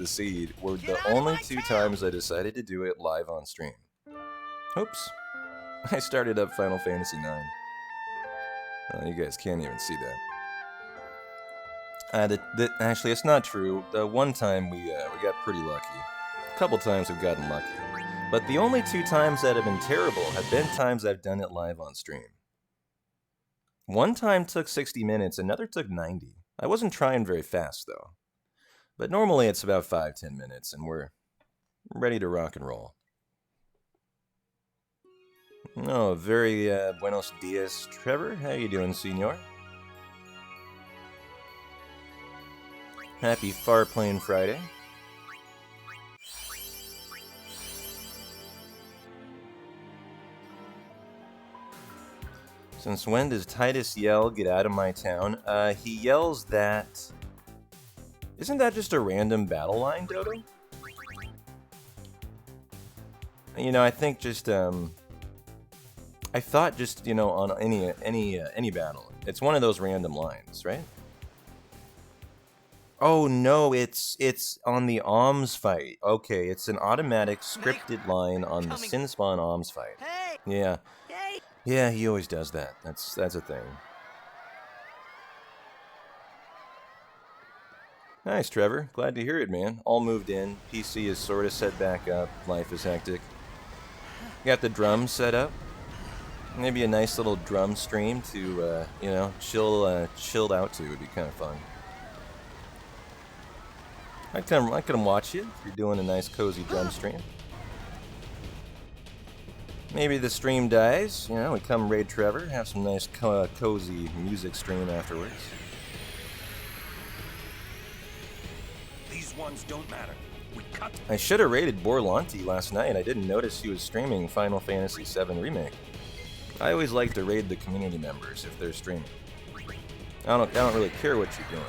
the seed were the only 2 times I decided to do it live on stream. Oops. I started up Final Fantasy IX. Oh, you guys can't even see that. Actually, it's not true. The one time we got pretty lucky. A couple times we've gotten lucky. But the only 2 times that have been terrible have been times I've done it live on stream. One time took 60 minutes, another took 90. I wasn't trying very fast, though. But normally it's about 5-10 minutes, and we're ready to rock and roll. Oh, very buenos dias, Trevor. How you doing, senor? Happy Far Plane Friday. Since when does Titus yell, "Get out of my town"? He yells that... Isn't that just a random battle line, Dodo? You know, I think just, I thought just, you know, on any battle. It's one of those random lines, right? Oh no, it's on the Alms fight. Okay, it's an automatic scripted line on the Sinspawn Alms fight. Yeah. Yeah, he always does that. That's a thing. Nice, Trevor. Glad to hear it, man. All moved in. PC is sort of set back up. Life is hectic. Got the drums set up. Maybe a nice little drum stream to, you know, chilled out to. Would be kind of fun. I'd come watch you if you're doing a nice cozy drum stream. Maybe the stream dies, you know, we come raid Trevor, have some nice cozy music stream afterwards. These ones don't matter. We cut. I should have raided Borlanti last night. I didn't notice he was streaming Final Fantasy VII Remake. I always like to raid the community members if they're streaming. I don't really care what you're doing.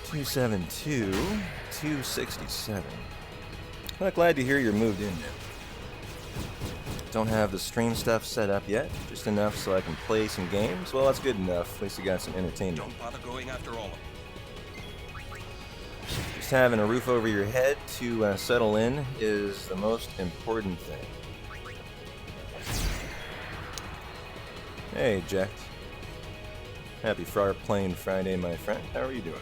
272, 267. Well, glad to hear you're moved in now. Don't have the stream stuff set up yet, just enough so I can play some games. Well, that's good enough. At least you got some entertainment. Don't bother going after all of them. Just having a roof over your head to settle in is the most important thing. Hey, Jack. Happy Far Plane Friday, my friend. How are you doing?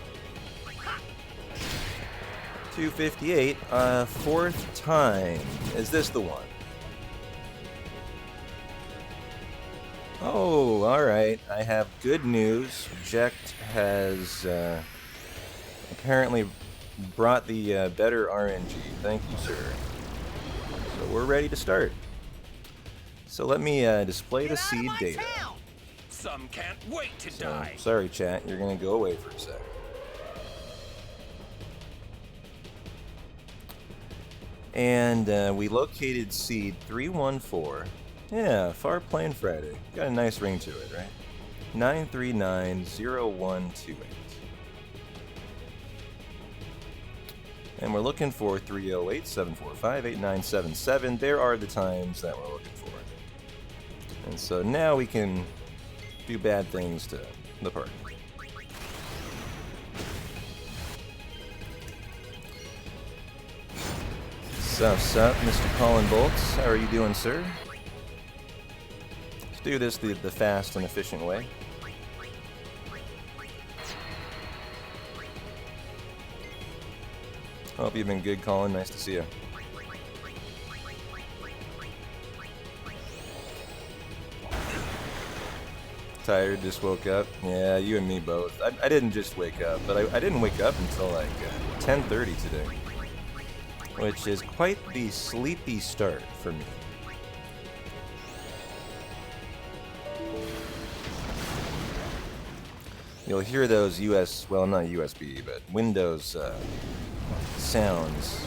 258, fourth time. Is this the one? Oh, alright. I have good news. Jekt has apparently brought the better RNG. Thank you, sir. So we're ready to start. So let me display the seed data. Some can't wait to die. Sorry, chat. You're going to go away for a sec. And we located seed 314. Yeah, Far Plane Friday. Got a nice ring to it, right? 9390128. And we're looking for 308-745-8977. There are the times that we're looking for. And so now we can do bad things to the party. Sup, Mr. Colin Bolts. How are you doing, sir? Let's do this the fast and efficient way. Hope you've been good, Colin. Nice to see you. Tired, just woke up. Yeah, you and me both. I didn't just wake up, but I didn't wake up until like 10:30 today. Which is quite the sleepy start for me. You'll hear those well, not USB, but Windows sounds.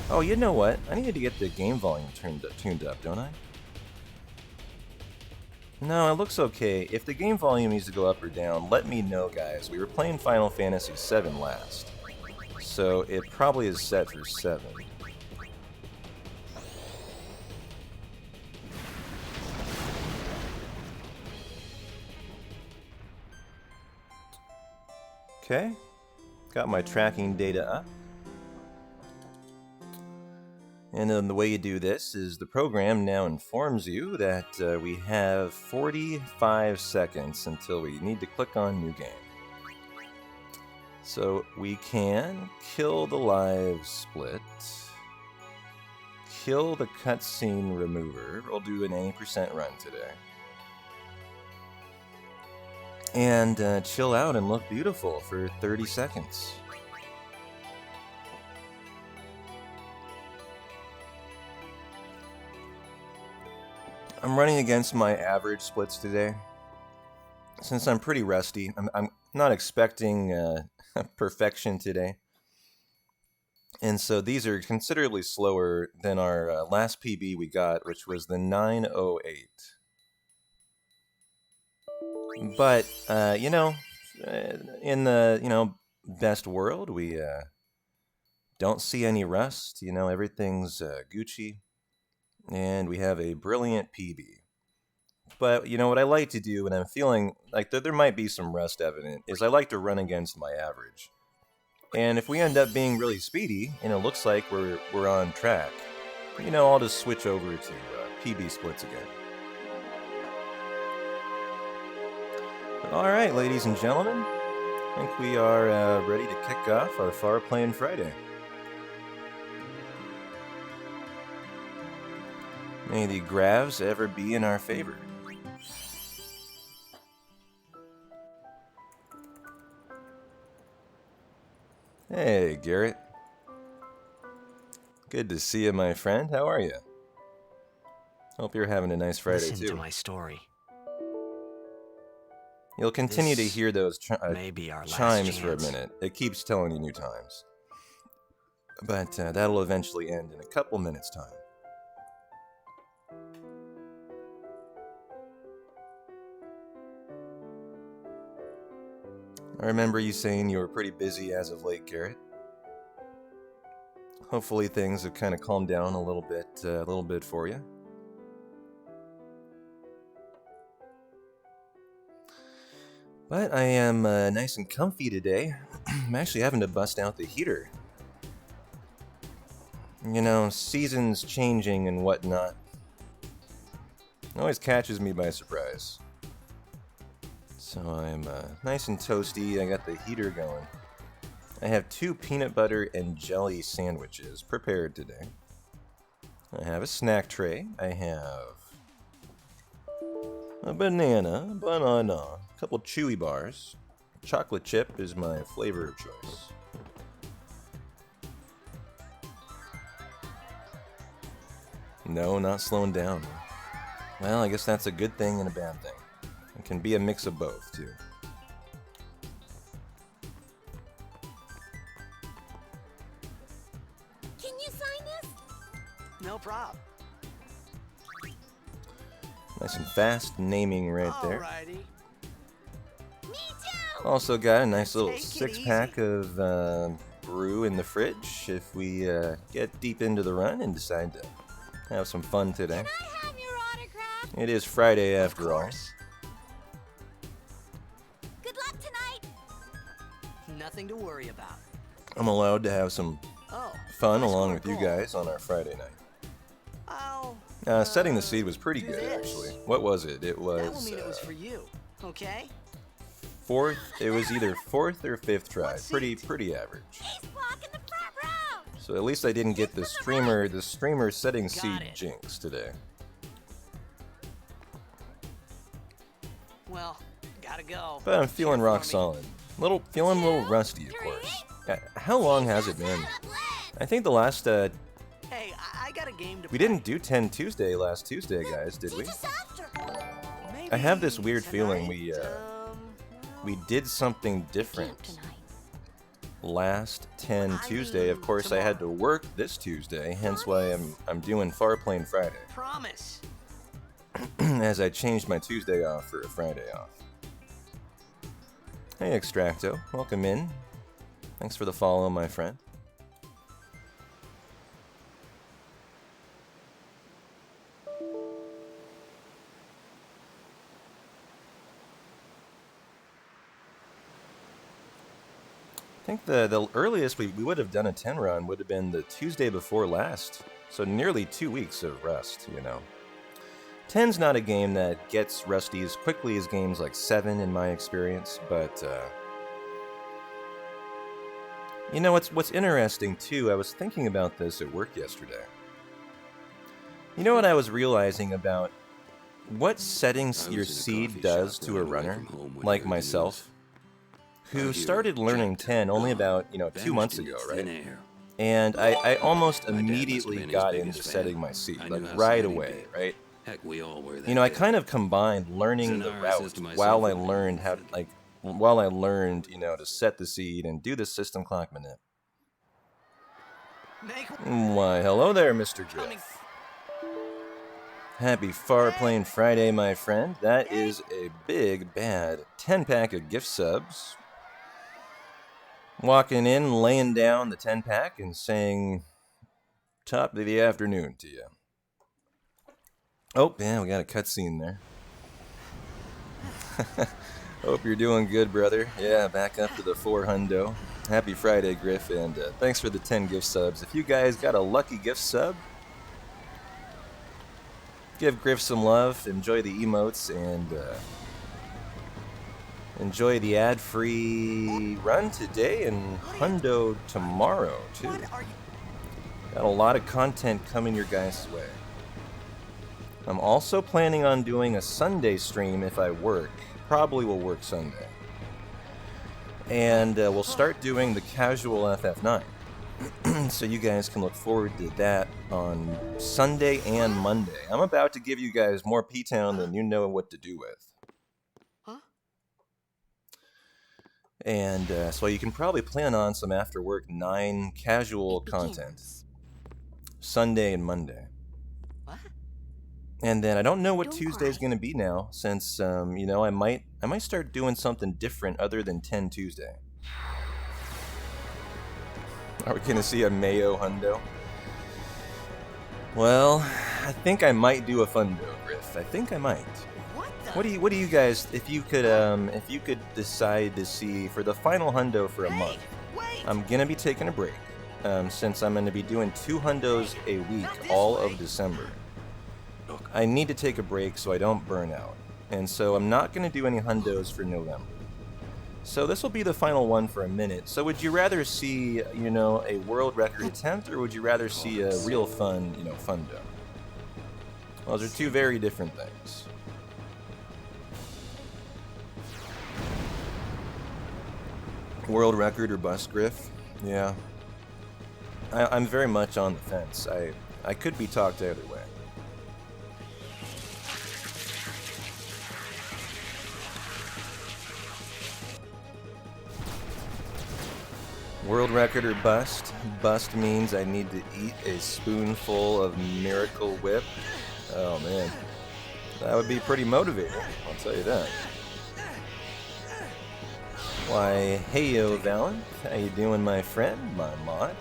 Oh, you know what? I need to get the game volume tuned up, don't I? No, it looks okay. If the game volume needs to go up or down, let me know, guys. We were playing Final Fantasy VII last. So it probably is set for 7. Okay, got my tracking data up. And then the way you do this is the program now informs you that we have 45 seconds until we need to click on New Game. So we can kill the live split, kill the cutscene remover. We'll do an 80% run today. And chill out and look beautiful for 30 seconds. I'm running against my average splits today. Since I'm pretty rusty, I'm not expecting perfection today. And so these are considerably slower than our last PB we got, which was the 908. But, you know, in the, best world, we don't see any rust. You know, everything's Gucci. And we have a brilliant PB. But, you know, what I like to do when I'm feeling like there might be some rust evident is I like to run against my average. And if we end up being really speedy, and it looks like we're on track, you know, I'll just switch over to PB splits again. But all right, ladies and gentlemen, I think we are ready to kick off our Far Playing Friday. May the gravs ever be in our favor. Hey, Garrett. Good to see you, my friend. How are you? Hope you're having a nice Friday, Listen too. to my story. You'll continue to This hear those may be our last chimes for a chance. minute. It keeps telling you new times. But that'll eventually end in a couple minutes' time. I remember you saying you were pretty busy as of late, Garrett. Hopefully things have kind of calmed down a little bit for you. But I am nice and comfy today. I'm actually having to bust out the heater. You know, seasons changing and whatnot. It always catches me by surprise. So I'm nice and toasty. I got the heater going. I have 2 peanut butter and jelly sandwiches prepared today. I have a snack tray. I have a banana, a couple chewy bars. Chocolate chip is my flavor of choice. No, not slowing down. Well, I guess that's a good thing and a bad thing. It can be a mix of both, too. Can you sign this? No problem. Nice and fast naming right there. Alrighty. Me too! Also got a nice little Take it 6-pack of brew in the fridge if we get deep into the run and decide to have some fun today. Can I have your autograph? It is Friday Of after all. course. Good luck tonight! Nothing to worry about. I'm allowed to have some Oh. fun nice along one, with you cool. guys on our Friday night. I'll Setting the seed was pretty do good, this. actually. What was it? It That will was mean it was for you. Okay? fourth. It was either 4th or 5th try. What Pretty seat? average. He's blocking the front row! So at least I didn't get the streamer setting Got seed it. jinx today. Well, gotta go. But I'm feeling Cheer rock for me. solid. Feeling a little rusty, of course. How long has it been? I think the last Hey, I got a game to we play. didn't do 10 Tuesday last Tuesday, guys, did we? Teach us after. Maybe I have this weird feeling tonight, we did something different Camp tonight. last 10 I Tuesday. Of mean, course, I had to tomorrow. work this Tuesday, hence why I'm doing Far Playing Friday, Promise. as I changed my Tuesday off for a Friday off. Hey, Extracto, welcome in. Thanks for the follow, my friend. I think the earliest we would have done a 10 run would have been the Tuesday before last. So nearly 2 weeks of rust, you know. 10's not a game that gets rusty as quickly as games like 7 in my experience, but you know what's interesting too, I was thinking about this at work yesterday. You know what I was realizing about what settings your seed does to a runner, like myself, who started learning 10 only about, 2 months ago, right? And I almost immediately got into setting my seed, like right away, right? You know, I kind of combined learning the route while I learned how to, to set the seed and do the system clock manip. Why, hello there, Mr. Griff. Happy Far Plane Friday, my friend. That is a big, bad 10-pack of gift subs. Walking in, laying down the 10-pack, and saying, top of the afternoon to you. Oh, yeah, we got a cutscene there. Hope you're doing good, brother. Yeah, back up to the 4 hundo. Happy Friday, Griff, and thanks for the 10 gift subs. If you guys got a lucky gift sub, give Griff some love, enjoy the emotes, and enjoy the ad-free run today and hundo tomorrow, too. Got a lot of content coming your guys' way. I'm also planning on doing a Sunday stream if I work. Probably will work Sunday. And we'll start doing the casual FF9. So you guys can look forward to that on Sunday and Monday. I'm about to give you guys more P-Town than you know what to do with. Huh? And so you can probably plan on some after-work 9 casual content. Sunday and Monday. What? And then I don't know what Don't Tuesday's worry. going to be now, since I might start doing something different other than 10 Tuesday. Are we going to see a Mayo hundo? Well, I think I might do a fundo, Griff. I think I might. What the? What do you guys, if you could decide to see for the final hundo for a month? Wait! I'm going to be taking a break, since I'm going to be doing 2 hundos a week all of December. I need to take a break so I don't burn out. And so I'm not going to do any hundos for November. So this will be the final one for a minute. So would you rather see, a world record attempt, or would you rather see a real fun, fundo? Well, those are 2 very different things. World record or bust, Griff? Yeah. I'm very much on the fence. I could be talked either way. World record or bust? Bust means I need to eat a spoonful of Miracle Whip. Oh man, that would be pretty motivating, I'll tell you that. Why, heyo Valen, how you doing my friend, my mod?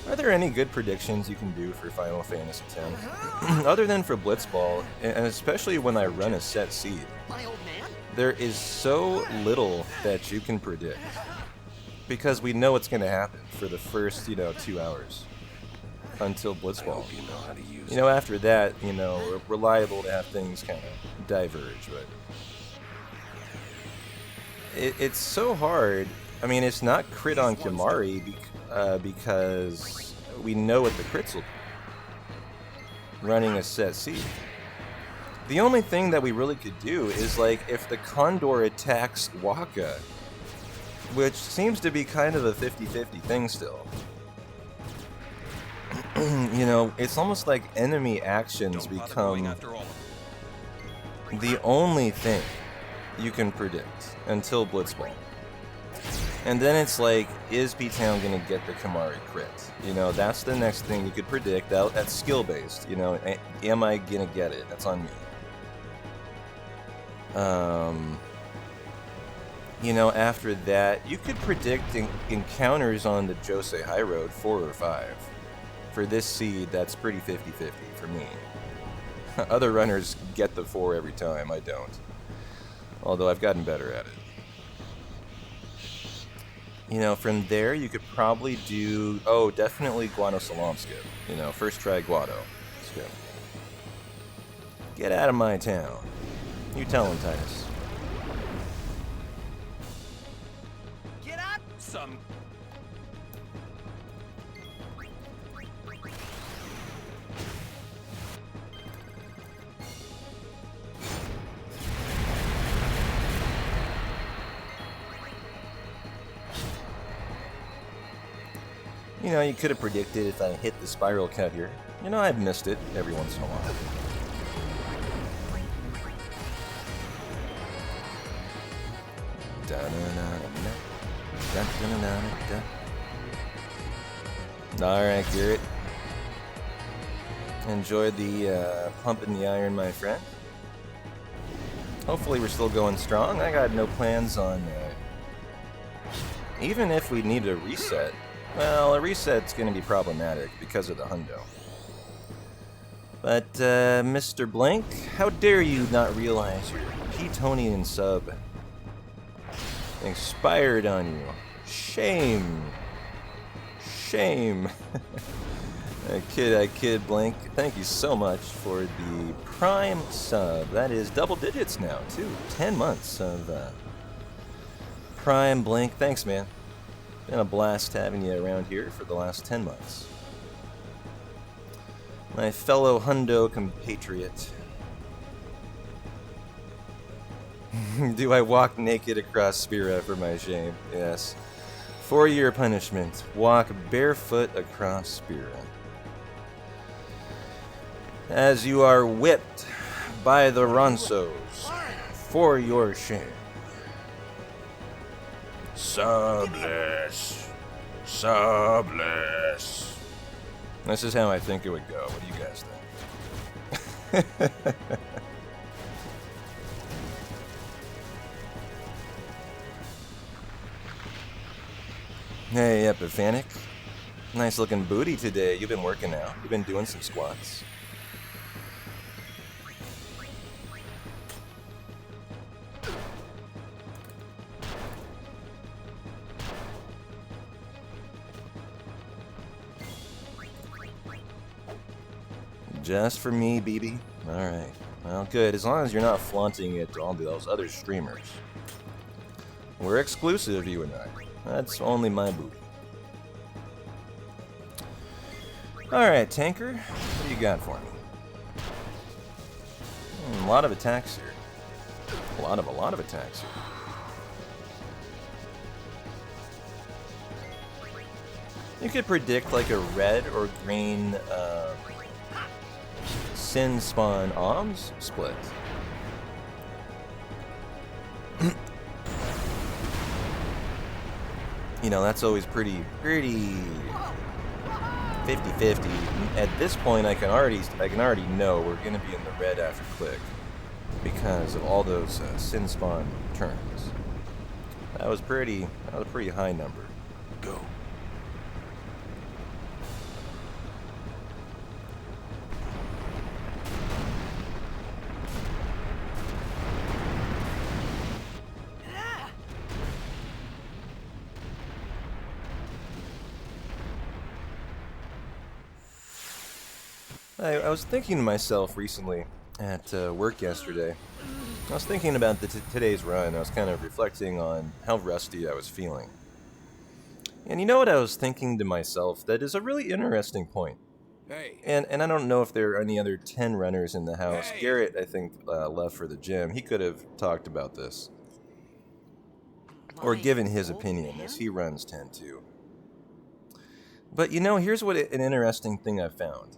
Are there any good predictions you can do for Final Fantasy X? Other than for Blitzball, and especially when I run a set seed. My old man? There is so little that you can predict, because we know what's going to happen for the first, 2 hours until Blitzball. After that, we're liable to have things kind of diverge, but it's so hard. I mean, it's not crit on Kimari because we know what the crits will do running a set seed. The only thing that we really could do is, if the Condor attacks Waka, which seems to be kind of a 50-50 thing still. It's almost like enemy actions become the only thing you can predict until Blitzball. And then it's like, is P-Town going to get the Kimari crit? That's the next thing you could predict. That's skill-based. Am I going to get it? That's on me. After that, you could predict encounters on the Josei High Road 4 or 5. For this seed, that's pretty 50-50 for me. Other runners get the 4 every time, I don't. Although I've gotten better at it. You know, from there you could probably do, oh, definitely Guano Salam skip. You know, first try Guado skip. Get out of my town. You tell him, Titus. Get up! Some. You know, you could have predicted if I hit the spiral cut here. You know, I've missed it every once in a while. Alright, Garrett. Enjoyed the pump in the iron, my friend. Hopefully we're still going strong. I got no plans on... even if we need a reset. Well, a reset's going to be problematic because of the hundo. But, Mr. Blank, how dare you not realize your Ketonian sub expired on you? Shame. Shame. I kid, Blank. Thank you so much for the Prime sub. That is double digits now, too. 10 months of Prime, Blank. Thanks, man. Been a blast having you around here for the last 10 months. My fellow hundo compatriot. Do I walk naked across Spira for my shame? Yes. For your punishment, walk barefoot across Spira. As you are whipped by the Ronsos for your shame. Subless. Subless. This is how I think it would go. What do you guys think? Hey, Epiphanic. Nice looking booty today. You've been working out. You've been doing some squats. Just for me, BB? Alright. Well, good. As long as you're not flaunting it to all those other streamers. We're exclusive, you and I. That's only my booty. Alright, Tanker. What do you got for me? A lot of attacks here. A lot of attacks here. You could predict like a red or green Sin Spawn Oms split. You know, that's always pretty 50-50. At this point, I can already know we're gonna be in the red after click because of all those Sin Spawn turns. That was a pretty high number. Go. I was thinking to myself recently at work yesterday. I was thinking about today's run. I was kind of reflecting on how rusty I was feeling. And you know what I was thinking to myself? That is a really interesting point. Hey. And I don't know if there are any other 10 runners in the house. Hey. Garrett, I think, left for the gym. He could have talked about this. Or given his opinion, as he runs 10 too. But you know, here's what an interesting thing I've found.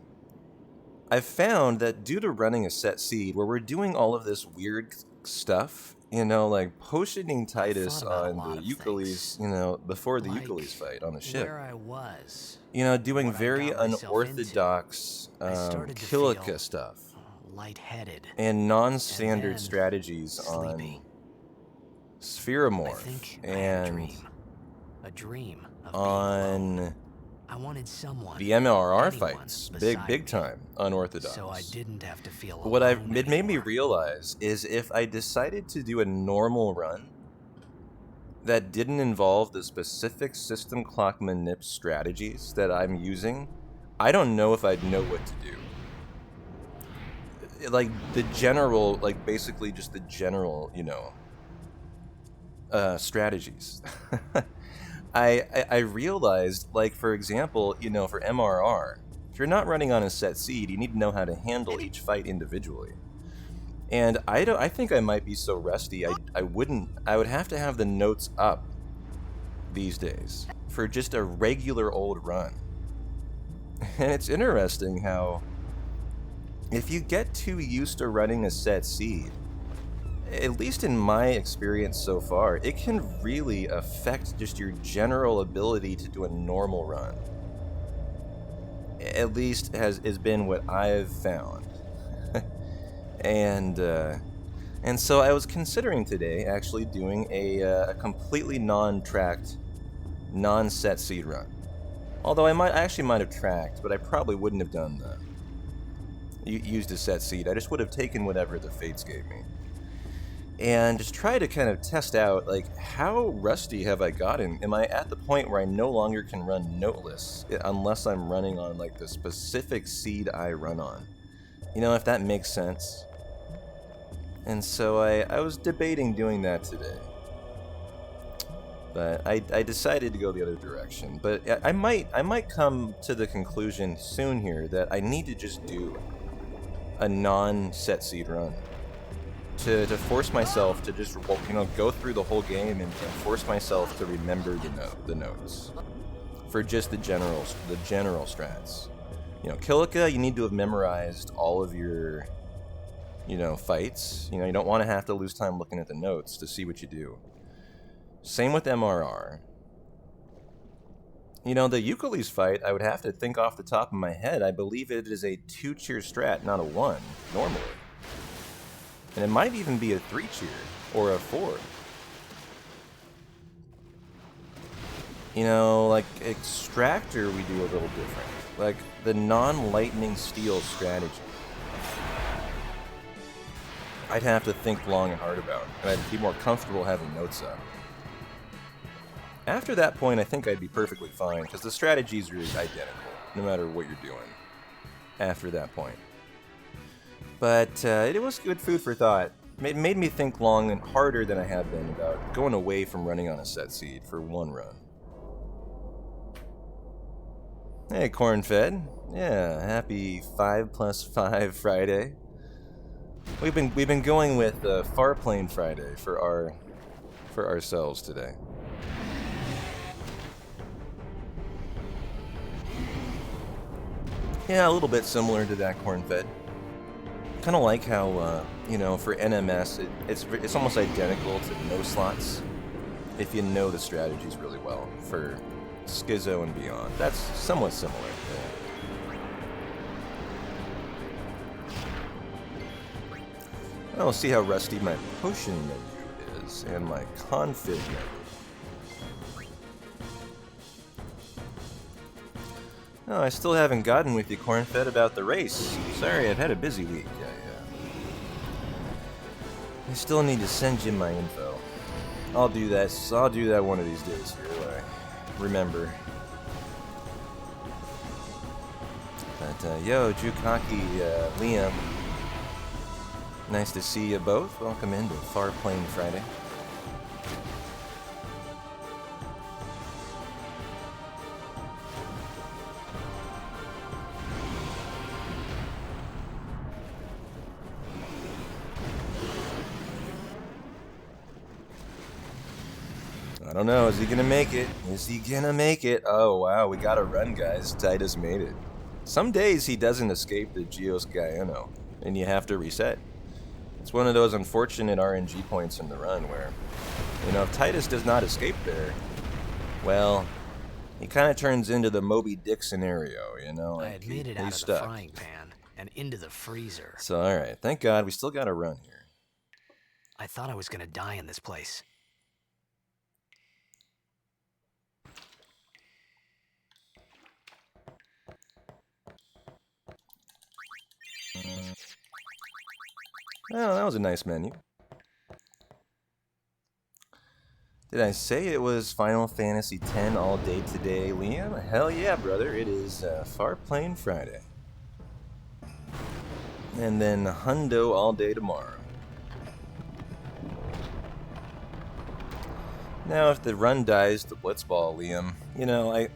I've found that due to running a set seed where we're doing all of this weird stuff, you know, like potioning Titus on the Euclides, you know, before the Euclides fight on the ship. Where I was, you know, doing what I very got myself unorthodox started to Kilika feel stuff lightheaded and non-standard and then strategies sleepy. on I Spheromorph think I had and a dream of being on alone. I wanted someone, the MRR anyone fights, beside big me, time unorthodox. so I didn't have to feel But what alone it made me anymore. realize is if I decided to do a normal run, that didn't involve the specific system clock manip strategies that I'm using, I don't know if I'd know what to do. Like the general, like basically just the general, you know, strategies. I realized, like for example, you know, for MRR, if you're not running on a set seed, you need to know how to handle each fight individually. And I think I might be so rusty, I would have to have the notes up these days for just a regular old run. And it's interesting how if you get too used to running a set seed, at least in my experience so far, it can really affect just your general ability to do a normal run. At least has been what I've found. and so I was considering today actually doing a completely non-tracked, non-set seed run. Although I actually might have tracked, but I probably wouldn't have done that. Used a set seed. I just would have taken whatever the fates gave me. And just try to kind of test out, like, how rusty have I gotten? Am I at the point where I no longer can run noteless unless I'm running on, like, the specific seed I run on? You know, if that makes sense. And so I was debating doing that today. But I decided to go the other direction. But I might come to the conclusion soon here that I need to just do a non-set seed run. To force myself to just, you know, go through the whole game and force myself to remember the notes for just the general strats. You know, Kilika, you need to have memorized all of your, you know, fights. You know, you don't want to have to lose time looking at the notes to see what you do. Same with MRR. You know, the Euclid's fight, I would have to think off the top of my head. I believe it is a 2-tier strat, not a 1, normally. And it might even be a 3-tier, or a 4. You know, like, Extractor we do a little different. Like, the non-lightning steel strategy. I'd have to think long and hard about, and I'd be more comfortable having notes up. After that point, I think I'd be perfectly fine, because the strategies are identical, no matter what you're doing after that point. But it was good food for thought. It made me think long and harder than I have been about going away from running on a set seed for one run. Hey, Corn-Fed. Yeah, happy 5+5 Friday. We've been going with Farplane Friday for ourselves today. Yeah, a little bit similar to that, Corn-Fed. Kind of like how, you know, for NMS, it's almost identical to no slots if you know the strategies really well for Schizo and beyond. That's somewhat similar. Well, we'll see how rusty my potion menu is and my config menu. Oh, I still haven't gotten with you, Corn-Fed, about the race. Sorry, I've had a busy week. I still need to send you my info. I'll do that. So I'll do that one of these days here. Remember. But yo, Jukaki, Liam. Nice to see you both. Welcome into Farplane Friday. I don't know, is he gonna make it? Is he gonna make it? Oh wow, we got a run, guys. Titus made it. Some days he doesn't escape the Geos Gaiano, and you have to reset. It's one of those unfortunate RNG points in the run where, you know, if Titus does not escape there, well, he kind of turns into the Moby Dick scenario, you know? Like I had made it out of the frying pan and into the freezer. So, alright, thank God we still got a run here. I thought I was gonna die in this place. Oh, that was a nice menu. Did I say it was Final Fantasy X all day today, Liam? Hell yeah, brother. It is Far Plain Friday. And then Hundo all day tomorrow. Now, if the run dies to Blitzball, Liam, you know,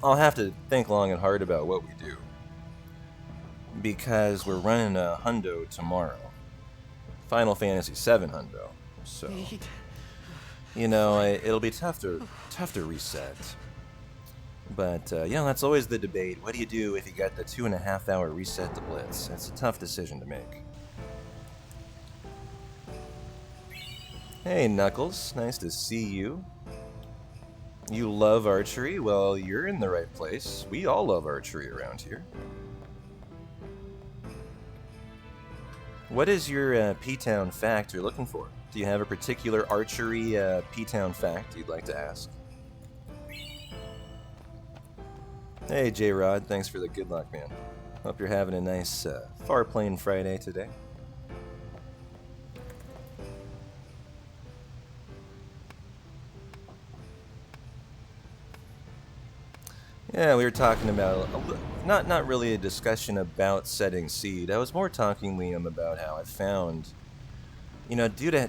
I'll have to think long and hard about what we do. Because we're running a Hundo tomorrow. Final Fantasy VII Hundo. So, you know, it'll be tough to reset. But, you know, that's always the debate. What do you do if you got the 2.5 hour reset to Blitz? It's a tough decision to make. Hey, Knuckles. Nice to see you. You love archery? Well, you're in the right place. We all love archery around here. What is your P-Town fact you're looking for? Do you have a particular archery P-Town fact you'd like to ask? Hey, J-Rod. Thanks for the good luck, man. Hope you're having a nice Far Plain Friday today. Yeah, we were talking about not really a discussion about setting seed. I was more talking, Liam, about how I found, you know, due to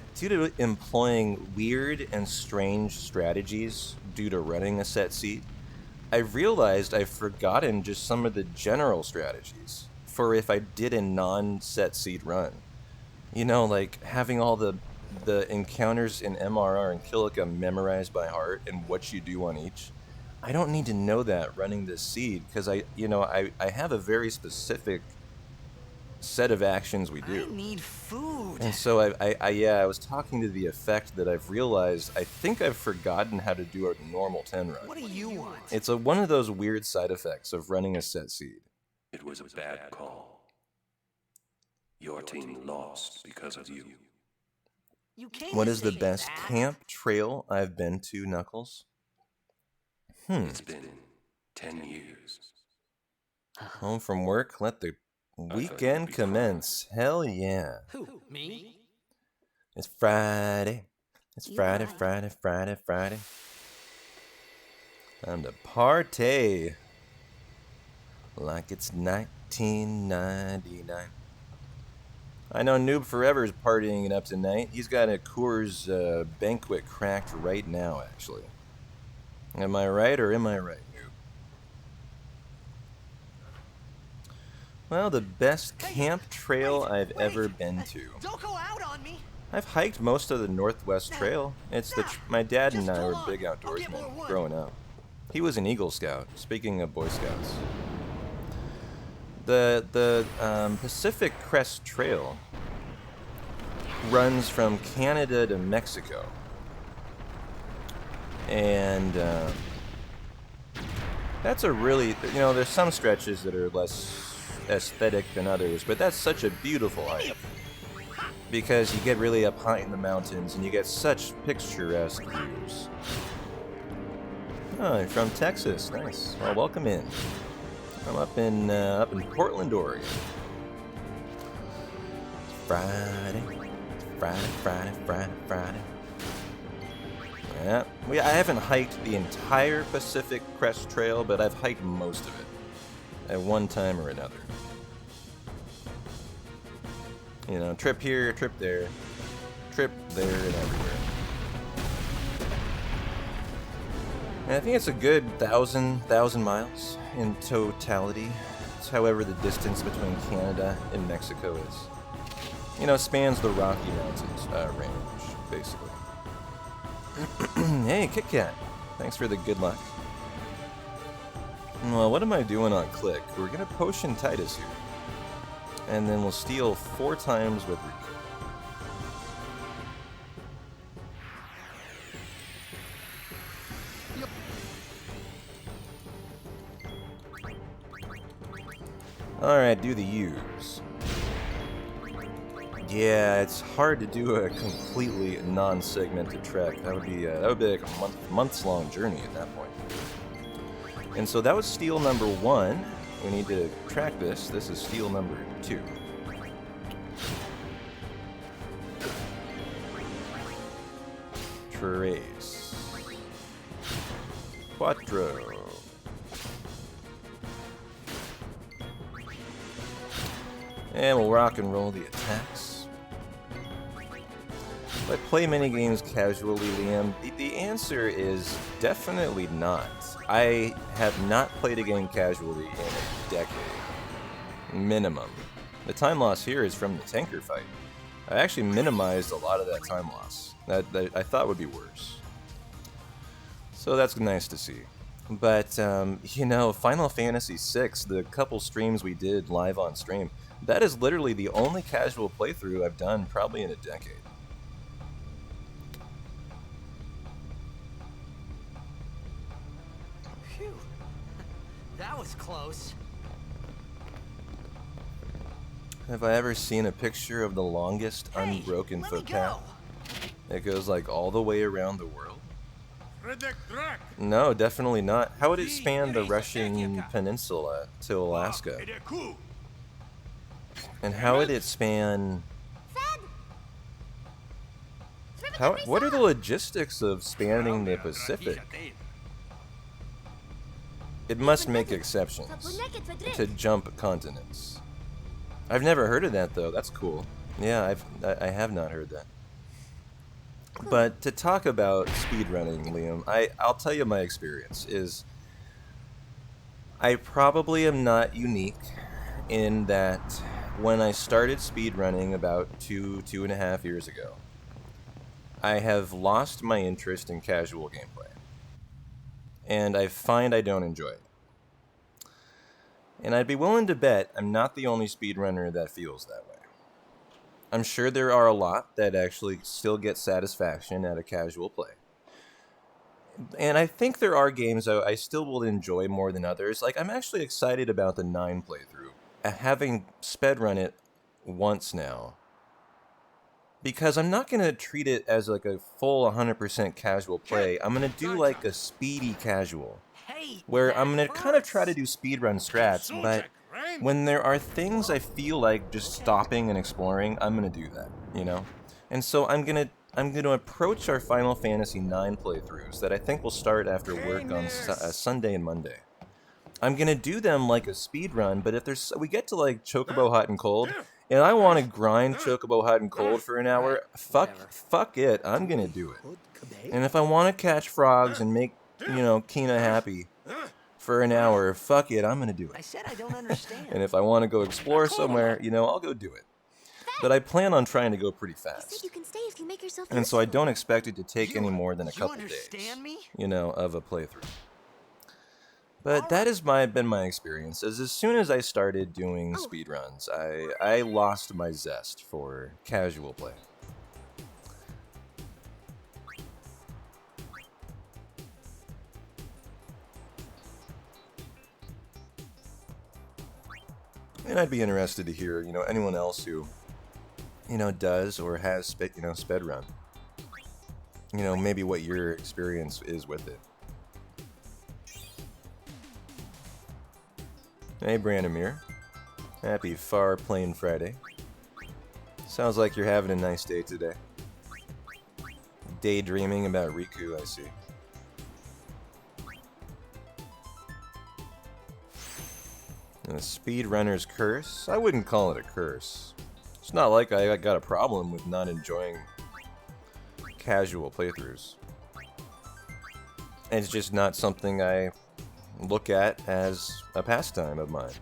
employing weird and strange strategies due to running a set seed, I realized I've forgotten just some of the general strategies for if I did a non-set seed run. You know, like having all the encounters in MRR and Kilika memorized by heart and what you do on each. I don't need to know that running this seed because I have a very specific set of actions we do. I need food. And so I was talking to the effect that I've realized I think I've forgotten how to do a normal 10 run. What do you want? It's one of those weird side effects of running a set seed. It was a bad call. Your team lost because of you. You can't What is the say best that. camp trail I've been to, Knuckles? It's been 10 years. Home from work, let the weekend commence. Hell yeah. Who? Me? It's Friday. It's You Friday, lied. Friday, Friday, Friday. Time to party. Like it's 1999. I know Noob Forever is partying it up tonight. He's got a Coors banquet cracked right now, actually. Am I right or am I right, Noob? Well, the best camp trail I've ever been to. Don't go out on me. I've hiked most of the Northwest Trail. It's my dad and I were big I'll get more outdoorsmen wood. growing up. He was an Eagle Scout. Speaking of Boy Scouts, the Pacific Crest Trail runs from Canada to Mexico, and that's a really, you know, there's some stretches that are less aesthetic than others, but that's such a beautiful hike. Because you get really up high in the mountains and you get such picturesque views. Oh, you're from Texas. Nice. Well, welcome in. I'm up in Portland, Oregon. Friday. Friday. Yeah. I haven't hiked the entire Pacific Crest Trail, but I've hiked most of it at one time or another. You know, trip here, trip there, and everywhere. And I think it's a good 1,000 miles in totality. It's however the distance between Canada and Mexico is. You know, spans the Rocky Mountains range, basically. Hey, Kit Kat. Thanks for the good luck. Well, what am I doing on Click? We're gonna potion Titus here. And then we'll steal 4 times with Rico. Alright, do the U's. Yeah, it's hard to do a completely non-segmented trek. That would be like a months-long journey at that point. And so that was steal number 1. We need to track this. This is steal number 2. Trace. Quattro. And we'll rock and roll the attacks. Do I play minigames casually, Liam? The answer is definitely not. I have not played a game casually in a decade. Minimum. The time loss here is from the tanker fight. I actually minimized a lot of that time loss. That I thought would be worse. So that's nice to see. But, you know, Final Fantasy VI, the couple streams we did live on stream, that is literally the only casual playthrough I've done probably in a decade. Phew. That was close. Have I ever seen a picture of the longest Hey, unbroken let me footpath? go. It goes like all the way around the world? No, definitely not. How would it span the Russian peninsula to Alaska? And how would it span... What are the logistics of spanning the Pacific? It must make exceptions to jump continents. I've never heard of that though. That's cool. Yeah, I have not heard that. But to talk about speedrunning, Liam, I'll tell you my experience is I probably am not unique in that when I started speedrunning about 2.5 years ago, I have lost my interest in casual gameplay. And I find I don't enjoy it. And I'd be willing to bet I'm not the only speedrunner that feels that way. I'm sure there are a lot that actually still get satisfaction out of casual play. And I think there are games I still will enjoy more than others. Like, I'm actually excited about the 9 playthrough, having spedrun it once now. Because I'm not going to treat it as like a full 100% casual play. I'm going to do like a speedy casual. Hey, Where that I'm going to kind of try to hurts. do speedrun strats, but when there are things I feel like just stopping and exploring, I'm going to do that, you know? And so I'm going to approach our Final Fantasy IX playthroughs that I think will start after work on Sunday and Monday. I'm going to do them like a speedrun, but if we get to like Chocobo Hot and Cold, and I want to grind Chocobo Hot and Cold for an hour, fuck it, I'm going to do it. And if I want to catch frogs and make, you know, Kina happy for an hour, fuck it, I'm going to do I it. said I don't understand. And if I want to go explore somewhere, you know, I'll go do it. But I plan on trying to go pretty You said fast. you can stay if you make yourself And so I useful. don't expect it to take any more than a You couple days, understand me? you know, of a playthrough. But that has been my experience. As soon as I started doing speedruns, I lost my zest for casual play. And I'd be interested to hear, you know, anyone else who, you know, does or has spedrun. You know, maybe what your experience is with it. Hey, Branimir. Happy Far Plane Friday. Sounds like you're having a nice day today. Daydreaming about Riku, I see. And a speedrunner's curse? I wouldn't call it a curse. It's not like I got a problem with not enjoying casual playthroughs. It's just not something I look at as a pastime of mine.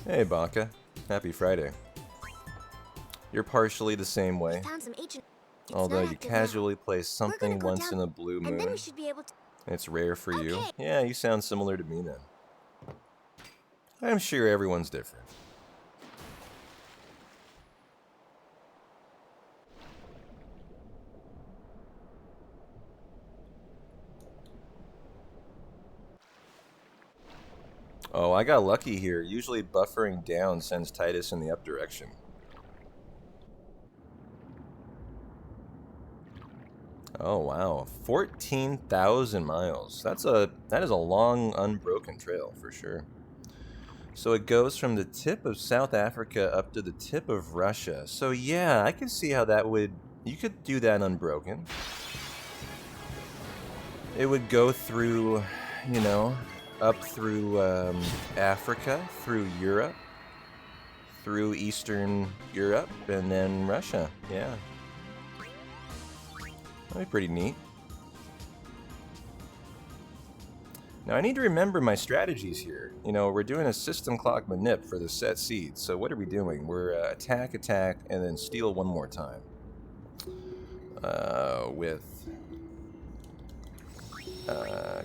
Hey, Baka. Happy Friday. You're partially the same way, Found some ancient. It's although not you active now. casually play something go once down, in a blue And then moon. we should be able to. It's rare for you. Okay. Yeah, you sound similar to me then. I'm sure everyone's different. Oh, I got lucky here. Usually buffering down sends Titus in the up direction. Oh wow, 14,000 miles. That is a long unbroken trail for sure. So it goes from the tip of South Africa up to the tip of Russia. So yeah, I can see how that would... You could do that unbroken. It would go through, you know, up through Africa, through Europe, through Eastern Europe, and then Russia. Yeah. That'd be pretty neat. Now I need to remember my strategies here. You know, we're doing a system clock manip for the set seed. So what are we doing? We're attack, attack, and then steal one more time. With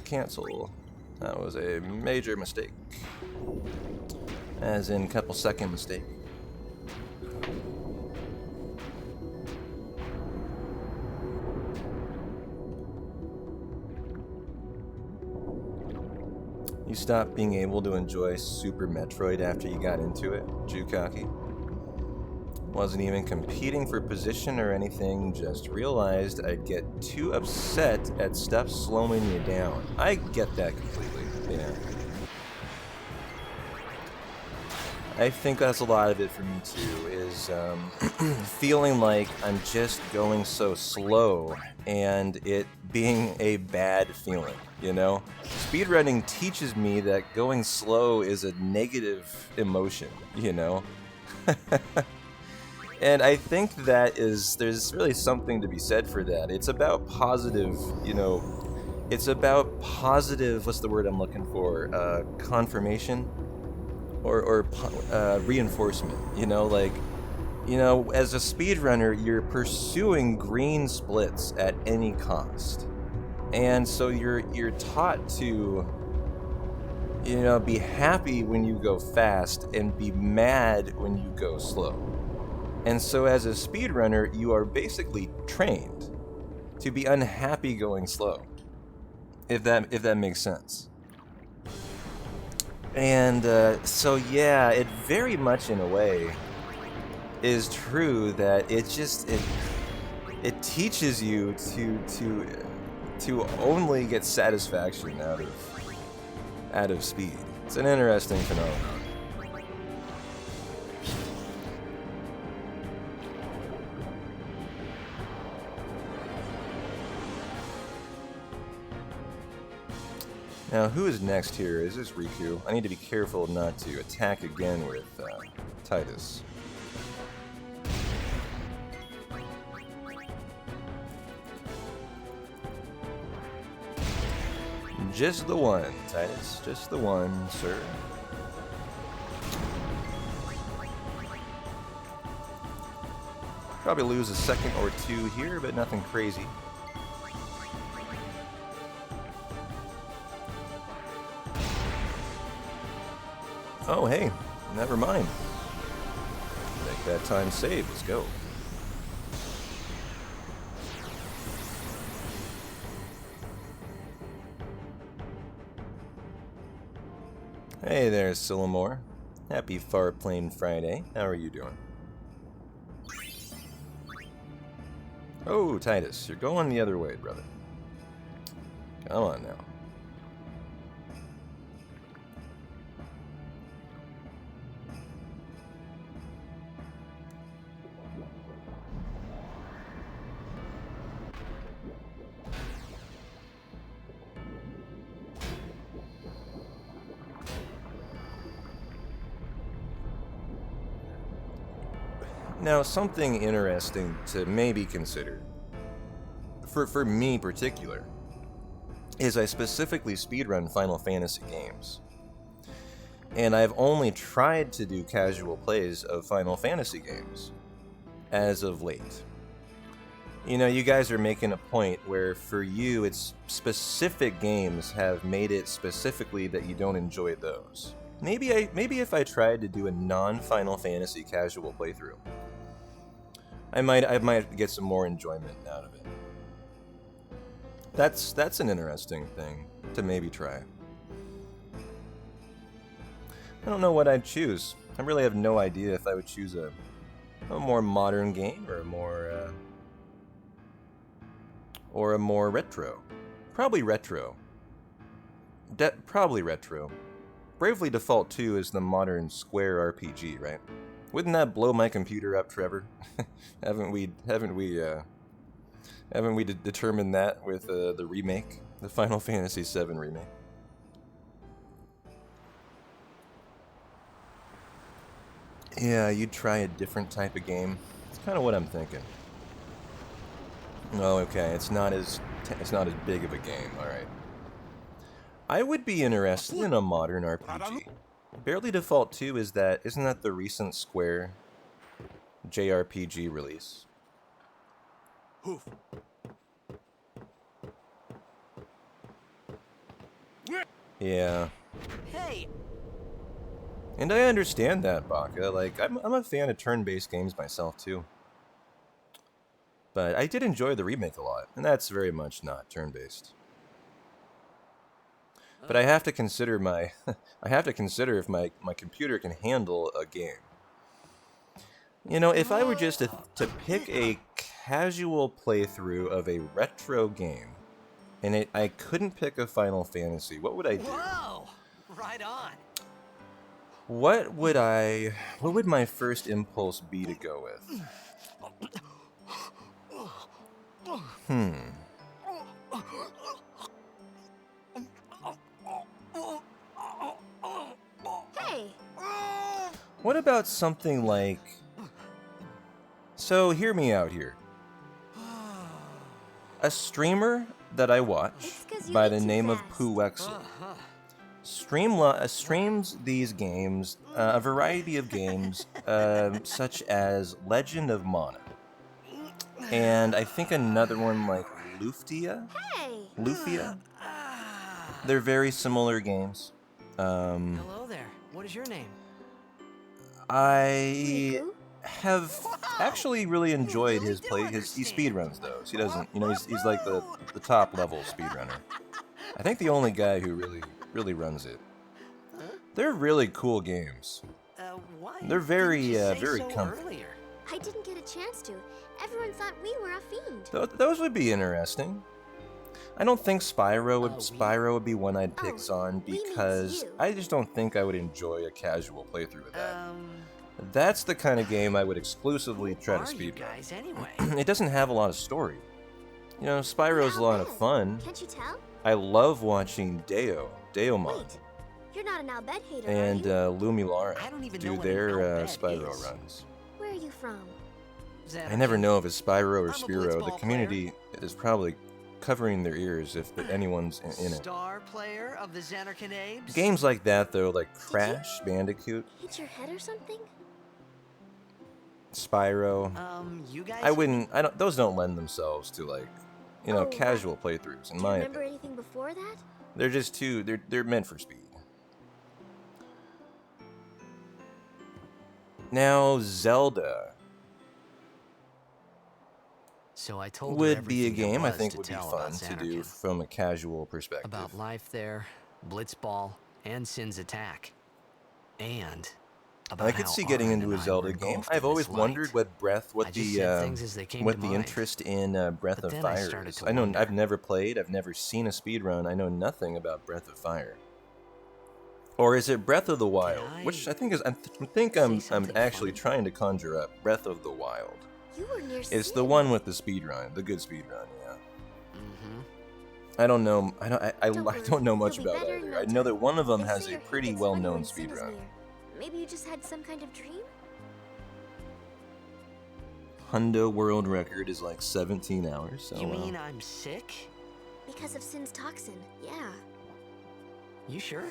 cancel. That was a major mistake. As in couple second mistake. You stopped being able to enjoy Super Metroid after you got into it, Jukaki. Wasn't even competing for position or anything, just realized I'd get too upset at stuff slowing you down. I get that completely, yeah. I think that's a lot of it for me too, is feeling like I'm just going so slow and it being a bad feeling, you know? Speedrunning teaches me that going slow is a negative emotion, you know? And I think there's really something to be said for that. It's about positive, you know, it's about positive, what's the word I'm looking for? Confirmation? Or reinforcement, you know, like, you know, as a speedrunner, you're pursuing green splits at any cost. And so you're taught to, you know, be happy when you go fast and be mad when you go slow. And so as a speedrunner, you are basically trained to be unhappy going slow. If that makes sense. And so yeah, it very much in a way is true that it teaches you to only get satisfaction out of speed. It's an interesting phenomenon. Now, who is next here? Is this Riku? I need to be careful not to attack again with Titus. Just the one, Titus. Just the one, sir. Probably lose a second or two here, but nothing crazy. Oh, hey, never mind. Make that time save. Let's go. Hey there, Sillamore. Happy Far Plane Friday. How are you doing? Oh, Titus, you're going the other way, brother. Come on now. Now, something interesting to maybe consider, for me particular, is I specifically speedrun Final Fantasy games. And I've only tried to do casual plays of Final Fantasy games as of late. You know, you guys are making a point where for you, it's specific games have made it specifically that you don't enjoy those. Maybe if I tried to do a non-Final Fantasy casual playthrough, I might get some more enjoyment out of it. That's an interesting thing to maybe try. I don't know what I'd choose. I really have no idea if I would choose a more modern game or a more retro. Probably retro. Probably retro. Bravely Default 2 is the modern Square RPG, right? Wouldn't that blow my computer up, Trevor? haven't we determined that with the remake, the Final Fantasy VII remake? Yeah, you'd try a different type of game. It's kind of what I'm thinking. Oh, okay. It's not as big of a game. All right. I would be interested in a modern RPG. Bravely Default 2 isn't that the recent Square JRPG release? Yeah. Hey, And I understand that, Baka. Like, I'm a fan of turn-based games myself, too. But I did enjoy the remake a lot, and that's very much not turn-based. But I have to consider if my computer can handle a game. You know, if I were just to pick a casual playthrough of a retro game, and I couldn't pick a Final Fantasy, what would I do? whoa, right on. What would my first impulse be to go with? Hey, What about something like... So, hear me out here. A streamer that I watch It's 'cause you by eat the too name of fast. Pooexel streams these games, a variety of games, such as Legend of Mana, and I think another one like Lufia. hey. Lufia. They're very similar games. Hello there. What is your name? I Riku? have actually really enjoyed his play. He speedruns those. He doesn't, he's like the top level speedrunner. I think the only guy who really runs it. They're really cool games. Why? They're very didn't you say very so comfy. earlier? I didn't get a chance to. Everyone thought we were a fiend. Those would be interesting. I don't think Spyro would be one I'd pick on we means because you. I just don't think I would enjoy a casual playthrough of that. Um, That's the kind of game I would exclusively try to are you speedrun. guys anyway? It doesn't have a lot of story. You know, Spyro's a lot of fun. Can't you tell? I love watching Daemon, Wait, you're not an Albed hater, and are you? Lumilara I don't even know do what their an Albed Spyro is. runs. Where are you from? I never know if it's Spyro or I'm a Spiro. The blitzball community is probably covering their ears if anyone's in it. Star player of the Xanarcanabes? Games like that, though, like Crash Bandicoot, Hit your head or something? Spyro, You guys? those don't lend themselves to, like, Oh, casual playthroughs, in Do you my remember opinion. anything before that? They're just they're meant for speed. Now, Zelda So I told her would be a everything there game I was think to would be tell fun about to do Xanarkand. from a casual perspective. About life there, Blitzball, and Sin's attack. And about I could how see getting Arn into a and I Zelda were game. engulfed I've in always this wondered light. what I just said things as they came to the mind. interest in Breath But of then I Fire started is. to I know wonder. I've never played. I've never seen a speedrun. I know nothing about Breath of Fire. Or is it Breath of the Wild? Which I think is. I think I'm something actually funny? trying to conjure up Breath of the Wild. You were near It's the Sin. one with the speedrun, the good speedrun. Yeah. Mm-hmm. I don't know. I Don't worry, don't know much you'll be about better in either. no I know that time. one of them They has say a your head pretty gets funny well-known when Sin is speedrun. near. Maybe you just had some kind of dream? Hundo world record is like 17 hours. So You mean I'm sick? Because of Sin's toxin, yeah. You sure?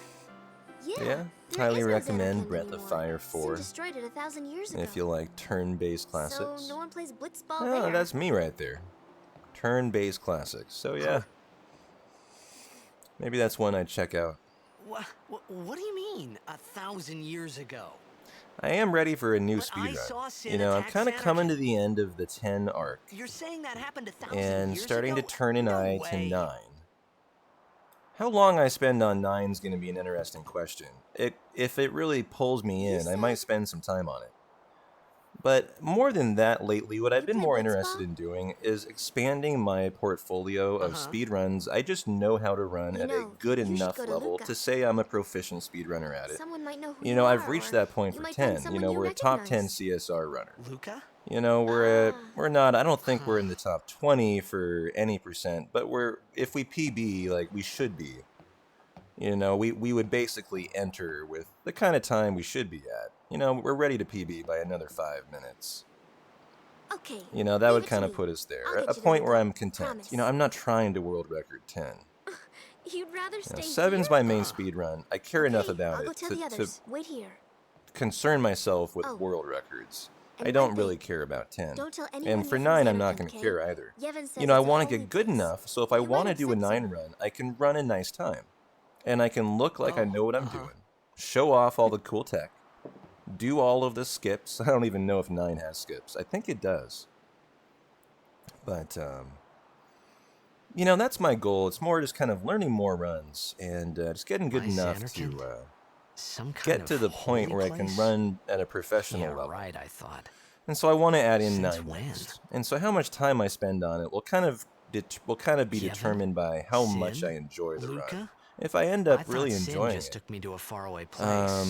Yeah. yeah, there highly is no recommend Xanarkand Breath of anymore. Fire Sin 4 destroyed it 1,000 years ago. if you like turn-based classics. So no one plays Blitzball Oh, there. that's me right there. Turn-based classics. So yeah, maybe that's one I'd check out. What do you mean, 1,000 years ago? I am ready for a new But I saw speedrun. Sin You know, I'm attack kind of coming to Xanarkand. the end of the 10 arc You're saying that happened 1,000 and years starting ago? to turn an No eye to way. 9. How long I spend on 9 is going to be an interesting question. If it really pulls me You in, I might said- spend some time on it. But more than that, lately, what I've You been play more blitzball? interested in doing is expanding my portfolio of speedruns I just know how to run You at a know, good you should enough go to level Luca. to say I'm a proficient speedrunner at it. Someone might know who You you know, I've are, reached or that point you for might find 10. You someone know, you we're a top 10 recognize. CSR runner. Luca? You know, Ah. we're not, I don't think we're in the top 20 for any percent, but if we PB like we should be, you know, we would basically enter with the kind of time we should be at. You know, we're ready to PB by another 5 minutes. Okay. You know, that leave would it to kind of me. put us I'll there. get A you to point where Luca. I'm content. Promise. You know, I'm not trying to world record 10. You'd rather You know, stay 7's here? my main speed run. I care enough Okay, about I'll go it tell the to others. Wait here. concern myself with Oh, world records. I and one don't thing. really care about 10. Don't tell anyone And for you're from 9, I'm Xanarkand, not going to okay? care either. Yevon says You know, I it's a want to holy get good place. enough, so if I You might want to do a upset 9 someone. run, I can run a nice time. And I can look like I Oh, know what I'm doing. Show off all the cool tech. Do all of the skips. I don't even know if 9 has skips. I think it does. But, you know, that's my goal. It's more just kind of learning more runs and just getting good My enough Xanarkand? to Some kind get of to the point holy where I can place? run at a professional Yeah, level. right, I thought. And so I want to add in Since 9 when? next. And so how much time I spend on it will kind of be Yevon? determined by how much Sin? I enjoy the run. Luca? If I end I up thought really Sin enjoying just it, took me to a faraway place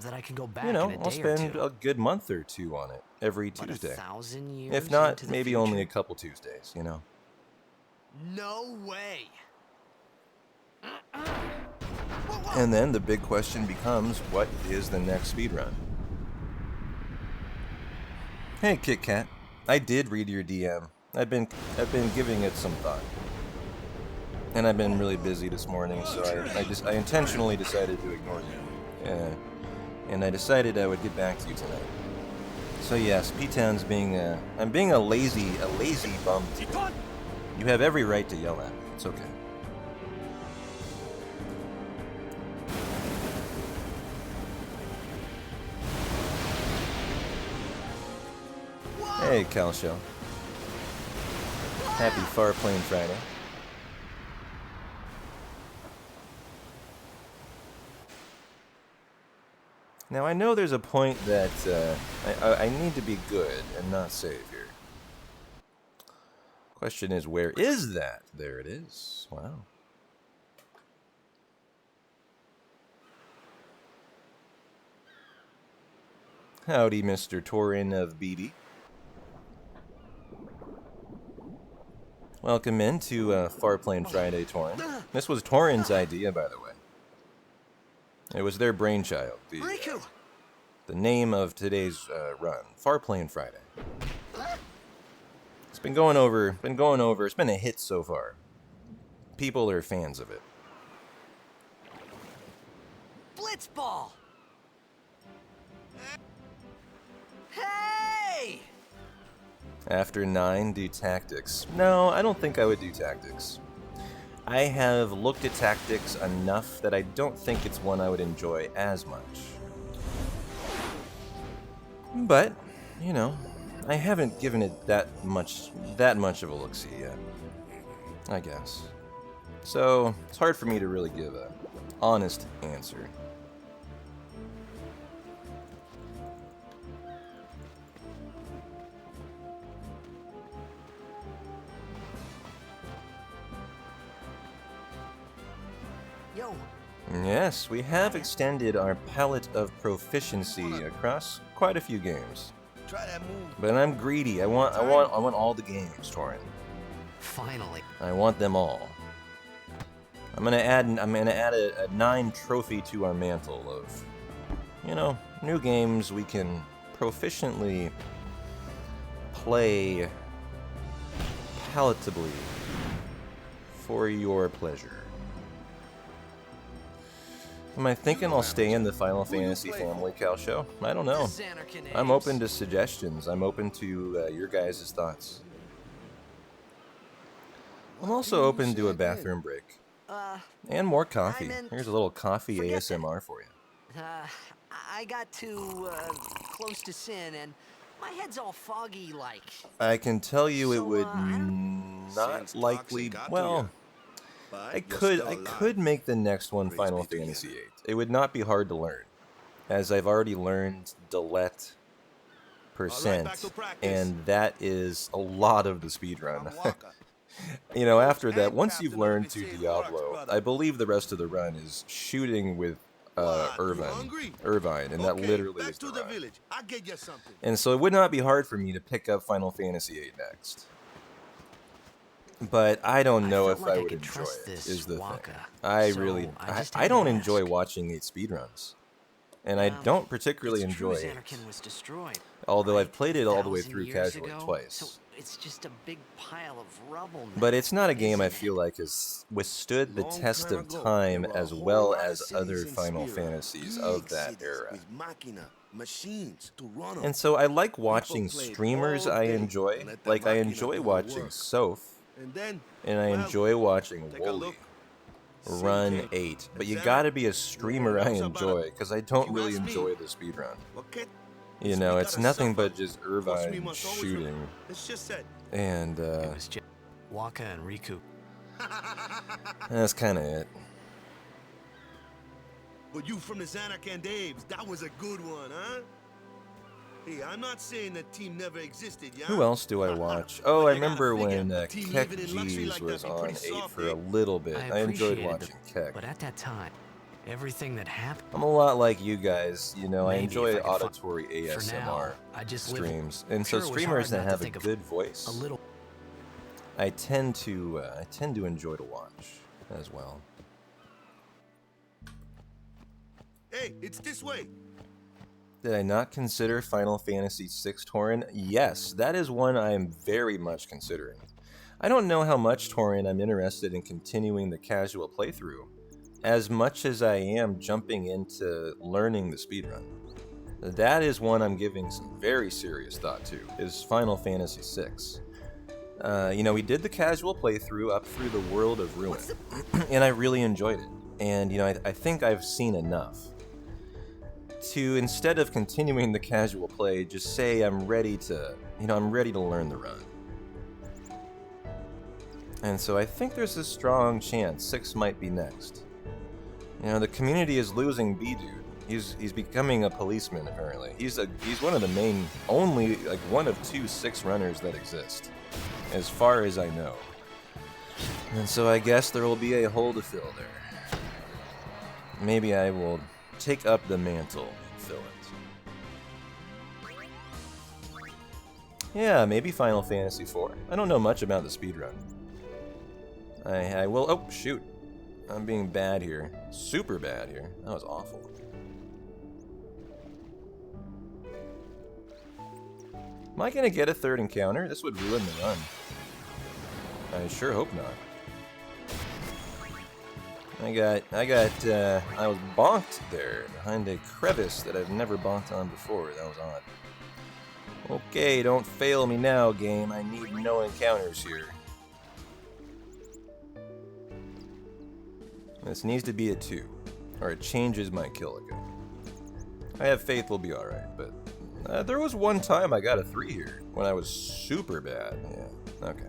that I could go back you know, in a I'll day or spend two. a good month or two on it every But Tuesday. 1,000 years If not, into the maybe future? only a couple Tuesdays, you know. No way. And then the big question becomes, what is the next speedrun? Hey, Kit Kat. I did read your DM. I've been giving it some thought. And I've been really busy this morning, so I intentionally decided to ignore you. And I decided I would get back to you tonight. So yes, P-Town's I'm being a lazy bum today. You have every right to yell at me. It's okay. Hey, Calsho. Happy Far Plane Friday. Now, I know there's a point that I need to be good and not savior. Question is, where is that? There it is. Wow. Howdy, Mr. Torin of BD. Welcome into Farplane Friday, Torin. This was Torin's idea, by the way. It was their brainchild. The name of today's run, Farplane Friday. It's been going over. It's been a hit so far. People are fans of it. Blitzball! Hey! After 9, do tactics. No, I don't think I would do tactics. I have looked at tactics enough that I don't think it's one I would enjoy as much. But, you know, I haven't given it that much of a look-see yet, I guess. So, it's hard for me to really give a honest answer. Yo, Yes, we have extended our palette of proficiency across quite a few games. try that move. But I'm greedy. I want all the games, Torin. Finally. I want them all. I'm gonna add a 9 trophy to our mantle of, you know, new games we can proficiently play palatably for your pleasure. Am I thinking I'll stay in the Final Fantasy family, Calsho? I don't know. I'm open to suggestions. I'm open to your guys' thoughts. I'm also open to a bathroom break. And more coffee. Here's a little coffee ASMR for you. I got too close to Sin, and my head's all foggy like. I can tell you it So, would I not likely. Well, I could make the next one Final Fantasy VIII. It would not be hard to learn, as I've already learned Delete 98%, and that is a lot of the speedrun. You know, after that, once you've learned to Diablo, I believe the rest of the run is shooting with Irvine, and that literally is the run. And so it would not be hard for me to pick up Final Fantasy VIII next. But I don't know if I would enjoy it, is the thing. I don't enjoy watching 8 speedruns. And I don't particularly enjoy it. Although I've played it all the way through casually twice. So it's just a big pile of rubble now. But it's not a game I feel like has withstood the test of time as well as other Final Fantasies of that era. And so I like watching streamers I enjoy. Like I enjoy watching Soph. And I enjoy watching Wooly run 8. But you gotta be a streamer I enjoy, because I don't really enjoy the speedrun. You know, it's nothing but just Irvine shooting. And, It was just Waka and Riku. that's kinda it. But you from the Xanac and Daves, that was a good one, huh? Hey, I'm not saying that team never existed, yeah? Who else do I watch? Oh, I remember when Keck G's was on 8 for a little bit. I enjoyed watching Keck. But at that time, everything that happened. I'm a lot like you guys, you know, I Maybe enjoy if I could auditory For now, ASMR I just live streams. And so Sure, it was streamers hard that not to have a think of good voice, a little. I tend to enjoy to watch as well. Hey, it's this way. Did I not consider Final Fantasy VI Torin? Yes, that is one I am very much considering. I don't know how much Torin I'm interested in continuing the casual playthrough, as much as I am jumping into learning the speedrun. That is one I'm giving some very serious thought to, is Final Fantasy VI. You know, we did the casual playthrough up through the World of Ruin, and I really enjoyed it. And, you know, I think I've seen enough to, instead of continuing the casual play, just say I'm ready to, I'm ready to learn the run. And so I think there's a strong chance 6 might be next. You know, the community is losing B-Dude. He's becoming a policeman, apparently. He's one of the main, only, like, one of 2 6 runners that exist, as far as I know. And so I guess there will be a hole to fill there. Maybe I will take up the mantle and fill it. Yeah, maybe Final Fantasy IV. I don't know much about the speedrun. I will. Oh, shoot. I'm being bad here. Super bad here. That was awful. Am I gonna get a 3rd encounter? This would ruin the run. I sure hope not. I was bonked there behind a crevice that I've never bonked on before. That was odd. Okay, don't fail me now, game. I need no encounters here. This needs to be a 2, or it changes my kill again. I have faith we'll be alright, but there was one time I got a 3 here, when I was super bad. Yeah, okay.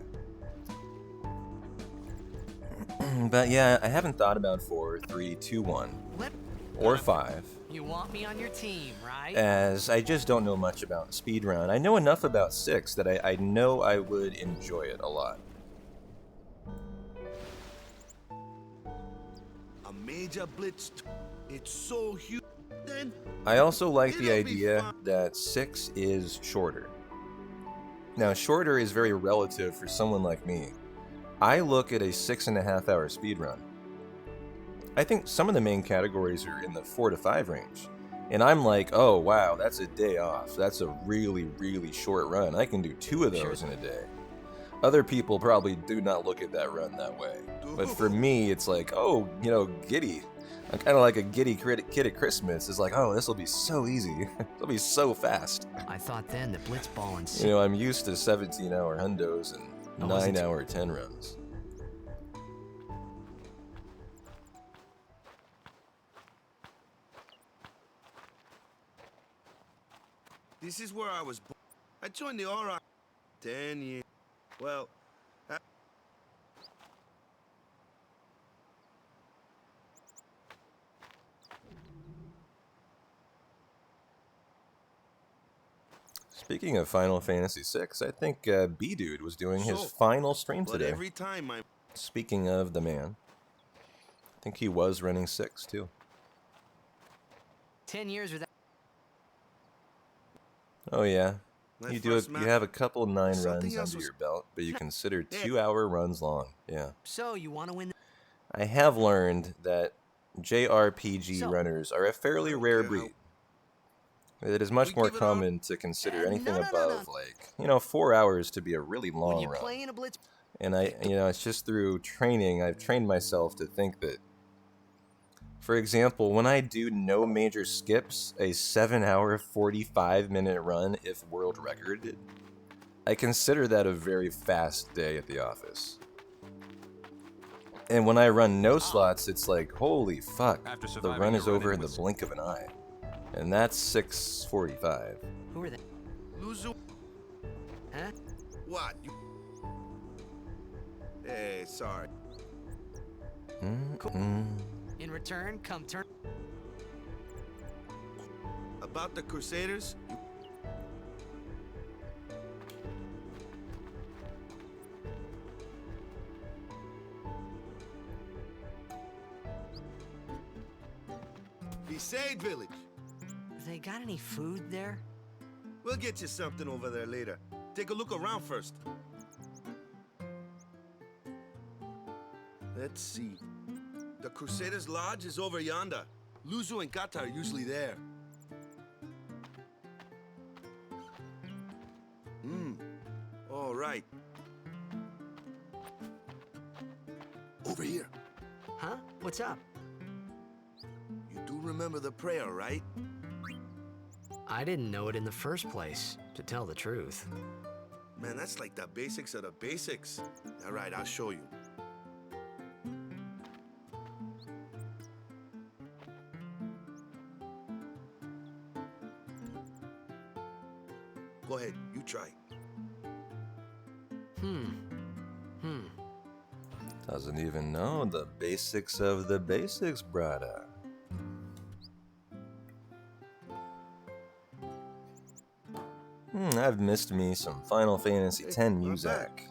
But yeah, I haven't thought about 4, 3, 2, 1, or 5. You want me on your team, right? As I just don't know much about speedrun. I know enough about 6 that I know I would enjoy it a lot. A major blitz. It's so huge. Then I also like the idea that 6 is shorter. Now, shorter is very relative for someone like me. I look at a 6.5 hour speedrun. I think some of the main categories are in the 4 to 5 range. And I'm like, oh wow, that's a day off. That's a really, really short run. I can do 2 of those in a day. Other people probably do not look at that run that way. But for me, it's like, oh, giddy. I'm kind of like a giddy kid at Christmas. It's like, oh, this will be so easy. It'll be so fast. I thought then that Blitzball and You know, I'm used to 17-hour hundos and 9-hour 10 runs. this is where I was born. I joined the RI 10 years. Well, Speaking of Final Fantasy VI, I think B-Dude was doing his So, final stream But today. every time I... Speaking of the man, I think he was running 6 too. 10 years without. Oh yeah, My you first you match- have a couple 9 Something runs else under was- your belt, but you consider Yeah. 2-hour runs long. Yeah. So, you want to win? I have learned that JRPG So, runners are a fairly I don't rare care how- breed. It is much We more give it our- common to consider No, anything no, no, above, no. like, 4 hours to be a really When long you run. play in a blitz. And it's just through training, I've trained myself to think that, for example, when I do no major skips, a 7-hour, 45-minute run, if world recorded, I consider that a very fast day at the office. And when I run no slots, it's like, holy fuck, After the surviving run your is over run-in in the with- blink of an eye. And that's 6:45. Who are they? Luzu... Huh? What? You... Hey, sorry. In return, come turn. About the Crusaders? Besaid Village. They got any food there? We'll get you something over there later. Take a look around first. Let's see. The Crusaders' Lodge is over yonder. Luzu and Kata are usually there. All right. Over here. Huh? What's up? You do remember the prayer, right? I didn't know it in the first place, to tell the truth. Man, that's like the basics of the basics. All right, I'll show you. Go ahead, you try. Doesn't even know the basics of the basics, brother. I've missed me some Final Fantasy X music.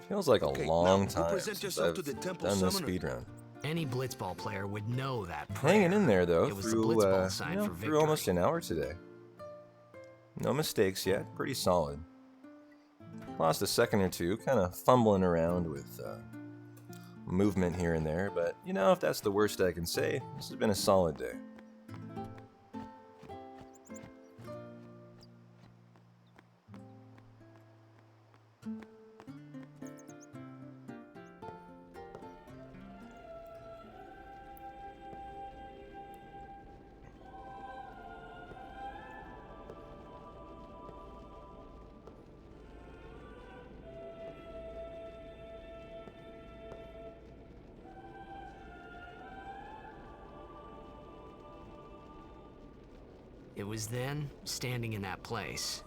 Feels like a Okay, long now, you time present since yourself I've to the temple done this summoner. speedrun. Any blitzball player would know that prayer. Hanging in there though It was the through, blitzball sign for through almost victory. an hour today. No mistakes yet, pretty solid. Lost a second or two, kind of fumbling around with movement here and there, but if that's the worst I can say, this has been a solid day. It was then, standing in that place.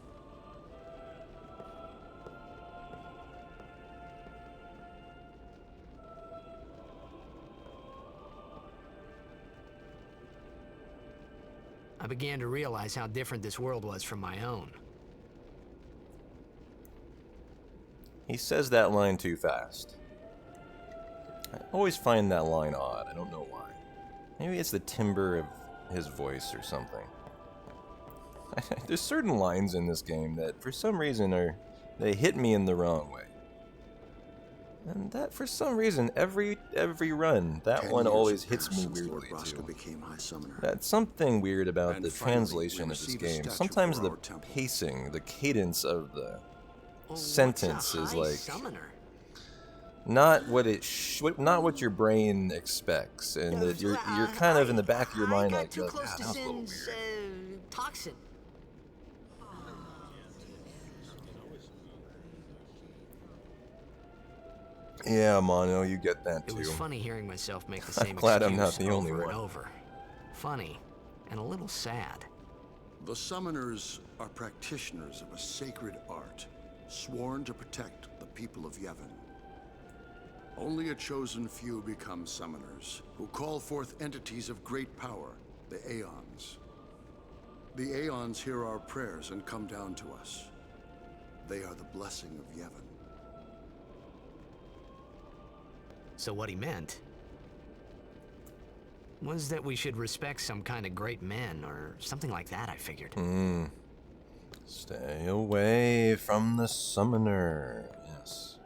I began to realize how different this world was from my own. He says that line too fast. I always find that line odd, I don't know why. Maybe it's the timbre of his voice or something. There's certain lines in this game that for some reason they hit me in the wrong way. And that for some reason every run, that 10 one years always have hits passed me since Lord weirdly Roscoe too. became High Summoner. That's something weird about And the finally, translation we of this received a game. statue Sometimes for the our temple. pacing, the cadence of the What's a sentence is high like summoner? not what not what your brain expects, and that you're kind of in the back of your mind like, too "God, close that to was a little Sin's weird." toxin. Yeah, Mono, you get that It was too. funny hearing myself make the I'm same glad I'm not excuse the only over one. and over. Funny, and a little sad. The Summoners are practitioners of a sacred art, sworn to protect the people of Yevon. Only a chosen few become Summoners, who call forth entities of great power, the Aeons. The Aeons hear our prayers and come down to us. They are the blessing of Yevon. So what he meant was that we should respect some kind of great men or something like that, I figured. Stay away from the summoner. Yes.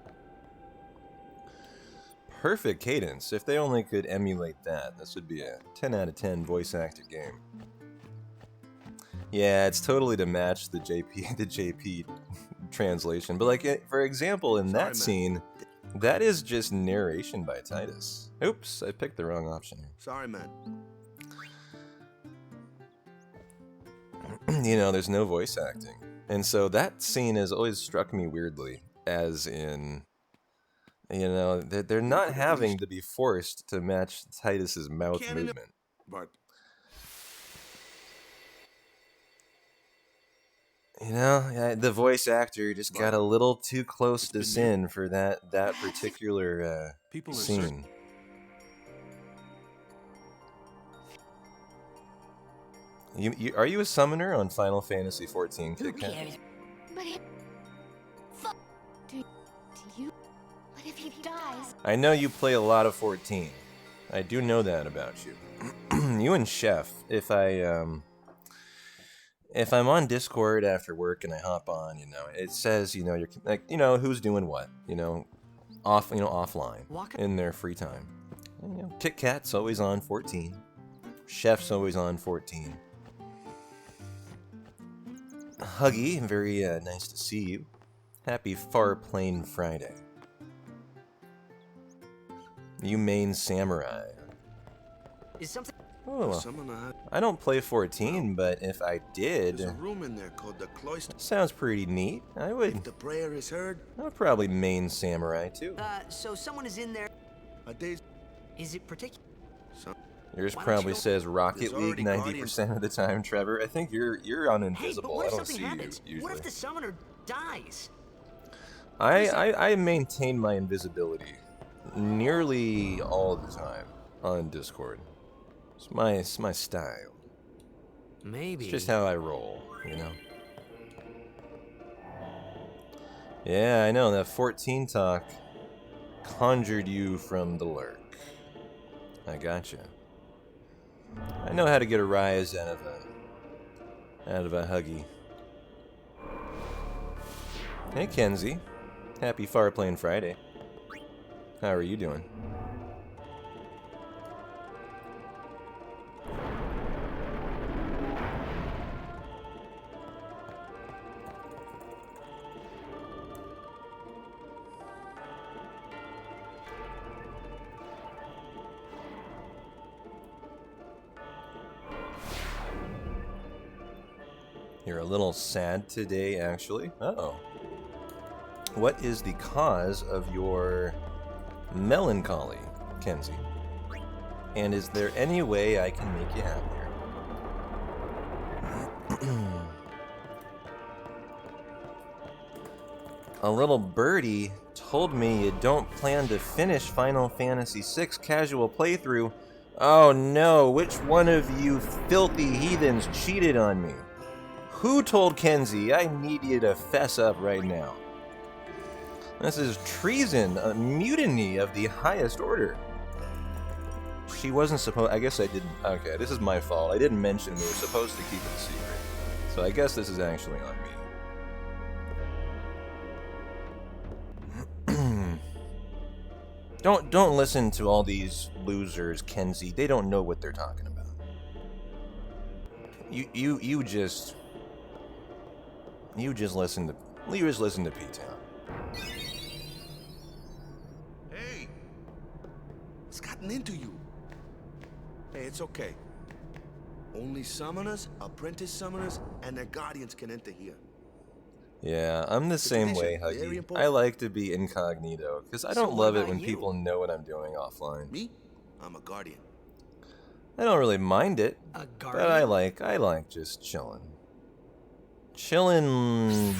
Perfect cadence. If they only could emulate that, this would be a 10 out of 10 voice acted game. Yeah, it's totally to match the JP translation. But like, for example, in that scene, that is just narration by Titus. Oops, I picked the wrong option. Sorry, man. You know, there's no voice acting. And so that scene has always struck me weirdly, as in, you know, they're not having to be forced to match Titus's mouth movement. But You know, the voice actor just got a little too close to Sin for that particular scene. Are you a summoner on Final Fantasy XIV, Kit Kat? But if... Do you... But if he dies... I know you play a lot of 14. I do know that about you. You and Chef, if I'm on Discord after work and I hop on, you know, it says, you know, you're like, you know, who's doing what, you know, offline in their free time. And, you know, Kit Kat's always on 14. Chef's always on 14. Huggy, very nice to see you. Happy Far Plain Friday. You main samurai. Is something... Oh, I don't play 14, but if I did, There's a room in there called the Cloister. sounds pretty neat. I would. If the prayer is heard, I'll probably main samurai too. So someone is in there. a day's... Is it particular? Yours Why don't probably you- says Rocket There's League already 90% of the time, Trevor. I think you're on Hey, but invisible. what I if don't something see you happens? usually. What if the summoner dies? I maintain my invisibility nearly all the time on Discord. It's my style. Maybe. It's just how I roll, you know. Yeah, I know that 14 talk conjured you from the lurk. I gotcha. I know how to get a rise out of a huggy. Hey Kenzie, happy Far Plain Friday. How are you doing? You're a little sad today, actually. Uh-oh. What is the cause of your melancholy, Kenzie? And is there any way I can make you happier? A little birdie told me you don't plan to finish Final Fantasy VI casual playthrough. Oh no, which one of you filthy heathens cheated on me? Who told Kenzie? I need you to fess up right now. This is treason, a mutiny of the highest order. She wasn't supposed... I guess I didn't... Okay, this is my fault. I didn't mention we were supposed to keep it a secret. So I guess this is actually on me. Don't listen to all these losers, Kenzie. They don't know what they're talking about. You just listen to P-Town. Hey! It's gotten into you. Hey, it's okay. Only summoners, apprentice summoners, and their guardians can enter here. Yeah, I'm the same way, tradition, very Huggy. important. I like to be incognito, because I So don't what love it about when you? people know what I'm doing offline. Me? I'm a guardian. I don't really mind it, A but guardian? I like just chilling. Chilling,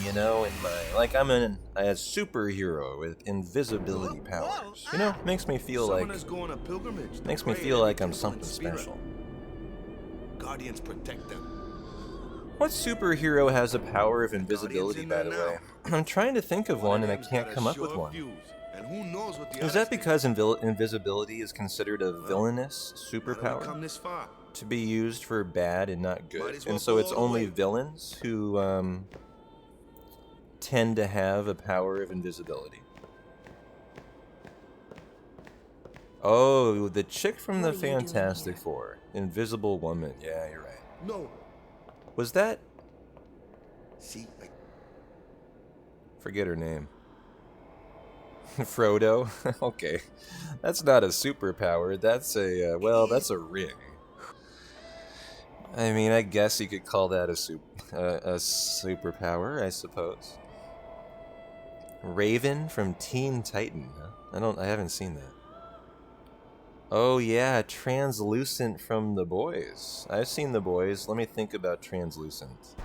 you know, in my... Like, I'm a superhero with invisibility powers. You know, makes me feel like... Summoners go on a pilgrimage. Makes me Pray feel at like every I'm temple in something Speedrun. special. Guardians protect them. What superhero has a power of Guardians invisibility, in by there the now. way? I'm trying to think of one and I Them's can't got a come up with short one. fuse, and who knows what the Is others that think. because invisibility is considered a villainous Now that we superpower? come this far, To be used for bad and not Might good? as well And so go it's all the only way. villains who tend to have a power of invisibility. Oh, the chick from What the are you doing Fantastic here? Four. Invisible Woman. Yeah, you're right. no. Was that... See, Forget her name. Frodo? Okay. That's not a superpower. That's a, well, that's a ring. I mean, I guess you could call that a superpower, I suppose. Raven from Teen Titan, huh? I haven't seen that. Oh yeah, Translucent from The Boys. I've seen The Boys. Let me think about Translucent.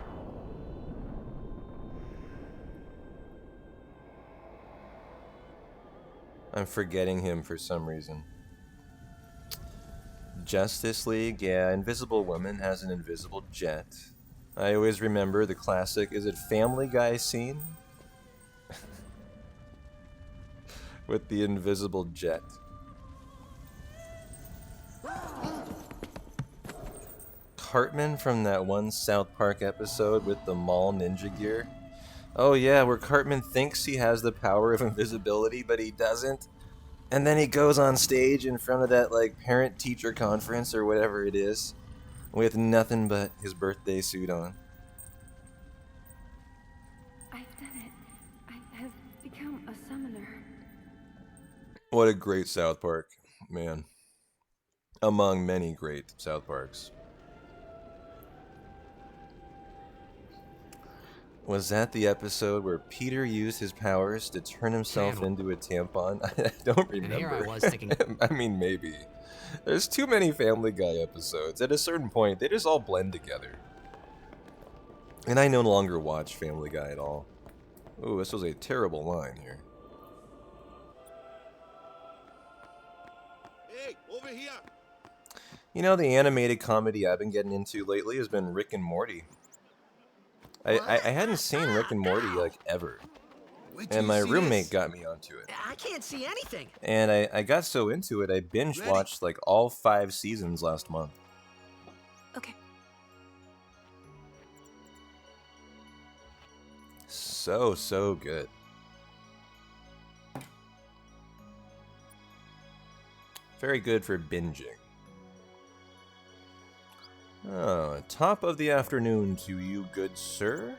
I'm forgetting him for some reason. Justice League, yeah, Invisible Woman has an invisible jet. I always remember the classic, is it Family Guy scene? With the invisible jet. Cartman from that one South Park episode with the mall ninja gear. Oh yeah, where Cartman thinks he has the power of invisibility, but he doesn't. And then he goes on stage in front of that, like, parent-teacher conference or whatever it is, with nothing but his birthday suit on. I've done it. I have become a summoner. What a great South Park, man. Among many great South Parks. Was that the episode where Peter used his powers to turn himself into a tampon? I don't remember. And here I was thinking... I mean, maybe. There's too many Family Guy episodes. At a certain point, they just all blend together. And I no longer watch Family Guy at all. Ooh, this was a terrible line here. hey, over here. You know, the animated comedy I've been getting into lately has been Rick and Morty. I hadn't seen Rick and Morty, like, ever. Wait till And you my see roommate this. got me onto it. I can't see anything. And I got so into it, I binge watched, like, all 5 seasons last month. Okay. So good. Very good for binging. Oh, top of the afternoon to you, good sir.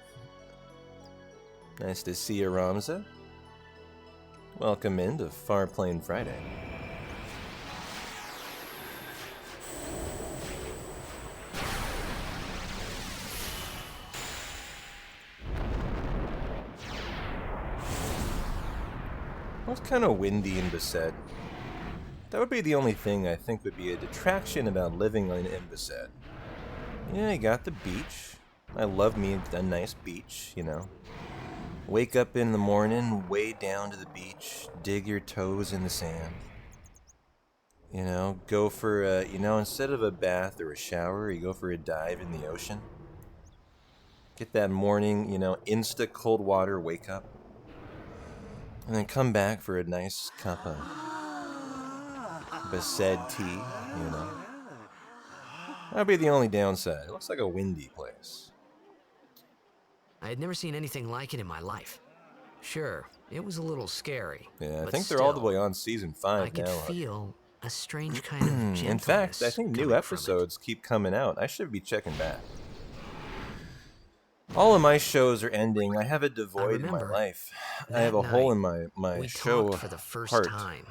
Nice to see you, Ramza. Welcome into Far Plain Friday. Well, it's kind of windy in Beset. That would be the only thing I think would be a detraction about living in Beset. Yeah, you got the beach. I love me a nice beach, you know. Wake up in the morning, wade down to the beach, dig your toes in the sand. You know, go for a, you know, instead of a bath or a shower, you go for a dive in the ocean. Get that morning, you know, insta cold water wake up. And then come back for a nice cup of Beset tea, you know. That'd be the only downside. It looks like a windy place. I had never seen anything like it in my life. Sure, it was a little scary. Yeah, I but think they're all the still, way on season 5 I could now. feel a strange kind of gentleness. In fact, I think new coming from it. episodes keep coming out. I should be checking back. All of my shows are ending. I have a devoid in my remember life. I that have a hole night, in my we show talked for the first heart. time.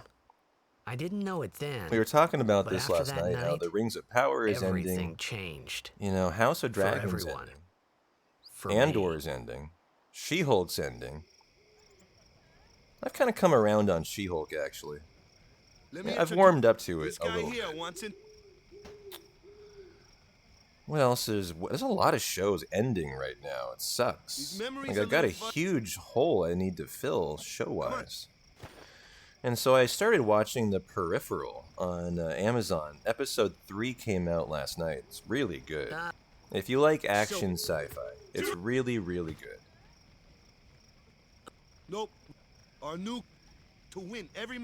I didn't know it then. We were talking about but this after last that night, how night, the Rings of Power is everything ending. changed. You know, House of For Dragons everyone. ending. For Andor's me. ending. She-Hulk's ending. I've kind of come around on She-Hulk, actually. Let me I've introduce warmed up to it this a guy little here bit. wants in. What else is... There's a lot of shows ending right now. It sucks. These memories Like, are I've got a little fun- huge hole I need to fill show-wise. And so I started watching The Peripheral on Amazon. Episode 3 came out last night. It's really good. If you like action sci-fi, it's really, really good. Nope. Our new to win every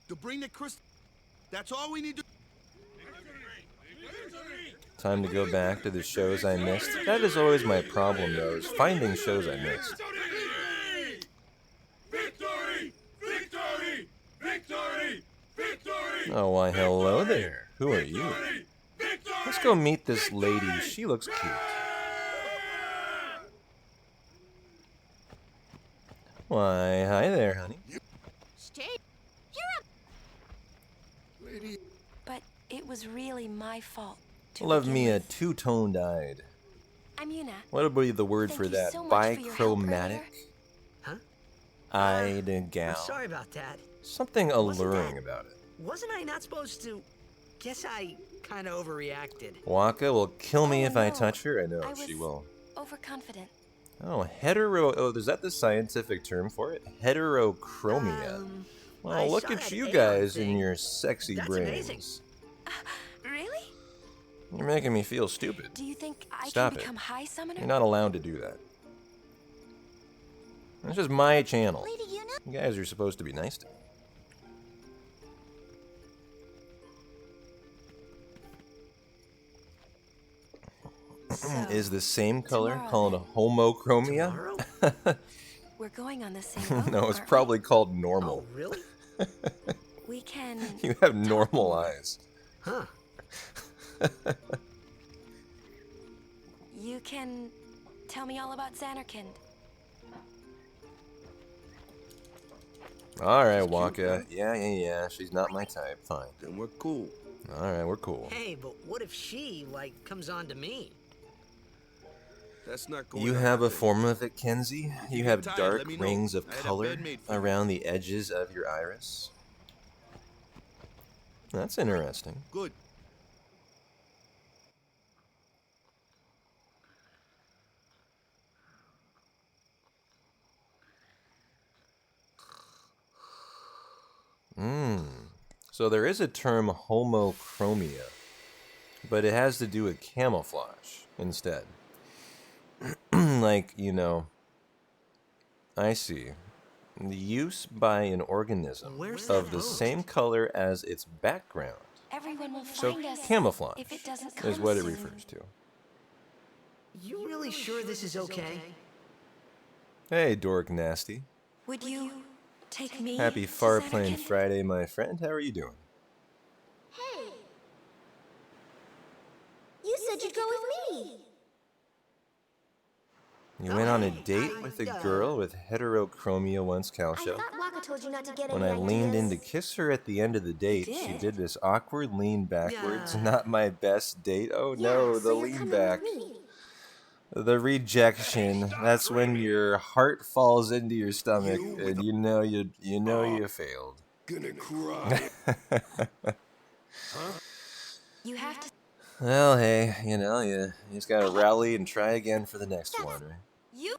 to bring the crystal. That's all we need to. Time to go back to the shows I missed. That is always my problem, though, is finding shows I missed. Victory! Victory! Victory! Victory! Oh, why, hello there. Who are you? Let's go meet this lady. She looks cute. Why, hi there, honey. Stay. You're up. Lady. But it was really my fault. Love me a two-toned-eyed. I'm Yuna. What would be the word Thank for you that? so much for your help Bichromatic? Huh? Eyed I'm gal. sorry about that. Something alluring about it. Wasn't I not supposed to? Guess I kind of overreacted. Waka will kill me Oh, if I no. touch her. I know I she was will. overconfident. Oh, hetero. Oh, is that the scientific term for it? Heterochromia. Well, I look saw at that you AI guys thing. in your sexy That's brains. amazing. Really? You're making me feel stupid. Do you think I Stop can it. become High Summoner? You're not allowed to do that. This is my channel. Lady Yuna? You guys are supposed to be nice to me. So, Is the same color tomorrow called then. homochromia? Tomorrow? we're going on the same boat, No, it's aren't probably called Oh, normal. really? we? We can. You have talk normal more. eyes. Huh. You can tell me all about Xanarkand. Alright, Waka. Yeah. She's not my type. Fine. Then we're cool. Alright, we're cool. Hey, but what if she, like, comes on to me? That's not going You to have a happen. form of it, Kenzie? you You get have tired, dark let me know. rings of I had a color bed made for you. around the edges of your iris. That's interesting. Good. So there is a term homochromia, but it has to do with camouflage instead. Like, you know, I see. The use by an organism Where's of that the boat? same color as its background. Everyone will So find us camouflage if it doesn't is come what it soon. refers to. You really sure this is okay? Hey, Dork Nasty. Would you take me? Happy to Farplane Xanarkand? Friday, my friend. How are you doing? Hey. You said you'd go with me. You went on a date with a girl with heterochromia once, I Calsho. thought Waka told you not to get When any I leaned in to ideas. kiss her at the end of the date, she did? did this awkward lean backwards. Yeah. Not my best date. Oh Yeah, no, so the you're lean coming back. with me. The rejection. That's when your heart falls into your stomach You with and the- you know you failed. Gonna cry. You have to. Well, hey, you just gotta rally and try again for the next one, right? You.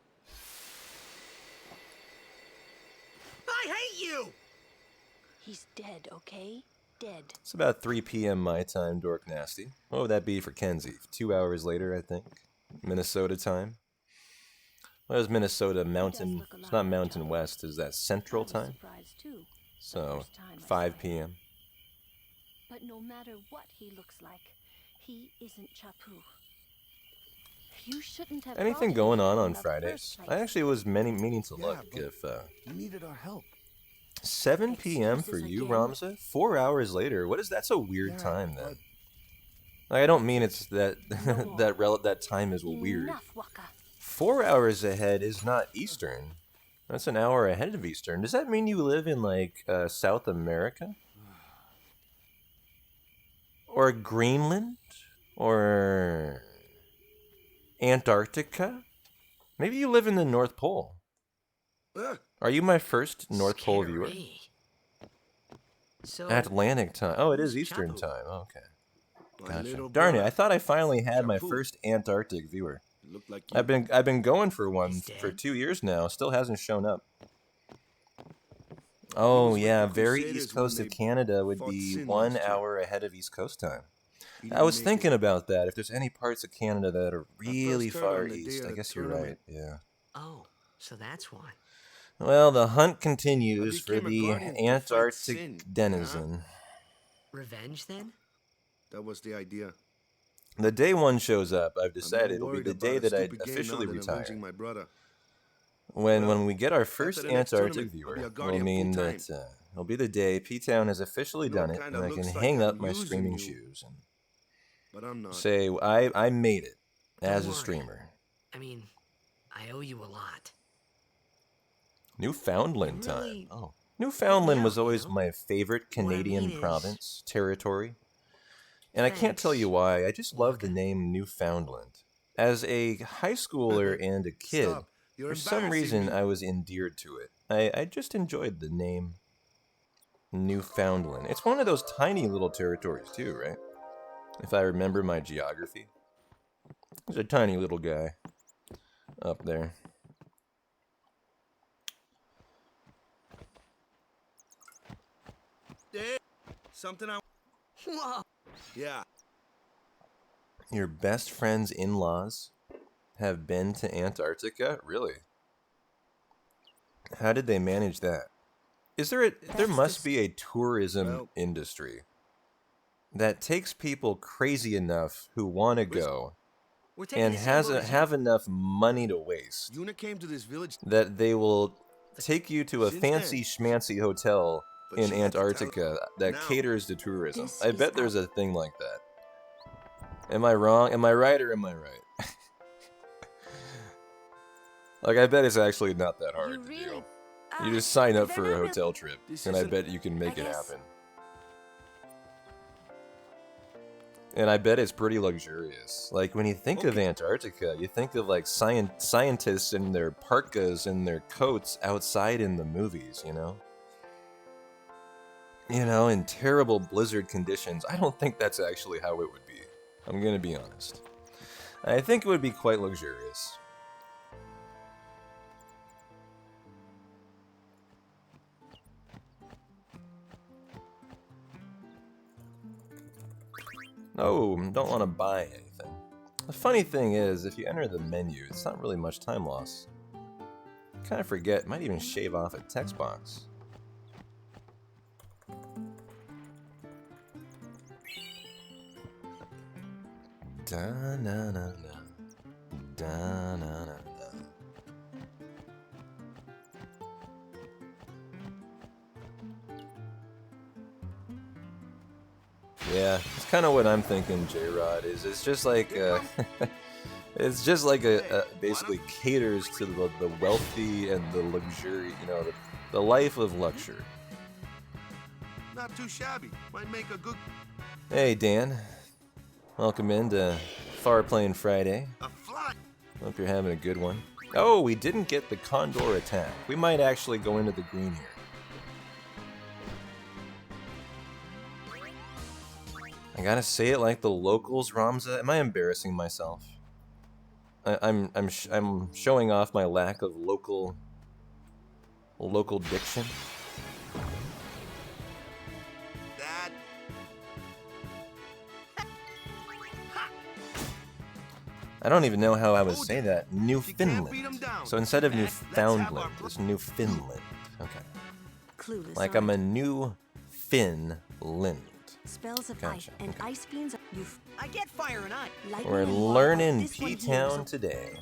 I hate you! He's dead, okay? Dead. It's about 3 p.m. my time, Dork Nasty. What would that be for Kenzie? 2 hours later, I think. Minnesota time. What is Minnesota Mountain? It's not Mountain West. Is that Central time? So 5 p.m. But no matter what he looks like, he isn't Chapu. You shouldn't have Anything brought going him on here in the Fridays? first place. I actually was meaning to Yeah, look but- if He needed our help. 7 p.m. for Excuses you, again? Ramza. 4 hours later. What is that's a weird Yeah, time then? but- Like, I don't mean it's that No. that time is weird. Enough, Waka. 4 hours ahead is not Eastern. That's an hour ahead of Eastern. Does that mean you live in like South America? Or Greenland? Or Antarctica? Maybe you live in the North Pole. Are you my first North Pole viewer? Scary. So, Atlantic time. Oh, it is who's Eastern Chapu? time. Okay. My Gotcha. little Darn it! brother. I thought I finally had my Chapu. first Antarctic viewer. Looked like you. I've been going for one He's for dead? 2 years now. Still hasn't shown up. Oh with yeah, the very Crusaders East Coast when of they Canada would fought be Sin 1 last year. hour ahead of East Coast time. I was thinking about that. If there's any parts of Canada that are really turn far on the day east, of I the guess you're right. tournament. Yeah. Oh, so that's why. Well, the hunt continues for became a the guardian to fight Antarctic sin, denizen. Revenge, then? That was the idea. The day one shows up, I've I'm more decided it'll be worried the day about a that I stupid game officially now than retire. avenging my brother. When Well, we get our after first the next Antarctic tournament, I'll be viewer, a will guardian mean full-time. that it'll be the day P-Town has officially You know, done it it, kinda and I can looks like hang I'm up my using streaming you. shoes and But I'm not. say I made it as Don't a worry. streamer. I mean, I owe you a lot. Newfoundland You really time. Oh, Newfoundland was out, you always know? my favorite What I Canadian mean is- province, territory. And I can't tell you Thanks, why, I just love the Waka. name Newfoundland. As a high schooler and a kid, Stop. You're for some embarrassing reason me. I was endeared to it. I just enjoyed the name Newfoundland. It's one of those tiny little territories too, right? If I remember my geography. There's a tiny little guy up there. Hey, something I... Whoa! Yeah. Your best friend's in-laws have been to Antarctica? Really? How did they manage that? Is there there must be a tourism industry that takes people crazy enough who want to go We're taking and the same boat as you. have enough money to waste Yuna came to this village, that they will take you to a Since fancy schmancy hotel but in she had to tell Antarctica that now. caters to tourism. This I is bet there's a thing like that. Am I wrong? Am I right or am I right? Like, I bet it's actually not that hard to do. You just sign up for a hotel trip, This and I isn't- bet you can make I it guess- happen. And I bet it's pretty luxurious. Like, when you think of Antarctica, you think of, like, scientists in their parkas and their coats outside in the movies, you know? You know, in terrible blizzard conditions. I don't think that's actually how it would be. I'm gonna be honest. I think it would be quite luxurious. Oh, don't want to buy anything. The funny thing is, if you enter the menu, it's not really much time loss. Kind of forget, might even shave off a text box. Da-na-na-na. Da-na-na-na. Yeah, it's kind of what I'm thinking, J-Rod, is it's just like, it's just like basically caters to the wealthy and the luxury, you know, the life of luxury. not too shabby. Might make a good... Hey, Dan. Welcome into Far Plane Friday. A fly. Hope you're having a good one. Oh, we didn't get the Condor attack. We might actually go into the green here. I gotta say it like the locals, Ramza. Am I embarrassing myself? I'm showing off my lack of local diction. Dad. I don't even know how I would Oh, say Dad. that. If you can't beat 'em Newfoundland. down, So instead of Dad, let's have Newfoundland, our it's Newfoundland. Okay. Clueless. Like aren't I'm a new Finland. Spells of Gotcha, ice and okay. ice beams. I get fire and ice. We're learning P-Town today.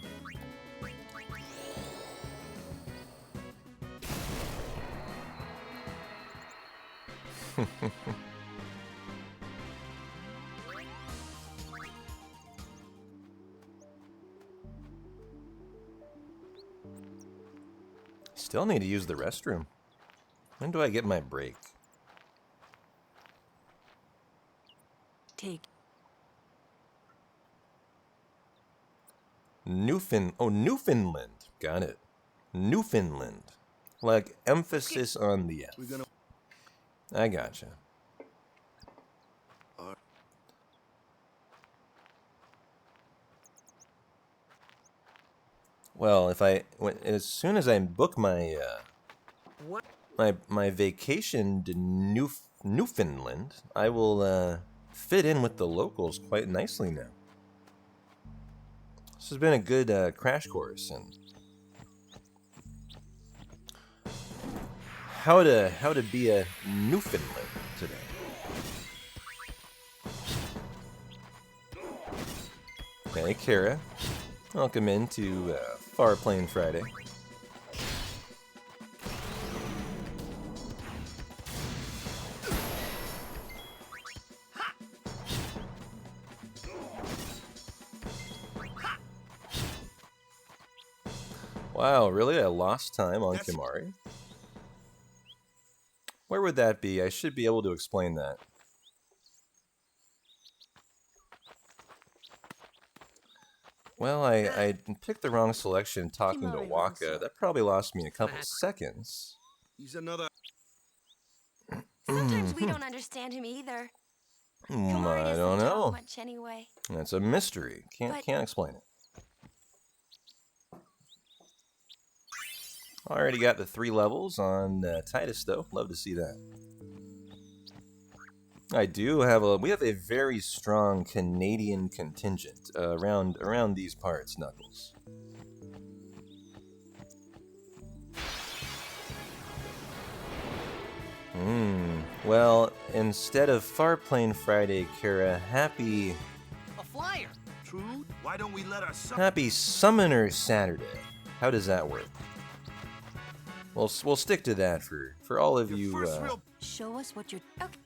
Still need to use the restroom. When do I get my break? Take. Newfoundland. Got it. Newfoundland. Like emphasis on the F. We're gonna... I gotcha. Well, as soon as I book my What? my vacation to Newfoundland, I will fit in with the locals quite nicely now. This has been a good crash course in how to be a Newfoundland today. Okay, Kara, welcome into Far Plane Friday. Wow, really? I lost time on Kimari? Where would that be? I should be able to explain that. Well, I picked the wrong selection talking to Kimari Waka. Ransom. That probably lost me a couple seconds. He's another. Sometimes we don't understand him either. I Kamari doesn't don't talk know. much anyway. That's a mystery. Can't explain it. Already got the 3 levels on Titus though. Love to see that. I do have we have a very strong Canadian contingent around these parts, Knuckles. Well, instead of Farplane Friday, Kara, happy A flyer. True? Why don't we let our Happy Summoner Saturday. How does that work? We'll stick to that for all of you Show us what you're. Okay.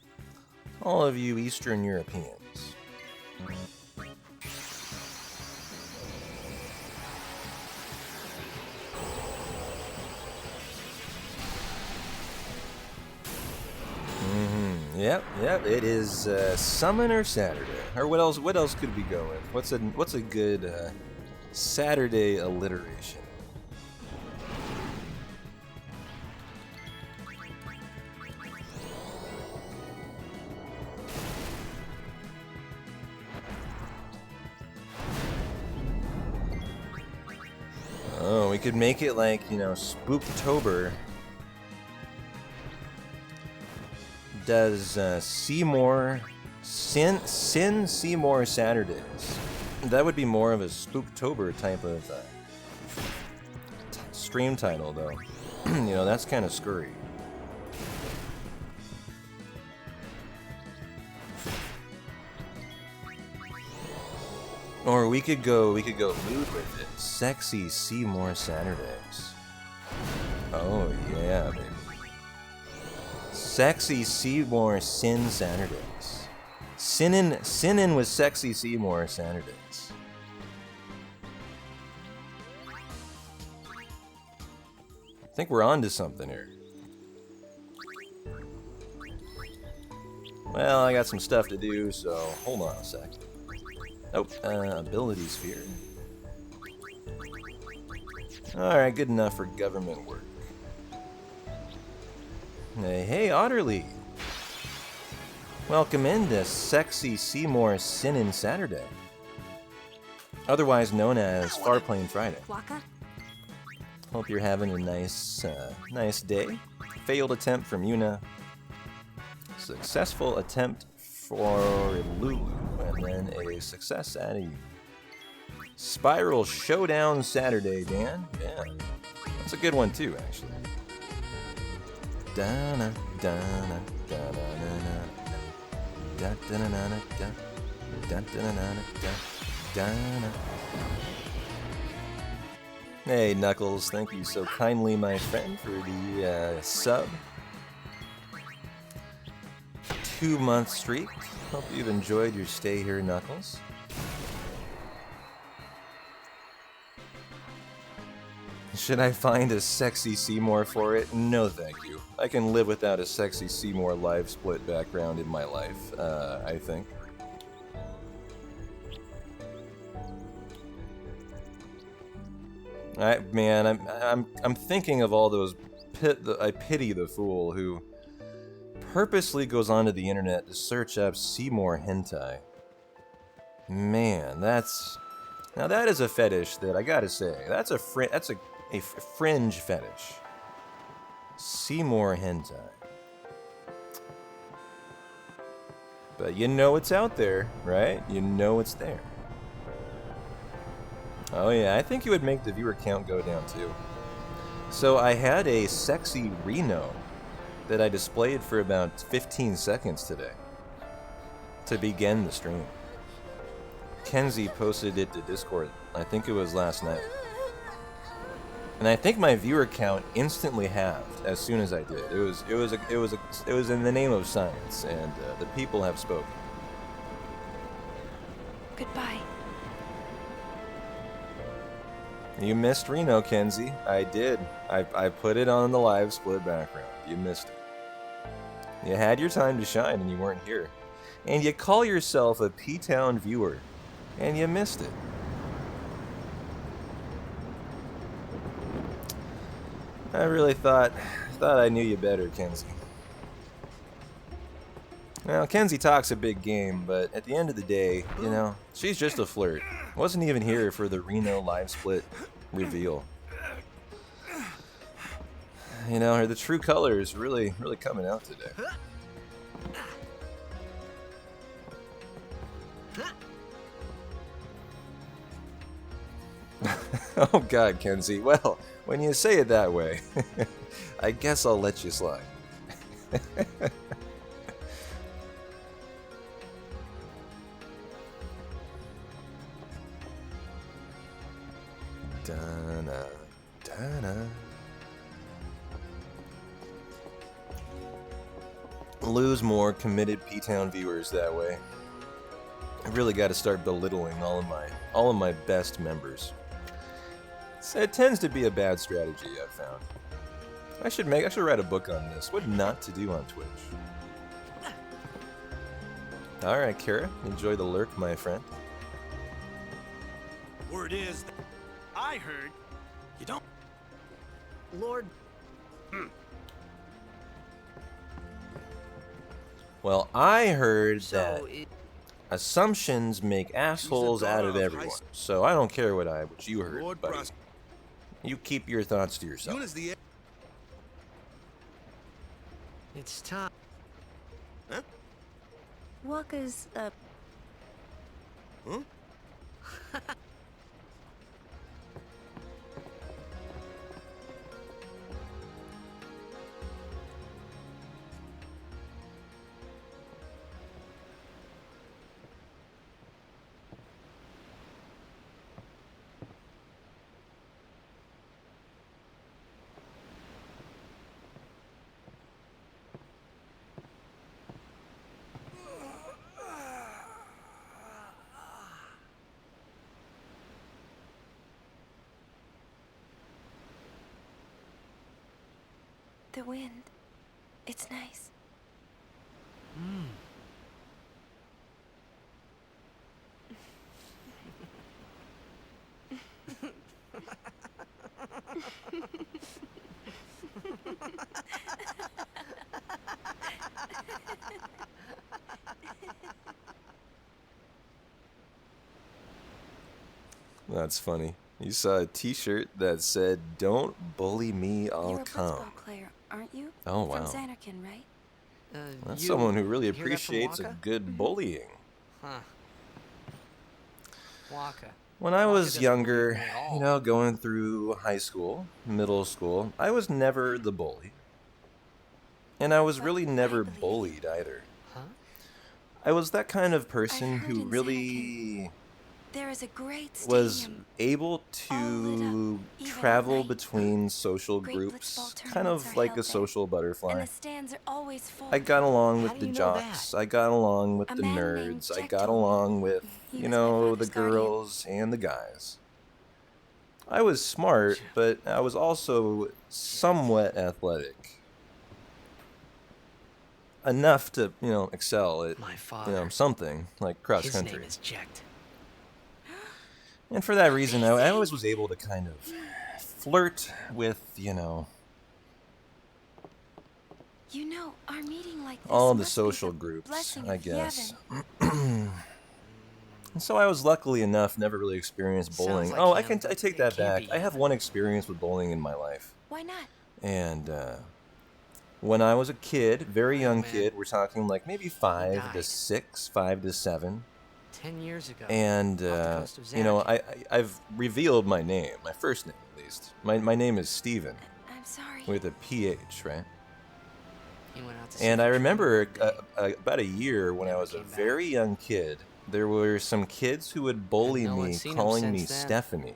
all of you Eastern Europeans. Yep. It is Summoner Saturday. Or what else? What else could we go with? What's a good Saturday alliteration? Oh, we could make it like, you know, Spooktober. Does Seymour Sin Seymour Saturdays? That would be more of a Spooktober type of stream title, though. You know, that's kind of scurry. Or we could go lewd with it. Sexy Seymour Saturdays. Oh yeah, baby. Sexy Seymour Sin Saturdays. Sinnin' with Sexy Seymour Saturdays. I think we're on to something here. Well, I got some stuff to do, so hold on a sec. Oh, ability sphere. Alright, good enough for government work. Hey, Otterly! Welcome into Sexy Seymour Sinnin' Saturday. Otherwise known as Farplane Friday. Waka? Hope you're having a nice day. Failed attempt from Yuna. Successful attempt for Lulu. And then a success out of you. Spiral Showdown Saturday, Dan. Yeah. That's a good one too, actually. Da-na, da-na, da-na-na-na, da-da-na-na-na, da-da-na-na-na, da-na. Hey, Knuckles, thank you so kindly, my friend, for the sub. 2-month streak. Hope you've enjoyed your stay here, Knuckles. Should I find a sexy Seymour for it? No, thank you. I can live without a sexy Seymour live split background in my life, I think. I'm thinking of all those I pity the fool who purposely goes onto the internet to search up Seymour hentai. Man, that is a fetish that I gotta say, that's a fringe fetish. Seymour hentai. But you know it's out there, right? You know it's there. Oh yeah, I think you would make the viewer count go down too. So I had a sexy Reno that I displayed for about 15 seconds today to begin the stream. Kenzie posted it to Discord. I think it was last night. And I think my viewer count instantly halved as soon as I did. It was in the name of science, and the people have spoken. Goodbye. You missed Reno, Kenzie. I did. I put it on the live split background. You missed it. You had your time to shine and you weren't here. And you call yourself a P-Town viewer, and you missed it. I really thought I knew you better, Kenzie. Now, Kenzie talks a big game, but at the end of the day, you know, she's just a flirt. Wasn't even here for the Reno live split reveal. You know, the true colors really coming out today. Oh God, Kenzie. Well, when you say it that way, I guess I'll let you slide. Da-na, da-na. Lose more committed P-Town viewers that way. I really got to start belittling all of my best members. It tends to be a bad strategy, I've found. I should write a book on this. What not to do on Twitch. Alright, Kara, enjoy the lurk, my friend. Word is, I heard you don't. Lord. Well, I heard that assumptions make assholes out of everyone. So I don't care what you heard, buddy. You keep your thoughts to yourself. It's time. Huh? Walker's Huh? The wind. It's nice. That's funny. You saw a T-shirt that said, "Don't bully me, I'll You're a come." football player, aren't you? Oh wow. From Xanarkin, right? That's someone who really hear that from appreciates a Waka? good bullying. Huh. Waka. When I Waka was doesn't younger, bully me at all. you know, going through high school, middle school, I was never the bully. And I was really never bullied either. Huh? I was that kind of person heard who in really There is a great was stadium. able all lit to up, even at travel night. between social Great groups, blitzball kind tournaments of are like held a there, social And butterfly. the stands are always full. I got along How with do the you know jocks. that? I got along with A the man named nerds. I Jack got told me. along with, He you was my know, the father's guardian. girls and the guys. I was smart, but I was also somewhat athletic. Enough to, you know, excel at, My you father. know, something like cross His country. name is Jecht. And for that reason, I always was able to kind of flirt with, you know, You know, our meeting like this all the must be social the groups, blessing I of guess. Yevon. And so I was luckily enough never really experienced Sounds bowling. like Oh, him, I but take it that can't back. be I have Yevon. one experience with bowling in my life. Why not? And when I was a kid, very young man. kid, we're talking like maybe 5 to 6, 5 to 7. 10 years ago. And, off the coast of you know, Zanarkand. I've revealed my name, my first name at least. My name is Steven, I'm sorry. with a PH, right? He went out to see And the I tree remember one day. about a year when I Never was a came back. very young kid, there were some kids who would bully no me, one's seen him calling me since then. Stephanie.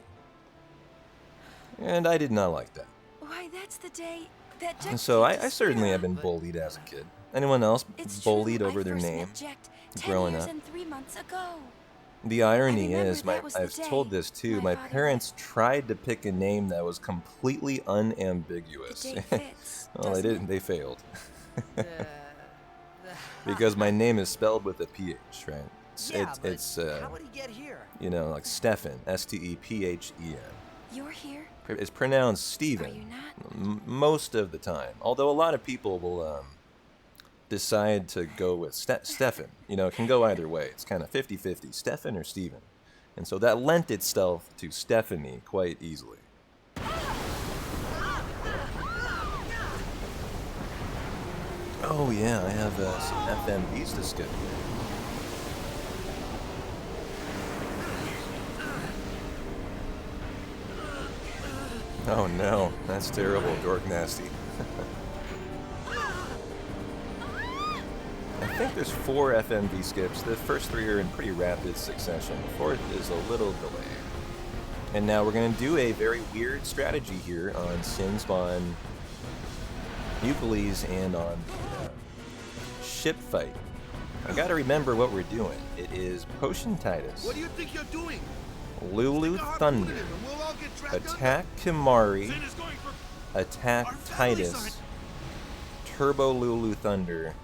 And I did not like that. Why, that's the day that Jack And so came to I certainly have Speedrun. been bullied as a kid. Anyone else It's bullied true, over I their first name met Jack 10 growing years up? and 3 months ago. The irony remember is, that was the I've day told this too, my my father parents tried to pick a name that was completely unambiguous. The day fits, Well, they doesn't didn't, they failed. The- Because my name is spelled with a PH, right? Yeah, but It's how would he get here? you know, like Stephen, Stephen. You're here? It's pronounced Are Steven you not? most of the time. Although a lot of people will decide to go with Stefan. You know, it can go either way. It's kind of 50-50, Stefan or Steven. And so that lent itself to Stephanie quite easily. Oh yeah, I have some FMVs to skip. Oh no, that's terrible, Dork Nasty. I think there's 4 FMV skips. The first 3 are in pretty rapid succession. The 4th is a little delayed. And now we're going to do a very weird strategy here on Sin Spawn, Euclides, and on the ship fight. I got to remember what we're doing. It is Potion Titus, What do you think you're doing? Lulu Stick a harpoon Thunder, in him and we'll all get dragged Attack Kimari, under. Sin is going for Attack Our families Titus, Turbo Lulu Thunder,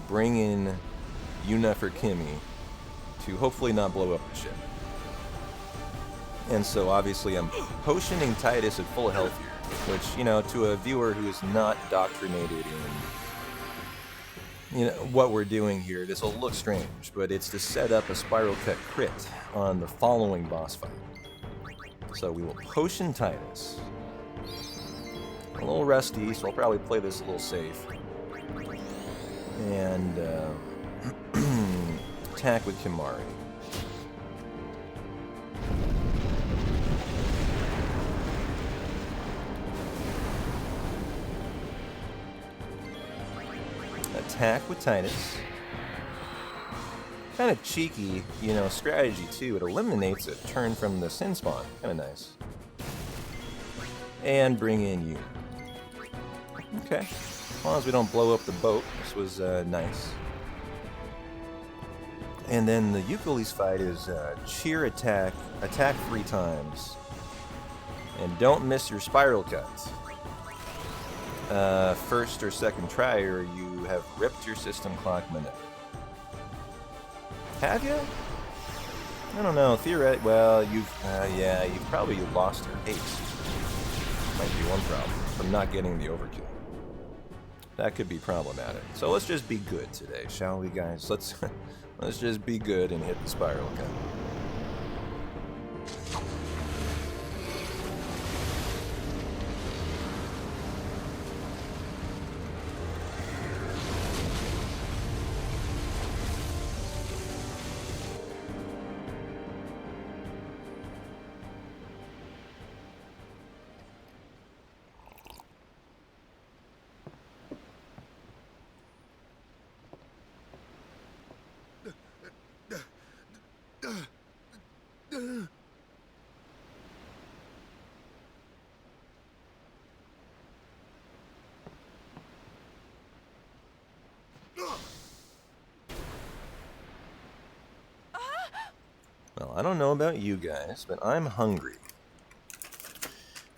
bring in Yuna for Kimmy to hopefully not blow up the ship. And so obviously I'm potioning Titus at full health here, which, you know, to a viewer who is not doctrinated in, you know, what we're doing here, this will look strange, but it's to set up a spiral cut crit on the following boss fight. So we will potion Titus. A little rusty, so I'll probably play this a little safe. And attack with Kimari. Attack with Titus. Kind of cheeky, you know, strategy too. It eliminates a turn from the Sin Spawn. Kind of nice. And bring in you. Okay. As long as we don't blow up the boat, this was nice. And then the Euclides fight is cheer attack, attack 3 times. And don't miss your spiral cuts. First or second try, or you have ripped your system clock minute. Have you? I don't know. Theoretically, well, yeah, you've probably lost your haste. Might be one problem from not getting the overkill. That could be problematic. So let's just be good today, shall we, guys? Let's just be good and hit the spiral cut. Well, I don't know about you guys, but I'm hungry.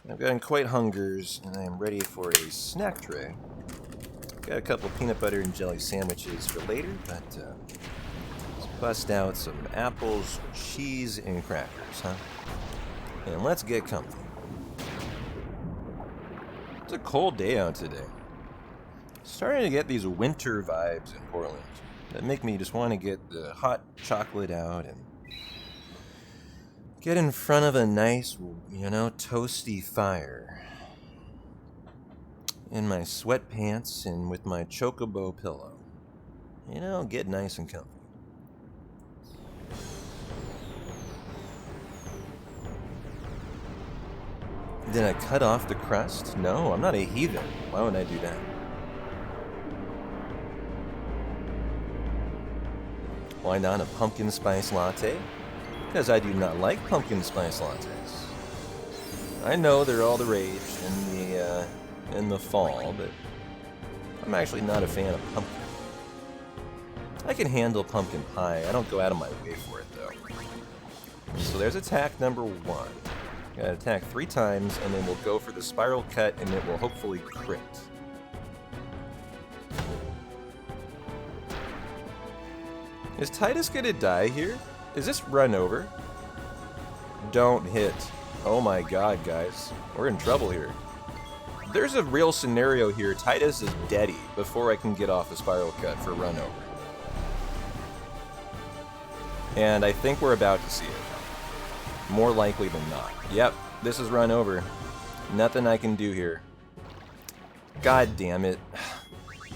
I've gotten quite hungers, and I am ready for a snack tray. Got a couple peanut butter and jelly sandwiches for later, but let's bust out some apples, cheese, and crackers, huh? And let's get comfy. It's a cold day out today. Starting to get these winter vibes in Portland that make me just want to get the hot chocolate out and get in front of a nice, you know, toasty fire. in my sweatpants and with my chocobo pillow. You know, get nice and comfy. Did I cut off the crust? No, I'm not a heathen. Why would I do that? Why not a pumpkin spice latte? Because I do not like pumpkin spice lattes. I know they're all the rage in the fall, but I'm actually not a fan of pumpkin. I can handle pumpkin pie. I don't go out of my way for it though. So there's attack number 1. Gotta attack 3 times, and then we'll go for the spiral cut, and it will hopefully crit. Is Titus gonna die here? Is this run over? Don't hit. Oh my god, guys. We're in trouble here. There's a real scenario here. Titus is deady before I can get off the spiral cut for run over. And I think we're about to see it. More likely than not. Yep, this is run over. Nothing I can do here. God damn it.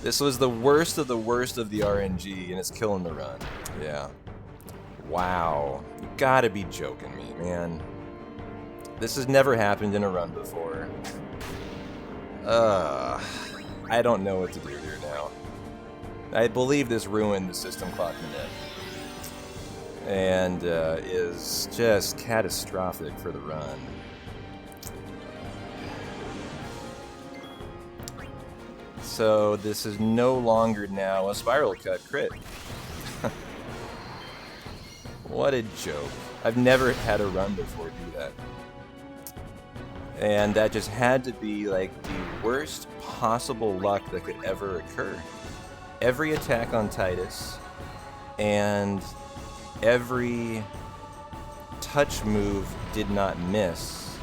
This was the worst of the RNG, and it's killing the run. Yeah. Wow. You gotta be joking me, man. This has never happened in a run before. I don't know what to do here now. I believe this ruined the system clock minute. And is just catastrophic for the run. So this is no longer now a spiral cut crit. What a joke. I've never had a run before do that. And that just had to be like the worst possible luck that could ever occur. Every attack on Titus and every touch move did not miss,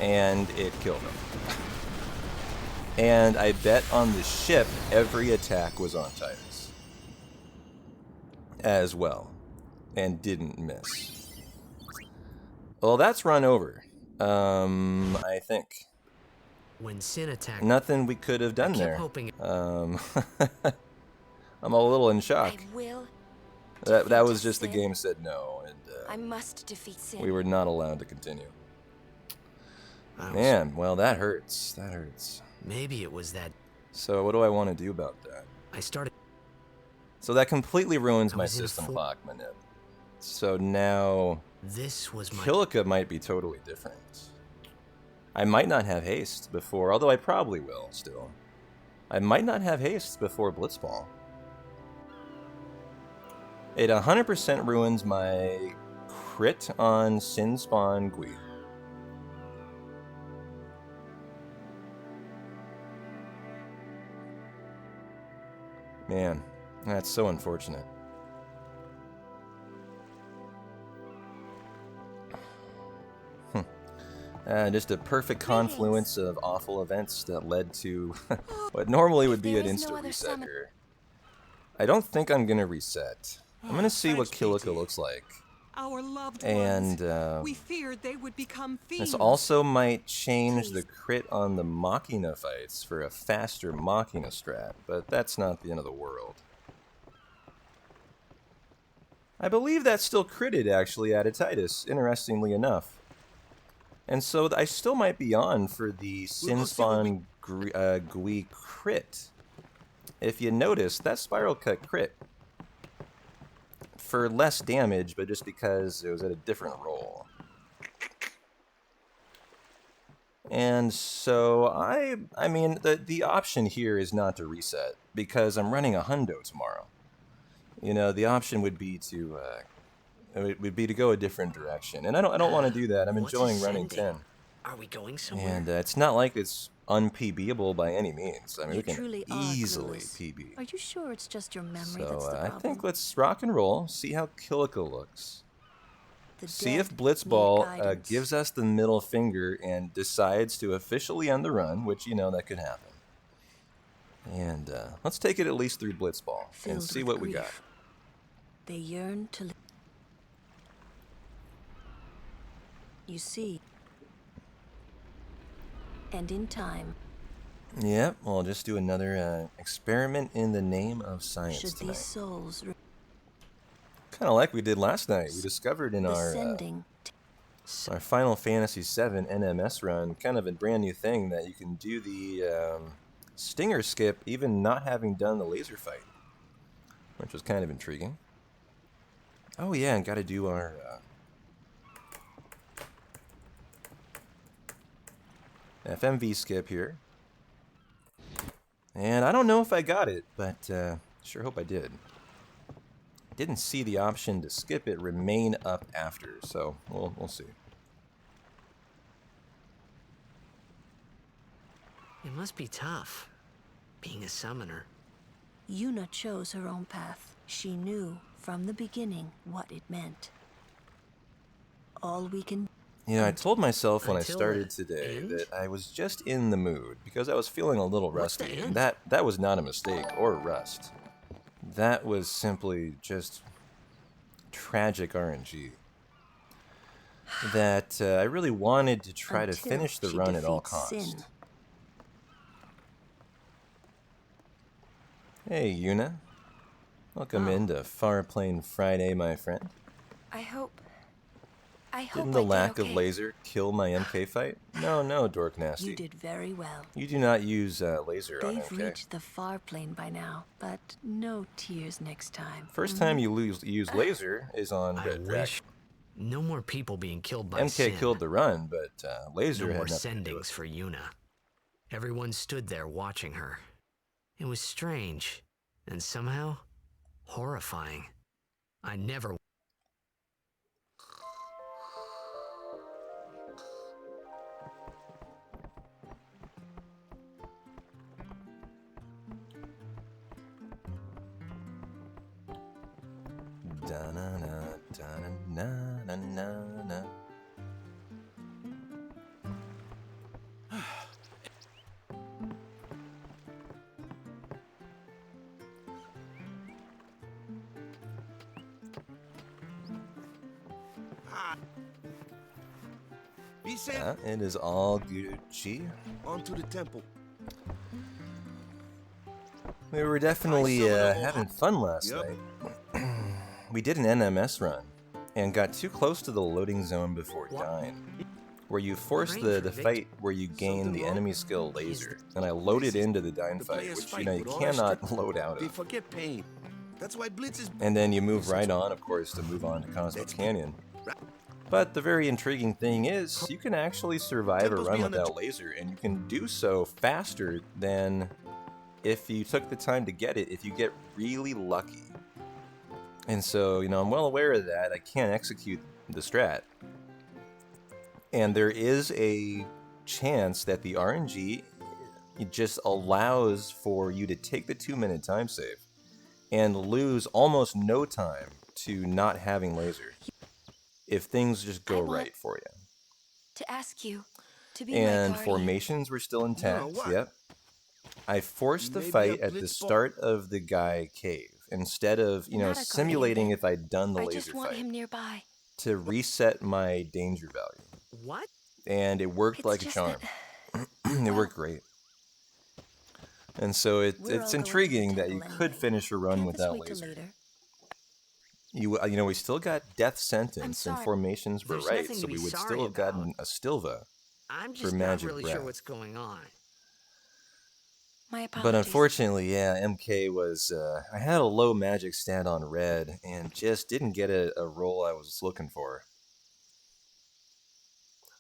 and it killed him. And I bet on the ship every attack was on Titus as well, and didn't miss. Well, that's run over. I think. When Sin attacked, nothing we could have done there. I'm a little in shock. I will. That was just the game said no, and I must defeat Sin. we were not allowed to continue. Man, well that hurts. That hurts. Maybe it was that. So what do I want to do about that? I started. So that completely ruins my system clock minute. So now this was my Kilika might be totally different. I might not have haste before, although I probably will still. I might not have haste before Blitzball. It 100% ruins my crit on Sin Spawn Gui. Man, that's so unfortunate. Just a perfect confluence of awful events that led to what normally would be an instant reset here. I don't think I'm gonna reset. I'm gonna see what Kilika looks like. Our loved and we feared they would become fiends. This also might change the crit on the Machina fights for a faster Machina strat, but that's not the end of the world. I believe that still critted actually at Titus, interestingly enough. And so I still might be on for the Sin Spawn Gui crit. If you notice, that spiral cut crit. For less damage, but just because it was at a different roll. And so I mean, the option here is not to reset, because I'm running a hundo tomorrow. You know, the option would be to go a different direction, and I don't want to do that. I'm enjoying running 10. Are we going somewhere? And it's not like it's un-PBable by any means. I mean, we can truly easily clueless. PB. Are you sure it's just your memory So that's the I problem? think let's rock and roll, see how Kilika looks. The See if dead Blitzball need guidance. gives us the middle finger and decides to officially end the run, which, you know, that could happen. And let's take it at least through Blitzball and Filled see with what we got. grief. They yearn to live. You see. And in time, Yep, we'll just do another experiment in the name of science Should tonight. these souls Kind of like we did last night. We discovered in our Final Fantasy VII NMS run kind of a brand new thing that you can do the stinger skip even not having done the laser fight, which was kind of intriguing. Oh yeah, and got to do our FMV skip here. And I don't know if I got it, but sure hope I did. Didn't see the option to skip it remain up after, so we'll see. It must be tough, being a summoner. Yuna chose her own path. She knew from the beginning what it meant. All we can... You know, I told myself when I started today that I was just in the mood because I was feeling a little rusty, and that was not a mistake or rust. That was simply just tragic RNG. That I really wanted to try to finish the run at all costs. Hey, Yuna. Welcome into Farplane Friday, my friend. I hope Didn't the lack of laser kill my MK fight? No, Dork Nasty. You did very well. You do not use laser on They've MK. reached the far plane by now, but no tears next time. First time you use laser is on Red Dragon. No more people being killed by MK sin. killed the run, but laser No had more nothing to do with sendings it. for Yuna. Everyone stood there watching her. It was strange, and somehow horrifying. I never... Da-na-na, da-na-na-na-na-na. Be safe. Yeah, it is all Gucci. On to the temple. We were definitely having fun last night. We did an NMS run and got too close to the loading zone before dying, where you force the fight where you gain the enemy skill laser, and I loaded into the dying fight, which you cannot load out They of. forget pain. That's why Blitz is... And then you move right on, of course, to move on to Cosmic Canyon. But the very intriguing thing is, you can actually survive a run without laser, and you can do so faster than if you took the time to get it, if you get really lucky. And so, I'm well aware of that. I can't execute the strat. And there is a chance that the RNG just allows for you to take the 2-minute time save and lose almost no time to not having laser if things just go right for you. to ask you to be And my guardian. formations were still intact, what? yep. I forced the Maybe fight a at the blitz start of the guy cave instead of, Not a simulating guardian, if I'd done the I laser just want fight him nearby. to reset my danger value. What? And it worked It's like a just charm. that- It worked great. And so We're all it's going to the intriguing that you temple could anyway. finish a run Can't this without wait till laser. later? We still got death sentence and sorry. formations were There's right, nothing so to be we would sorry still have gotten about. a Stilva. I'm For just not magic really breath. sure what's going on. My apologies. But unfortunately, yeah, MK was... I had a low magic stat on red and just didn't get a roll I was looking for.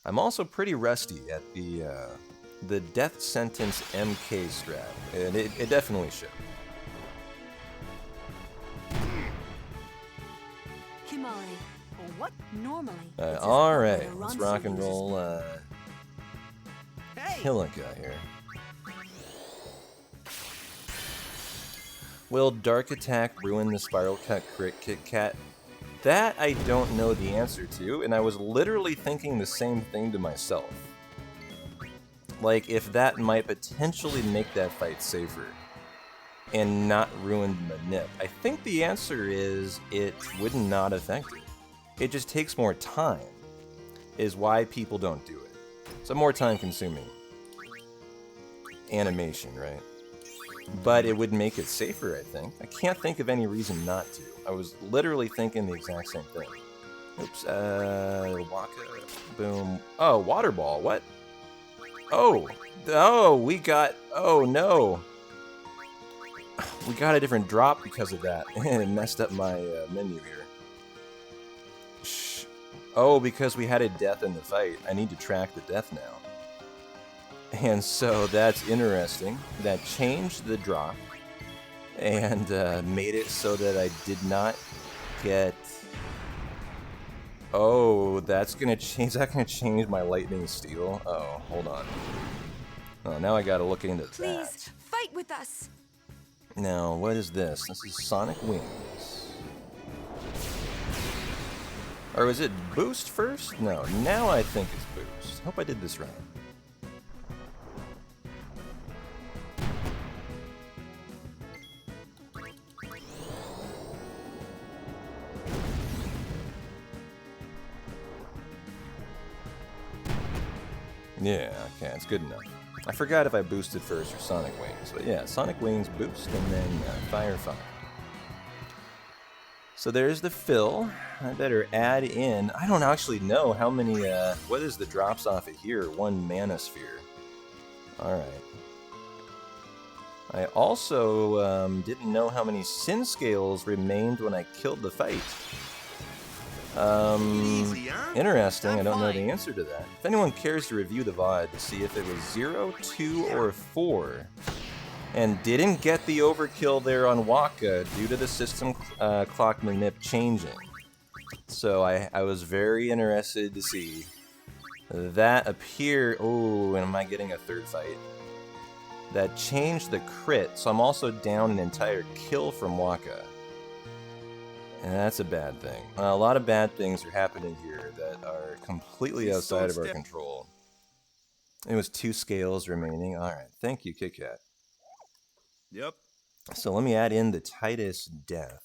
I'm also pretty rusty at the death sentence MK strat, and it definitely should. Kimari. What? Normally. All right, let's rock and roll Kilika here. Will Dark Attack ruin the Spiral Cut Crit Kit Kat? That I don't know the answer to, and I was literally thinking the same thing to myself. Like, if that might potentially make that fight safer and not ruin the nip. I think the answer is it would not affect it. It just takes more time, is why people don't do it. So more time consuming. animation, right? But it would make it safer, I think. I can't think of any reason not to. I was literally thinking the exact same thing. Oops, Waka, boom. Oh, water ball, what? Oh, we got, oh no. We got a different drop because of that. It messed up my menu here. Shh. Oh, because we had a death in the fight. I need to track the death now. And so that's interesting. That changed the drop and made it so that I did not get... Oh, that's gonna change. Is that gonna change my lightning steel? Oh, hold on. Oh, now I gotta look into that. Please, fight with us. Now, what is this? This is Sonic Wings. Or was it boost first? No, now I think it's boost. Hope I did this right. Yeah, okay, it's good enough. I forgot if I boosted first or Sonic Wings, but yeah, Sonic Wings boost and then Fire. So there's the fill. I better add in, I don't actually know how many, what is the drops off of here? 1 mana sphere. Alright. I also didn't know how many sin scales remained when I killed the fight. Interesting, I don't know the answer to that. If anyone cares to review the VOD to see if it was 0, 2, or 4, and didn't get the overkill there on Waka due to the system clock manip changing. So I was very interested to see that appear. Oh, and am I getting a third fight? That changed the crit, so I'm also down an entire kill from Waka. And that's a bad thing. A lot of bad things are happening here that are completely outside of our control. It was 2 scales remaining. Alright, thank you, Kit Kat. Yep. So let me add in the Titus Death.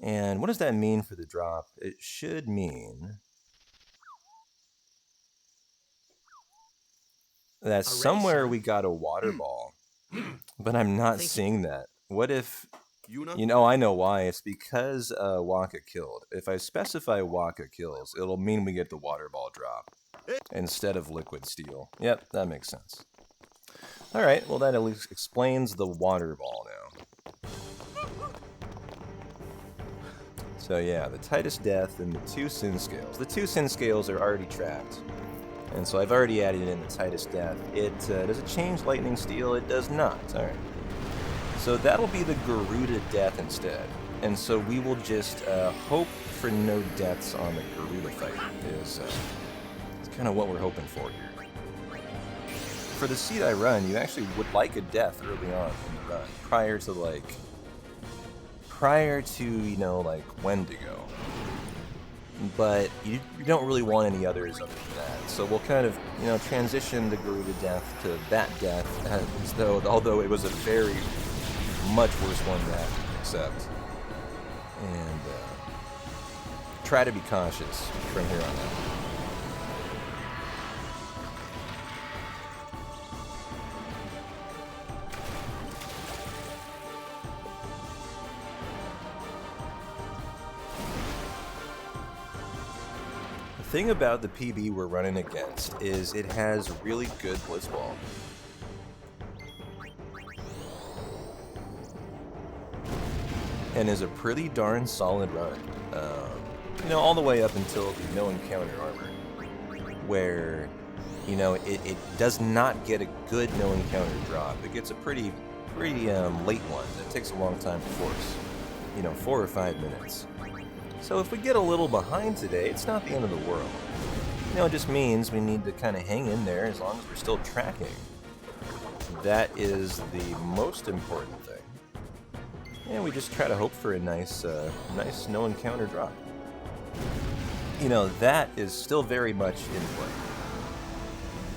And what does that mean for the drop? It should mean that somewhere we got a water ball. But I'm not seeing that. What if... You know, I know why. It's because Waka killed. If I specify Waka kills, it'll mean we get the water ball drop instead of liquid steel. Yep, that makes sense. Alright, well that at least explains the water ball now. So yeah, the Titus Death and the 2 Sin Scales. The 2 Sin Scales are already tracked. And so I've already added in the Titus Death. Does it change Lightning Steel? It does not. Alright. So that'll be the Garuda Death instead. And so we will just hope for no deaths on the Garuda fight. It's kind of what we're hoping for here. For the seed I run, you actually would like a death early on in the run, prior to, you know, like when to go. But you don't really want any others other than that. So we'll kind of, you know, transition the Garuda Death to that death, as though, although it was a very much worse one to have to accept. And try to be cautious from here on out. The thing about the PB we're running against is it has really good blitzball. And is a pretty darn solid run. You know, all the way up until the no encounter armor, where, you know, it does not get a good no encounter drop. It gets a pretty late one that takes a long time to force. You know, 4 or 5 minutes. So if we get a little behind today, it's not the end of the world. You know, it just means we need to kind of hang in there as long as we're still tracking. That is the most important thing. And we just try to hope for a nice no encounter drop. You know, that is still very much in play.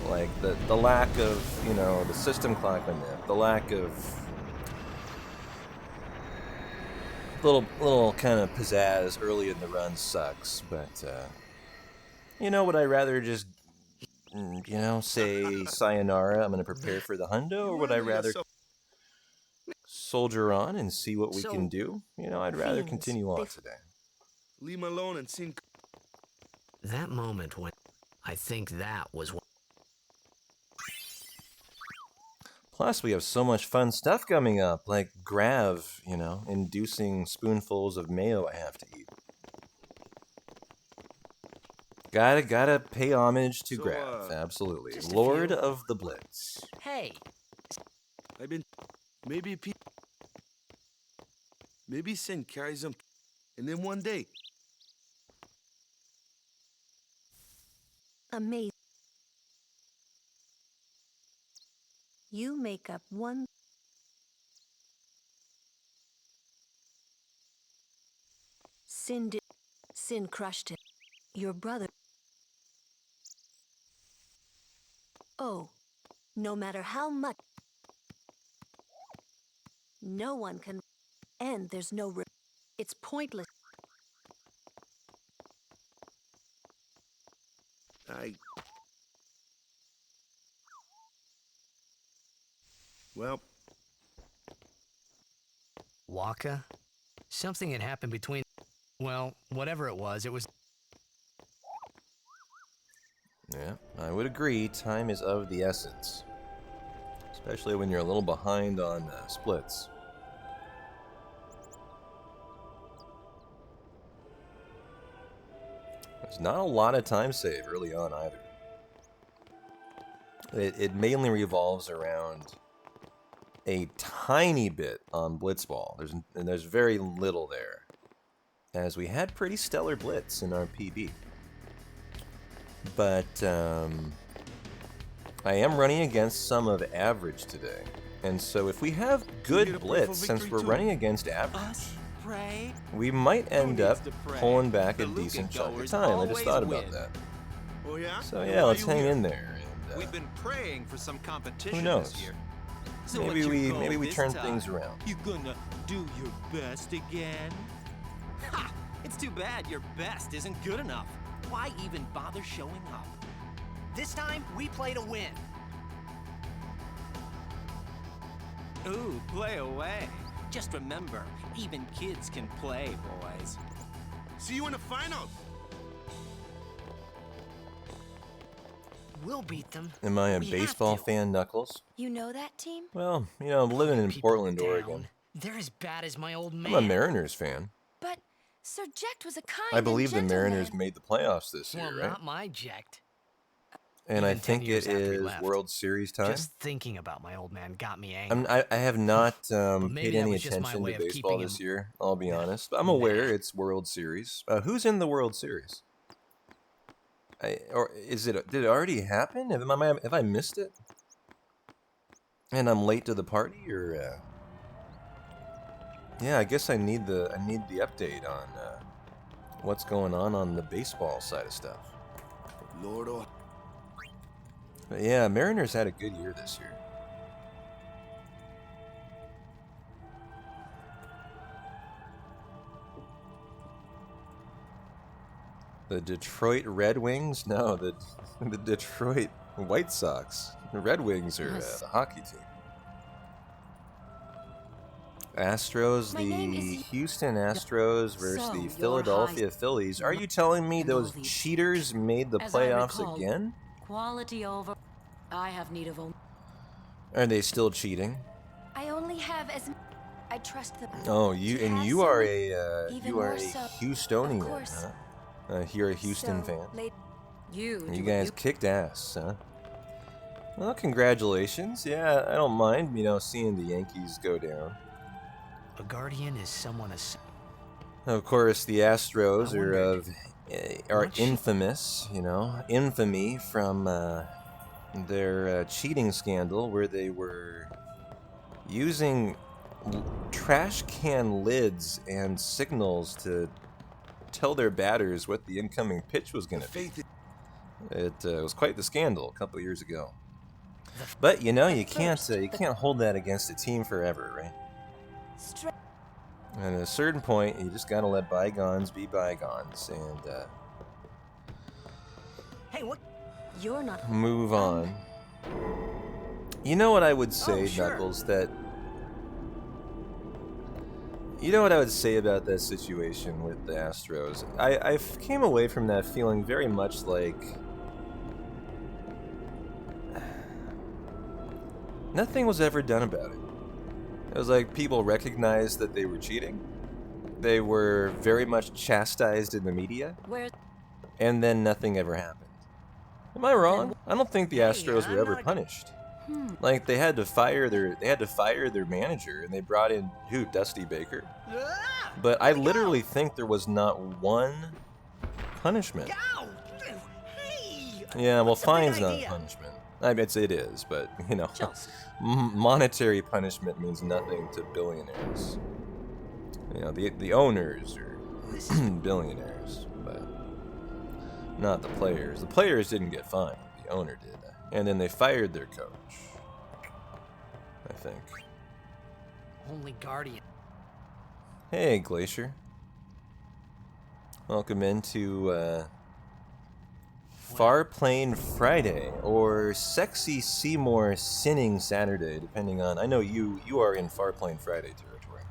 Like the lack of, you know, the system clock manip, the lack of little kind of pizzazz early in the run sucks, but you know, would I rather just you know, say sayonara, I'm going to prepare for the hundo, or would I rather soldier on and see what we can do? You know, I'd rather continue on today. Leave him alone and sing. That moment when I think that was what. Plus, we have so much fun stuff coming up, like Grav, you know, inducing spoonfuls of mayo I have to eat. Gotta pay homage to Grav, absolutely. Lord of the Blitz. Hey. I've been... Maybe Sin carries him, and then one day... Amazing. You make up one... Sin crushed him. Your brother... Oh, no matter how much... No one can... And there's no... It's pointless. Well... Waka? Something had happened between... Well, whatever it was, Yeah, I would agree. Time is of the essence. Especially when you're a little behind on splits. There's not a lot of time save early on either. It mainly revolves around a tiny bit on Blitzball. There's very little there, as we had pretty stellar blitz in our PB. But I am running against some of average today, and so if we have good blitz, since we're running against average, we might end up pulling back a decent chunk of time. I just thought about that. Oh yeah? So yeah, let's hang in there. And, we've been praying for some competition. Who knows? This year. So maybe we turn things around. You gonna do your best again? Ha! It's too bad your best isn't good enough. Why even bother showing up? This time, we play to win. Ooh, play away. Just remember, even kids can play, boys. See you in the finals. We'll beat them. Am I a baseball fan, Knuckles? You know that team? Well, you know, I'm living in Portland, Oregon. They're as bad as my old man. I'm a Mariners fan. But Sir Ject was a kind I believe the and Mariners gentleman. made the playoffs this year, Well, right? not my Ject. And Even I 10 think years it after he is left. World Series time. Just thinking about my old man got me angry. I have not maybe paid that any was just my attention way to of baseball keeping this him- year, I'll be honest. But I'm aware it's World Series. Who's in the World Series? Or is it? Did it already happen? Have I missed it? And I'm late to the party, or? Yeah, I guess I need the update on what's going on the baseball side of stuff. Lord, But yeah, Mariners had a good year this year. The Detroit Red Wings? No, the Detroit White Sox. The Red Wings are the hockey team. Astros, the Houston Astros versus the Philadelphia Phillies. Are you telling me those cheaters made the playoffs again? Quality over. I have need of. Are they still cheating? I only have as... I trust the... Oh, you are a so. Houstonian, Of course. huh? You're a Houston fan. You guys kicked ass, huh? Well, congratulations. Yeah, I don't mind, seeing the Yankees go down. A guardian is someone Of course, the Astros are infamous, infamy from their cheating scandal where they were using trash can lids and signals to tell their batters what the incoming pitch was going to be. It was quite the scandal a couple years ago. But you can't hold that against a team forever, right? And at a certain point, you just gotta let bygones be bygones. And Hey, what? You're not. Move on. You know what I would say, sure. Knuckles, that... You know what I would say about that situation with the Astros? I came away from that feeling very much like... nothing was ever done about it. It was like people recognized that they were cheating. They were very much chastised in the media. Where? And then nothing ever happened. Am I wrong? I don't think the Astros were I'm ever not- punished. Like they had to fire their manager, and they brought in who? Dusty Baker. But I literally think there was not one punishment. Ow! Hey! Yeah, well, What's the big fine's not idea? punishment. I mean, it is, but you know, Chelsea. monetary punishment means nothing to billionaires. You know, the owners are billionaires, but not the players. The players didn't get fined. The owner did. And then they fired their coach, I think. Only Guardian. Hey, Glacier. Welcome into Far Plain Friday, or Sexy Seymour Sinning Saturday, depending on... I know you are in Far Plain Friday territory.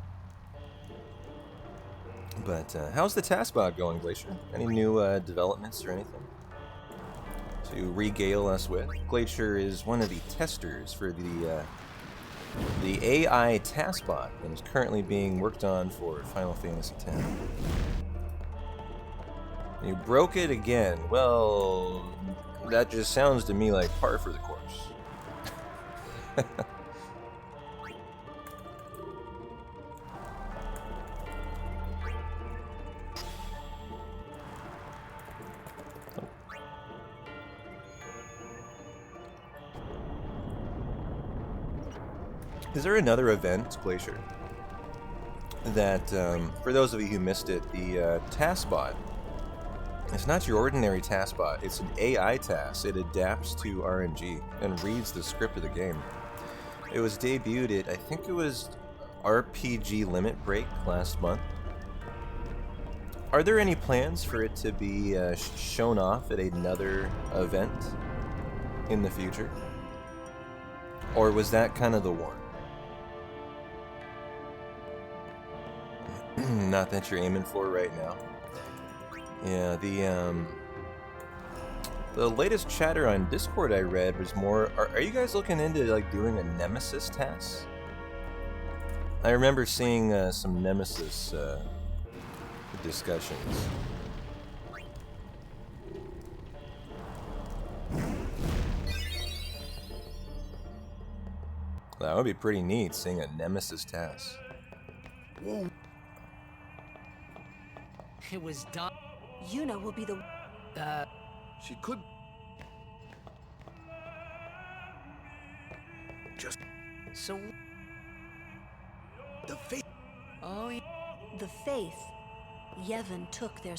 But how's the taskbot going, Glacier? Any new developments or anything to regale us with? Glacier is one of the testers for the AI taskbot that is currently being worked on for Final Fantasy X. You broke it again. Well, that just sounds to me like par for the course. Is there another event, Glacier, that, for those of you who missed it, the taskbot, it's not your ordinary taskbot, it's an AI task. It adapts to RNG and reads the script of the game. It was debuted at, I think it was RPG Limit Break last month. Are there any plans for it to be shown off at another event in the future? Or was that kind of the one? Not that you're aiming for right now. Yeah, the latest chatter on Discord I read was more... Are you guys looking into like doing a Nemesis task? I remember seeing some Nemesis discussions. That would be pretty neat, seeing a Nemesis task. Whoa. It was done. Yuna will be the. She could. Just So. the face. Oh, yeah. The faith. Yevon took their.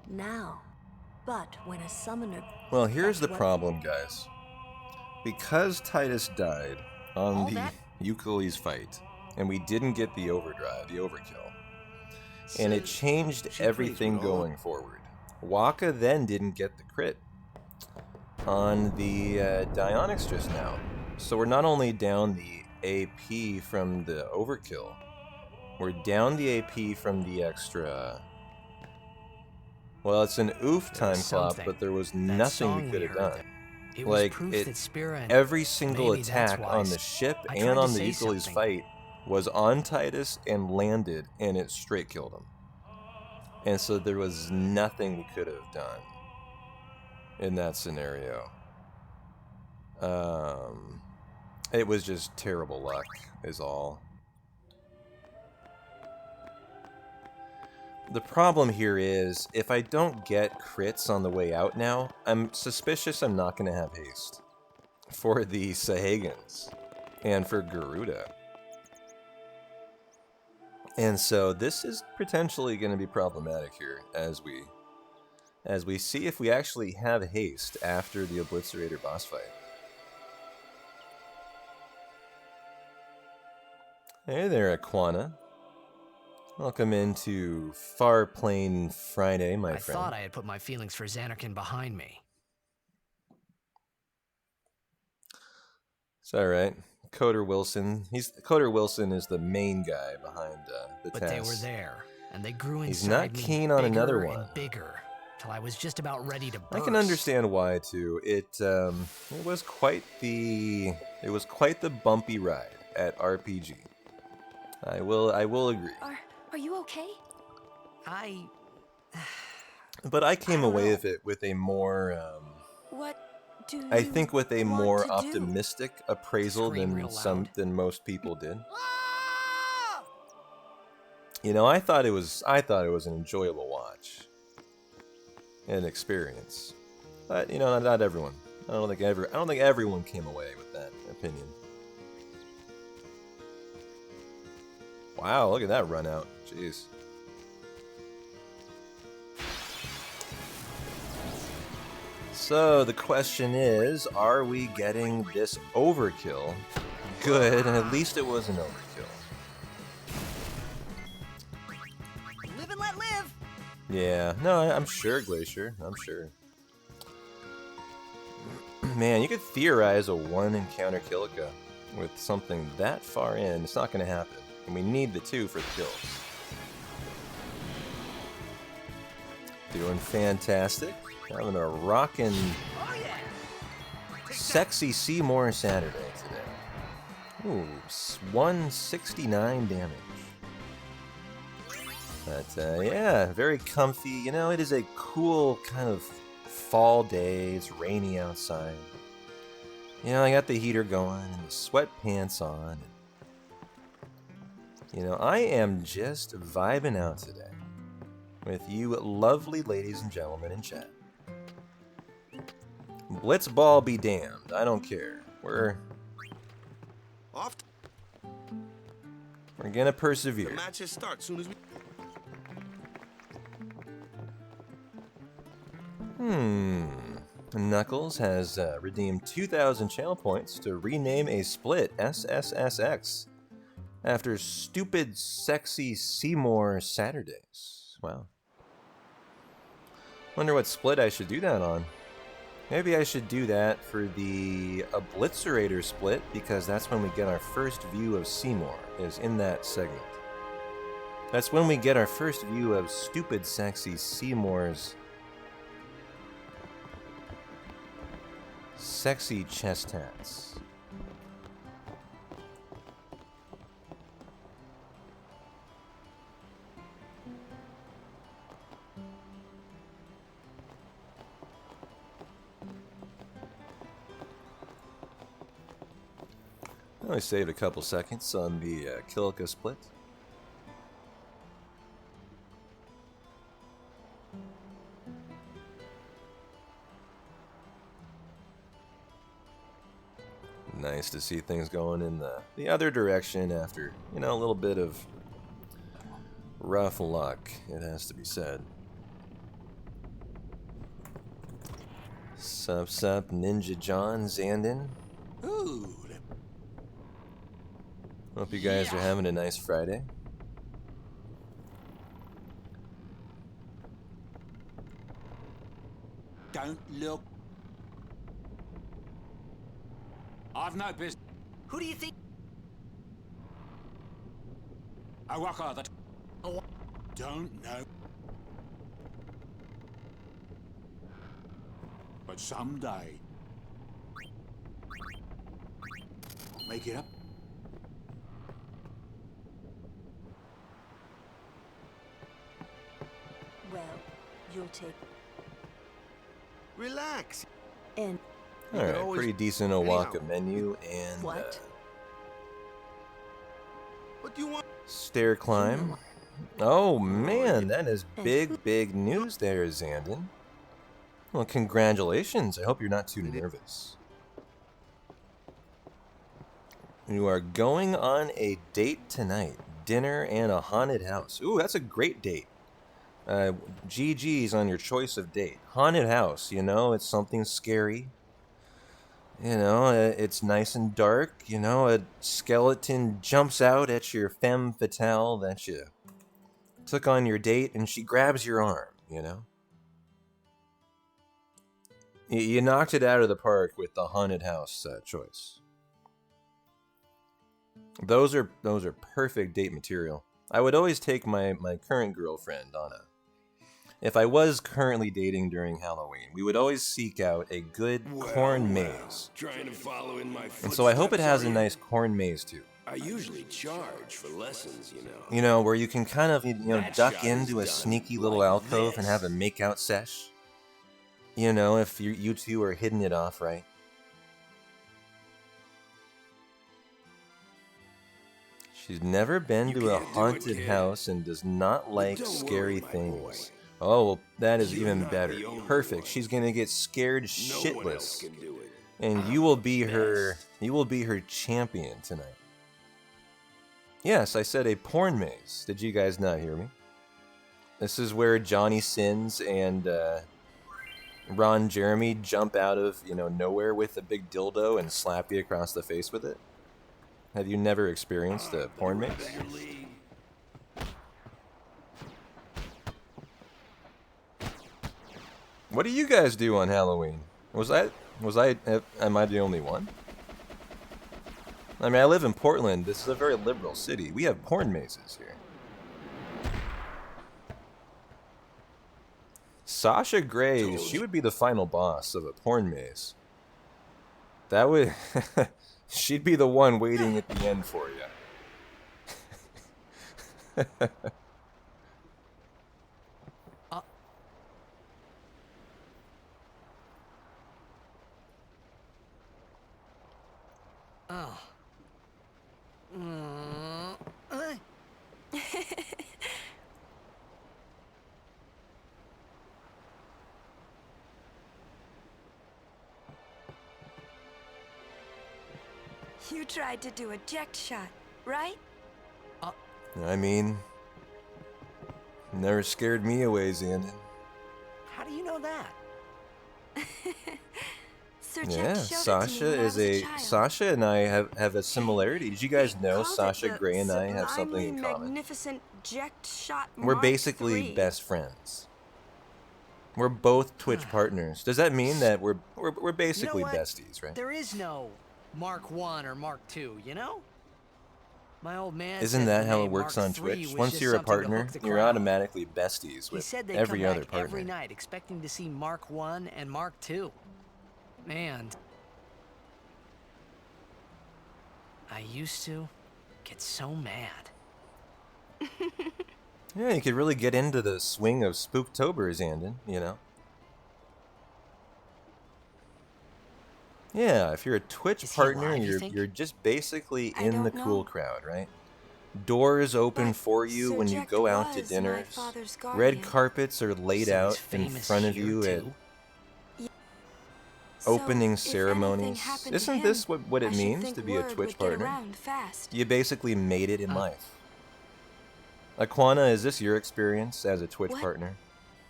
Now. But when a summoner. Well, here's the That's what- problem, guys. Because Titus died on All the that- Euclides fight, and we didn't get the overdrive, the overkill, and it changed everything going forward. Waka then didn't get the crit on the Dionyx just now. So we're not only down the AP from the overkill, we're down the AP from the extra... Well, it's an oof time clock, something. but there was That nothing song we could have heard, done. It was Like, proof that Spira and every single maybe that's attack why on the ship I and tried to on the say Euclides something. fight was on Titus and landed, and it straight killed him. And so there was nothing we could have done in that scenario. It was just terrible luck, is all. The problem here is, if I don't get crits on the way out now, I'm suspicious I'm not going to have haste for the Sahagins and for Garuda. And so this is potentially going to be problematic here as we see if we actually have haste after the Obliterator boss fight. Hey there, Aquana. Welcome into Far Plain Friday, my I friend. thought I had put my feelings for Xanarkin behind me. It's all right. Coder Wilson. Coder Wilson is the main guy behind the But task. they were there, and they grew He's inside not me keen on another bigger one. and bigger, till I was just about ready to burst. I can understand why too. It was quite the bumpy ride at RPG. I will agree. Are you okay? But I came away with it with a more What do I think with a want more to do? optimistic appraisal than most people did. You know, I thought it was an enjoyable watch, an experience. But you know, not everyone. I don't think everyone came away with that opinion. Wow, look at that run out. Jeez. So the question is, are we getting this overkill good? And at least it was an overkill. Live and let live. Yeah, no, I'm sure, Glacier. I'm sure. Man, you could theorize a one encounter Killica with something that far in. It's not going to happen. And we need the 2 for the kills. Doing fantastic. Having a rockin' sexy Seymour Saturday today. Ooh, 169 damage. But yeah, very comfy. You know, it is a cool kind of fall day. It's rainy outside. You know, I got the heater going and the sweatpants on. You know, I am just vibing out today with you lovely ladies and gentlemen in chat. Blitzball be damned. I don't care. We're gonna persevere. The matches start soon as we. Knuckles has redeemed 2,000 channel points to rename a split SSSX after stupid, sexy Seymour Saturdays. Wow. Wonder what split I should do that on. Maybe I should do that for the Obliterator split, because that's when we get our first view of Seymour, is in that segment. That's when we get our first view of stupid, sexy Seymour's sexy chest tats. I only saved a couple seconds on the Killica split. Nice to see things going in the other direction after, you know, a little bit of rough luck, it has to be said. Sup, Ninja John Zandon. Ooh. Hope you guys are having a nice Friday. Don't look. I've no business. Who do you think? I work hard. Don't know. But someday, make it up. Well, you'll take. Relax. And. Alright, pretty decent Owaka menu and What? What do you want? Stair climb. Oh man, that is big news there, Zandon. Well, congratulations. I hope you're not too nervous. You are going on a date tonight. Dinner and a haunted house. Ooh, that's a great date. GG's on your choice of date. Haunted house, you know, it's something scary. You know, it's nice and dark. You know, a skeleton jumps out at your femme fatale that you took on your date, and she grabs your arm, you know? You knocked it out of the park with the haunted house choice. Those are perfect date material. I would always take my current girlfriend on a. If I was currently dating during Halloween, we would always seek out a good corn maze. Trying to follow in my footsteps. And so I hope it has are a you? nice corn maze too. I usually charge for lessons, you know. You know, where you can kind of, That duck shot is into a done sneaky little like alcove and this. have a make-out sesh. You know, if you two are hitting it off right. She's never been You to a can't do it, haunted kid. house and does not like Don't scary worry, my things. Oh, well, that is You're even not better. the only Perfect. one. She's gonna get scared No one else shitless, can do it. and you will be her. You will be her champion tonight. Yes, I said a porn maze. Did you guys not hear me? This is where Johnny Sins and Ron Jeremy jump out of nowhere with a big dildo and slap you across the face with it. Have you never experienced a porn maze? What do you guys do on Halloween? Am I the only one? I mean, I live in Portland. This is a very liberal city. We have porn mazes here. Sasha Grey, she would be the final boss of a porn maze. That would... She'd be the one waiting at the end for you. Oh. You tried to do a eject shot, right? I mean... Never scared me away, Xandon. How do you know that? Sir Yeah, Jack showed it to me Sasha when I is was a a... child. Sasha and I have a similarity. Did you guys know Called it Sasha the Grey and I have something in sublimely common? Magnificent eject shot We're Mark basically III. best friends. We're both Twitch partners. Does that mean that we're basically what? besties, right? There is no Mark 1 or Mark 2, you know? My old man Isn't said that the how it name works Mark on III Twitch? was Once just you're a something to partner, hook the you're crowd. automatically besties He with said they every come other back partner. every night expecting to see Mark 1 and Mark 2. Man, I used to get so mad. Yeah, you could really get into the swing of Spooktober, Xandon, you know? Yeah, if you're a Twitch Is he partner, alive, you you're think? you're just basically I in the don't cool know. crowd, right? Doors open But for you Sir when you Jack go out to was my dinners. father's Red guardian. carpets are laid So out he's in famous front of here, you at too? So, opening if ceremonies. anything happened to Isn't him, this what I it should means think to be a word Twitch would get partner? around fast. You basically made it in life. Aquana, is this your experience as a Twitch What partner?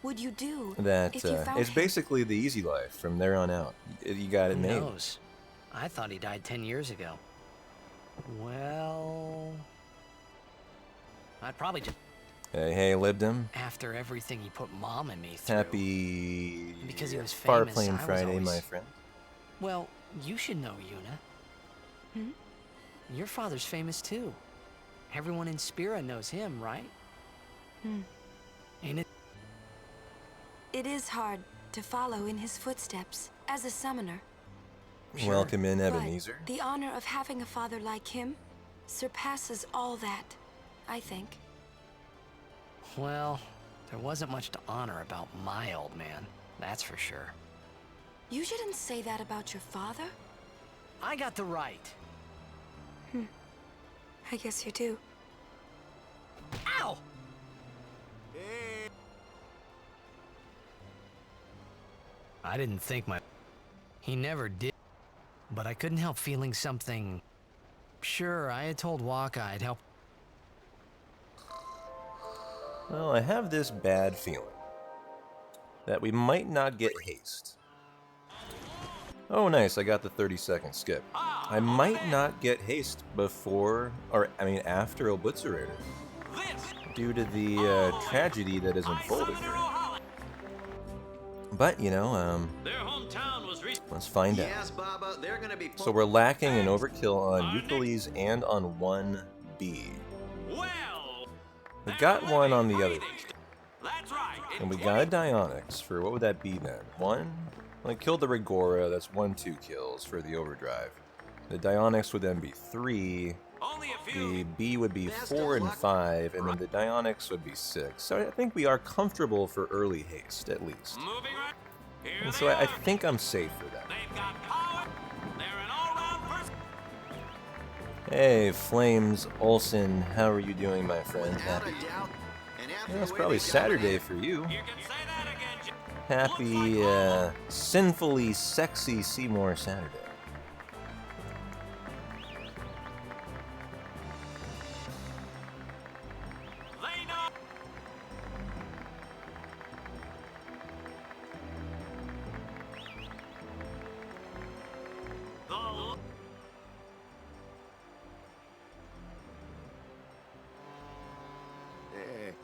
Would you do That if you found it's him? basically the easy life from there on out. You got it Who made. knows? I thought he died 10 years ago. Well, I'd probably just... Hey, Libdom. After everything he put Mom and me through. Happy Because he was Far famous, Plane I was Friday, always- my friend. Well, you should know, Yuna. Hmm? Your father's famous too. Everyone in Spira knows him, right? Ain't it? It is hard to follow in his footsteps as a summoner. Welcome in, But Ebenezer. the honor of having a father like him surpasses all that, I think. Well, there wasn't much to honor about my old man, that's for sure. You shouldn't say that about your father. I got the right. I guess you do. Ow! I didn't think my... He never did. But I couldn't help feeling something... Sure, I had told Waka I'd help... Well, I have this bad feeling that we might not get haste. Oh, nice, I got the 30-second skip. I might not get haste before, or I mean after Obliterator, due to the tragedy that has unfolded here. But, you know, Let's find out. Yes, Baba, they're gonna be. So we're lacking an overkill on Euclides and on 1B. We got one on the other B. And we got a Dionyx for, what would that be then? 1? Well, I killed the Rigora, that's 1-2 kills for the overdrive. The Dionyx would then be 3. The B would be 4 and 5, and then the Dionyx would be 6. So I think we are comfortable for early haste, at least. And so I think I'm safe for that. Hey, Flames Olsen, how are you doing, my friend? Happy. Yeah, it's probably Saturday for you. Happy, sinfully sexy Seymour Saturday.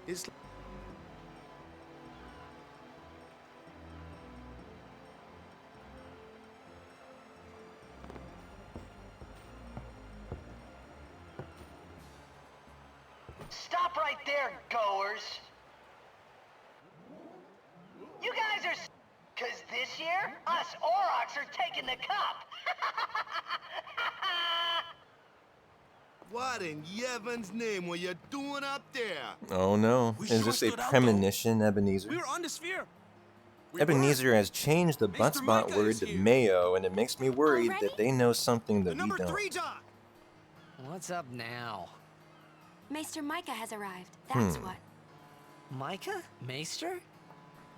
It's Stop right there, goers. You guys are cause this year, us Aurochs are taking the cup. what in Yevon's name were you doing up there? Oh no, is this a premonition, Ebenezer? We were on the sphere. Ebenezer has changed the butt spot word to mayo, and it makes me worried that they know something that we don't. What's up now? Maester Micah has arrived. That's what. Micah? Maester?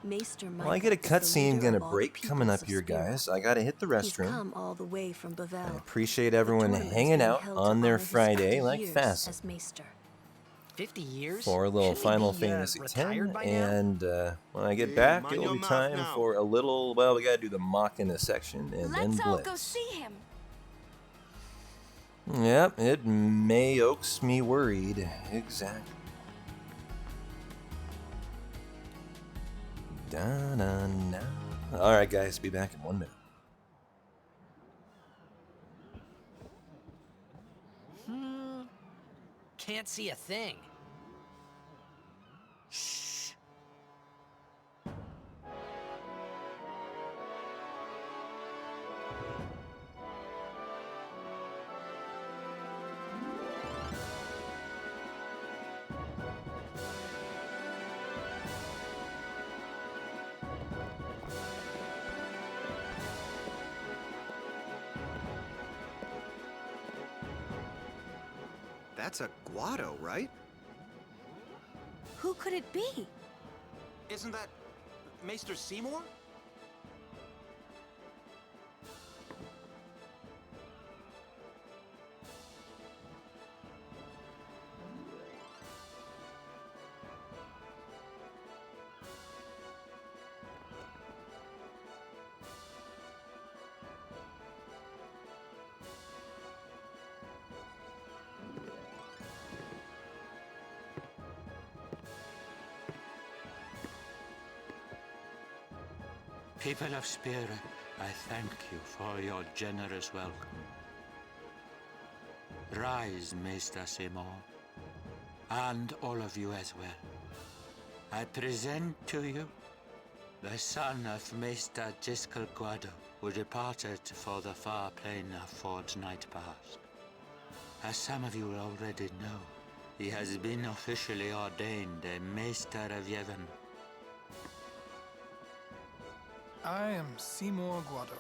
Maester Micah. Well, I get a cutscene and a break coming up here, guys. I gotta hit the restroom. Come all the way from Bavel. I appreciate everyone hanging out on their Friday like fast. 50 years? For a little Final Fantasy X, and when I get back, it'll be time for a little. Well, we gotta do the Machina section, and then Let's all go Blitz. see him. Yep, it makes me worried. Exactly. Da-na-na. All right, guys, be back in 1 minute. Can't see a thing. Shh. That's a Guado, right? Who could it be? Isn't that Maester Seymour? People of Spirit, I thank you for your generous welcome. Rise, Maester Seymour, and all of you as well. I present to you the son of Maester Jiskel Guado, who departed for the far plain of fortnight past. As some of you already know, he has been officially ordained a Maester of Yevon. I am Seymour Guado.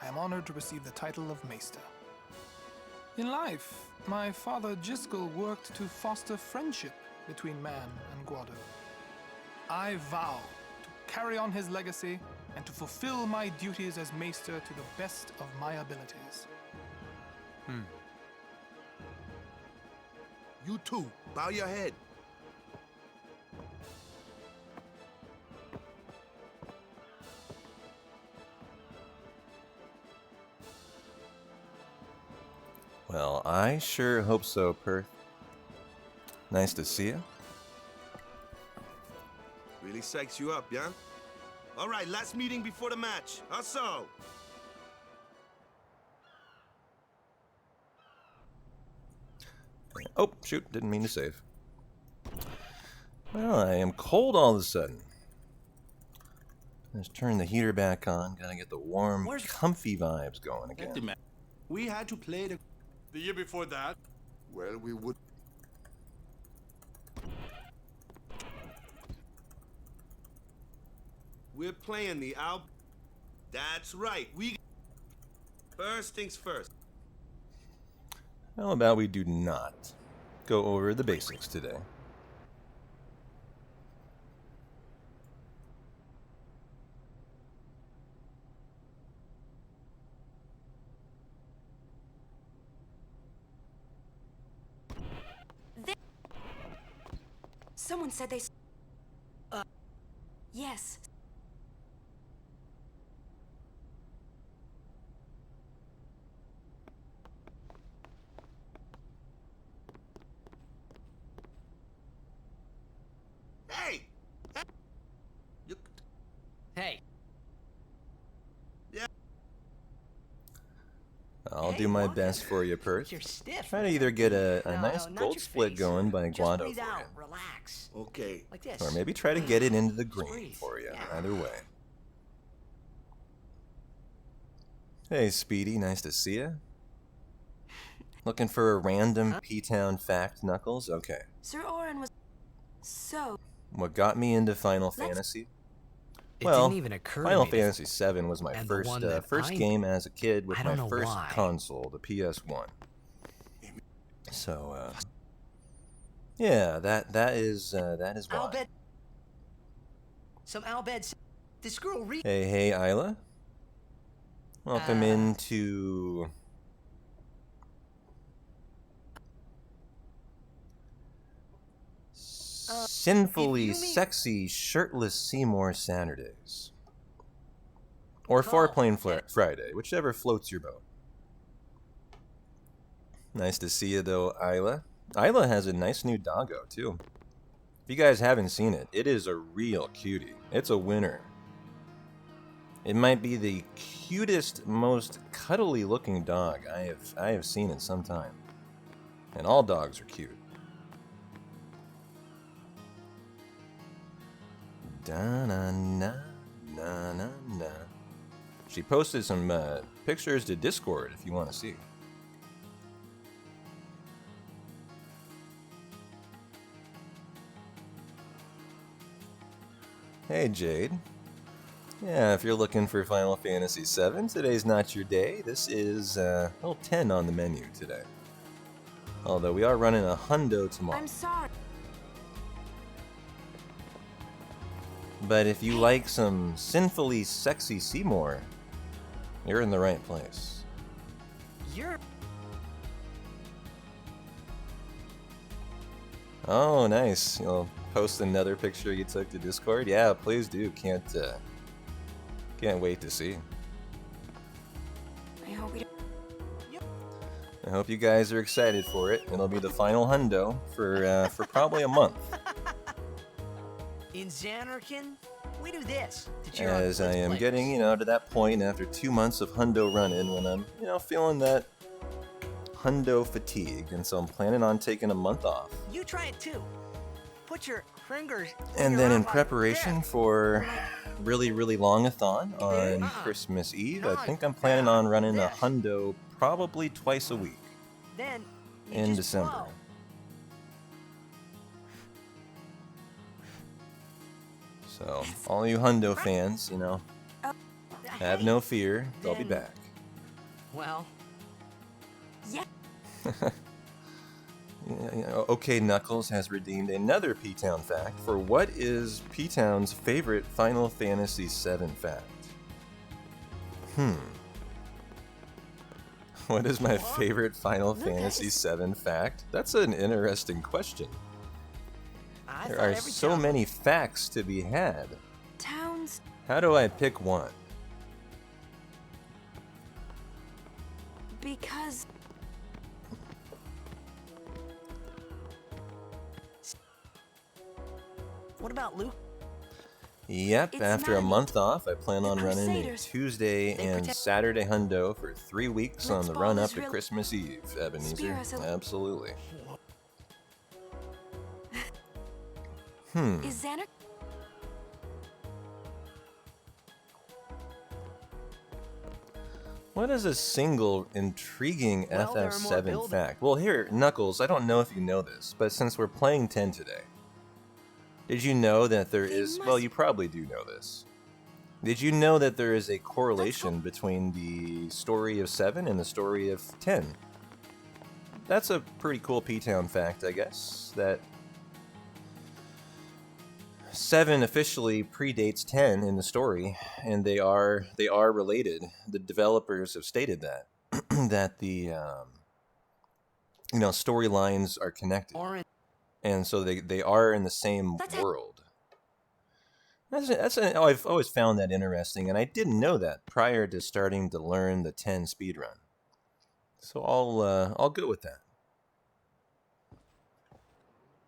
I am honored to receive the title of Maester. In life, my father Jiskel worked to foster friendship between man and Guado. I vow to carry on his legacy and to fulfill my duties as Maester to the best of my abilities. You too, bow your head. Well, I sure hope so, Perth. Nice to see you. Really psychs you up, yeah? All right, last meeting before the match. How so? Oh, shoot, didn't mean to save. Well, I am cold all of a sudden. Let's turn the heater back on. Gotta get the warm, comfy vibes going again. We had to play the year before that. Well, we would. We're playing the album. That's right. First things first. How about we do not go over the basics today? Someone said they... Yes. Hey! Hey. Yeah. I'll do my best for you, Perth. You're stiff. Try to either get a No, nice not gold your split face. going by Just Guado breathe for out. you. Relax. Okay. Like this. Or maybe try to get it into the Just green breathe. for you. Yeah. Either way. Hey, Speedy. Nice to see you. Looking for a random P-Town fact, Knuckles? Okay. Sir Orin was so... What got me into Final Fantasy? It Well, didn't even occur to Final me to- Fantasy VII was my And the first one that first I- game as a kid with I my don't know first why. console, the PS1. So, yeah, that is why. I'll bet. Some I'll bet. This girl read. Hey, Isla. Welcome into Sinfully Sexy Shirtless Seymour Saturdays. Or Farplane Friday, whichever floats your boat. Nice to see you, though, Isla. Isla has a nice new doggo, too. If you guys haven't seen it, it is a real cutie. It's a winner. It might be the cutest, most cuddly looking dog I have seen in some time. And all dogs are cute. Da-na-na-na-na-na. She posted some pictures to Discord if you want to see. Hey, Jade. Yeah, if you're looking for Final Fantasy VII, today's not your day. This is level 10 on the menu today. Although we are running a hundo tomorrow. I'm sorry. But if you like some sinfully sexy Seymour, you're in the right place. You're. Oh, nice. You'll post another picture you took to Discord? Yeah, please do. Can't wait to see. I hope we don't... I hope you guys are excited for it. It'll be the final hundo for probably a month. In Xanarkin, we do this to cheer on As the I am players. getting, to that point after 2 months of hundo running when I'm, feeling that hundo fatigue, and so I'm planning on taking a month off. You try it too. Put your fingers. And then in preparation for really, really long-a-thon on Christmas Eve, I think I'm planning on running a hundo probably twice a week Then you in just December. blow. So, all you hundo fans, have no fear, they'll be back. Well. Yeah. OK Knuckles has redeemed another P-Town fact for what is P-Town's favorite Final Fantasy VII fact? What is my favorite Final Fantasy VII fact? That's an interesting question. There are so many facts to be had. Towns. How do I pick one? Because... What about Luke? Yep, It's after a not- month off, I plan on running a Crusaders, Tuesday they and protect- Saturday hundo for 3 weeks on Let's the ball run this up to real- Christmas Eve, Ebenezer. Spear us a- Absolutely. Is Xander? What is a single intriguing Well, there are more FF7 buildings. fact? Well, here, Knuckles, I don't know if you know this, but since we're playing 10 today, did you know that there is... Well, you probably do know this. Did you know that there is a correlation between the story of 7 and the story of 10? That's a pretty cool P-Town fact, I guess, that 7 officially predates 10 in the story, and they are related. The developers have stated that that the storylines are connected, and so they are in the same world. I've always found that interesting, and I didn't know that prior to starting to learn the 10 speedrun. So I'll go with that.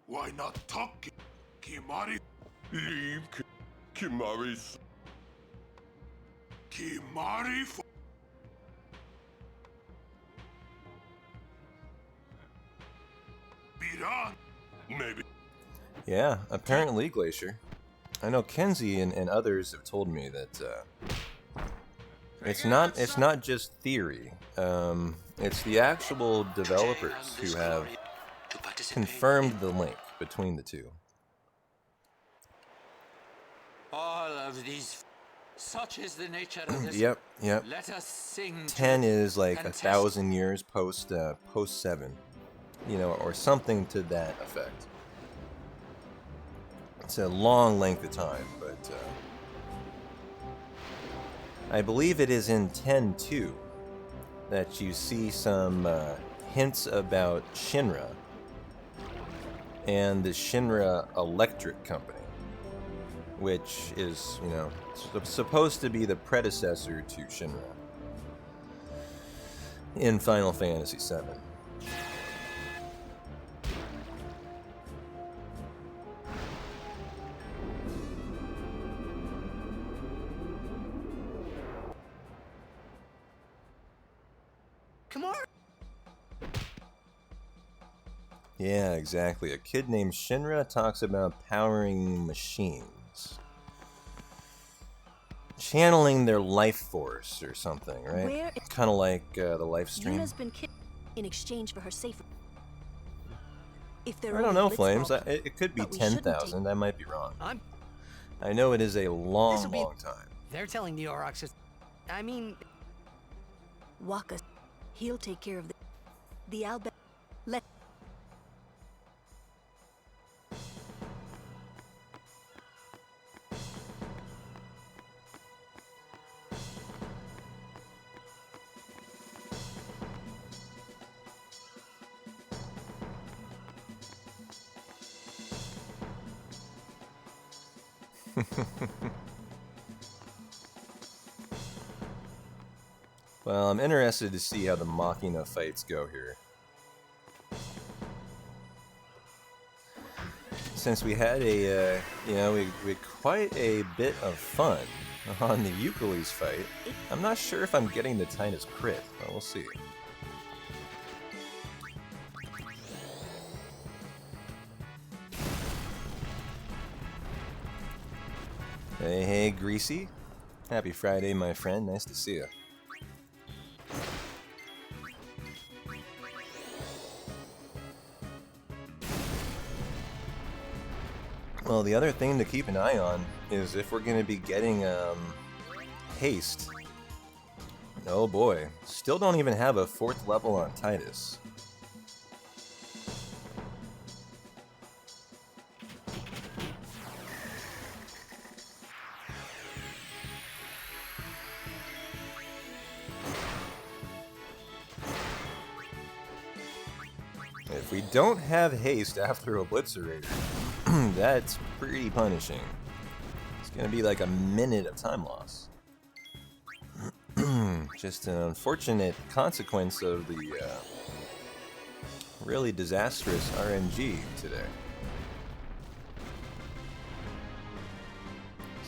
Why not talk, Kimari? Leave Kimari. Kimari. Speedrun. Maybe. Yeah, apparently, Glacier. I know Kenzie and others have told me that it's not just theory. It's the actual developers who have confirmed the link between the two. All of these, such is the nature of this. Yep. Let us sing. 10 is like 1,000 years post 7, or something to that effect. It's a long length of time, but I believe it is in 10-2 that you see some hints about Shinra and the Shinra Electric Company, which is, supposed to be the predecessor to Shinra in Final Fantasy VII. Come on. Yeah, exactly. A kid named Shinra talks about powering machines. Channeling their life force or something, right? Kind of like the live stream. Yuna's been kidnapped in exchange for her safety. If I don't know, Flames. It could be 10,000. I might be wrong. I know it is a long time. They're telling the Aurochs. I mean, Waka, he'll take care of the Alba. Let. Well, I'm interested to see how the Machina fights go here. Since we had we had quite a bit of fun on the Euclid's fight, I'm not sure if I'm getting the Titus crit, but we'll see. Hey, Greasy. Happy Friday, my friend. Nice to see you. Well, the other thing to keep an eye on is if we're going to be getting haste. Oh boy, still don't even have a 4th level on Titus. If we don't have haste after Obliterator, that's pretty punishing. It's gonna be like a minute of time loss. Just an unfortunate consequence of the really disastrous RNG today.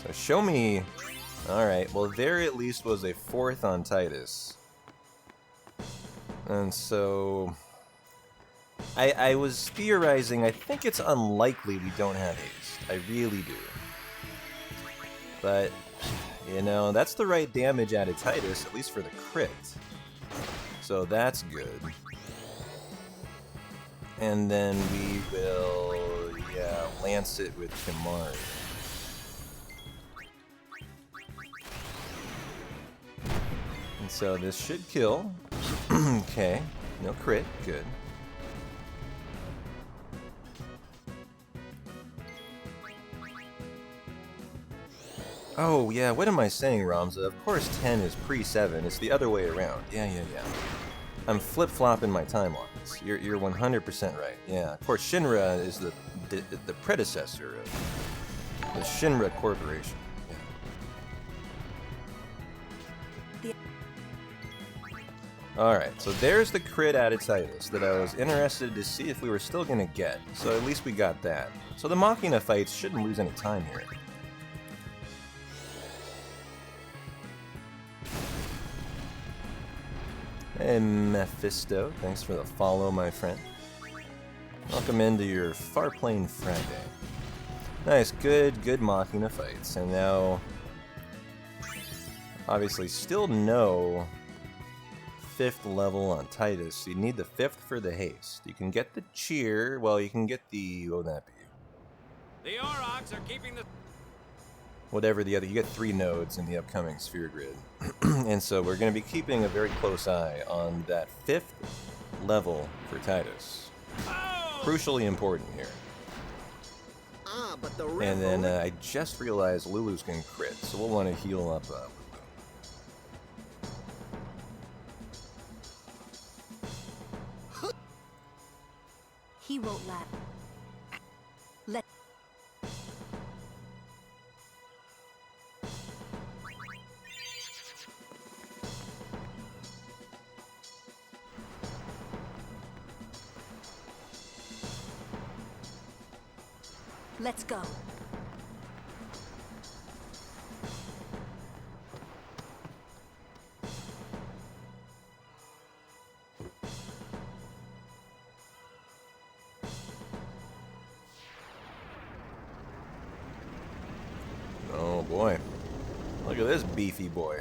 So show me... Alright, well there at least was a 4th on Titus. And so... I was theorizing, I think it's unlikely we don't have haste. I really do. But, you know, that's the right damage added Titus, at least for the crit. So that's good. And then we will, yeah, lance it with Kimari. And so this should kill. Okay, no crit, good. Oh, yeah, what am I saying, Ramza? Of course 10 is pre-7, it's the other way around. Yeah. I'm flip-flopping my timelines. You're 100% right. Yeah, of course Shinra is the predecessor of the Shinra Corporation. Yeah. Alright, so there's the crit added Titus that I was interested to see if we were still gonna get. So at least we got that. So the Machina fights shouldn't lose any time here. Hey Mephisto, thanks for the follow, my friend. Welcome into your Farplane Friday. Nice, good Machina fights. And now, obviously still no 5th level on Titus. So you need the 5th for the haste. You can get the cheer, well you can get the, what would that be? The Aurochs are keeping the... Whatever the other, you get 3 nodes in the upcoming sphere grid. And so we're going to be keeping a very close eye on that 5th level for Titus. Oh! Crucially important here. But the and then I just realized Lulu's going to crit, so we'll want to heal up Lulu. He won't let. Let's go. Oh boy. Look at this beefy boy.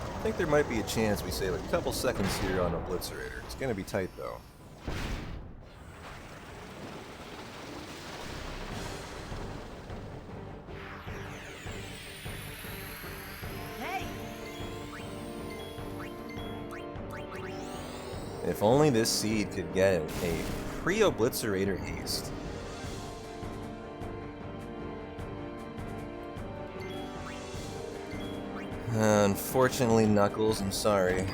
I think there might be a chance we save a couple seconds here on Obliterator. It's gonna be tight though. If only this seed could get a pre-Obliterator haste. Unfortunately, Knuckles, I'm sorry.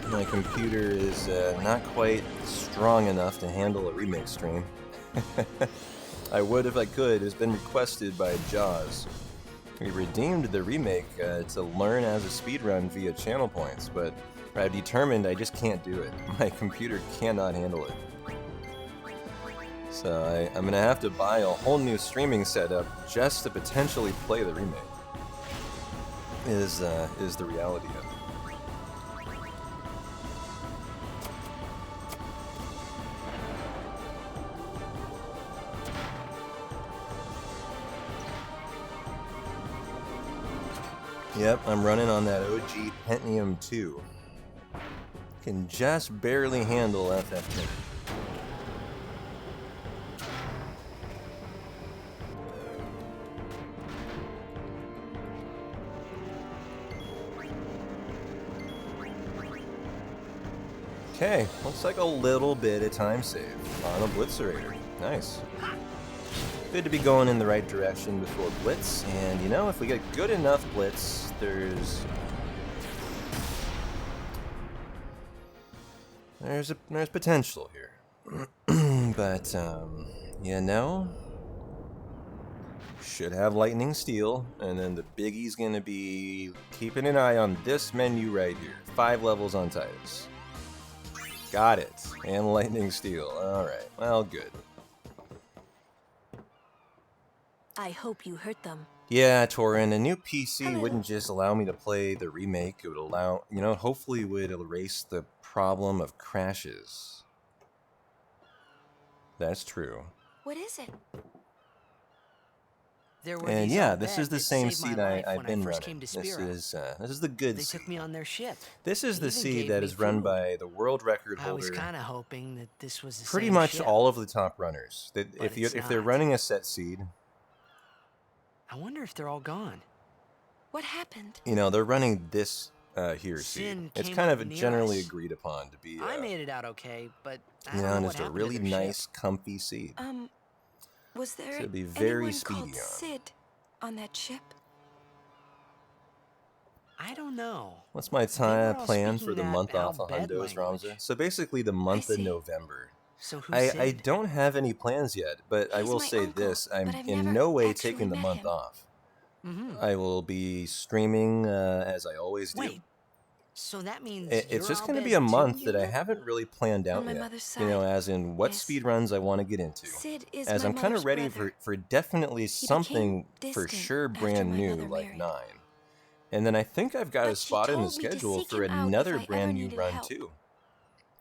My computer is not quite strong enough to handle a remake stream. I would if I could. It's been requested by Jaws. We redeemed the remake to learn as a speedrun via channel points, but I've determined I just can't do it. My computer cannot handle it. So I'm gonna have to buy a whole new streaming setup just to potentially play the remake. Is the reality of it. Yep, I'm running on that OG Pentium 2. Can just barely handle FFX. Okay, looks like a little bit of time save on Obliterator. Nice. Good to be going in the right direction before Blitz, and you know, if we get good enough Blitz, there's potential here. But, you know, should have Lightning Steel, and then the biggie's gonna be keeping an eye on this menu right here. 5 levels on Titus. Got it. And Lightning Steel. Alright, well, good. I hope you hurt them. Yeah, Torin, a new PC wouldn't just allow me to play the remake. It would allow, hopefully would erase the problem of crashes. That's true. What is it? There were And these yeah, old this is beds the that same saved my seed life I've when been I first running. came to This Speedrun. is the good They seed. took me on their ship. This is They the even seed gave that me is run food. by the world record I was holder. kind of hoping that this was the Pretty same much ship. all of the top runners. That But if they're running a set seed, I wonder if they're all gone. What happened? they're running this here seed. Sin It's came kind up of near generally us. agreed upon to be. I made it out okay, but I Yeah, don't know and what it's a happened really to their ship. nice, comfy seed. Was there So it'd be very anyone speedy called on. Sid on that ship? I don't know. What's my They were all plan for speaking the that month off of Al-Bed Hondo's, language. Ramza? So basically the month of November. So who's I Sid? don't have any plans yet, but I He's will my say uncle, this. I'm but I've in never no way actually taking the met month him. off. Mm-hmm. I will be streaming as I always do. Wait, so that means It's just going to Al-Bed be a too, month that I Hugo? haven't really planned out my yet. mother's side, As in what yes. speedruns I want to get into. Sid is As my I'm kind of mother's ready brother. for definitely something for distant sure after brand my new, mother like married. 9. And then I think I've got a But she spot in the told me to schedule seek for him out another if I brand ever new needed run help. too.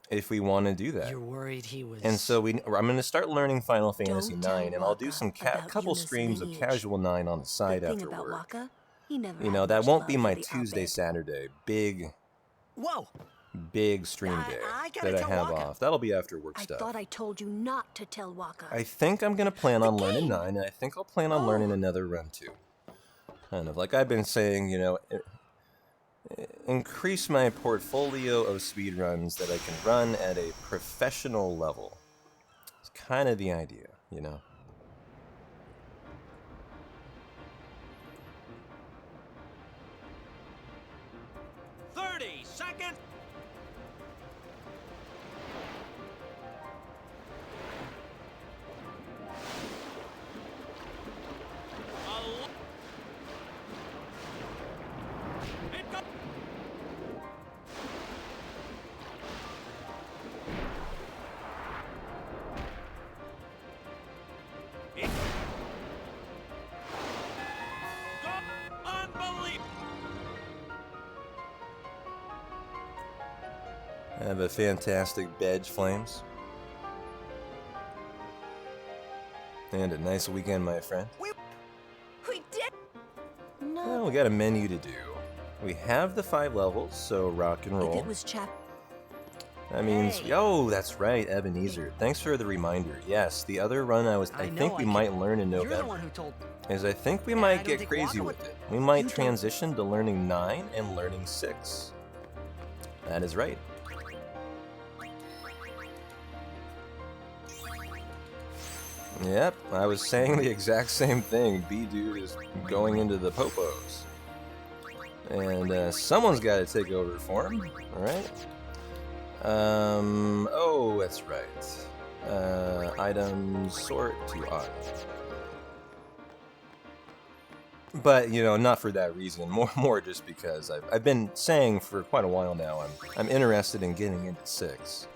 If we want to do that. You're worried he was... And so I'm going to start learning Final Fantasy Don't tell 9, and I'll do Waka some about couple Yuna's streams of lineage. casual 9 on the side Good thing after about work. Waka, he never had That much won't be love my for the Tuesday, Al-Bed. Saturday Whoa! big stream I day gotta that I tell have Waka. off. That'll be after work I stuff. thought I told you not to tell Waka. I think I'm going to plan on learning 9, and I think I'll plan on learning another run too. Kind of like I've been saying, increase my portfolio of speedruns that I can run at a professional level. It's kind of the idea, 30 seconds. Have a fantastic Bedge Flames. And a nice weekend, my friend. We did. No. Well, we got a menu to do. We have the 5 levels, so rock and If roll. it was That means, oh, that's right, Ebenezer. Thanks for the reminder. Yes, the other run I think we might learn in You're the November. one who told... Is I think we might get crazy with it. We might transition to learning 9 and learning 6. That is right. Yep, I was saying the exact same thing. B-Dude is going into the popos. And someone's got to take over for him, alright? Oh, that's right. Items sort to auto. But, not for that reason. More just because I've been saying for quite a while now I'm interested in getting into 6.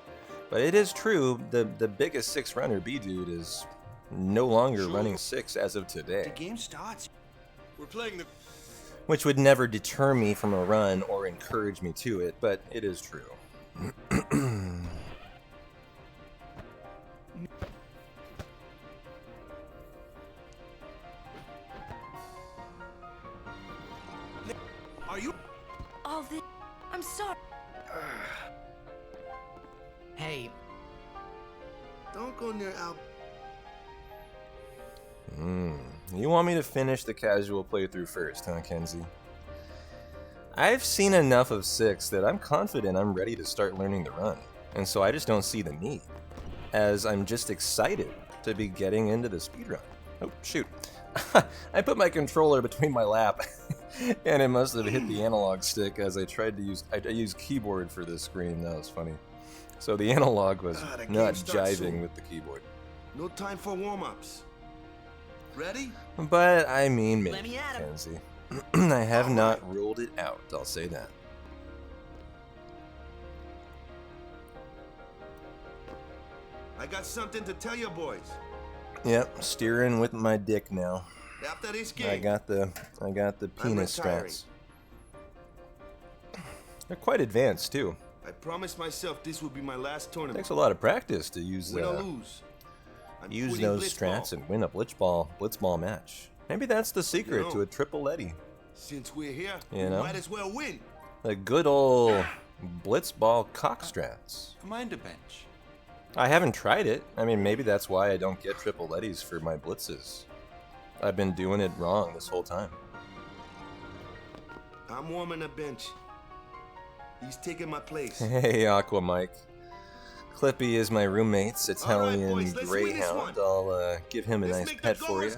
But it is true, the biggest 6 runner, B-Dude, is no longer running 6 as of today. The game starts. We're playing the... Which would never deter me from a run or encourage me to it, but it is true. Are you... All this... I'm sorry. Hey. Don't go near Al... You want me to finish the casual playthrough first, huh, Kenzie? I've seen enough of 6 that I'm confident I'm ready to start learning the run, and so I just don't see the need, as I'm just excited to be getting into the speedrun. Oh, shoot. I put my controller between my lap, and it must have hit the analog stick as I tried to use... I used keyboard for this screen. That was funny. So the analog was the not game starts jiving soon. with the keyboard. No time for warm-ups. Ready? But I mean, Let maybe, me at him. Kenzie. I have not ruled it out, I'll say that. I got something to tell you boys. Yep, steering with my dick now. After this I game, got the penis retiring. strats. They're quite advanced too. I promised myself this would be my last tournament. Takes a lot of practice to use Win or lose. I'm use quitting those blitzball. strats and win a blitzball match. Maybe that's the secret know, to a triple Eddie. Since we're here, You we know? might as well win. The good old blitzball cock strats. Mind a bench. I haven't tried it. I mean, maybe that's why I don't get triple Eddies for my blitzes. I've been doing it wrong this whole time. I'm warming the bench. He's taking my place. Hey, Aqua Mike. Clippy is my roommate's Italian boys, let's win this greyhound. one. I'll give him a nice pet for you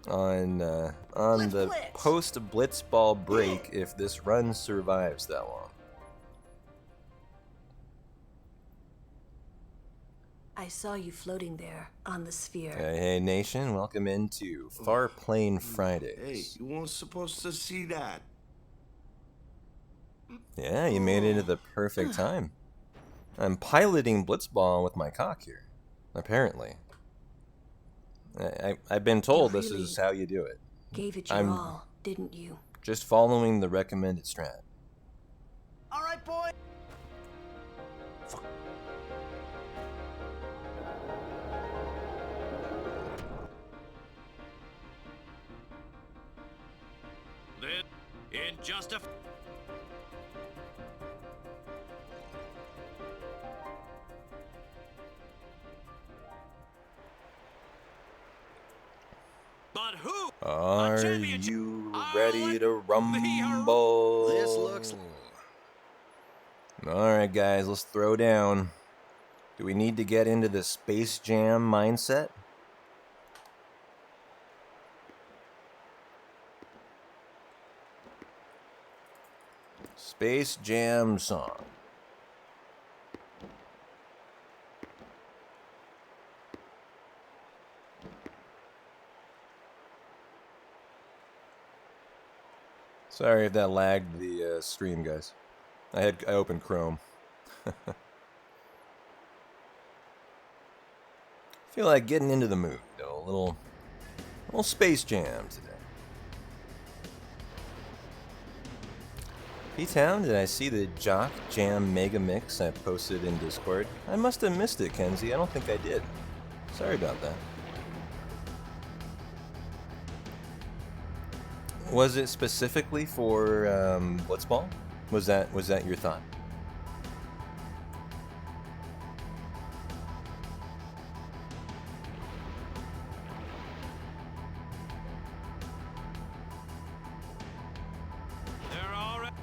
on the post blitzball break if this run survives that long. I saw you floating there on the sphere. Hey, Nation, welcome into Far Plane Hey, Fridays. you weren't supposed to see that. Yeah, you made it at the perfect time. I'm piloting blitzball with my cock here, apparently. I've been told this is how you do it. Gave it your all, didn't you? Just following the recommended strat. All right, boy. Then, in just a... But who? Are you ready to rumble? This looks... Alright, guys, let's throw down. Do we need to get into the Space Jam mindset? Space Jam song. Sorry if that lagged the stream, guys. I opened Chrome. Feel like getting into the mood, though. A little Space Jam today. P-Town, did I see the Jock Jam Mega Mix I posted in Discord? I must have missed it, Kenzie. I don't think I did. Sorry about that. Was it specifically for Blitzball? Was that your thought? They're already...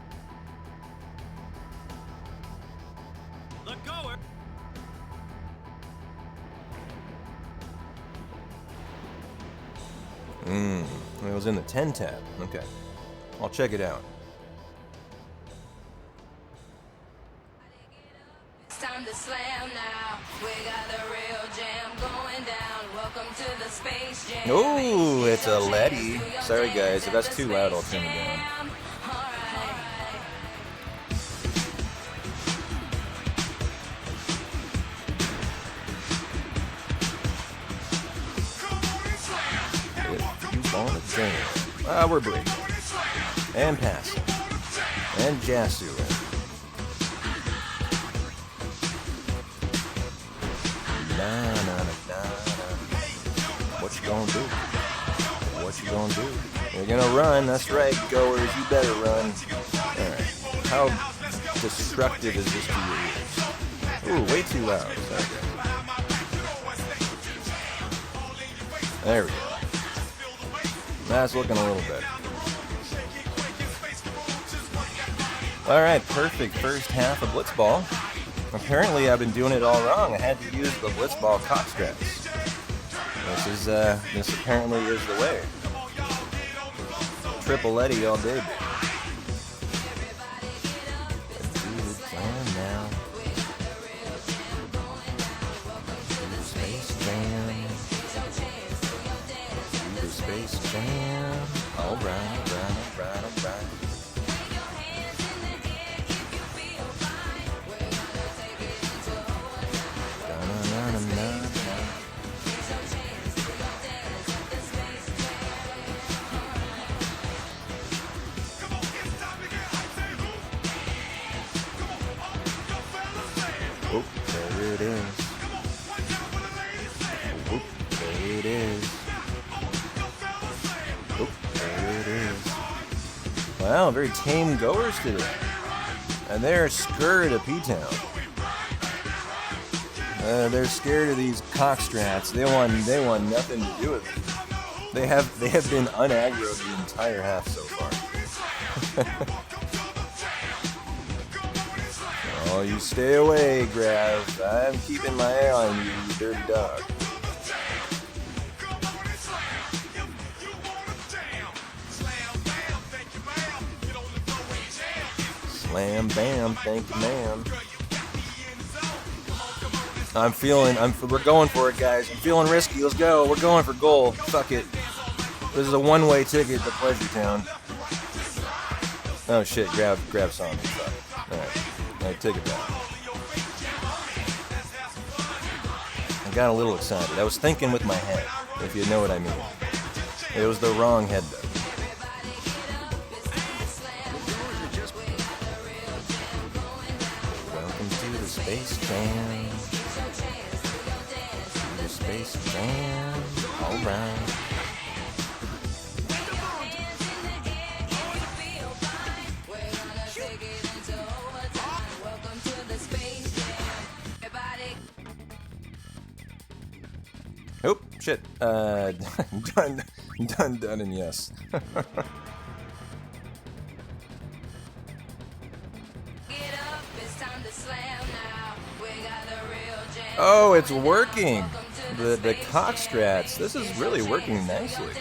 The goer... It was in the 10 tab. Okay. I'll check it out. It's time to slam now. We got the real jam going down. Welcome to the Space Jam. Oh, it's a Letty. Sorry, guys. If that's too loud, I'll turn it down. On the train. We're breaking. And passing. And Jasu. What you gonna do? What you gonna do? You're gonna run, that's right, goers, you better run. Alright. How destructive is this to your ears? Ooh, way too loud. Sorry. There we go. That's looking a little better. Alright, perfect first half of Blitzball. Apparently I've been doing it all wrong. I had to use the Blitzball cock straps. This apparently is the way. Triple Eddie all day, baby. Space Jam. Space Jam. Alright. it is. Whoop, there it is. Whoop, there it is. Wow, very tame goers today. And they're scared of P-Town. They're scared of these cockstrats. They want nothing to do with it. They have been unaggroed the entire half so far. Oh, you stay away, Grav. I'm keeping my eye on you, you dirty dog. Slam bam, thank you, ma'am. We're going for it, guys. I'm feeling risky. Let's go. We're going for goal. Fuck it. This is a one-way ticket to Pleasure Town. Oh shit, grab saw me. Alright, take it back. I got a little excited. I was thinking with my head, if you know what I mean. It was the wrong head though. Welcome to the Space Jam. The Space Jam. Alright. Oh, shit. Done, and yes. Oh, it's working. The cockstrats. This is really working nicely.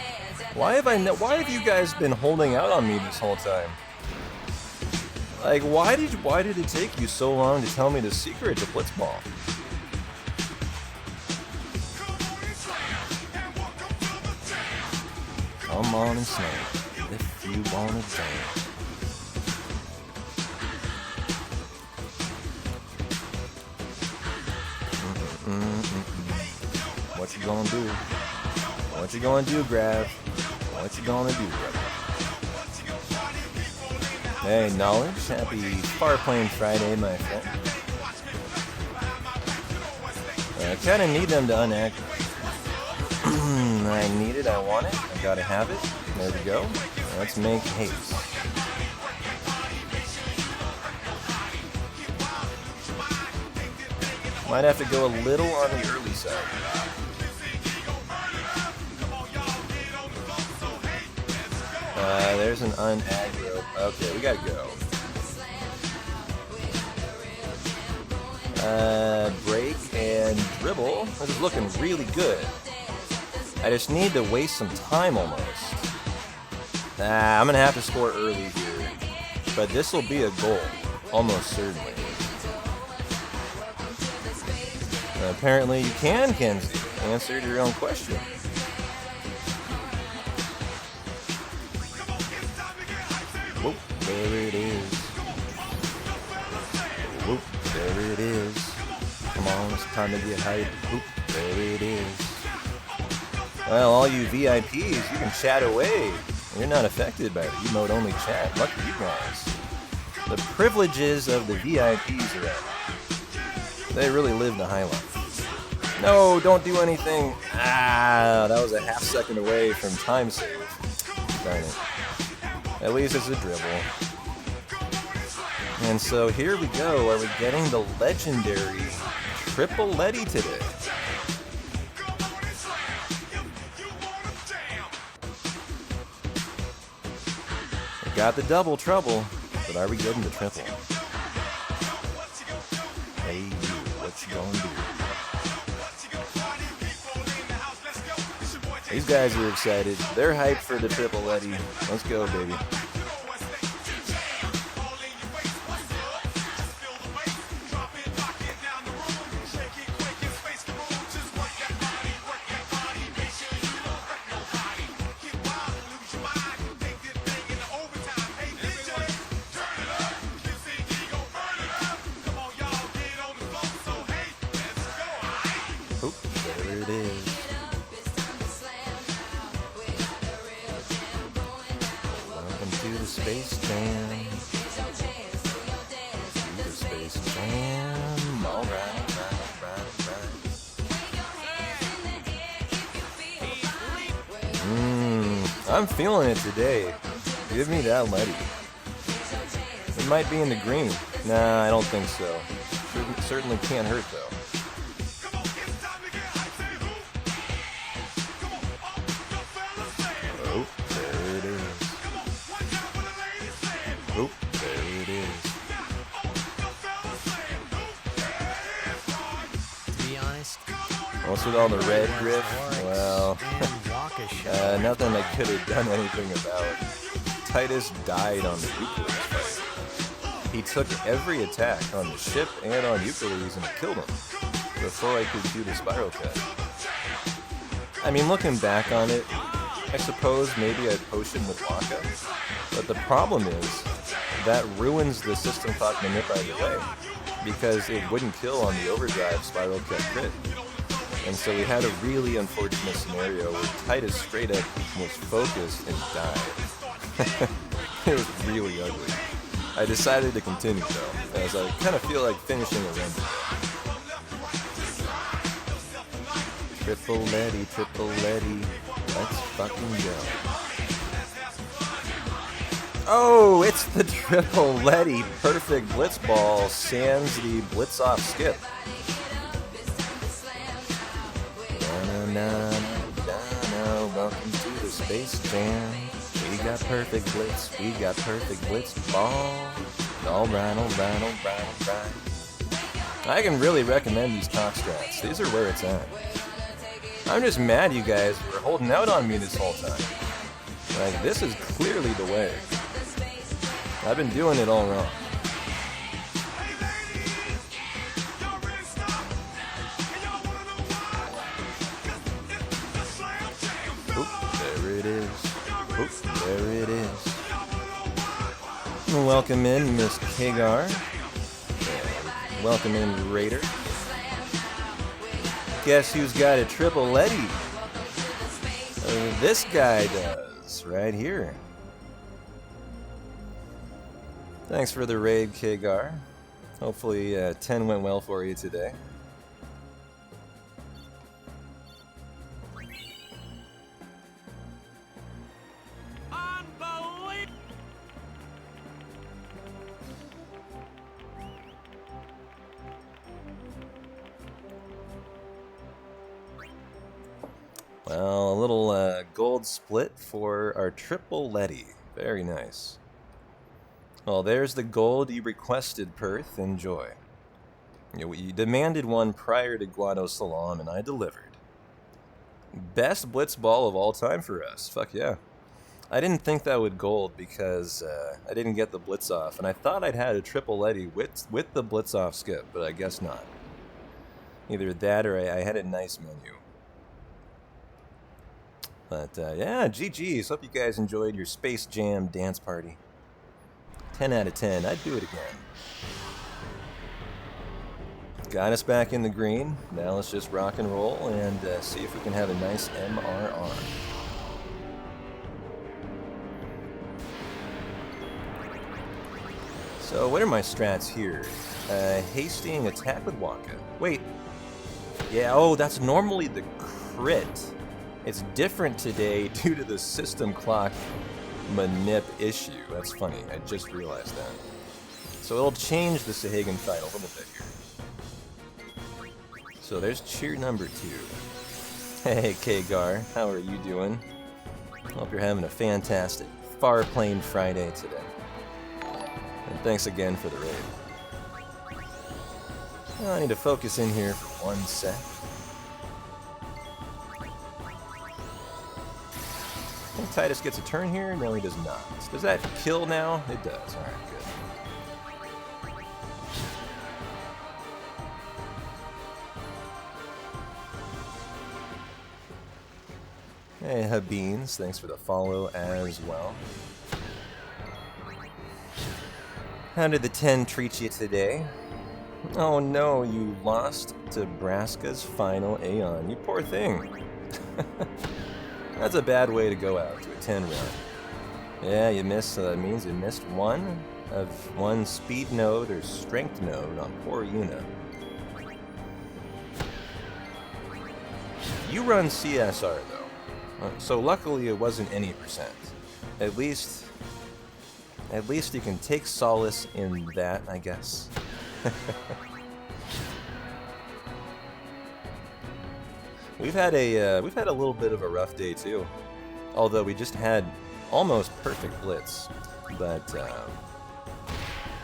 Why have you guys been holding out on me this whole time? Like, why did it take you so long to tell me the secret to Blitzball? Come on and slam if you wanna jam. What you gonna do? What you gonna do, Grav? What you gonna do, brother? Hey, Knowledge. Happy Farplane Friday, my friend. I kinda need them to unact. I need it, I want it, I gotta have it. There we go. Let's make haste. Might have to go a little on the early side. There's an unaggro. Okay, we gotta go. Break and dribble. This is looking really good. I just need to waste some time almost. I'm gonna have to score early here. But this will be a goal. Almost certainly. Apparently you can, Kenzie. Answer to your own question. Whoop, there it is. Whoop, there it is. Come on, it's time to get hyped. Whoop, there it is. Well, all you VIPs, you can chat away. You're not affected by the emote-only chat. Lucky you guys. The privileges of the VIPs are that. They really live the high life. No, don't do anything. That was a half second away from time save. Darn it. At least it's a dribble. And so here we go. Are we getting the legendary Triple Letty today? We got the double trouble, but are we getting the triple? Hey, you, what you gonna do? These guys are excited. They're hyped for the Triple Letty. Let's go, baby. Oop, there it is. Space Jam. To the Space Jam. Alright, right. I'm feeling it today. Give me that Letty. It might be in the green. Nah, I don't think so. Certainly can't hurt though. Oh, there it is. Oh, there it is. To be honest, What's with all the red grip? Well, nothing I could have done anything about. Titus died on the Euclid fight. He took every attack on the ship and on Euclides and killed him before I could do the spiral cut. I mean, looking back on it, I suppose maybe I'd potion with Waka, but the problem is that ruins the system clock manip either way, because it wouldn't kill on the overdrive spiral cut crit. And so we had a really unfortunate scenario where Titus straight up was focused and died. It was really ugly. I decided to continue though, as I kind of feel like finishing a run. Triple Letty, let's fucking go. Oh, it's the triple Letty perfect blitz ball sans the blitz off skip. Welcome to the Space Jam. We got perfect blitz, we got perfect blitz ball. Alright. I can really recommend these talk strats. These are where it's at. I'm just mad you guys were holding out on me this whole time. Like, this is clearly the way. I've been doing it all wrong. There it is. Welcome in, Miss Kagar. Welcome in, Raider. Guess who's got a triple Letty? This guy does, right here. Thanks for the raid, Kagar. Hopefully 10 went well for you today. Well, a little gold split for our triple Letty. Very nice. Well, there's the gold you requested, Perth. Enjoy. You demanded one prior to Guado Salam, and I delivered. Best blitz ball of all time for us. Fuck yeah. I didn't think that would gold because I didn't get the blitz off, and I thought I'd had a triple Letty with the blitz off skip, but I guess not. Either that or I had a nice menu. But yeah, GG's. Hope you guys enjoyed your Space Jam dance party. 10 out of 10. I'd do it again. Got us back in the green. Now let's just rock and roll and see if we can have a nice MRR. So what are my strats here? Hasting attack with Waka. Wait. Yeah, oh, that's normally the crit. It's different today due to the system clock manip issue. That's funny. I just realized that. So it'll change the Sahagan fight a little bit here. So there's cheer number 2. Hey, Kagar. How are you doing? Hope you're having a fantastic Far Plane Friday today. And thanks again for the raid. Well, I need to focus in here for 1 sec. I think Titus gets a turn here. No, he does not. Does that kill now? It does. Alright, good. Hey, Habbeans. Thanks for the follow as well. How did the 10 treat you today? Oh no, you lost to Braska's final Aeon. You poor thing. That's a bad way to go out to a 10 round. Yeah, you missed, that means you missed one speed node or strength node on poor Yuna. You run CSR though. So luckily it wasn't any percent. At least you can take solace in that, I guess. We've had a little bit of a rough day too. Although we just had almost perfect blitz, but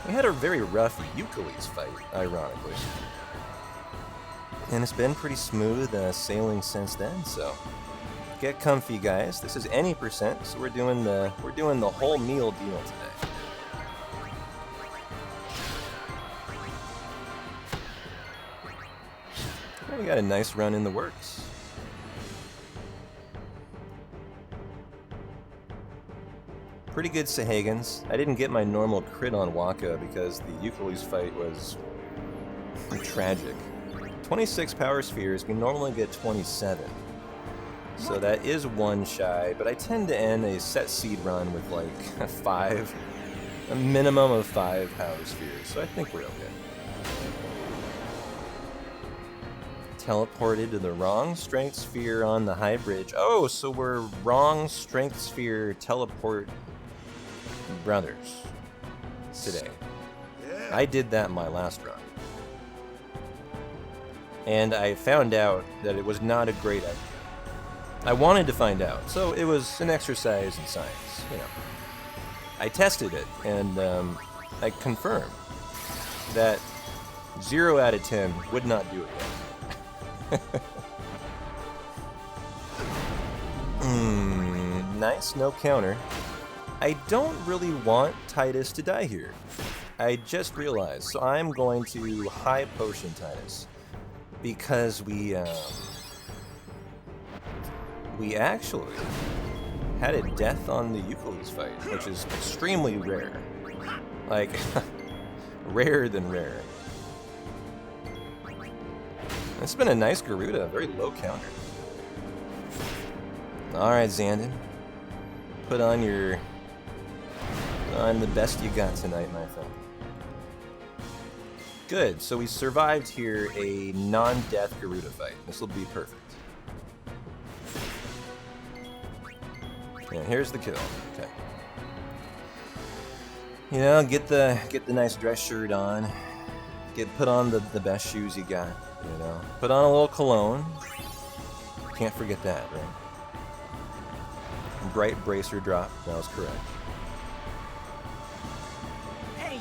we had a very rough Euclid's fight, ironically. And it's been pretty smooth sailing since then, so get comfy, guys. This is any percent, so we're doing the whole meal deal today. Well, we got a nice run in the works. Pretty good Sahagins. I didn't get my normal crit on Waka because the Euclid's fight was tragic. 26 power spheres, we normally get 27. So that is one shy, but I tend to end a set seed run with like a minimum of 5 power spheres, so I think we're okay. Teleported to the wrong strength sphere on the high bridge. Oh, so we're wrong strength sphere teleport brothers today. I did that in my last run. And I found out that it was not a great idea. I wanted to find out, so it was an exercise in science, you know. I tested it, and I confirmed that 0 out of 10 would not do it again. Nice, no counter. I don't really want Titus to die here. I just realized, so I'm going to high potion Titus because we actually had a death on the Euclid's fight, which is extremely rare. Like, rarer than rare. It's been a nice Garuda, very low counter. Alright, Xandon. Put on the best you got tonight, my friend. Good, so we survived here a non-death Garuda fight. This will be perfect. And here's the kill. Okay. You know, get the nice dress shirt on. Put on the best shoes you got. You know, put on a little cologne. Can't forget that, right? Bright bracer drop. That was correct. Hey.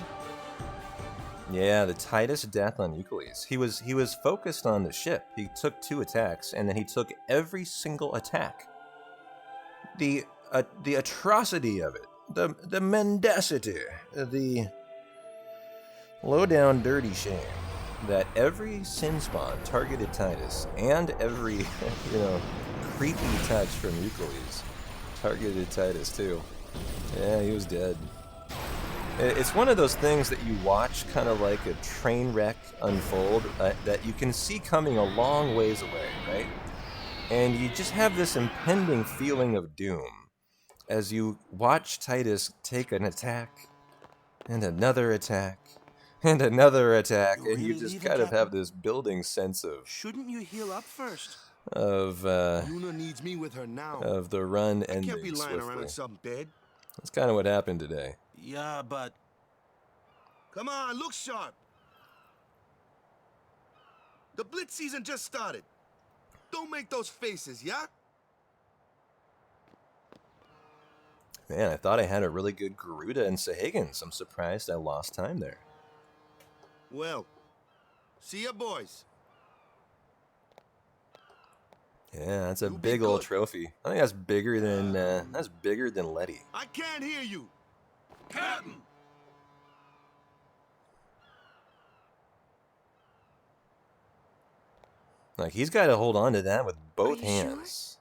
Yeah, the Titus death on Euclid's. He was focused on the ship. He took 2 attacks, and then he took every single attack. The atrocity of it, the mendacity, the low down dirty shame that every sin spawn targeted Titus, and every creepy touch from Euclid's targeted Titus too. Yeah, he was dead. It's one of those things that you watch kind of like a train wreck unfold that you can see coming a long ways away, right? And you just have this impending feeling of doom as you watch Titus take an attack, and another attack, and another attack, and you just kind of have this building sense of... Shouldn't you heal up first? Luna needs me with her now. Of the run ending I can't be lying swiftly. around in some bed. That's kind of what happened today. Yeah, but... Come on, look sharp. The blitz season just started. Don't make those faces, yeah? Man, I thought I had a really good Garuda and Sahagins. I'm surprised I lost time there. Well, see ya, boys. Yeah, that's a big old trophy. I think that's bigger than Letty. I can't hear you. Captain! Like, he's got to hold on to that with both hands.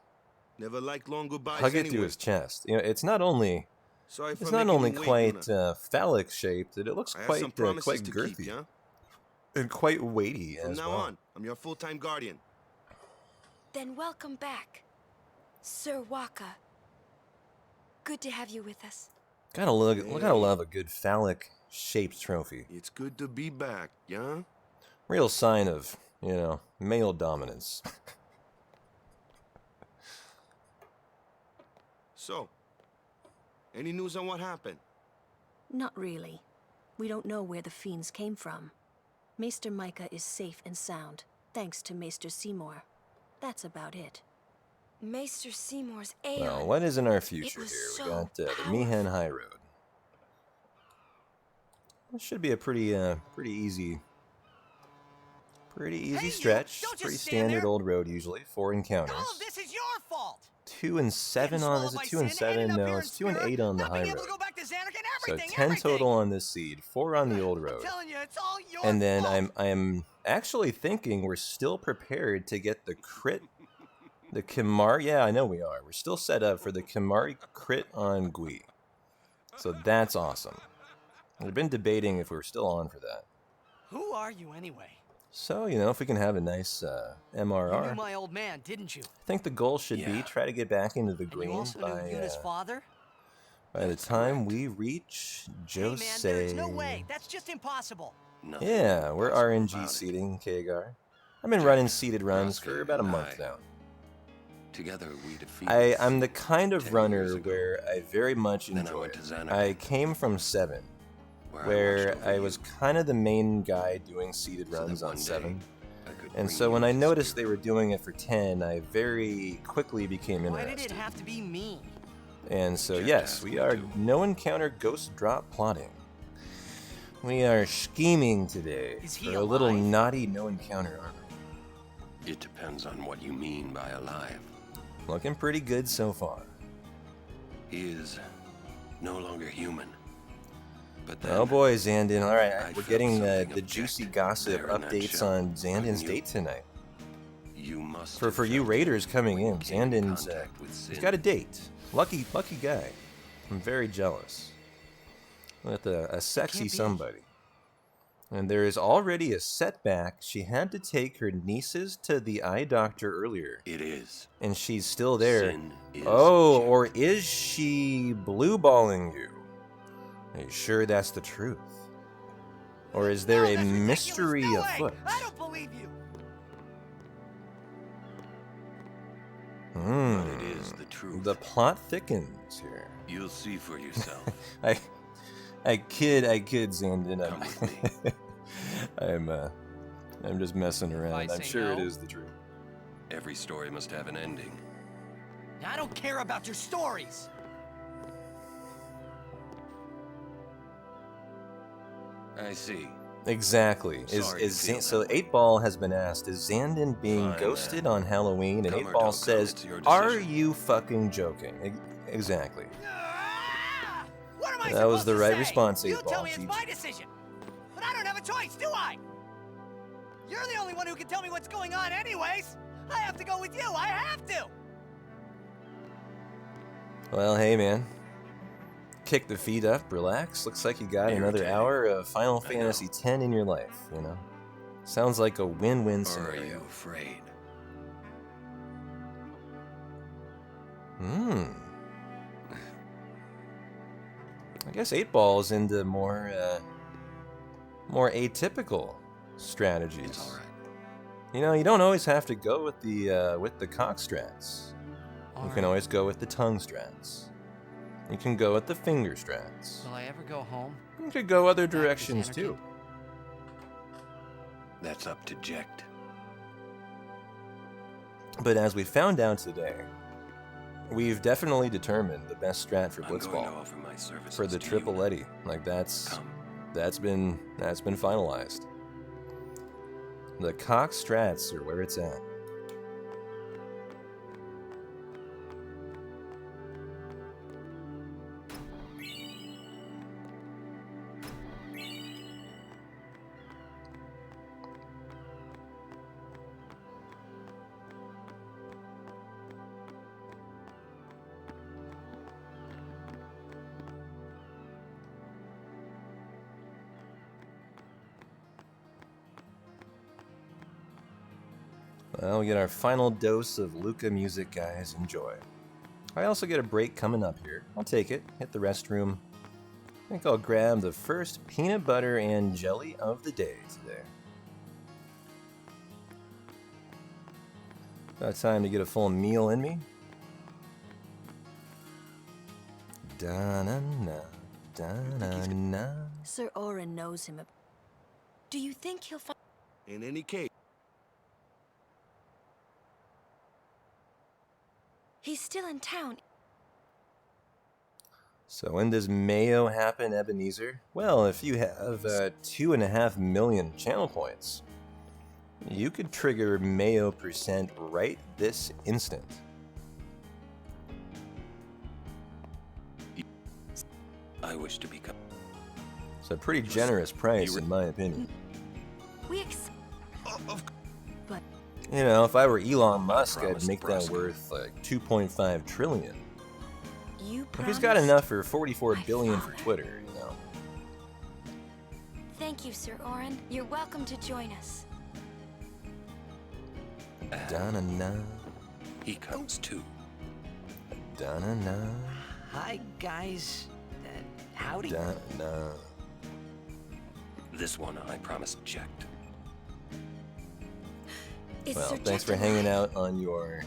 Sure? Never liked long goodbyes Hug it anyway. to his chest. You know, it's not only quite phallic shaped, it looks quite girthy, keep, yeah? and quite weighty From as now well. on, I'm your full-time guardian. Then welcome back, Sir Waka. Good to have you with us. Gotta love a good phallic shaped trophy. It's good to be back, yeah? Real sign of, male dominance. So, any news on what happened? Not really. We don't know where the fiends came from. Maester Micah is safe and sound, thanks to Maester Seymour. That's about it. Maester Seymour's Aeon. Well, what is in our future was here? so We got the Mihan High Road. This should be a pretty easy stretch. Pretty standard old road usually. 4 encounters. All of this is your fault. 2 and 7 on. Is it 2 and 7? No, it's 2 and 8 on the high road. So 10 total on this seed, 4 on the old road. Telling you, it's all your And then fault. I'm actually thinking we're still prepared to get the crit, the Kimari. Yeah, I know we are. We're still set up for the Kimari crit on Gui. So that's awesome. We've been debating if we're still on for that. Who are you anyway? So, you know, if we can have a nice MRR. You knew my old man, didn't you? I think the goal should be try to get back into the green You also knew Yuna's father? by the time we reach Jose. Hey man, there is no way. That's just impossible. Yeah, we're RNG seeding Kagar. I've been running seeded runs for about a month now. Together we defeat. I'm the kind of runner where I very much enjoy it. I came from 7, where I was kind of the main guy doing seeded runs on 7. And so when I noticed they were doing it for 10, I very quickly became Why did it interested. have to be me? And so yes, we are no encounter ghost drop plotting. We are scheming today for a little naughty no encounter armor. It depends on what you mean by alive. Looking pretty good so far. He is no longer human. But then Oh boy, Xandin. Alright, we're felt getting the something juicy gossip there in that updates shell. on Xandin's You- date tonight. You must For you raiders coming in, Xandin's he's got a date. Lucky guy. I'm very jealous. With a sexy somebody. And there is already a setback. She had to take her nieces to the eye doctor earlier. It is. And she's still there. Sin is Oh, or is she blue-balling you? Are you sure that's the truth? Or is there a mystery afoot? I don't believe you. Hmm. But it is the truth. The plot thickens here. You'll see for yourself. I kid, Xandin. I'm just messing around. I'm sure it is the truth. Every story must have an ending. I don't care about your stories. I see. Exactly. Sorry to feel So 8-Ball has been asked, is Xandin being Fine, ghosted on Halloween? And Come or 8-Ball don't says, come, it's your are decision." you fucking joking? Exactly. What am I That was supposed the to right say? response, You 8-Ball. tell me it's my decision. But I don't have a choice, do I? You're the only one who can tell me what's going on anyways. I have to go with you. I have to. Well, hey, man. Kick the feet up, relax. Looks like you got another hour of Final Fantasy X in your life, you know? Sounds like a win-win Or are scenario. you afraid? I guess 8-Ball's into more atypical strategies. You know, you don't always have to go with the cock strats. You can always go with the tongue strats. You can go with the finger strats. Will I ever go home? You could go other directions too. That's up to Jekt. But as we found out today, we've definitely determined the best strat for I'm going to Blitzball offer my services for the to you. triple Eddy. Like that's been finalized. The cock strats are where it's at. Well, we get our final dose of Luca music, guys. Enjoy. I also get a break coming up here. I'll take it. Hit the restroom. I think I'll grab the first peanut butter and jelly of the day today. About time to get a full meal in me. Da-na-na, da-na-na. Sir Orin knows him. Do you think he'll find... In any case... He's still in town. So when does Mayo happen, Ebenezer? Well, if you have 2.5 million channel points, you could trigger Mayo % right this instant. I wish to become... It's a pretty generous price, in my opinion. We But you know, if I were Elon Musk, I'd make that worth like 2.5 trillion. You If he's got enough for 44 billion for Twitter, you know. Thank you, Sir Orin. You're welcome to join us. Da-na-na. He comes too. Da-na-na. Hi, guys. Howdy. Da-na. This one I promised checked. Well, thanks for hanging out on your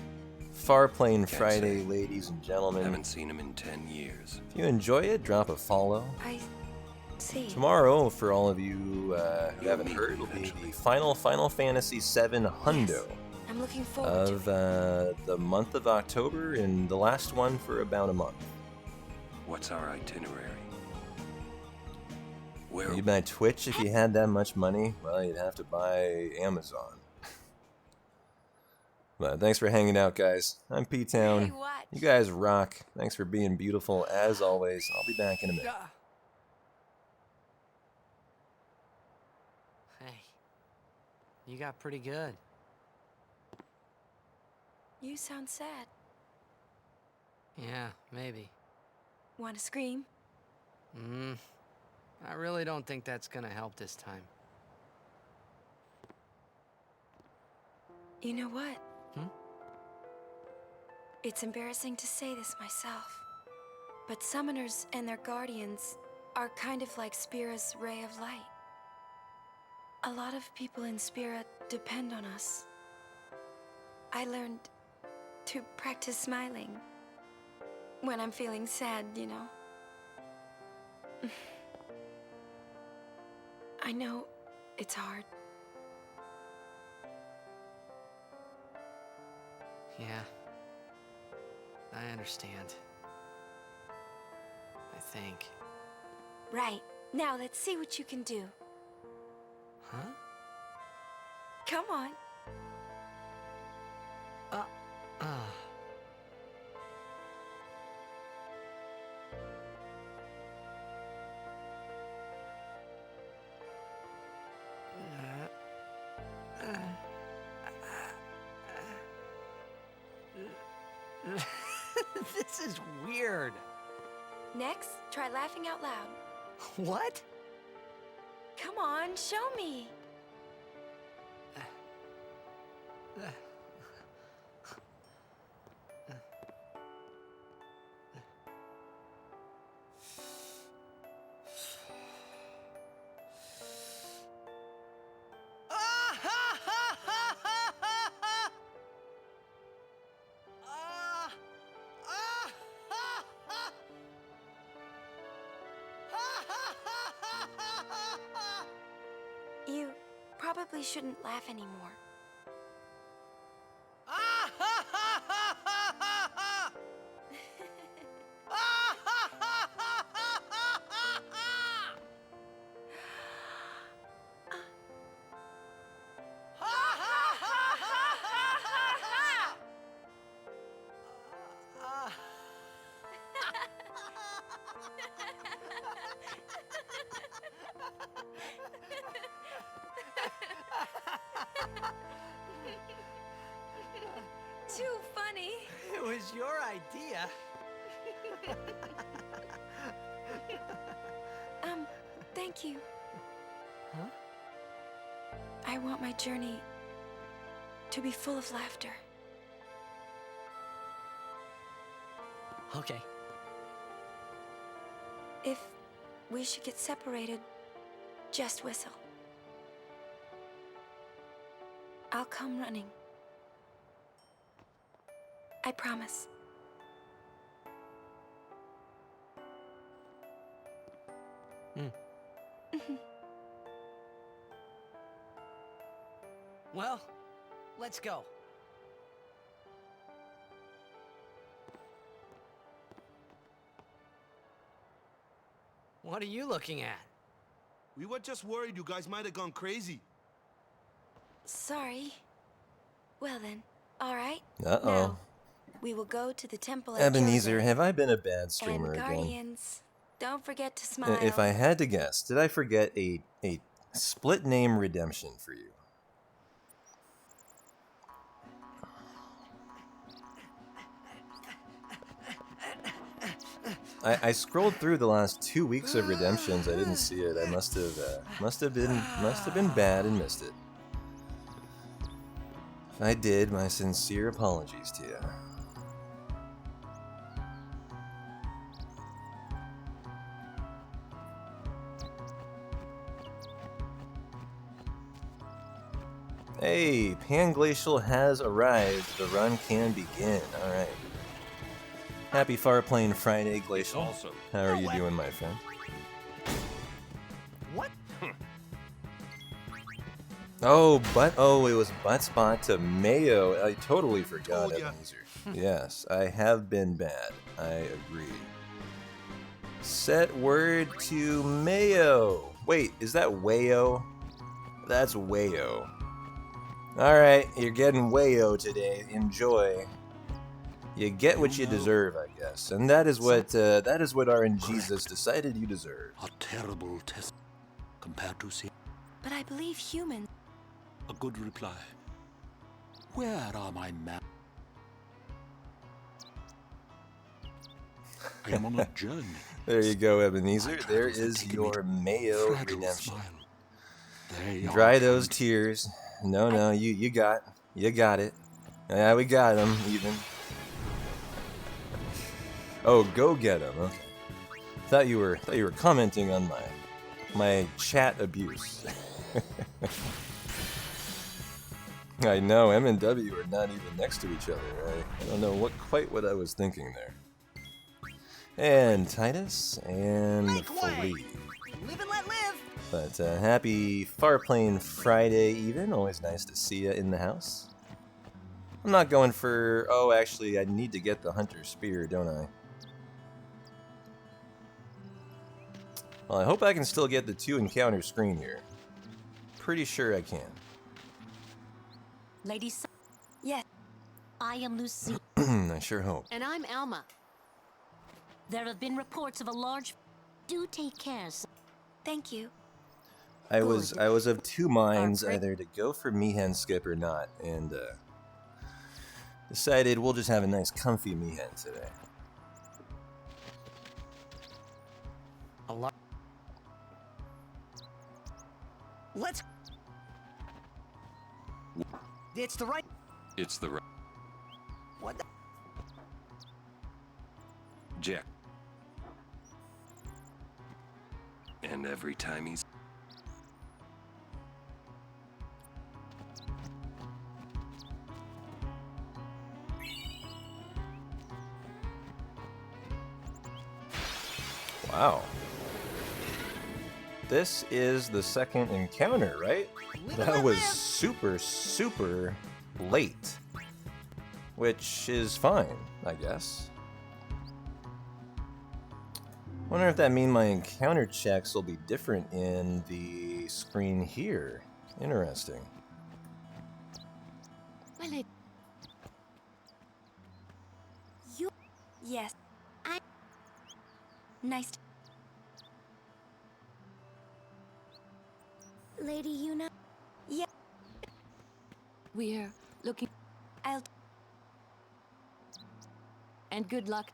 Farplane Friday, ladies and gentlemen. Haven't seen him in 10 years. If you enjoy it, drop a follow. I see. Tomorrow, for all of you who haven't heard, will be the Final Fantasy VII Hundo I'm looking forward of the month of October, and the last one for about a month. What's our itinerary? You'd buy Twitch if you had that much money? Well, you'd have to buy Amazon. But thanks for hanging out, guys. I'm P-Town. You guys rock. Thanks for being beautiful, as always. I'll be back in a minute. Hey, you got pretty good. You sound sad. Yeah, maybe. Want to scream? I really don't think that's gonna help this time. You know what? It's embarrassing to say this myself, but summoners and their guardians are kind of like Spira's ray of light. A lot of people in Spira depend on us. I learned to practice smiling when I'm feeling sad, you know. I know it's hard. Yeah. I understand. I think. Right. Now let's see what you can do. Huh? Come on. This is weird. Next, try laughing out loud. What? Come on, show me. You probably shouldn't laugh anymore. Too funny. It was your idea. Thank you. Huh? I want my journey to be full of laughter. Okay. If we should get separated, just whistle. I'll come running. I promise. Well, let's go. What are you looking at? We were just worried you guys might have gone crazy. Sorry. Well then, all right. Uh-oh. Now, we will go to the temple at Ebenezer, Jose. have I been a bad streamer And again? Guardians, don't forget to smile. If I had to guess, did I forget a split name redemption for you? I scrolled through the last 2 weeks of redemptions. I didn't see it. I must have been bad and missed it. If I did, my sincere apologies to you. Hey, Panglacial has arrived. The run can begin. Alright. Happy Farplane Friday, Glacial. Awesome. How are you doing, my friend? What? Oh, it was butt spot to Mayo. I totally forgot, Ebenezer. Yes, I have been bad. I agree. Set word to Mayo. Wait, is that Wayo? That's Wayo. Alright, you're getting Wayo today. Enjoy. You get what you deserve, I guess. And that is what RNGesus decided you deserve. A terrible test compared to see. But I believe humans. A good reply. Where are my men? I am on a journey. There you go, Ebenezer. There is your Mayo redemption. Dry those tears. No, you got it. Yeah, we got him even. Oh, go get him. Okay. Thought you were commenting on my chat abuse. I know M and W are not even next to each other. I don't know quite what I was thinking there. And Titus and Flea. Live and let live. But happy Farplane Friday even. Always nice to see you in the house. I'm not going for... Oh, actually, I need to get the Hunter Spear, don't I? Well, I hope I can still get the 2 encounter screen here. Pretty sure I can. Ladies. Yes. I am Lucy. I sure hope. And I'm Alma. There have been reports of a large... Do take care, sir. Thank you. I was of 2 minds, either to go for Mihen Skip or not, and decided we'll just have a nice comfy Mihen today. A lot. Let's. It's the right. It's the right. What the? Jack. And every time he's... Wow. This is the second encounter, right? That was super, super late. Which is fine, I guess. Wonder if that means my encounter checks will be different in the screen here. Interesting. Well, you... Yes. I... Nice to... Lady Yuna? Yeah. We're looking... I'll... And good luck.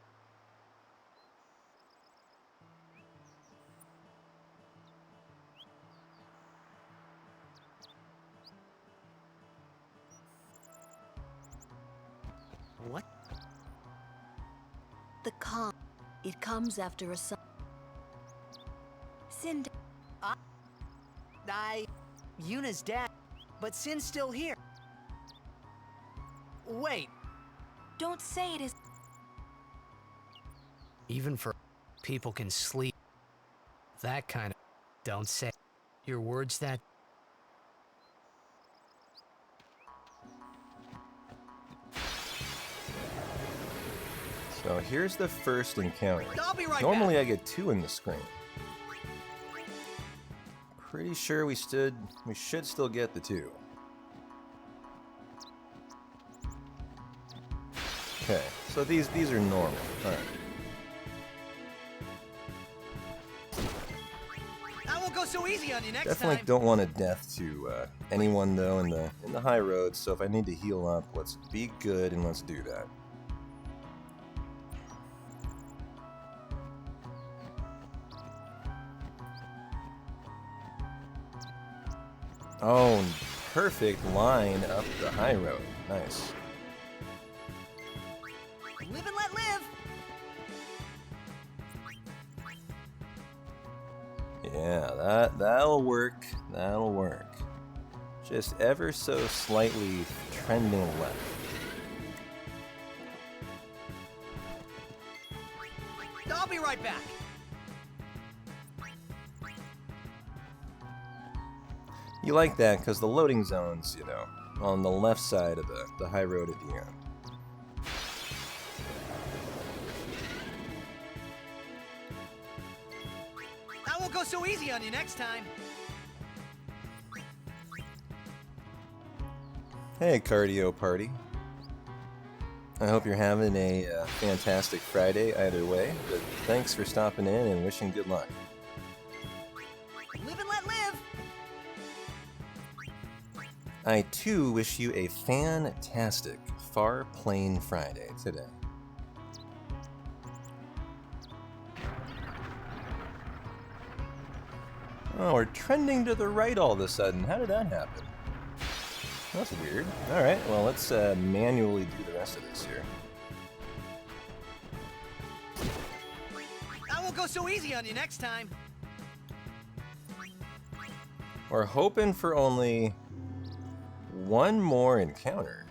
What? The calm. It comes after a sun. Cinder. Yuna's dead, but Sin's still here. Wait. Don't say it is... Even for people can sleep. That kind of... Don't say... Your words that... So here's the first encounter. I'll be right Normally back. I get 2 in the screen. Pretty sure we should still get the 2. Okay, so these are normal. Alright. I won't go so easy on you next Definitely time. don't want a death to anyone though in the high road, so if I need to heal up, let's be good and let's do that. Oh, perfect line up the high road. Nice. Live and let live. Yeah, that'll work. That'll work. Just ever so slightly trending left. I'll be right back. You like that because the loading zone's, you know, on the left side of the high road at the end. I won't go so easy on you next time. Hey, cardio party. I hope you're having a fantastic Friday either way, but thanks for stopping in and wishing good luck. Live and let live. I too wish you a fantastic Far Plane Friday today. Oh, we're trending to the right all of a sudden. How did that happen? That's weird. Alright, well, let's manually do the rest of this here. I won't go so easy on you next time. We're hoping for only one more encounter.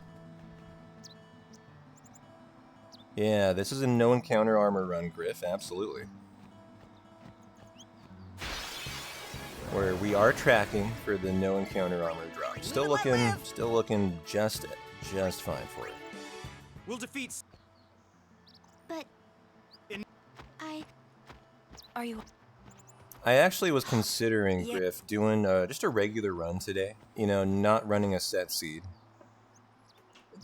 Yeah, this is a no encounter armor run, Griff, absolutely. Where we are tracking for the no encounter armor drop. Still looking just fine for it. We'll defeat... But... Are you... I actually was considering, Griff, doing just a regular run today. You know, not running a set seed.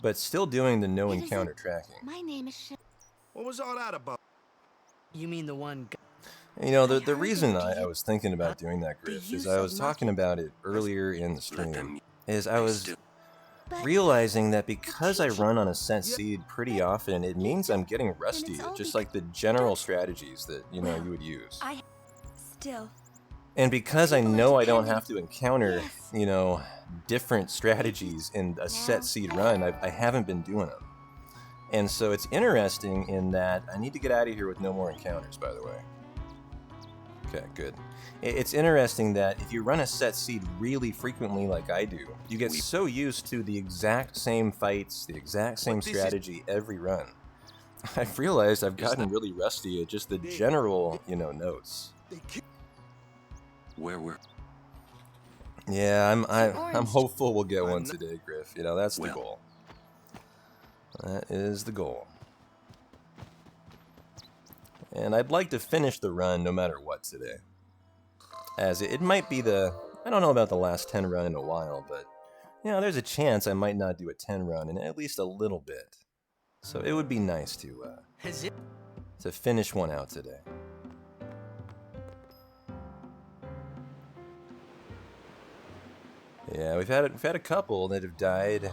But still doing the no encounter tracking. My name is What was all that about? You mean the one... You know, the reason I was thinking about doing that, Griff, is I was talking about it earlier in the stream, is I was realizing that because I run on a set seed pretty often, it means I'm getting rusty at just like the general strategies that, you know, you would use. Still. And because I know I don't have to encounter, you know, different strategies in a set seed run, I haven't been doing them. And so it's interesting in that I need to get out of here with no more encounters, by the way. Okay, good. It's interesting that if you run a set seed really frequently like I do, you get so used to the exact same fights, the exact same strategy every run. I've realized I've gotten really rusty at just the general, you know, notes. Where were... Yeah, I'm hopeful we'll get one today, Griff. You know, that's the goal. That is the goal. And I'd like to finish the run no matter what today. As it might be I don't know about the last 10 run in a while, but, you know, there's a chance I might not do a 10 run in at least a little bit. So it would be nice to finish one out today. Yeah, we've had a couple that have died.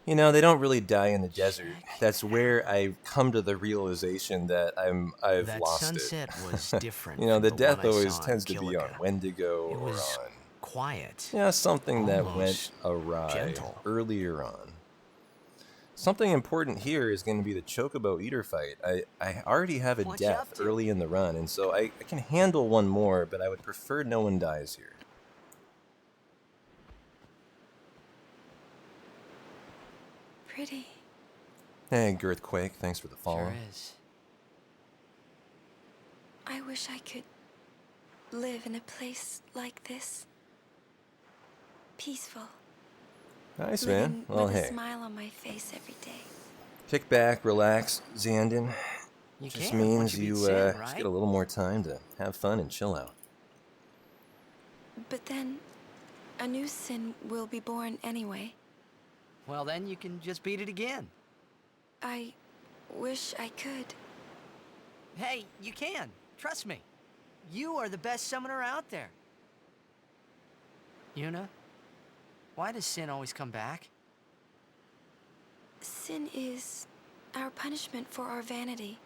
You know, they don't really die in the desert. That's where I come to the realization that I've lost it. That sunset was different. You know, the from death one I always saw tends in to be on Killica. Wendigo It or was on quiet. Yeah, something that went Almost awry gentle. earlier on. Something important here is going to be the Chocobo Eater fight. I already have a What you up death to? early in the run, and so I can handle one more, but I would prefer no one dies here. Pretty. Hey, Girthquake, thanks for the follow. Sure is. I wish I could live in a place like this. Peaceful. Nice, Living man. Well, with a hey. smile on my face every day. Kick back, relax, Xandon. You Just can, means once you beat you Sin, just right? get a little more time to have fun and chill out. But then, a new sin will be born anyway. Well, then you can just beat it again. I wish I could. Hey, you can. Trust me. You are the best summoner out there. Yuna, why does Sin always come back? Sin is our punishment for our vanity.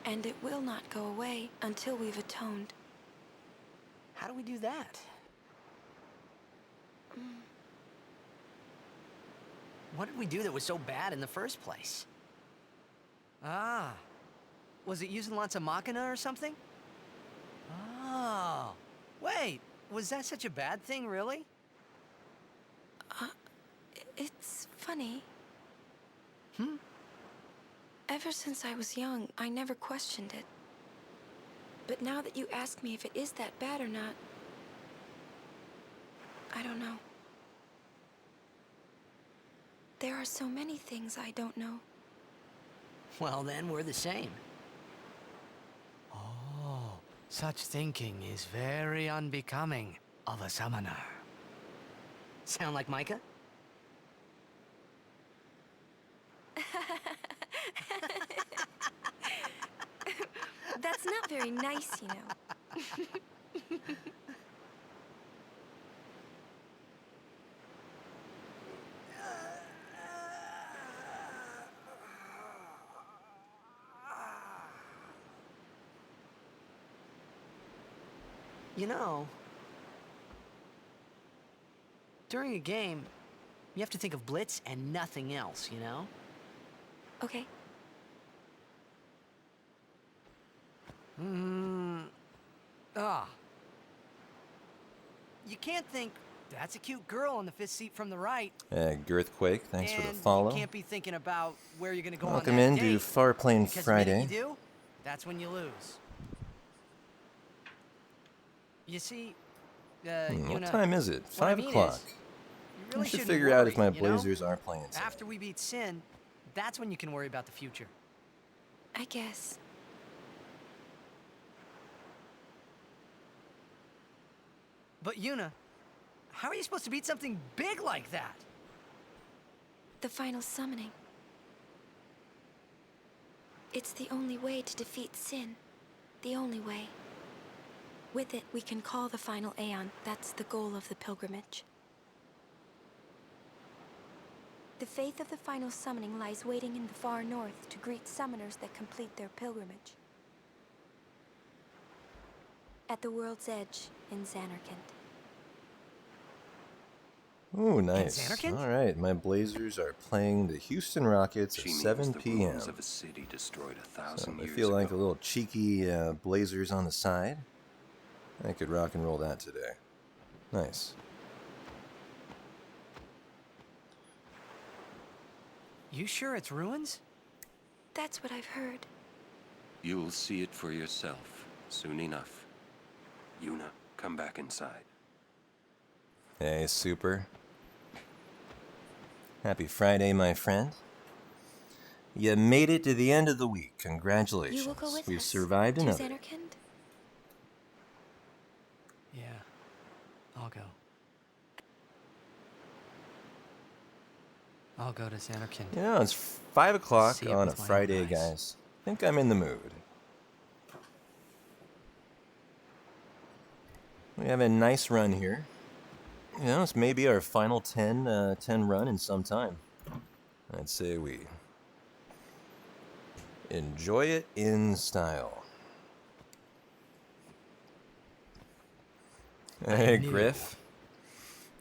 And it will not go away until we've atoned. How do we do that? What did we do that was so bad in the first place? Ah. Was it using lots of Machina or something? Oh. Wait, was that such a bad thing, really? It's funny. Ever since I was young, I never questioned it. But now that you ask me if it is that bad or not, I don't know. There are so many things I don't know. Well, then we're the same. Oh, such thinking is very unbecoming of a summoner. Sound like Micah? That's not very nice, you know. You know, during a game, you have to think of Blitz and nothing else, you know? Okay. You can't think, that's a cute girl on the fifth seat from the right. Girthquake, thanks for the And follow. you can't be thinking about where you're gonna go Welcome on that in date. to Far Plane Because the minute Friday. you do, that's when you lose. You see, What Yuna, time is it? what I 5 mean o'clock. is, you really I should shouldn't figure out if worry, my you know? Blazers are playing tonight. After we beat Sin, that's when you can worry about the future. I guess. But Yuna, how are you supposed to beat something big like that? The final summoning. It's the only way to defeat sin. The only way. With it, we can call the final Aeon. That's the goal of the pilgrimage. The faith of the final summoning lies waiting in the far north to greet summoners that complete their pilgrimage. At the world's edge in Xanarkand. Ooh, nice. Xanarkand? All right, my Blazers are playing the Houston Rockets at She means 7 the p.m. ruins of a city destroyed 1,000 So I years feel like ago. a little cheeky Blazers on the side. I could rock and roll that today. Nice. You sure it's ruins? That's what I've heard. You'll see it for yourself soon enough. Yuna, come back inside. Hey, super. Happy Friday, my friend. You made it to the end of the week. Congratulations. You will go with We've us survived to another. Xanarkand? Yeah, I'll go. I'll go to Xanarkand. You know, it's 5 o'clock See it on a with my own Friday, eyes. guys. I think I'm in the mood. We have a nice run here. You know, it's maybe our final 10 run in some time. I'd say we enjoy it in style. Hey, knew Griff.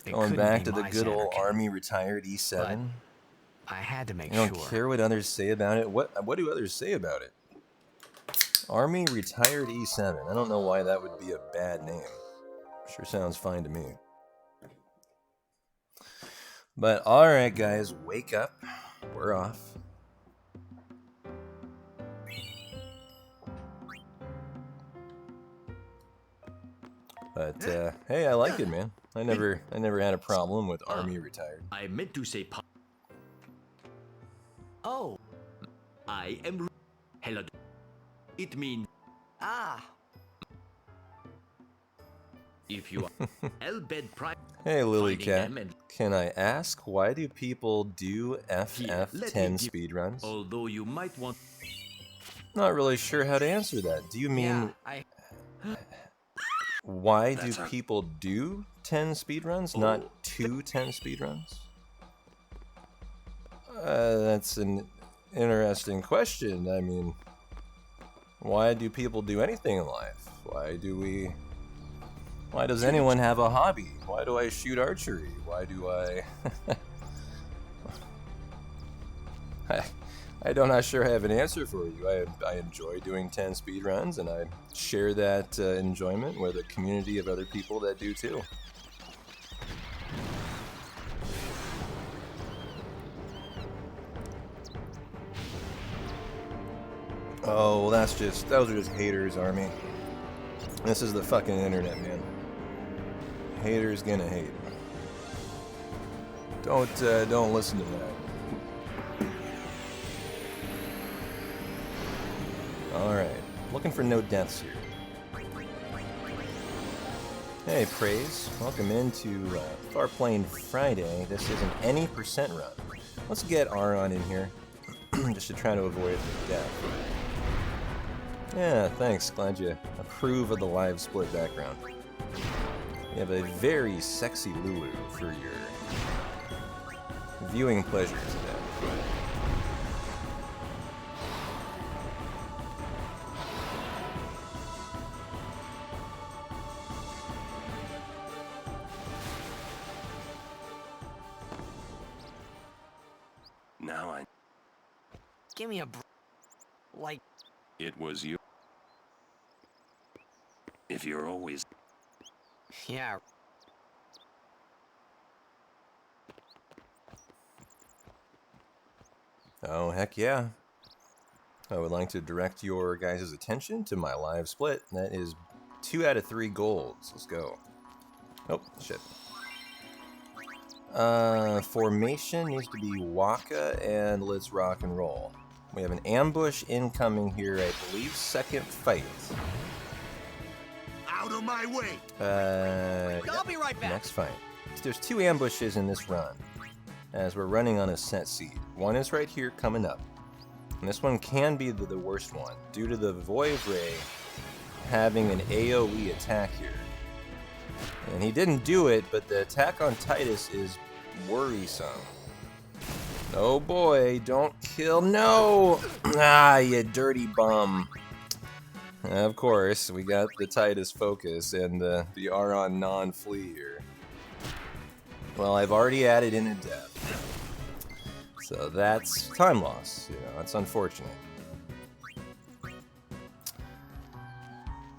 it Going couldn't back be to the my good old Xanarkand. Army retired E7. I had to make I don't sure. care what others say about it. What do others say about it? Army retired E7. I don't know why that would be a bad name. Sure sounds fine to me. But alright, guys, wake up. We're off. But hey, I like it, man. I never had a problem with Army retired. I meant to say Oh, I am hello. It means if you are Elbed Prime. Hey, Lily finding Cat. them and- Can I ask, why do people do Here, let me FF10 give- speedruns? Although you might want. Not really sure how to answer that. Do you mean why do That's our- people do 10 speedruns, not 2 10 speedruns? That's an interesting question. I mean, why do people do anything in life? Why does anyone have a hobby? Why do I shoot archery? Why do I... I'm not sure I have an answer for you. I enjoy doing 10 speedruns, and I share that enjoyment with a community of other people that do too. Oh, those are just haters, Army. This is the fucking internet, man. Haters gonna hate. Don't listen to that. Alright, looking for no deaths here. Hey, Praise. Welcome into Farplane Friday. This is an any percent run. Let's get Aron in here, just to try to avoid death. Yeah, thanks. Glad you approve of the live split background. You have a very sexy Lulu for your viewing pleasure today. Now I... Give me a like. It was you. If you're always... Yeah. Oh, heck yeah. I would like to direct your guys' attention to my live split. That is 2 out of 3 golds. Let's go. Oh, shit. Formation needs to be Waka, and let's rock and roll. We have an ambush incoming here, I believe, second fight. Out of my way! I'll be right back. Next fight. So there's 2 ambushes in this run, as we're running on a set seed. One is right here coming up. And this one can be the worst one, due to the Void Ray having an AoE attack here. And he didn't do it, but the attack on Titus is worrisome. Oh boy, don't kill, no! Ah, you dirty bum. Of course, we got the Titus focus and the Aron non-flee here. Well, I've already added in a death. So that's time loss, you know, that's unfortunate.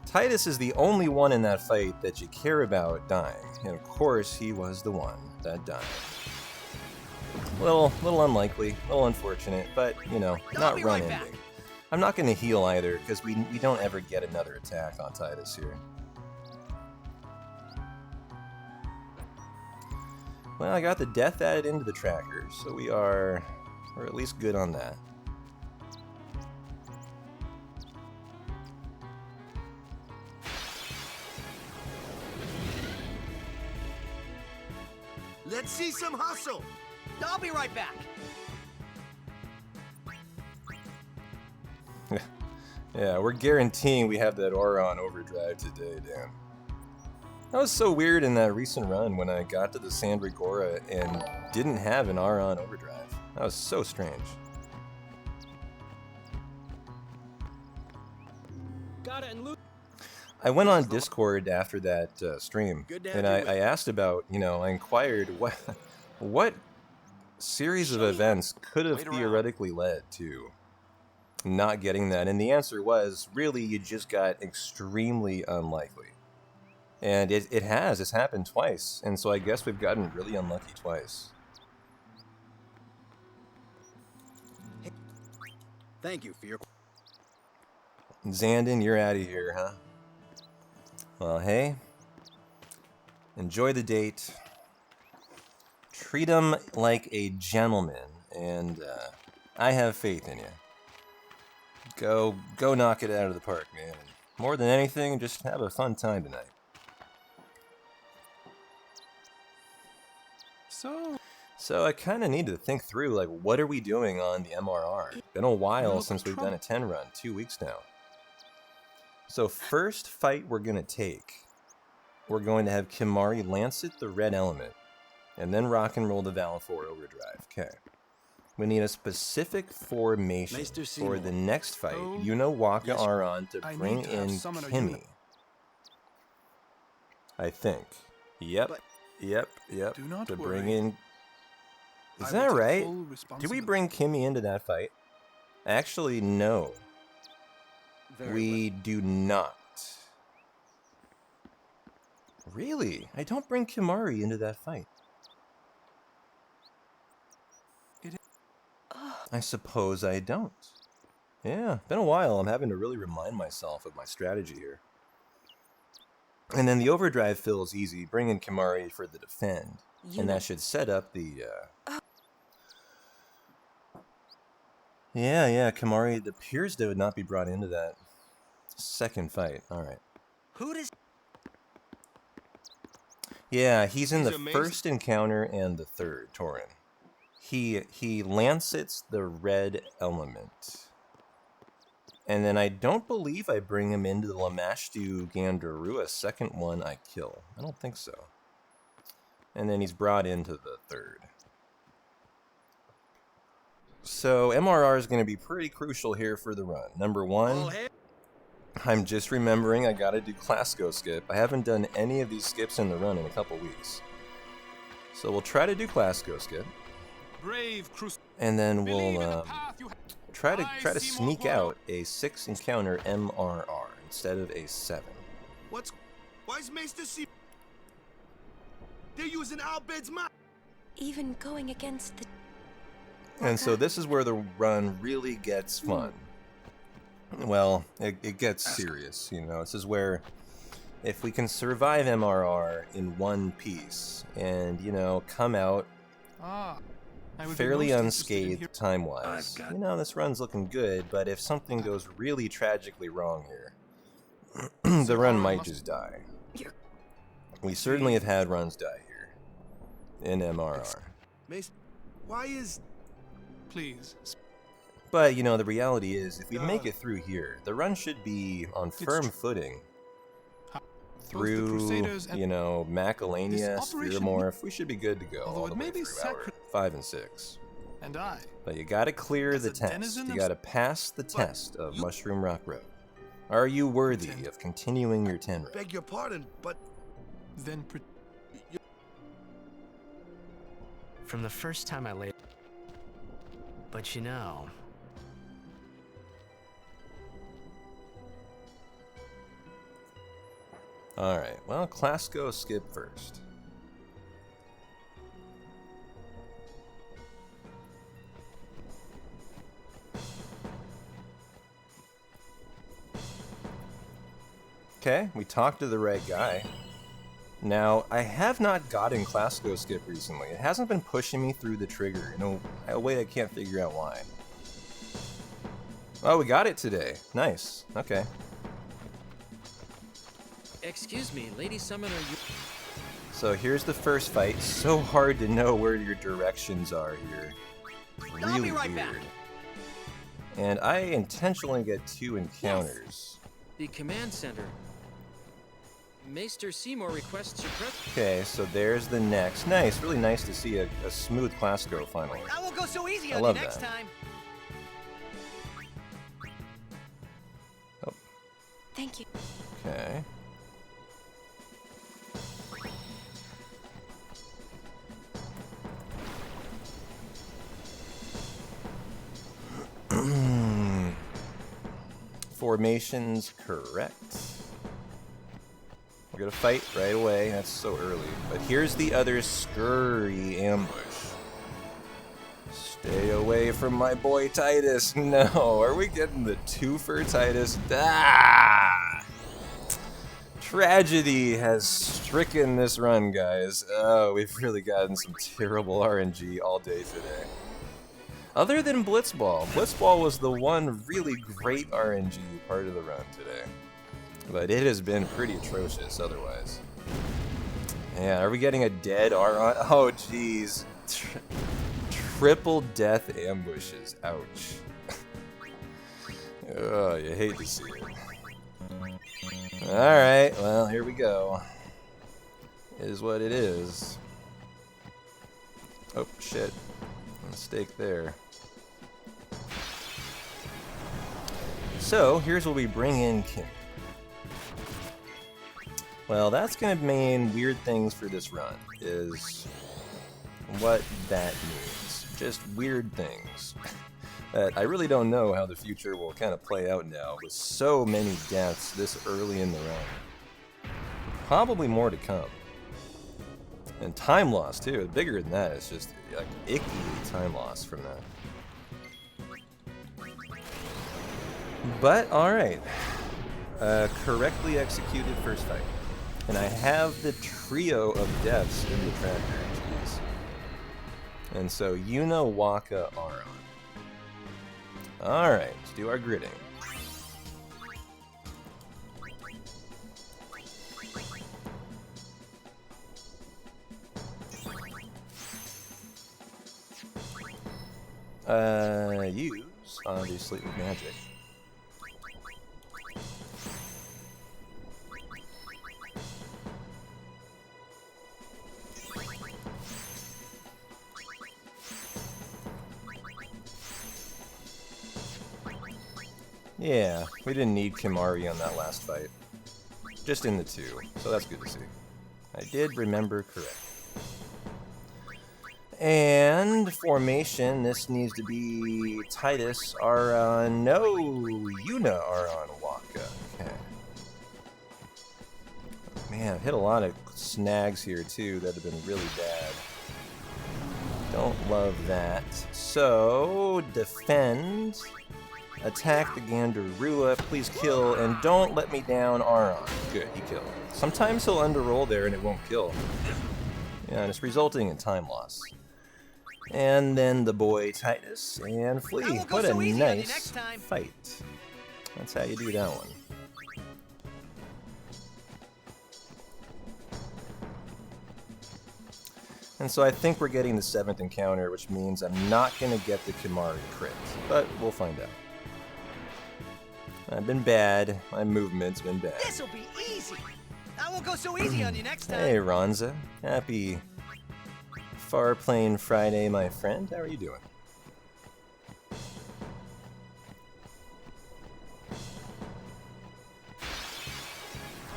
Titus is the only one in that fight that you care about dying, and of course he was the one that died. Little unlikely, little unfortunate, but you know, not run ending. I'm not going to heal either, because we don't ever get another attack on Titus here. Well, I got the death added into the tracker, so we're at least good on that. Let's see some hustle! I'll be right back. Yeah, we're guaranteeing we have that Aron overdrive today, Dan. That was so weird in that recent run when I got to the Sandragora and didn't have an Aron overdrive. That was so strange. Got it and loot. I went on Discord after that stream, and I asked about, you know, I inquired what series of events could have theoretically led to not getting that, and the answer was, really, you just got extremely unlikely. And it's happened twice, and so I guess we've gotten really unlucky twice. Thank you for your... Zandon, you're out of here, huh? Well, hey, Enjoy the date. Treat him like a gentleman, and I have faith in you. Go knock it out of the park, man. More than anything, just have a fun time tonight. So I kind of need to think through, like, what are we doing on the MRR? Been a while since we've done a 10 run, 2 weeks now. So first fight we're going to take, we're going to have Kimahri lance it the red element, and then rock and roll the Val 4 overdrive. Okay. We need a specific formation for the next fight. Waka Aron to bring in Kimmy. I think. Yep. To bring in... Is that right? Do we bring Kimmy into that fight? Actually, no. We do not. Really? I don't bring Kimahri into that fight. I suppose I don't. Yeah, been a while. I'm having to really remind myself of my strategy here. And then the overdrive fills easy. Bring in Kimahri for the defend. And that should set up the... Yeah, Kimahri appears to not be brought into that second fight. Alright. Who does... Yeah, he's in the first encounter and the third, Torin. He lancets the red element. And then I don't believe I bring him into the Lamashtu Gandarua second one I kill. I don't think so. And then he's brought into the third. So MRR is going to be pretty crucial here for the run. Number one, I'm just remembering I got to do Classico skip. I haven't done any of these skips in the run in a couple weeks. So we'll try to do Classico skip. And then we'll try to sneak out a 6 encounter MRR instead of a 7. Why's Maester C? They're using Albed's map. Even going against the... And so this is where the run really gets fun. Well, it gets serious, you know. This is where if we can survive MRR in one piece and, you know, come out fairly unscathed time-wise, you know, this run's looking good, but if something goes really tragically wrong here, the run might just die. We certainly have had runs die here in MRR. Why is... Please. But, you know, the reality is, if we make it through here, the run should be on firm footing. Through, you know, Macalania, Spheromorph, we should be good to go all the way through hour 5 and 6. But you gotta clear the test. You gotta pass the test of Mushroom Rock Road. Are you worthy of continuing your 10 run? Beg your pardon, but... Then... From the first time I laid... But you know... Alright, well, Classico skip first. Okay, we talked to the right guy. Now, I have not gotten Classico skip recently. It hasn't been pushing me through the trigger in a way I can't figure out why. Oh, we got it today. Nice. Okay. Excuse me, Lady Summoner, you... So here's the first fight. So hard to know where your directions are here. Really weird. And I intentionally get 2 encounters. The command center. Maester Seymour requests your presence. Okay, so there's the next. Nice, really nice to see a smooth Classico finally. I won't go so easy I on love you next that. time. Oh. Thank you. Okay. Formation's correct. We're gonna fight right away. That's so early. But here's the other scurry ambush. Stay away from my boy Titus. No, are we getting the 2 for Titus? Ah! Tragedy has stricken this run, guys. Oh, we've really gotten some terrible RNG all day today. Other than Blitzball. Blitzball was the one really great RNG part of the run today. But it has been pretty atrocious otherwise. Yeah, are we getting a dead Aron? Oh, jeez. Triple death ambushes. Ouch. Oh, you hate to see it. Alright, well, here we go. It is what it is. Oh, shit. Mistake there. So, here's where we bring in Kim. Well, that's going to mean weird things for this run, is what that means. Just weird things. That I really don't know how the future will kind of play out now with so many deaths this early in the run. Probably more to come. And time loss too. Bigger than that, it's just like icky time loss from that. But alright. Correctly executed first fight. And I have the trio of deaths in the tracker. Jeez. And so Yuna, Waka, Aron. Alright, let's do our gridding. Use, obviously, with magic. Yeah, we didn't need Kimari on that last fight. Just in the 2, so that's good to see. I did remember correct. And formation, this needs to be Titus, Aron, no, Yuna, Aron, Waka. Okay. Man, I've hit a lot of snags here too that have been really bad. Don't love that. So, defend. Attack the Gandarua, please kill, and don't let me down Aron. Good, he killed. Sometimes he'll underroll there and it won't kill. Yeah, and it's resulting in time loss. And then the boy Titus and Flea. What a nice fight. That's how you do that one. And so I think we're getting the 7th encounter, which means I'm not going to get the Kimari crit, but we'll find out. I've been bad. My movement's been bad. This'll be easy. I won't go so easy on you next time. Hey, Ronza. Happy Far Plane Friday, my friend. How are you doing?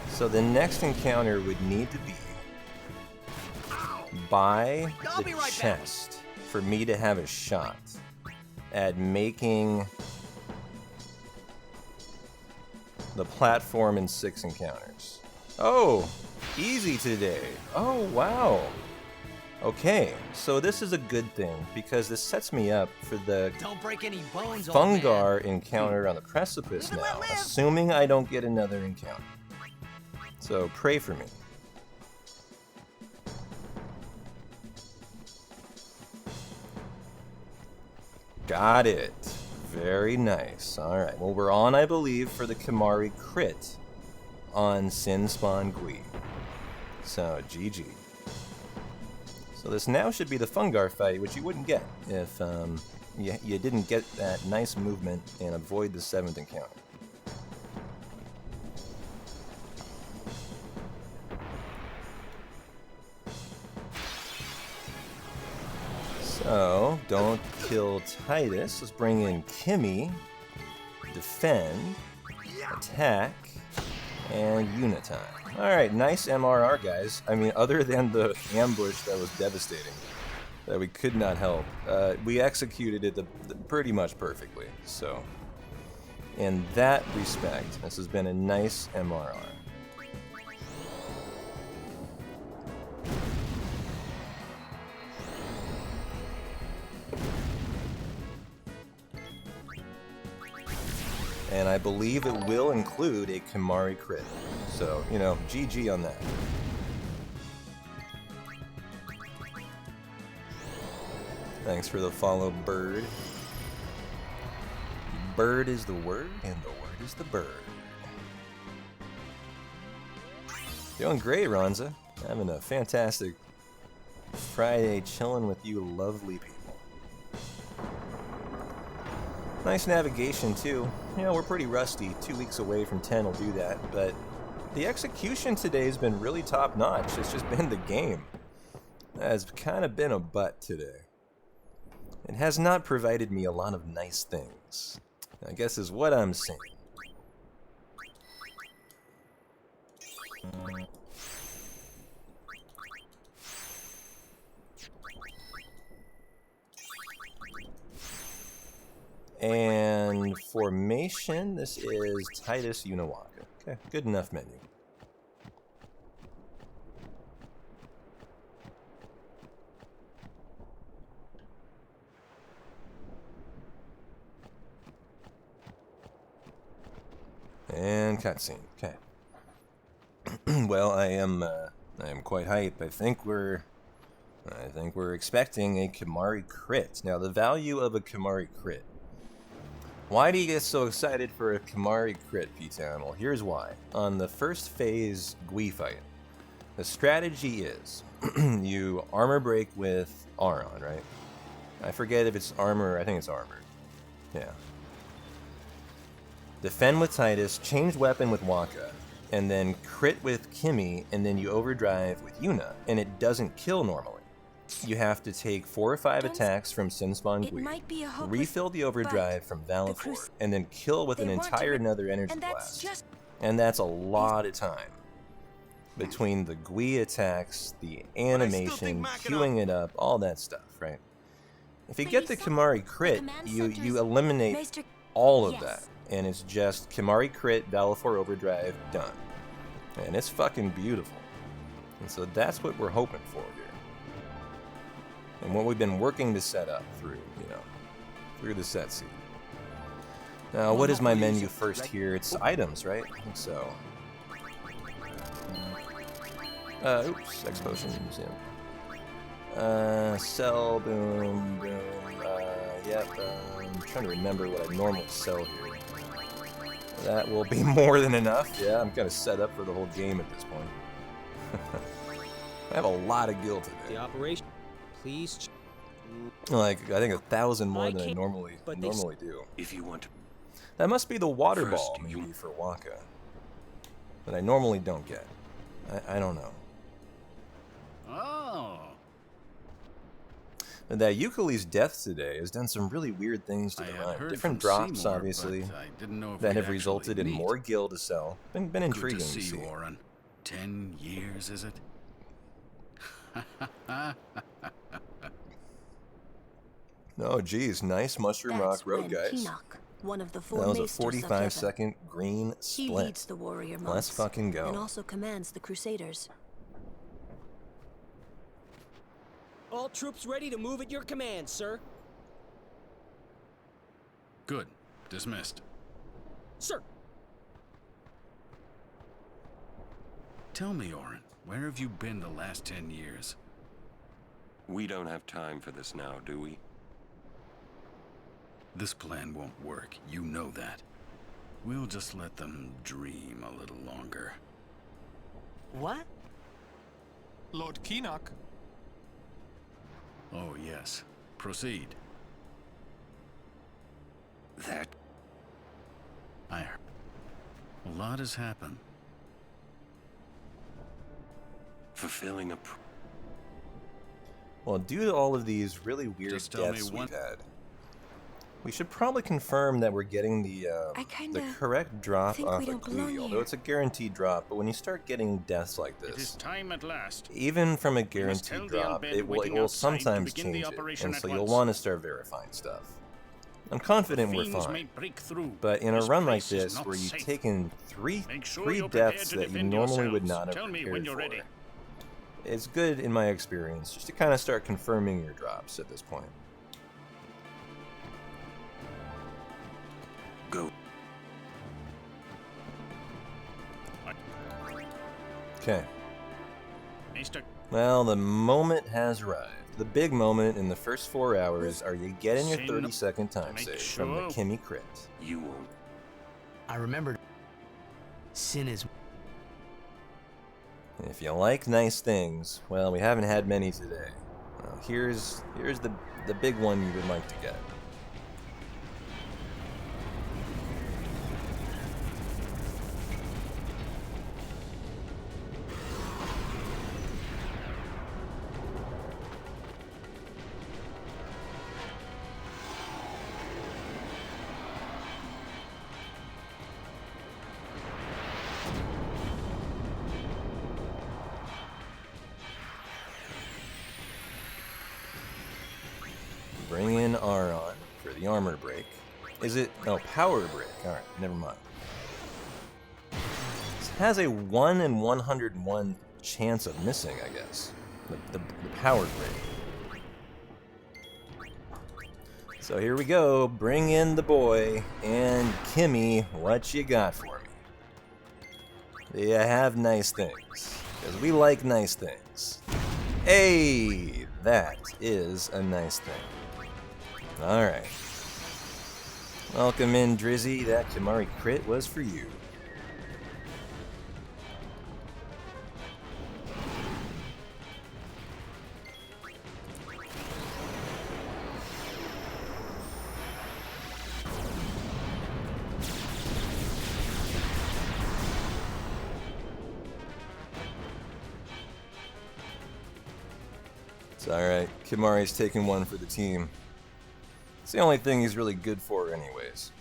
So the next encounter would need to be by the chest for me to have a shot at making the platform in 6 encounters. Oh, easy today. Oh, wow. Okay, so this is a good thing because this sets me up for the Don't break any bones, Fungar encounter on the precipice now, assuming I don't get another encounter. So pray for me. Got it. Very nice. Alright, well we're on, I believe, for the Kimari crit on Sin Spawn Gui. So, GG. So this now should be the Fungar fight, which you wouldn't get if you didn't get that nice movement and avoid the 7th encounter. So, don't kill Titus. Let's bring in Kimmy, defend, attack, and unit time. Alright, nice MRR, guys. I mean, other than the ambush that was devastating, that we could not help, we executed it pretty much perfectly. So, in that respect, this has been a nice MRR. And I believe it will include a Kimari crit. So, you know, GG on that. Thanks for the follow, Bird. Bird is the word, and the word is the bird. Doing great, Ronza. Having a fantastic Friday chilling with you lovely people. Nice navigation, too. You know, we're pretty rusty. 2 weeks away from 10 will do that, but the execution today has been really top-notch. It's just been the game. That has kind of been a butt today. It has not provided me a lot of nice things, I guess is what I'm saying. And formation, this is Titus Unawaka. Okay, good enough menu. And cutscene. Okay. Well, I am quite hype. I think we're expecting a Kimari crit. Now, the value of a Kimari crit. Why do you get so excited for a Kimari crit, P-Town? Well, here's why. On the first phase Gui fight, the strategy is you armor break with Aron, right? I forget if it's armor. I think it's armor. Yeah. Defend with Titus, change weapon with Waka, and then crit with Kimmy, and then you overdrive with Yuna, and it doesn't kill normally. You have to take 4 or 5 attacks from Sinspawn Gui, refill the overdrive from Valifor, and then kill with an entire another energy blast. And that's a lot of time. Between the Gui attacks, the animation, queuing it up, all that stuff, right? If you get the Kimari crit, you eliminate all of that. And it's just Kimari crit, Valifor overdrive, done. And it's fucking beautiful. And so that's what we're hoping for here. And what we've been working to set up through, you know, through the set scene. Now, what is my menu first here? It's items, right? So, oops, X potions, yeah. Sell, boom, boom, yep, I'm trying to remember what I normally sell here. That will be more than enough. Yeah, I'm kind of set up for the whole game at this point. I have a lot of guild today. The operation, please. Like, I think 1,000 more than I normally do. If you want to. That must be the water ball, maybe, for Waka. That I normally don't get. I don't know. Oh. But that Yukali's death today has done some really weird things to the run. Different drops, Seymour, obviously, know that have resulted in meet. more guild to sell. Been intriguing Good to to see see. you, Oren. 10 years, is it? Oh, geez, nice Mushroom Rock Road, guys. One of the That four was a maesters of 45-second green Yevon. He split. leads the warrior monks. Let's fucking go. And also commands the Crusaders. All troops ready to move at your command, sir. Good. Dismissed. Sir. Tell me, Oren, where have you been the last 10 years? We don't have time for this now, do we? This plan won't work. You know that. We'll just let them dream a little longer. What? Lord Keenock. Oh, yes. Proceed. That... I heard. A lot has happened. Fulfilling a... Well, due to all of these really weird deaths we've had, we should probably confirm that we're getting the correct drop off of Gui, although it's a guaranteed drop. But when you start getting deaths like It is this, time at last. even from a We must guaranteed tell the drop, undead it waiting will outside to sometimes begin the change it, operation and at so you'll once. want to start verifying stuff. I'm confident we're Fiends fine, may break through. but in a This run like place is this, not where you've safe. taken three sure you're deaths prepared to that you defend normally would yourselves. not have Tell me prepared when you're for, ready. it's good in my experience just to kind of start confirming your drops at this point. Go. Okay. Mr. Well, the moment has arrived. The big moment in the first 4 hours are you getting your 30-second time save from the Kimmy crit. You won't. I remembered. Sin is. If you like nice things, well, we haven't had many today. Well, here's the big one you would like to get. Bring in R on for the armor break. Is it? No, power break. Alright, never mind. This has a 1 in 101 chance of missing, I guess. The power break. So here we go. Bring in the boy. And Kimmy, what you got for me? Do you have nice things? Because we like nice things. Hey, that is a nice thing. Alright. Welcome in, Drizzy. That Kimari crit was for you. It's alright. Kimari's taking one for the team. It's the only thing he's really good for anyways.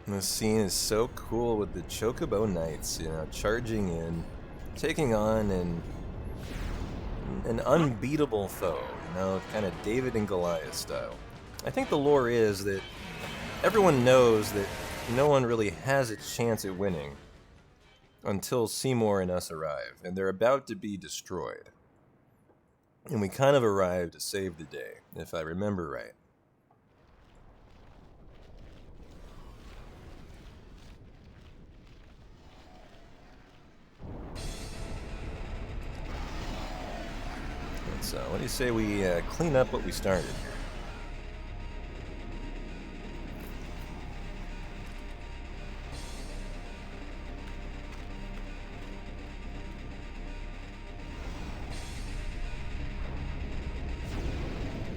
This scene is so cool with the Chocobo Knights, you know, charging in, taking on an unbeatable foe, you know, kind of David and Goliath style. I think the lore is that everyone knows that no one really has a chance at winning until Seymour and us arrive, and they're about to be destroyed. And we kind of arrive to save the day, if I remember right. So, what do you say we clean up what we started here?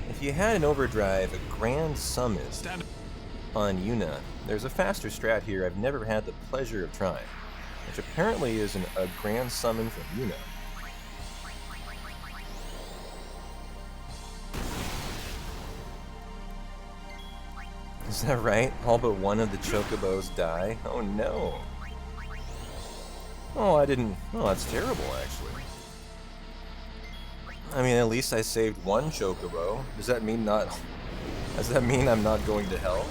If you had an overdrive, a grand summon on Yuna, there's a faster strat here I've never had the pleasure of trying, which apparently is a grand summon from Yuna. Is that right? All but one of the Chocobos die? Oh no. Oh, I didn't... Oh, that's terrible, actually. I mean, at least I saved one Chocobo. Does that mean not... Does that mean I'm not going to hell?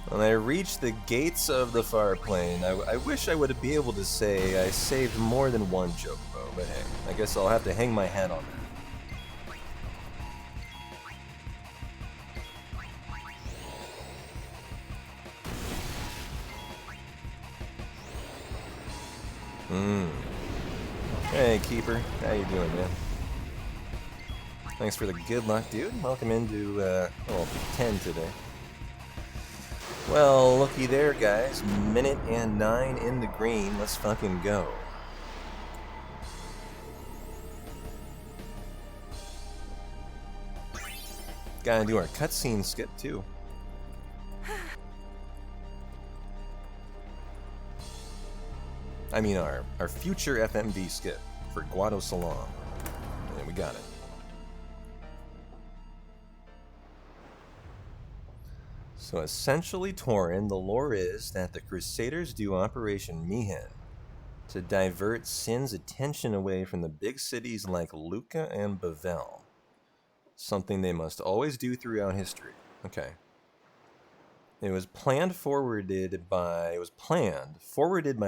When I reached the gates of the far plane, I wish I would be able to say I saved more than one Chocobo, but hey, I guess I'll have to hang my hat on that. Hey, Keeper. How you doing, man? Thanks for the good luck, dude. Welcome into, well, 10 today. Well, looky there, guys. Minute and 9 in the green. Let's fucking go. Gotta do our cutscene skip, too. I mean, our future FMV skip for Guado Salon. Yeah, we got it. So essentially, Torin, the lore is that the Crusaders do Operation Mihen to divert Sin's attention away from the big cities like Lucca and Bavel. Something they must always do throughout history. Okay. It was forwarded by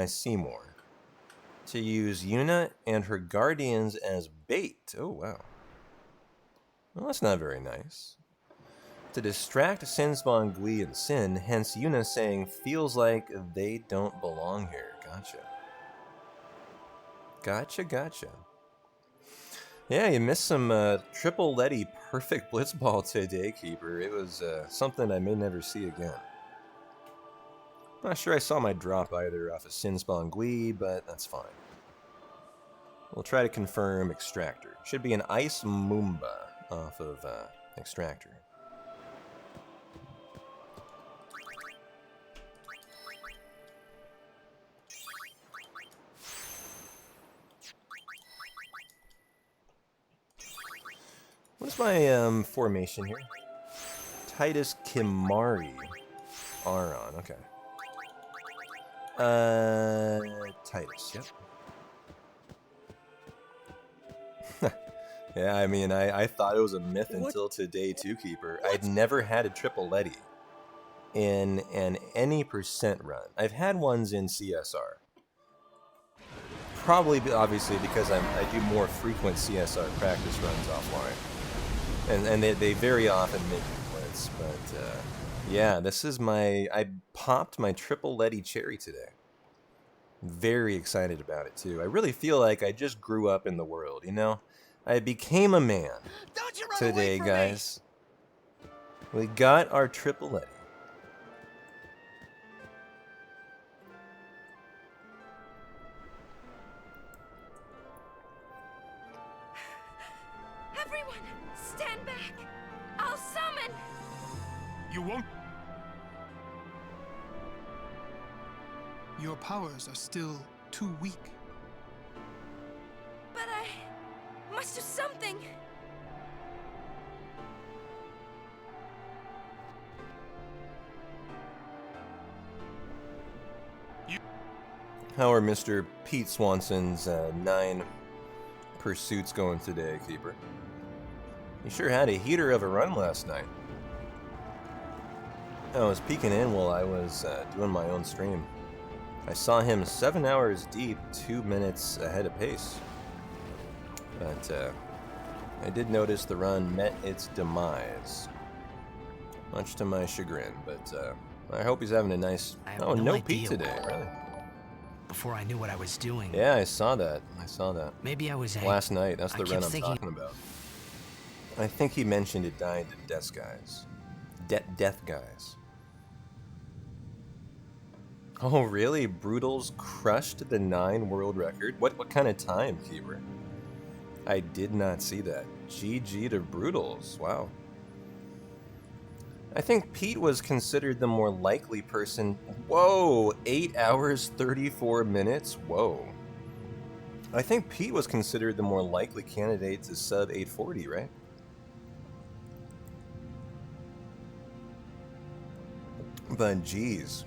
Seymour to use Yuna and her guardians as bait. Oh, wow. Well, that's not very nice. To distract Sinspawn, Gui, and Sin, hence Yuna saying, feels like they don't belong here. Gotcha. Yeah, you missed some triple Letty perfect blitzball today, Keeper. It was something I may never see again. Not sure I saw my drop either off of Sinspawn Gui, but that's fine. We'll try to confirm Extractor. Should be an Ice Moomba off of Extractor. What's my formation here? Titus Kimari. Aron, okay. Titus, yep. Yeah, I mean, I thought it was a myth until today, too, Keeper. I'd never had a triple Letty in an any percent run. I've had ones in CSR. Probably, obviously, because I do more frequent CSR practice runs offline. And they very often make me blitz, but yeah, this is I popped my triple Letty cherry today. Very excited about it too. I really feel like I just grew up in the world, you know? I became a man today, guys. We got our triple Letty. Everyone, stand back! I'll summon! You won't. Your powers are still too weak. But I must do something! How are Mr. Pete Swanson's 9 pursuits going today, Keeper? You sure had a heater of a run last night. I was peeking in while I was doing my own stream. I saw him 7 hours deep, 2 minutes ahead of pace. But I did notice the run met its demise. Much to my chagrin, but I hope he's having a nice... Oh, no Pete today, really? Before I knew what I was doing. Yeah, I saw that. Maybe I was... Last night, that's the run I'm talking about. I think he mentioned it died to Death Guys. Death Guys. Oh, really? Brutals crushed the 9 world record? What kind of time, Keeper? I did not see that. GG to Brutals. Wow. I think Pete was considered the more likely person. Whoa! 8 hours, 34 minutes? Whoa. I think Pete was considered the more likely candidate to sub 840, right? But geez,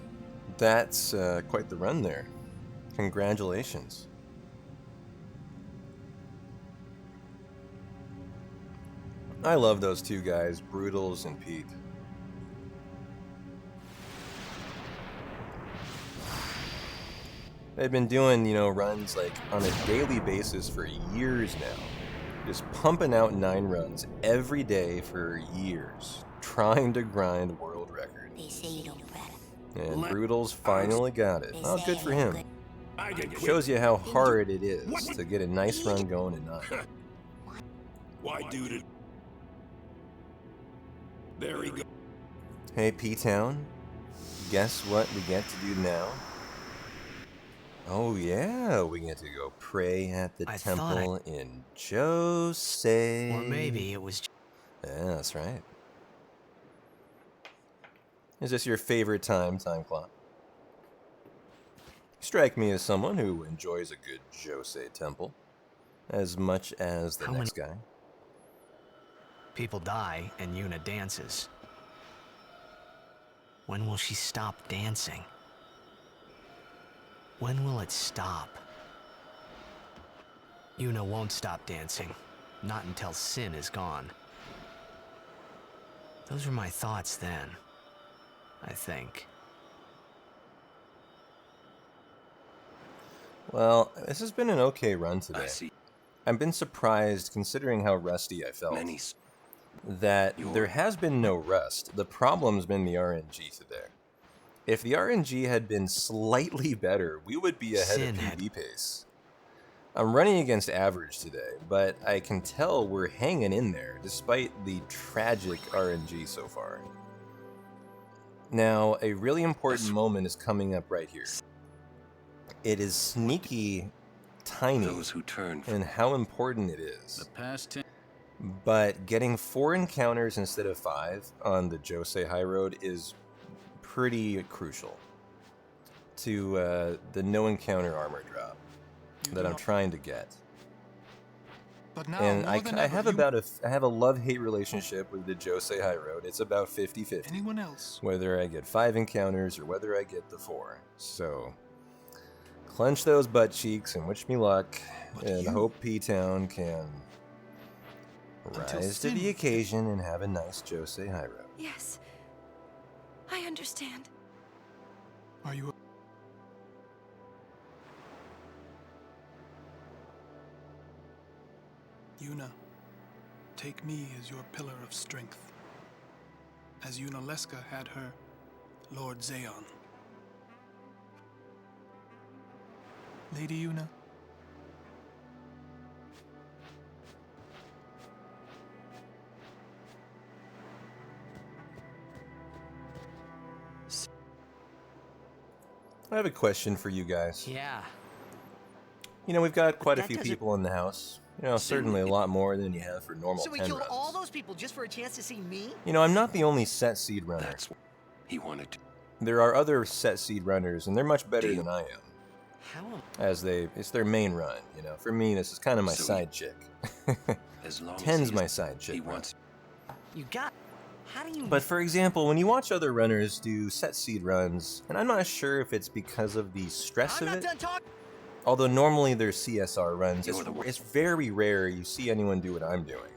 that's quite the run there. Congratulations. I love those two guys, Brutals and Pete. They've been doing, you know, runs like on a daily basis for years now. Just pumping out 9 runs every day for years, trying to grind world record. They say you don't brag. And Brutals finally got it. Oh, good for him. Shows you how hard it is to get a nice run going in 9. Why, dude? Very good. Hey, P-Town. Guess what we get to do now? Oh yeah, we get to go pray at the temple in Jose. Or maybe it was... Yeah, that's right. Is this your favorite time clock? Strike me as someone who enjoys a good Jose temple as much as the next guy. People die and Yuna dances. When will she stop dancing? When will it stop? Yuna won't stop dancing. Not until Sin is gone. Those were my thoughts then, I think. Well, this has been an okay run today. I've been surprised, considering how rusty I felt, that there has been no rust. The problem's been the RNG today. If the RNG had been slightly better, we would be ahead of PB pace. I'm running against average today, but I can tell we're hanging in there despite the tragic RNG so far. Now, a really important moment is coming up right here. It is sneaky tiny in how important it is. But getting 4 encounters instead of 5 on the Jose High Road is pretty crucial to the no encounter armor drop that I'm trying to get. But now, and I have a love-hate relationship with the Jose High Road. It's about 50-50. Anyone else? Whether I get 5 encounters or whether I get the 4. So clench those butt cheeks and wish me luck, and hope P-Town can rise to the occasion and have a nice Jose High Road. Yes. I understand. Are you... Yuna, take me as your pillar of strength, as Yunalesca had her Lord Zeon. Lady Yuna, I have a question for you guys. Yeah. You know, we've got quite a few people in the house. You know, certainly a lot more than you have for normal 10 runs. So we killed all those people just for a chance to see me? You know, I'm not the only set seed runner. That's what he wanted to. There are other set seed runners, and they're much better than I am. How? It's their main run, you know. For me, this is kind of my side chick. As long 10's my side chick. You got... How do you... But for example, when you watch other runners do set seed runs, and I'm not sure if it's because of the stress of it, although normally they're CSR runs, it's very rare you see anyone do what I'm doing,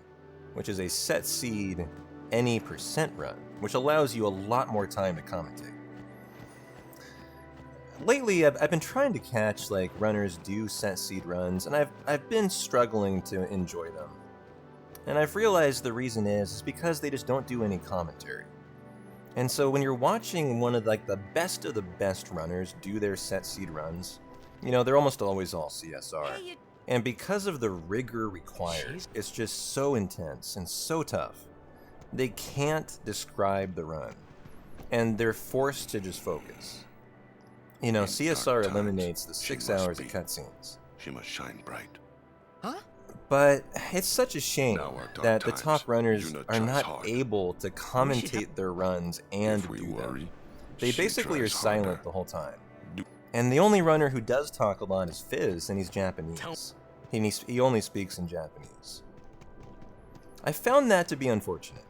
which is a set seed any percent run, which allows you a lot more time to commentate. Lately, I've been trying to catch like runners do set seed runs, and I've been struggling to enjoy them. And I've realized the reason is because they just don't do any commentary. And so when you're watching one of like the best runners do their set seed runs, you know, they're almost always all CSR. And because of the rigor required, it's just so intense and so tough. They can't describe the run. And they're forced to just focus. You know, CSR eliminates the 6 hours of cutscenes. She must shine bright. Huh? But it's such a shame that the top runners are not able to commentate their runs and do them. They basically are silent the whole time. And the only runner who does talk a lot is Fizz, and he's Japanese. He only speaks in Japanese. I found that to be unfortunate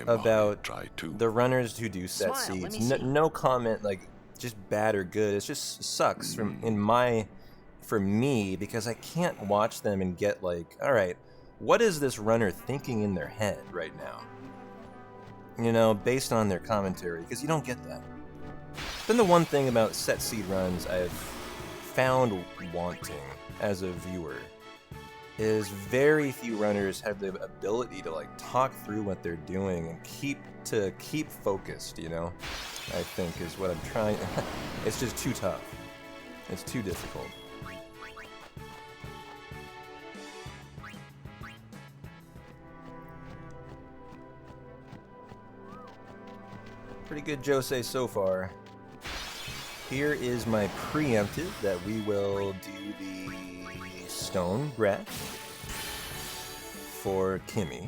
about the runners who do set seeds. No comment like just bad or good. It just sucks for me, because I can't watch them and get like, all right, what is this runner thinking in their head right now? You know, based on their commentary, because you don't get that. Then the one thing about set seed runs I've found wanting as a viewer is very few runners have the ability to like talk through what they're doing and keep focused, you know? I think is what I'm trying. It's just too tough. It's too difficult. Pretty good Josei so far. Here is my preemptive that we will do the stone breath for Kimmy.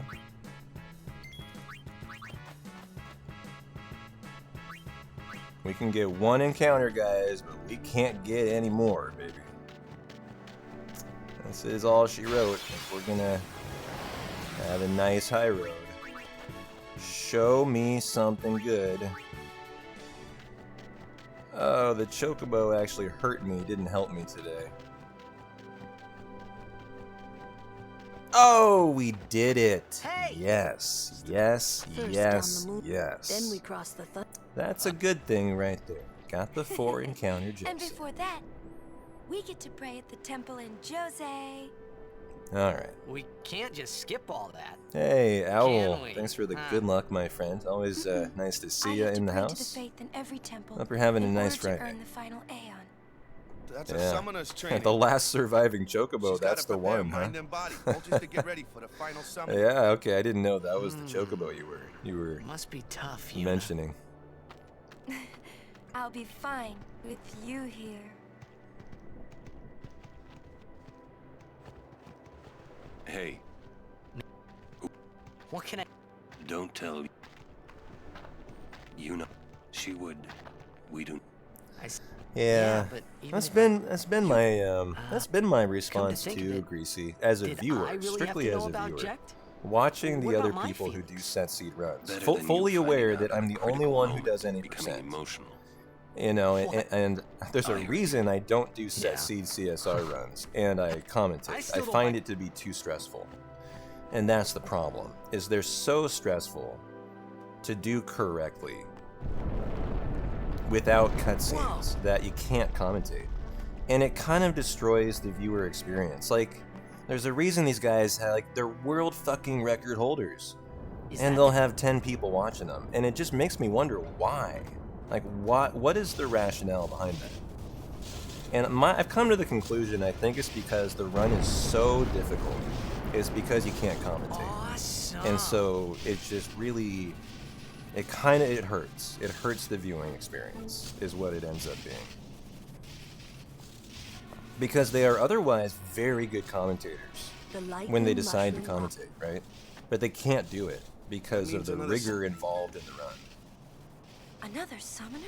We can get one encounter, guys, but we can't get any more, baby. This is all she wrote if we're gonna have a nice high road. Show me something good. Oh, the chocobo actually hurt me, didn't help me today. Oh, we did it! Hey! Yes, yes, First yes, on the moon, yes. Then we cross the That's a good thing right there. Got the 4 encounter And Josei. before that, we get to pray at the temple in Jose. Alright. We can't just skip all that. Hey, Owl. Can we? Thanks for the good luck, my friend. Always nice to see you in the To the house. faith in every temple. Hope you're having a in nice order to Friday. earn the final aeon. That's a Yeah. summoner's training. The last surviving chocobo, She's that's gotta the prepare one, huh? mind and body, all just to get ready for the final summon. Yeah, okay, I didn't know that was the chocobo you were Must be tough, you mentioning. I'll be fine with you here. Hey, What can I... don't tell Yuna. She would. We don't. Yeah, but even that's if been my response think to of it, Greasy as a did viewer, I really strictly have as to a know about viewer. Ject? Watching What the other about my people who do set seed runs, Better than you fully finding aware out that at I'm a the only critical one who moment does any and becoming percent. emotional. You know, and there's a I hear reason I don't do set Yeah. seed CSR runs, and I commentate. I still don't find like- it to be too stressful, and that's the problem. Is they're so stressful to do correctly without cutscenes that you can't commentate, and it kind of destroys the viewer experience. Like, there's a reason these guys have, like, they're world fucking record holders, and they'll have 10 people watching them, and it just makes me wonder why. Like, what is the rationale behind that? And I've come to the conclusion, I think it's because the run is so difficult. It's because you can't commentate. Awesome. And so it's just really, it hurts. It hurts the viewing experience, is what it ends up being. Because they are otherwise very good commentators when they decide to commentate, right? But they can't do it because of the rigor involved in the run. Another summoner?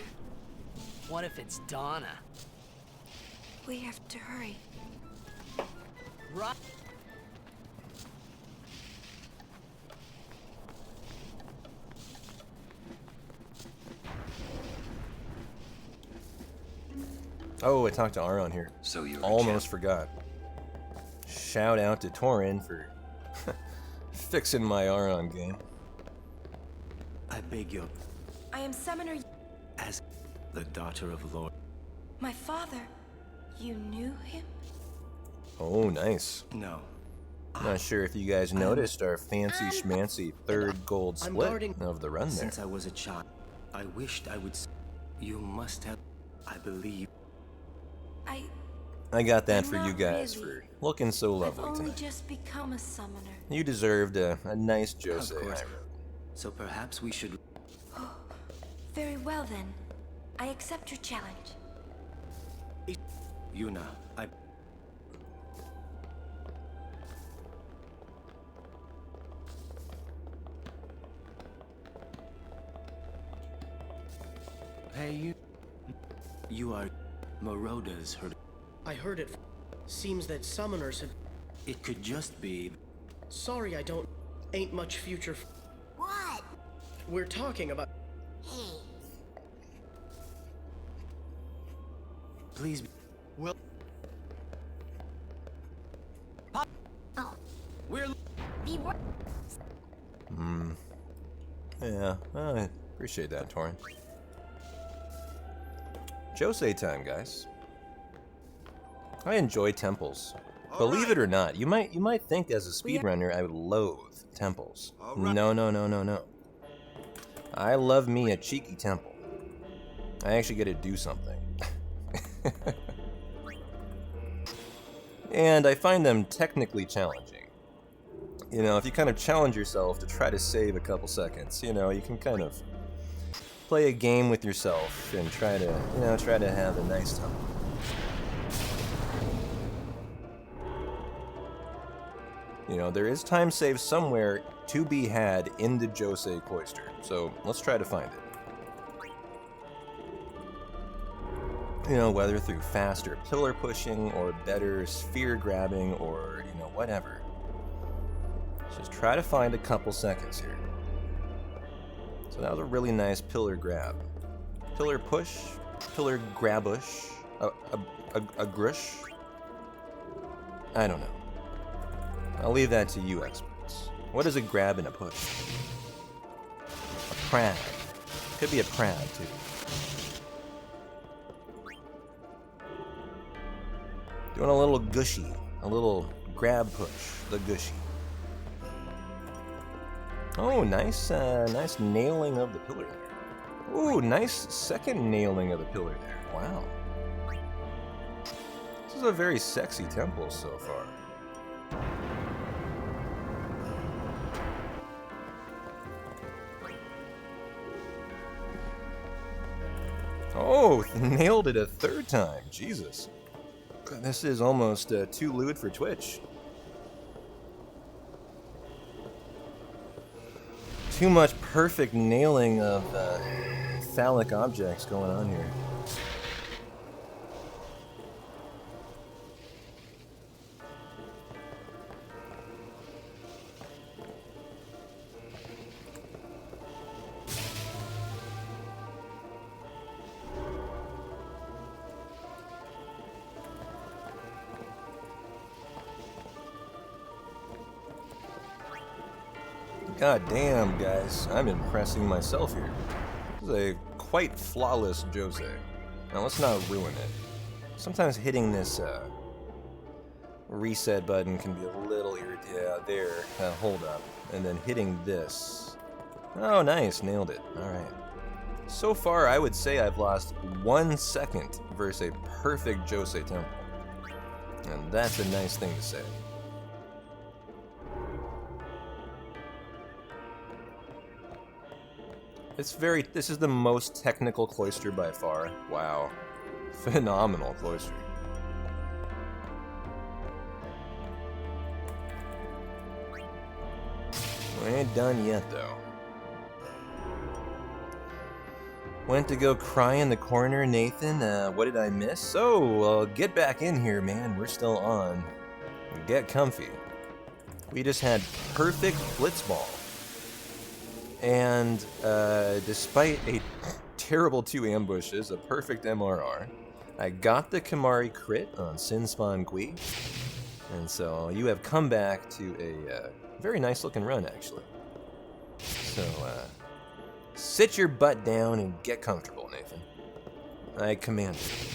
What if it's Donna? We have to hurry. Right. Oh, I talked to Aron here. So you're almost forgot. Shout out to Torin for fixing my Aron game. I beg your... I am summoner. As the daughter of Lord... My father. You knew him? Oh, nice. No. Not sure if you guys noticed our fancy schmancy third gold I'm split guarding... of the run there. Since I was a child, I wished I would... You must have... I believe... I got that for you Not guys really. for looking so I've lovely only tonight. just become a summoner. You deserved a nice Of Jose course. high road. So perhaps we should... Very well then. I accept your challenge. Yuna, I... Hey, you... You are... Moroda's heard... I heard it. Seems that summoners have... It could just be... Sorry, I don't... Ain't much future... What? We're talking about... Hey. Please... Well... Oh. We're... Be wor- Yeah, I appreciate that, Torin. Jose time, guys. I enjoy temples. Believe it or not, you might think as a speedrunner I would loathe temples. No, no, no, no, no. I love me a cheeky temple. I actually get to do something. And I find them technically challenging. You know, if you kind of challenge yourself to try to save a couple seconds, you know, you can kind of play a game with yourself and try to have a nice time. You know, there is time saved somewhere to be had in the Josei Cloister, so let's try to find it. You know, whether through faster pillar pushing or better sphere grabbing or, you know, whatever. Let's just try to find a couple seconds here. So that was a really nice pillar grab. Pillar push, pillar grabush, a grush. I don't know. I'll leave that to you experts. What is a grab and a push? A prab. Could be a prab too. Doing a little gushy, a little grab push, the gushy. Oh, nice, nice nailing of the pillar there. Ooh, nice second nailing of the pillar there. Wow. This is a very sexy temple so far. Oh, nailed it a third time. Jesus. This is almost too lewd for Twitch. Too much perfect nailing of phallic objects going on here. God damn, guys, I'm impressing myself here. This is a quite flawless Josei. Now let's not ruin it. Sometimes hitting this reset button can be a little irritating. Yeah, there, hold up. And then hitting this. Oh, nice, nailed it. Alright. So far, I would say I've lost 1 second versus a perfect Josei temple. And that's a nice thing to say. This is the most technical cloister by far. Wow. Phenomenal cloister. We ain't done yet, though. Went to go cry in the corner, Nathan. What did I miss? Oh, get back in here, man. We're still on. Get comfy. We just had perfect blitzball. And despite a terrible 2 ambushes, a perfect MRR, I got the Kamari crit on Sinspawn Gui. And so you have come back to a very nice looking run, actually. So sit your butt down and get comfortable, Nathan. I command you.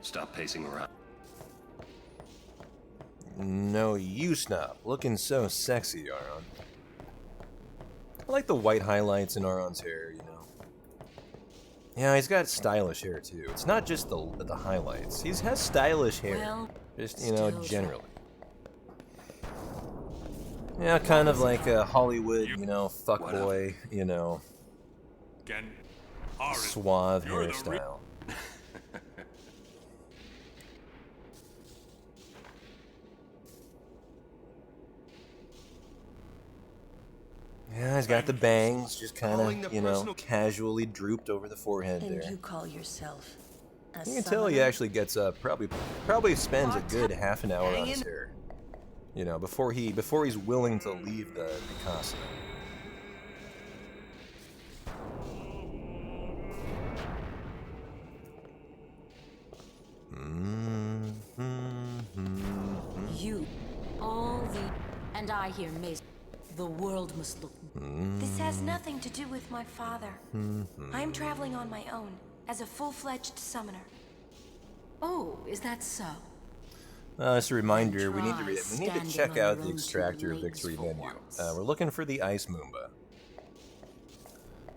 Stop pacing around. No, you stop. Looking so sexy, Aron. I like the white highlights in Aron's hair, you know. Yeah, he's got stylish hair, too. It's not just the highlights. He has stylish hair. Well, just, you know, generally. Yeah, kind of like a Hollywood, you know, fuckboy, you know, suave hairstyle. Yeah, he's got the bangs, just kind of, you know, casually drooped over the forehead And there. you call yourself a You can tell he summoner? actually gets up, probably spends a good half an hour on his hair. You know, before he's willing to leave the casa. You, all the... And I hear Mace. The world must look This has nothing to do with my father. I'm traveling on my own, as a full-fledged summoner. Oh, is that so? Just a reminder, we need to standing check on out your the own two extractor legs victory for menu. once. We're looking for the Ice Moomba.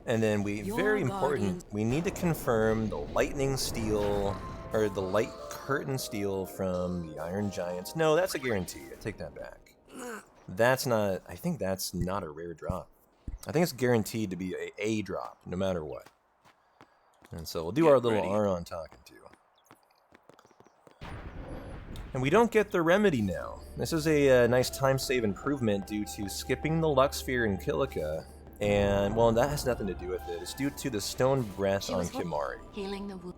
And then Your very important, guardian- we need to confirm the lightning steel, or the light curtain steel from the Iron Giants. No, that's a guarantee. I take that back. That's not, I think that's not a rare drop. I think it's guaranteed to be a drop, no matter what. And so we'll do our little Aron talking to. And we don't get the remedy now. This is a nice time save improvement due to skipping the Lux Sphere in Kilika. And, well, that has nothing to do with it. It's due to the Stone Breath on Kimari. Healing the wound.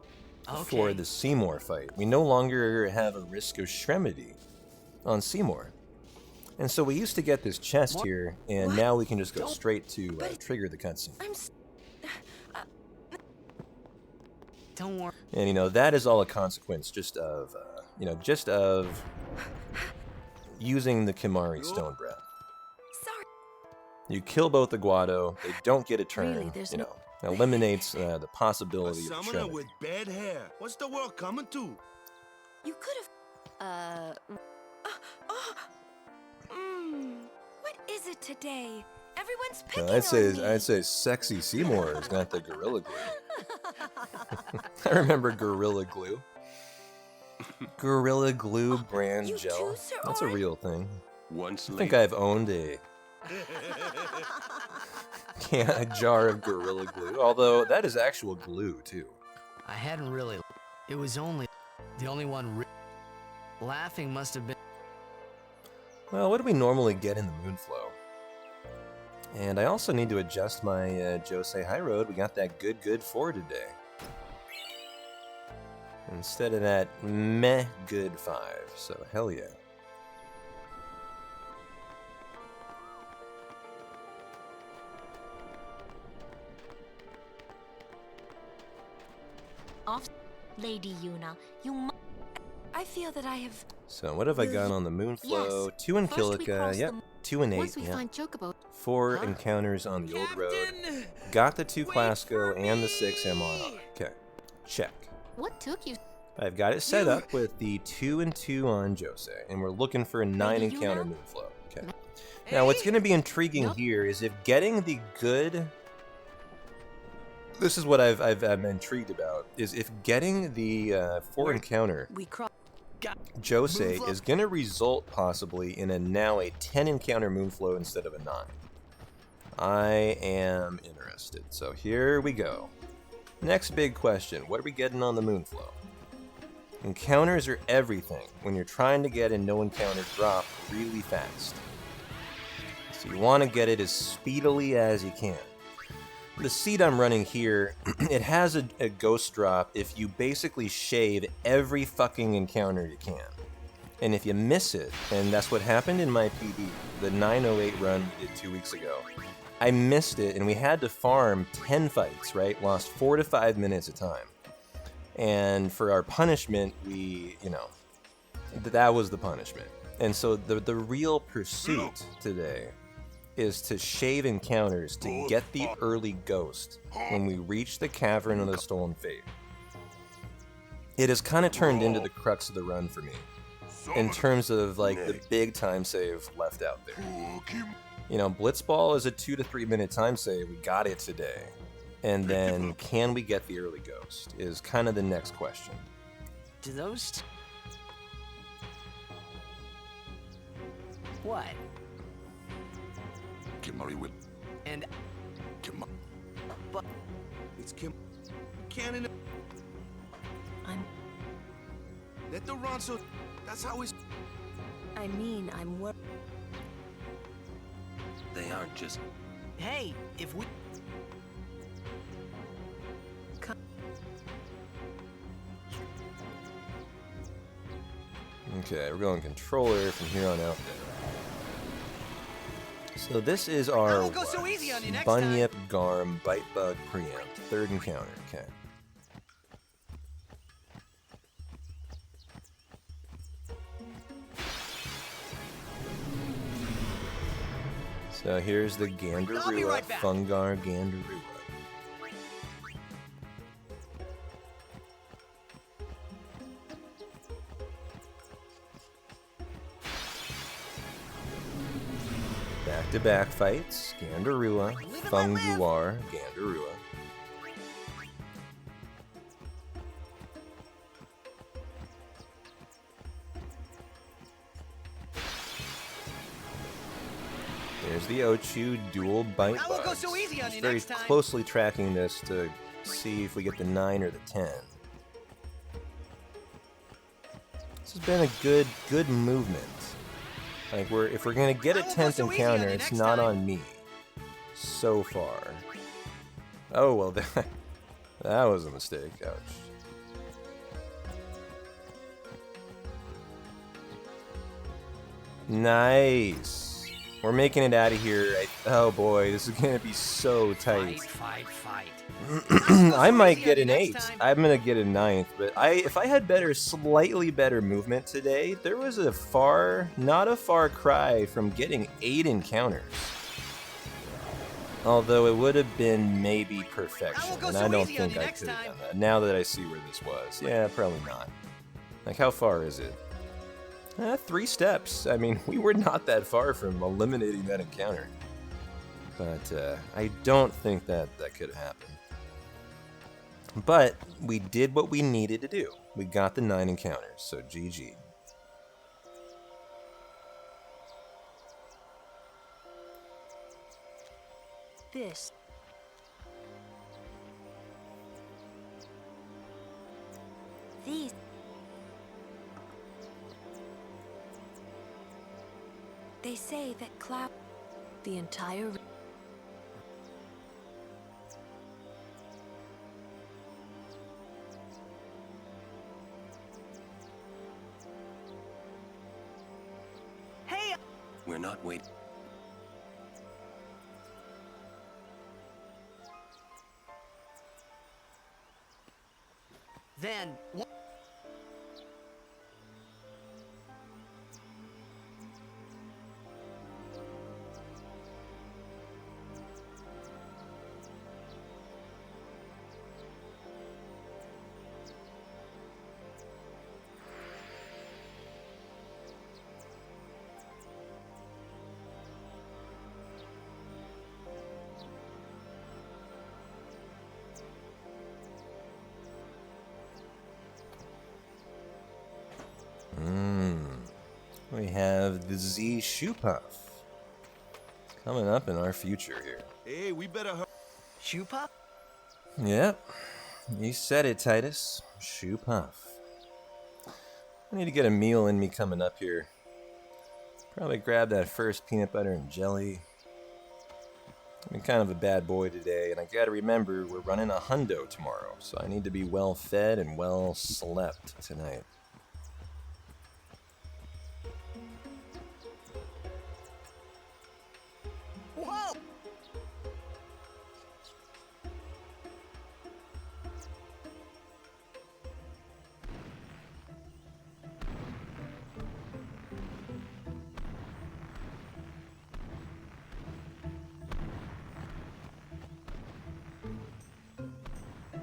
For the Seymour fight. We no longer have a risk of Shremedy on Seymour. And so we used to get this chest here, and now we can just go straight to trigger the cutscene. Don't worry. And, you know, that is all a consequence just of, using the Kimari Stone Breath. Sorry. You kill both the Guado, they don't get a turn, Really, there's eliminates the possibility of Summoner Shremedy. with bad hair. What's the world coming to? You could have... What is it today? Everyone's picking on me. I'd say Sexy Seymour has got the Gorilla Glue. I remember Gorilla Glue. Gorilla Glue brand gel. That's a real thing. Once I think I've owned a jar of Gorilla Glue, although that is actual glue too. I hadn't really. It was only the only one. Laughing must have been. Well, what do we normally get in the Moonflow? And I also need to adjust my Josei High Road. We got that good 4 today. Instead of that meh good 5. So hell yeah. Off, Lady Yuna. I feel that I have... So what have I got on the Moonflow? Yes. 2 in First we Kilika, cross yep. the- 2 and 8, Once we yeah. find Chocobo. 4 encounters on the old road. Got the 2 Classico and the 6 MRR. Okay, check. What took you? I've got it set up with the 2 and 2 on Josei, and we're looking for a 9 encounter Moonflow. Okay. Now what's going to be intriguing here is if getting the good... This is what I'm intrigued about, is if getting the 4 encounter Josei is going to result possibly in now a 10 encounter Moonflow instead of a 9. I am interested. So here we go. Next big question, what are we getting on the Moonflow? Encounters are everything when you're trying to get a no encounter drop really fast. So you want to get it as speedily as you can. The seed I'm running here, it has a ghost drop if you basically shave every fucking encounter you can. And if you miss it, and that's what happened in my PB, the 908 run we did 2 weeks ago, I missed it and we had to farm 10 fights, right? Lost 4 to 5 minutes of time. And for our punishment, that was the punishment. And so the real pursuit today is to shave encounters to get the early ghost when we reach the Cavern of the Stolen Fate. It has kind of turned into the crux of the run for me, in terms of like the big time save left out there. You know, Blitzball is a 2 to 3 minute time save, we got it today. And then, can we get the early ghost, is kind of the next question. Do those... What? Kimari with... And... Kimari... But... It's Kim... Cannon... I'm... Let the run so... That's how it's... I mean, I'm worried. They aren't just... Hey, if we... Okay, we're going controller from here on out. So this is our won't go so easy on you next Bunyip Garm Bite Bug Preempt, 3rd encounter. Okay. So So here's the Gandarua, right back. Fungar Gandarua. Back-to-back fights, Gandarua, Funguar, Gandarua. There's the Ochu dual bite I won't go bugs. so easy on Just you very next time. closely tracking this to see if we get the 9 or the 10. This has been a good movement. Like if we're gonna get a 10th encounter, it's not on me. So far. Oh well, that was a mistake. Ouch. Nice. We're making it out of here. Oh boy, this is gonna be so tight. Fight. I might get an 8. I'm gonna get a 9th, but if I had slightly better movement today, there was not a far cry from getting 8 encounters. Although it would have been maybe perfection, and I don't think I could have done that. Now that I see where this was, yeah, probably not. Like, how far is it? 3 steps. I mean, we were not that far from eliminating that encounter. But I don't think that could have happened. But we did what we needed to do. We got the 9 encounters, so GG. This. These. They say that cloud. The entire. Hey! We're not waiting. Then what? We have the Z Shoe Puff coming up in our future here. Hey, we better hurry. Shoe Puff? Yep, you said it, Titus. Shoe Puff. I need to get a meal in me coming up here. Probably grab that first peanut butter and jelly. I've been kind of a bad boy today, and I gotta remember we're running a hundo tomorrow, so I need to be well fed and well slept tonight. Whoa!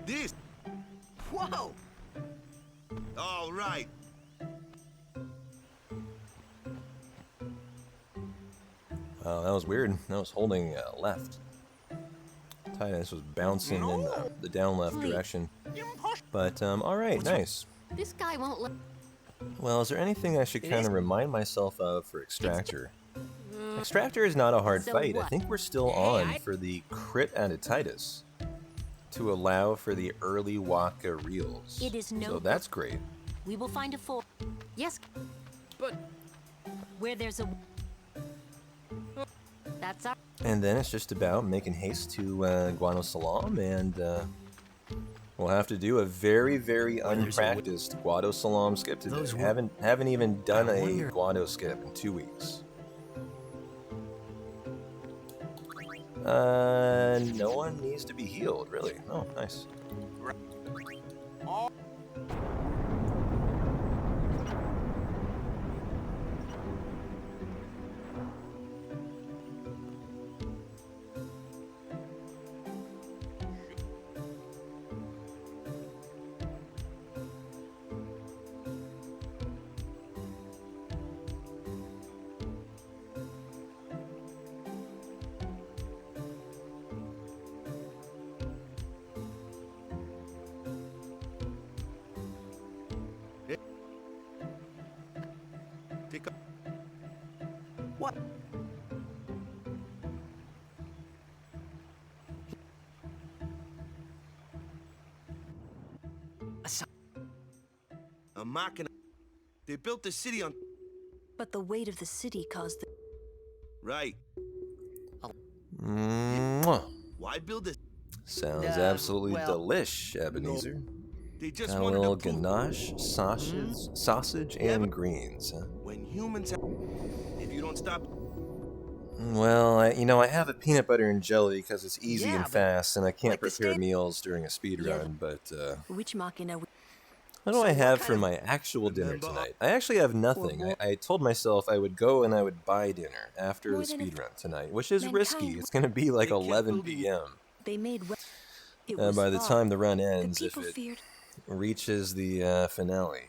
This. Whoa! All right. Oh, that was weird. That was holding left. Titus was bouncing in the down left direction. But, alright, nice. This guy won't let. Well, is there anything I should kind of remind myself of for Extractor? Extractor is not a hard So fight. I what? think we're still on for the crit out of Titus to allow for the early Waka reels. It is no. So that's great. We will find a fort. Yes, but where there's a. That's our. And then it's just about making haste to Guano Salam, and we'll have to do a very, very unpracticed Guado Salam skip today. Haven't even done a Guado skip in 2 weeks. No one needs to be healed, really. Oh, nice. Take a... What? A machina. They built the city on... But the weight of the city caused the... Right. Mwah. Why build this? Sounds absolutely delish, Ebenezer. They just Got a wanted little to prove... ganache, sausage, and greens. Huh? When humans have... If you don't stop... Well, I have a peanut butter and jelly because it's easy Yeah, and but fast, and I can't like the prepare steak- meals during a speed run, but, Which machina? what do I have for my actual dinner tonight? I actually have nothing. I told myself I would go and I would buy dinner after More the than a speed run tonight, which is mankind risky. It's going to be like They kept 11 building- p.m. They made. It was By the thought time the run ends, if people it feared. reaches the finale.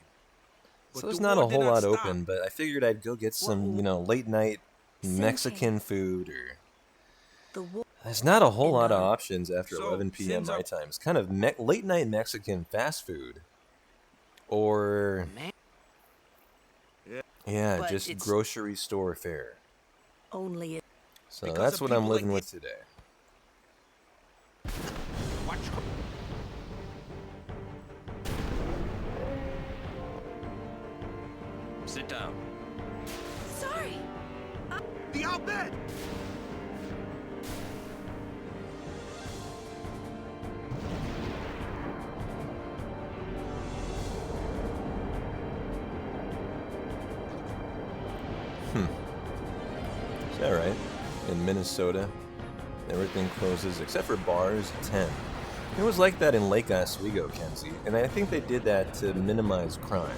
But So there's the not war a did whole not lot stop. open, but I figured I'd go get some, late night Mexican food or... The war. There's not a whole lot of options after So, 11 p.m. sins my are- time. It's kind of late night Mexican fast food. Or... Yeah, But just it's- grocery store fare. Only it. So Because that's of what I'm people like living you. with today. Sit down. Sorry. The outbid! Is that right? In Minnesota, everything closes except for bars at 10. It was like that in Lake Oswego, Kenzie, and I think they did that to minimize crime.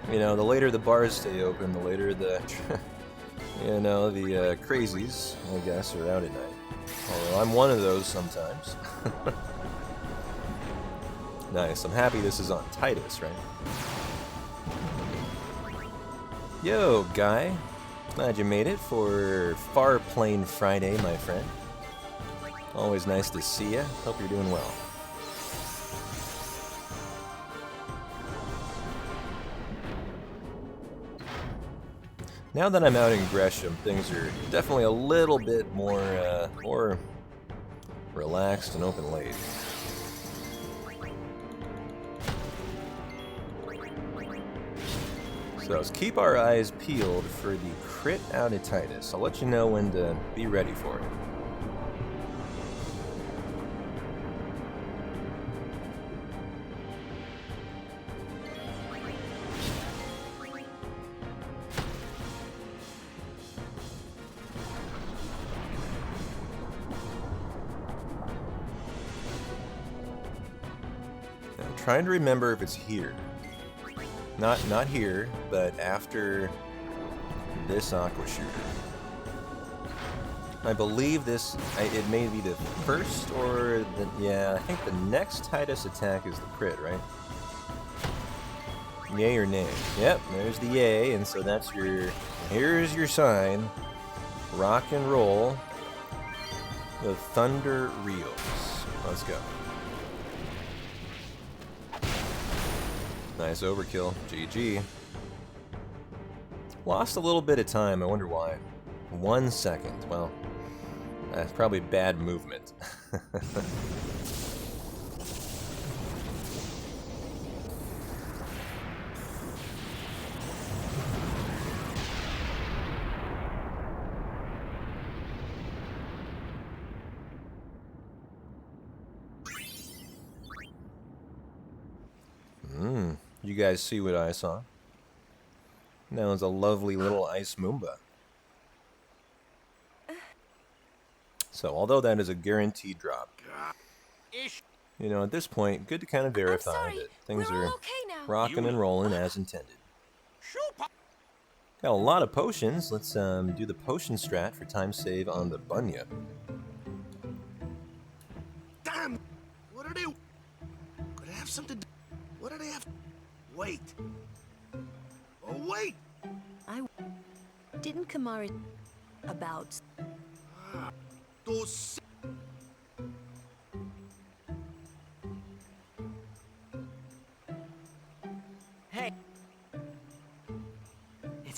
The later the bars stay open, the later the, the crazies, I guess, are out at night. Although I'm one of those sometimes. Nice, I'm happy this is on Titus, right? Yo, guy. Glad you made it for Far Plain Friday, my friend. Always nice to see ya. Hope you're doing well. Now that I'm out in Gresham, things are definitely a little bit more relaxed and open late. So let's keep our eyes peeled for the crit out of Titus. I'll let you know when to be ready for it. Now, I'm trying to remember if it's here. Not here, but after this aqua shooter. I believe it may be the first or yeah, I think the next Titus attack is the crit, right? Yay or nay? Yep, there's the yay, and so that's here's your sign. Rock and roll. The thunder reels. Let's go. Nice overkill. GG. Lost a little bit of time. I wonder why. 1 second. Well, that's probably bad movement. You guys see what I saw? That was a lovely little ice Moomba. So, although that is a guaranteed drop, at this point, good to kind of verify that things are rocking and rolling as intended. Got a lot of potions. Let's do the potion strat for time save on the Bunya. Damn! What are they? Could I have something? What do they have? Wait. Oh, wait! Didn't Kamari about Those...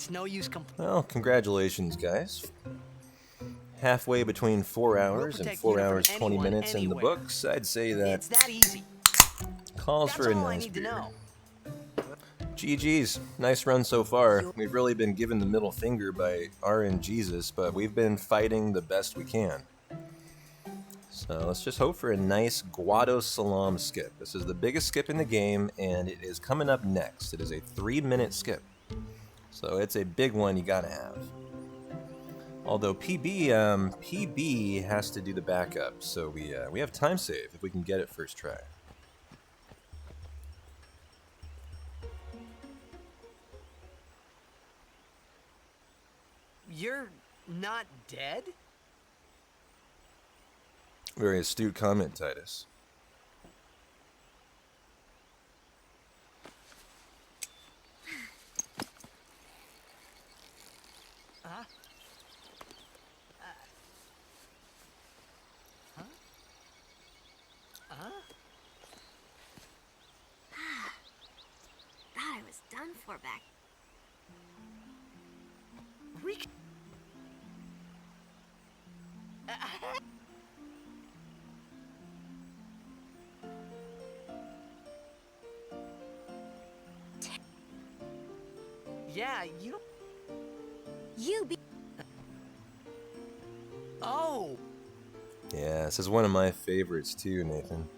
It's no use Well, congratulations, guys. Halfway between 4 hours and 4 hours 20 minutes in the books, I'd say that It's that easy. calls for a all I nice need to beer. know. GG's, nice run so far. We've really been given the middle finger by RNGesus, but we've been fighting the best we can. So let's just hope for a nice Guado Salam skip. This is the biggest skip in the game, and it is coming up next. It is a 3-minute skip. So it's a big one you gotta have. Although PB has to do the backup, so we have time save if we can get it first try. You're not dead? Very astute comment, Titus. Huh? Thought I was done for back. We Yeah, You be. Oh! Yeah, this is one of my favorites too, Nathan.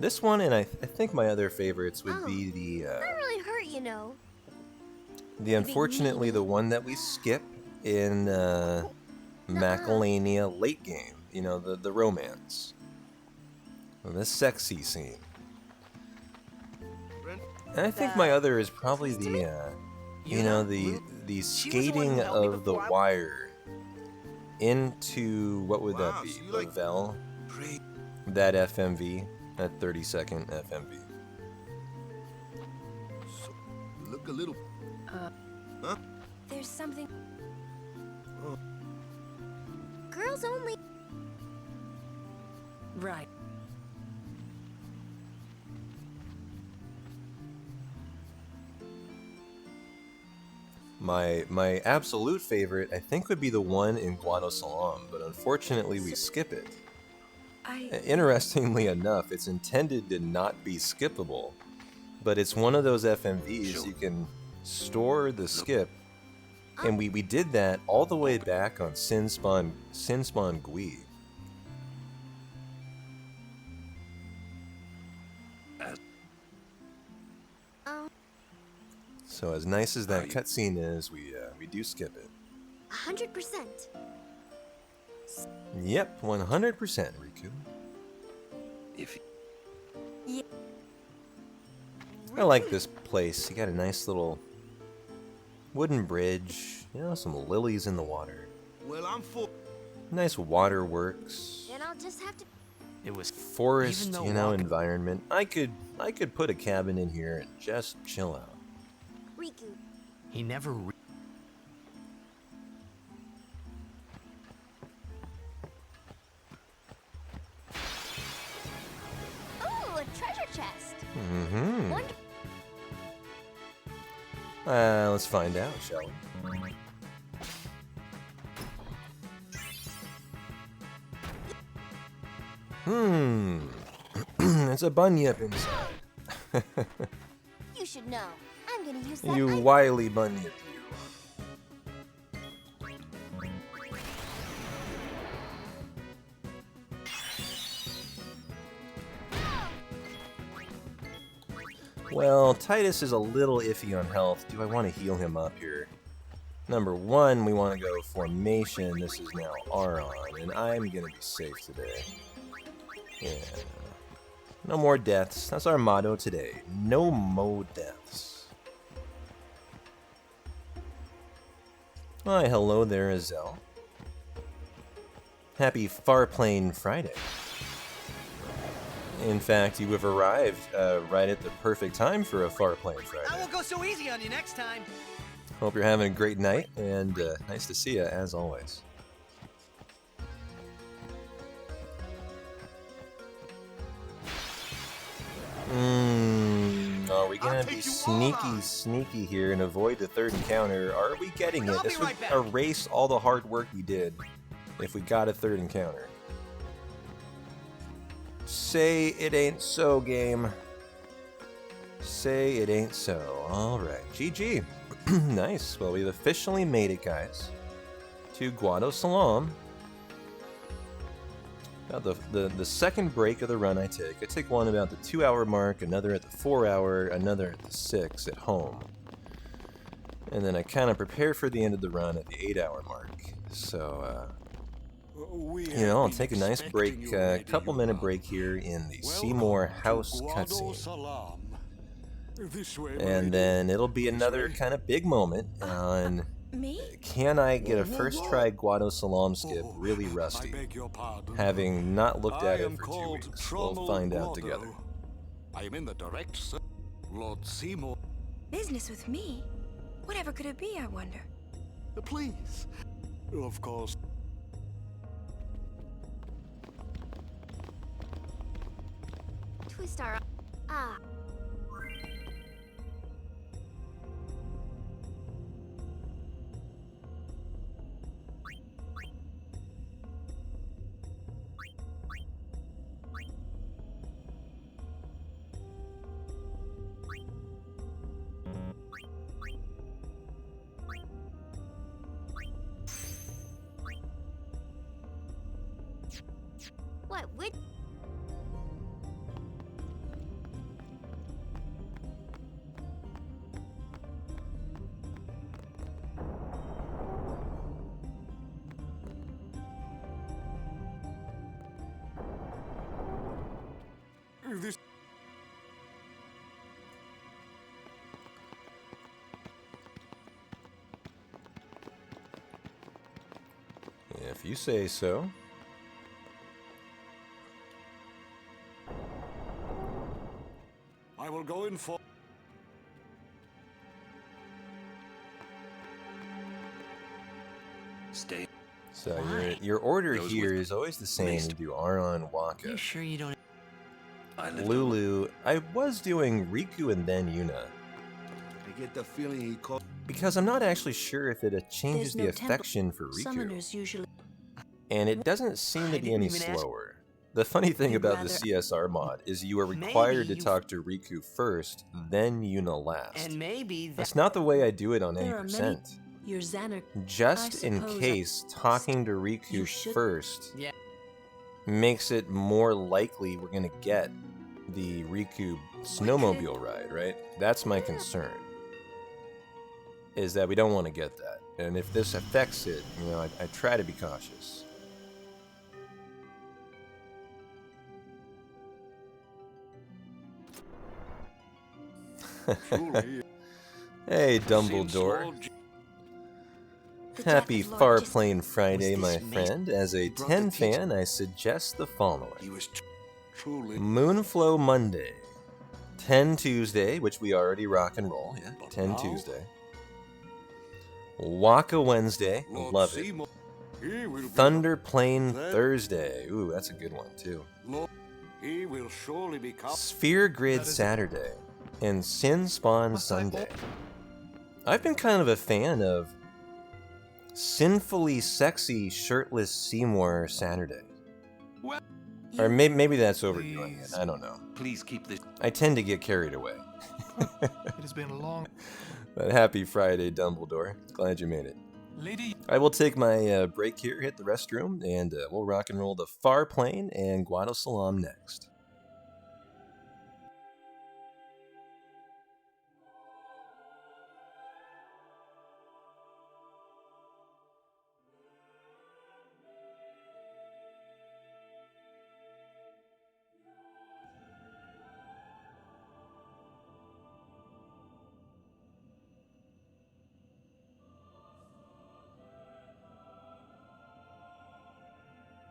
This one, and I think my other favorites would be the That really hurt, you know. unfortunately the one that we skip in Macalania late game. You know, the romance, the sexy scene. And I think my other is probably the the skating of the wire into, what would that be? Lavelle? That FMV, that 30-second FMV. So, look a little. Huh? There's something. Girls only. Right. My absolute favorite, I think, would be the one in Guado Salam, but unfortunately we skip it. Interestingly enough, it's intended to not be skippable, but it's one of those FMVs you can store the skip, and we did that all the way back on Sin Spawn Gui. So as nice as that cutscene is, we do skip it. 100%. Yep, 100%, Riku. Yeah. I like this place. You got a nice little wooden bridge, you know, some lilies in the water. Well, I'm full. Nice waterworks. Then I'll just have to. It was forest, you know, environment. I could put a cabin in here and just chill out. Riku. He never. Oh, a treasure chest. Mm-hmm. Let's find out, shall we? It's a bunyip inside. You should know. I'm gonna use that. You wily bunyip, you. Well, Titus is a little iffy on health. Do I want to heal him up here? Number one, we want to go formation. This is now Aron, and I'm going to be safe today. Yeah. No more deaths. That's our motto today. No more deaths. Why, hello there, Azel. Happy Farplane Friday. In fact, you have arrived right at the perfect time for a Farplane Friday. I won't go so easy on you next time. Hope you're having a great night, and nice to see you, as always. Are we gonna be sneaky here and avoid the third encounter? Are we getting it? This would erase all the hard work we did if we got a third encounter. Say it ain't so, game. Say it ain't so. Alright, GG. Nice. Well, we've officially made it, guys, to Guado Salam. About the second break of the run I take one about the 2-hour mark, another at the 4-hour, another at the 6 at home. And then I kind of prepare for the end of the run at the 8-hour mark. So, you know, I'll take a nice break, couple-minute break here in the Seymour house cutscene. And then it'll be another kind of big moment on... Can I get a first try Guado Salam skip really rusty? Having not looked at it for 2 weeks. We'll find out together. I am in the direct Lord Seymour. Business with me? Whatever could it be, I wonder? Please. Of course. Twist our... Ah. What would... This... If you say so. I will go in for... Stay. So your order here is always the same. You do Aron, Waka. You sure you don't... Lulu. I was doing Riku and then Yuna. I get the feeling he called... Because I'm not actually sure if it changes the affection for Riku. Summoners usually... And it doesn't seem to be any slower. The funny thing about the CSR mod is you are required to talk to Riku first, then Yuna last. And maybe that's not the way I do it on any percent. Your Xander... Just in case talking to Riku first makes it more likely we're gonna get the Riku snowmobile ride, right? That's my concern. Is that we don't want to get that. And if this affects it, you know, I try to be cautious. Hey, Dumbledore. Happy Farplane Friday, my friend. As a 10 fan, I suggest the following. Moonflow Monday. 10 Tuesday, which we already rock and roll, 10 Tuesday. Waka Wednesday, love it. Thunder Plane Thursday, ooh, that's a good one too. Sphere Grid Saturday. And Sin Spawn Sunday. I've been kind of a fan of sinfully sexy shirtless Seymour Saturday. Or maybe that's overdoing it. I don't know. Please keep this. I tend to get carried away. It has been a long... But happy Friday, Dumbledore. Glad you made it. I will take my break here, hit the restroom, and we'll rock and roll the Far Plane and Guado Salam next.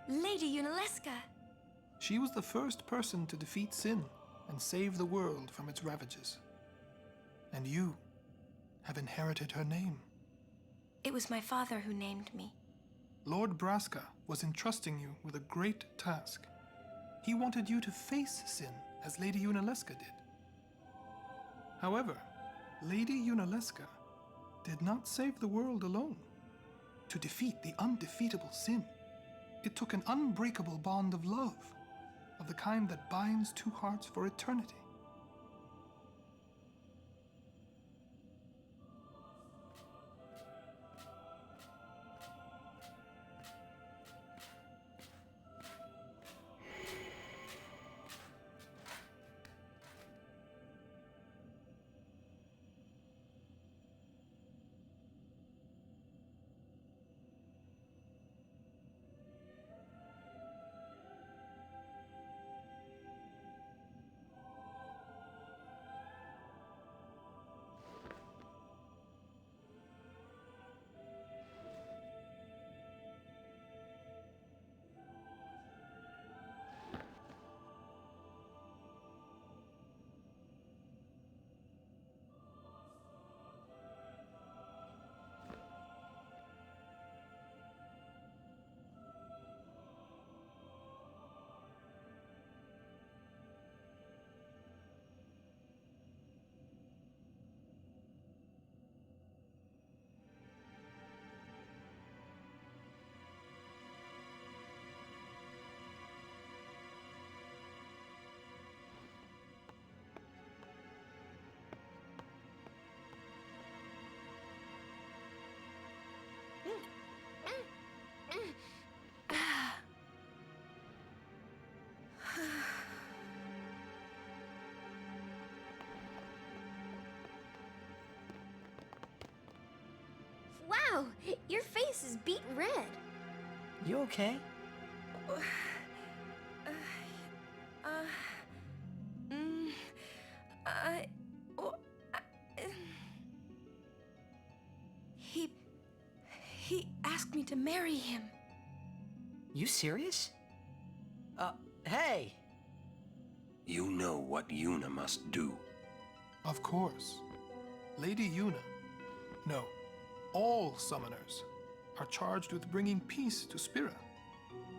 Lady Yunalesca! She was the first person to defeat sin and save the world from its ravages. And you have inherited her name. It was my father who named me. Lord Braska was entrusting you with a great task. He wanted you to face sin as Lady Yunalesca did. However, Lady Unaleska did not save the world alone. To defeat the undefeatable sin, it took an unbreakable bond of love, of the kind that binds two hearts for eternity. Wow, your face is beet red. You okay? He asked me to marry him. You serious? Hey! You know what Yuna must do. Of course. Lady Yuna, no, all summoners are charged with bringing peace to Spira.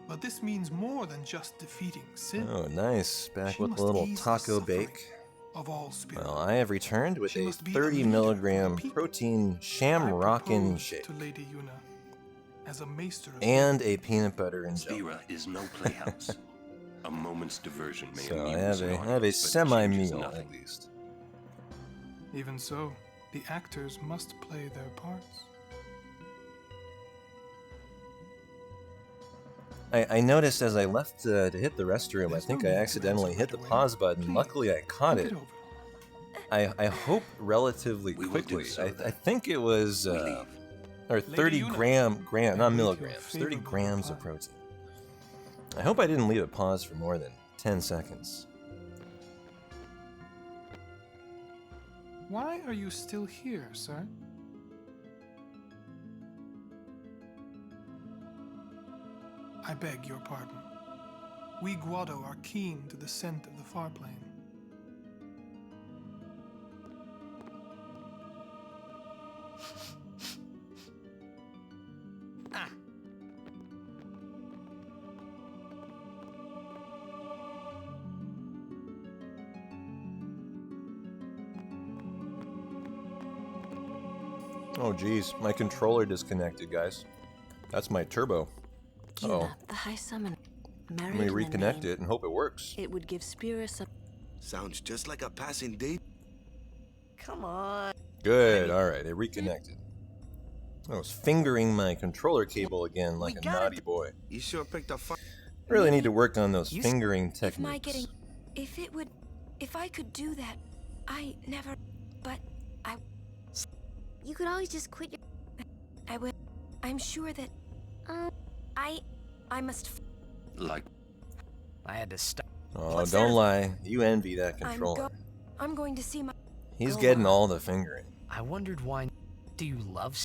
But this means more than just defeating sin. Oh, nice. Back She with a must little ease the taco suffering bake. of all Spira. Well, I have returned with She a must be a 30 leader milligram of the people. protein I shamrockin' propose shake. to Lady Yuna as a maester of And a peanut butter and jelly. Spira is no playhouse. A moment's diversion may So I amuse have an a audience, but semi-meal changes nothing. at least. Even so, the actors must play their parts. I noticed as I left to hit the restroom, I There's think no I need to accidentally answer hit the right away. pause button. Please, Luckily, I caught think it. it over. I hope relatively We will quickly. do so I then. think it was, We leave. or 30 Yuna, gram, I not await your milligrams, 30 favorable grams of reply. protein. I hope I didn't leave a pause for more than 10 seconds. Why are you still here, sir? I beg your pardon. We Guado are keen to the scent of the far plane. Oh geez, my controller disconnected, guys. That's my turbo. Yuna, the High Summoner. Let Married me in the reconnect name, it and hope it works. It would give Spira some... Sounds just like a passing date. Come on. Good, alright, it reconnected. I was fingering my controller cable again like a naughty boy. You sure picked a fun... Really need to work on those fingering If my techniques. if I could do that, I never, but I... You could always just quit your... I will. I'm sure that... I must... Like... I had to stop. Oh, don't lie. You envy that I'm controller. I'm going to see my... He's Go getting on. all the fingering. I wondered why. Do you love?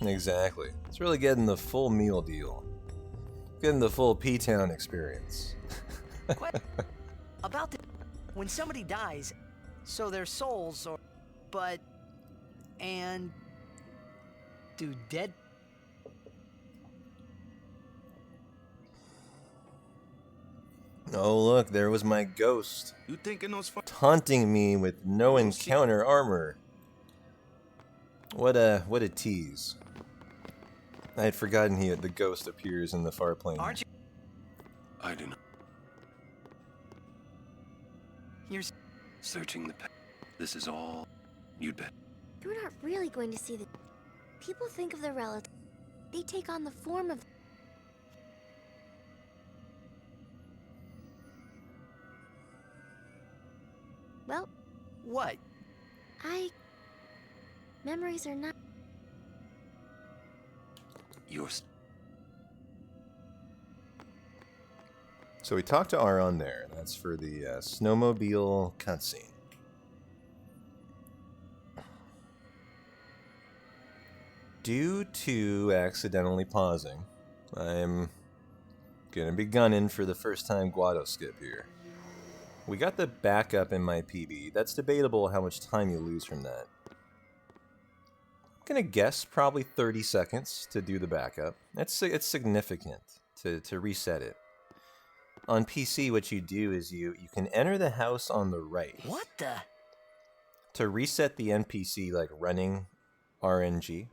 Exactly. It's really getting the full meal deal. Getting the full P-Town experience. About the... When somebody dies, so their souls or... But And do dead. Oh look, there was my ghost. You thinking those taunting me with no encounter armor. What a tease. I had forgotten the ghost appears in the far plane. Aren't you? I do not. You're Searching the past. This is all you'd bet. You're not really going to see the... People think of the relative. They take on the form of... Well... What? Memories are not... Yours. So we talked to Aron there. That's for the snowmobile cutscene. Due to accidentally pausing, I'm gonna be gunning for the first time Guado skip here. We got the backup in my PB. That's debatable how much time you lose from that. I'm gonna guess probably 30 seconds to do the backup. It's significant to reset it. On PC, what you do is you can enter the house on the right. What the? To reset the NPC like running RNG,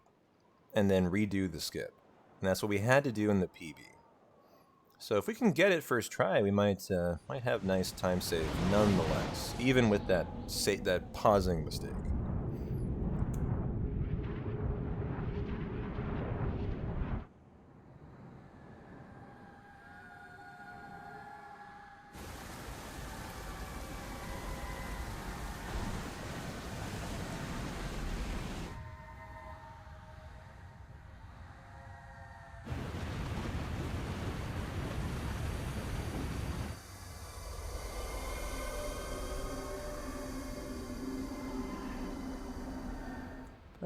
and then redo the skip. And that's what we had to do in the PB. So if we can get it first try, we might have nice time save nonetheless, even with that pausing mistake.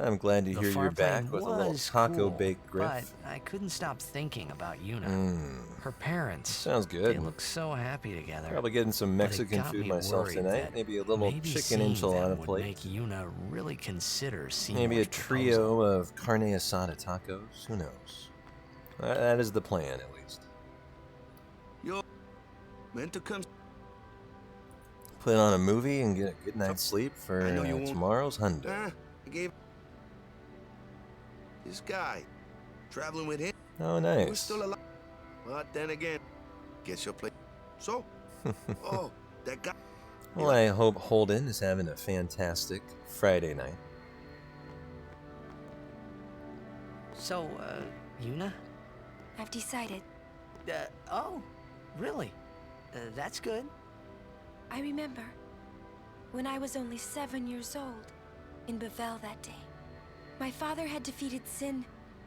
I'm glad to hear you're back with a little taco baked griff. But I couldn't stop thinking about Yuna. Her parents. Sounds good. They look so happy together. Probably getting some Mexican food myself tonight. Maybe a little chicken enchilada plate. Make Yuna really consider Seymour's Maybe a trio of carne asada tacos. Who knows? That is the plan, at least. Yo, meant to come. Put on a movie and get a good night's sleep for tomorrow's hundo. I gave this guy traveling with him. Oh, We're nice. still alive. But then again, guess you'll play. So, oh, that guy. Well, I hope Holden is having a fantastic Friday night. So, Yuna? I've decided. Oh, really? That's good. I remember when I was only 7 years old in Bavel that day. My father had defeated sin,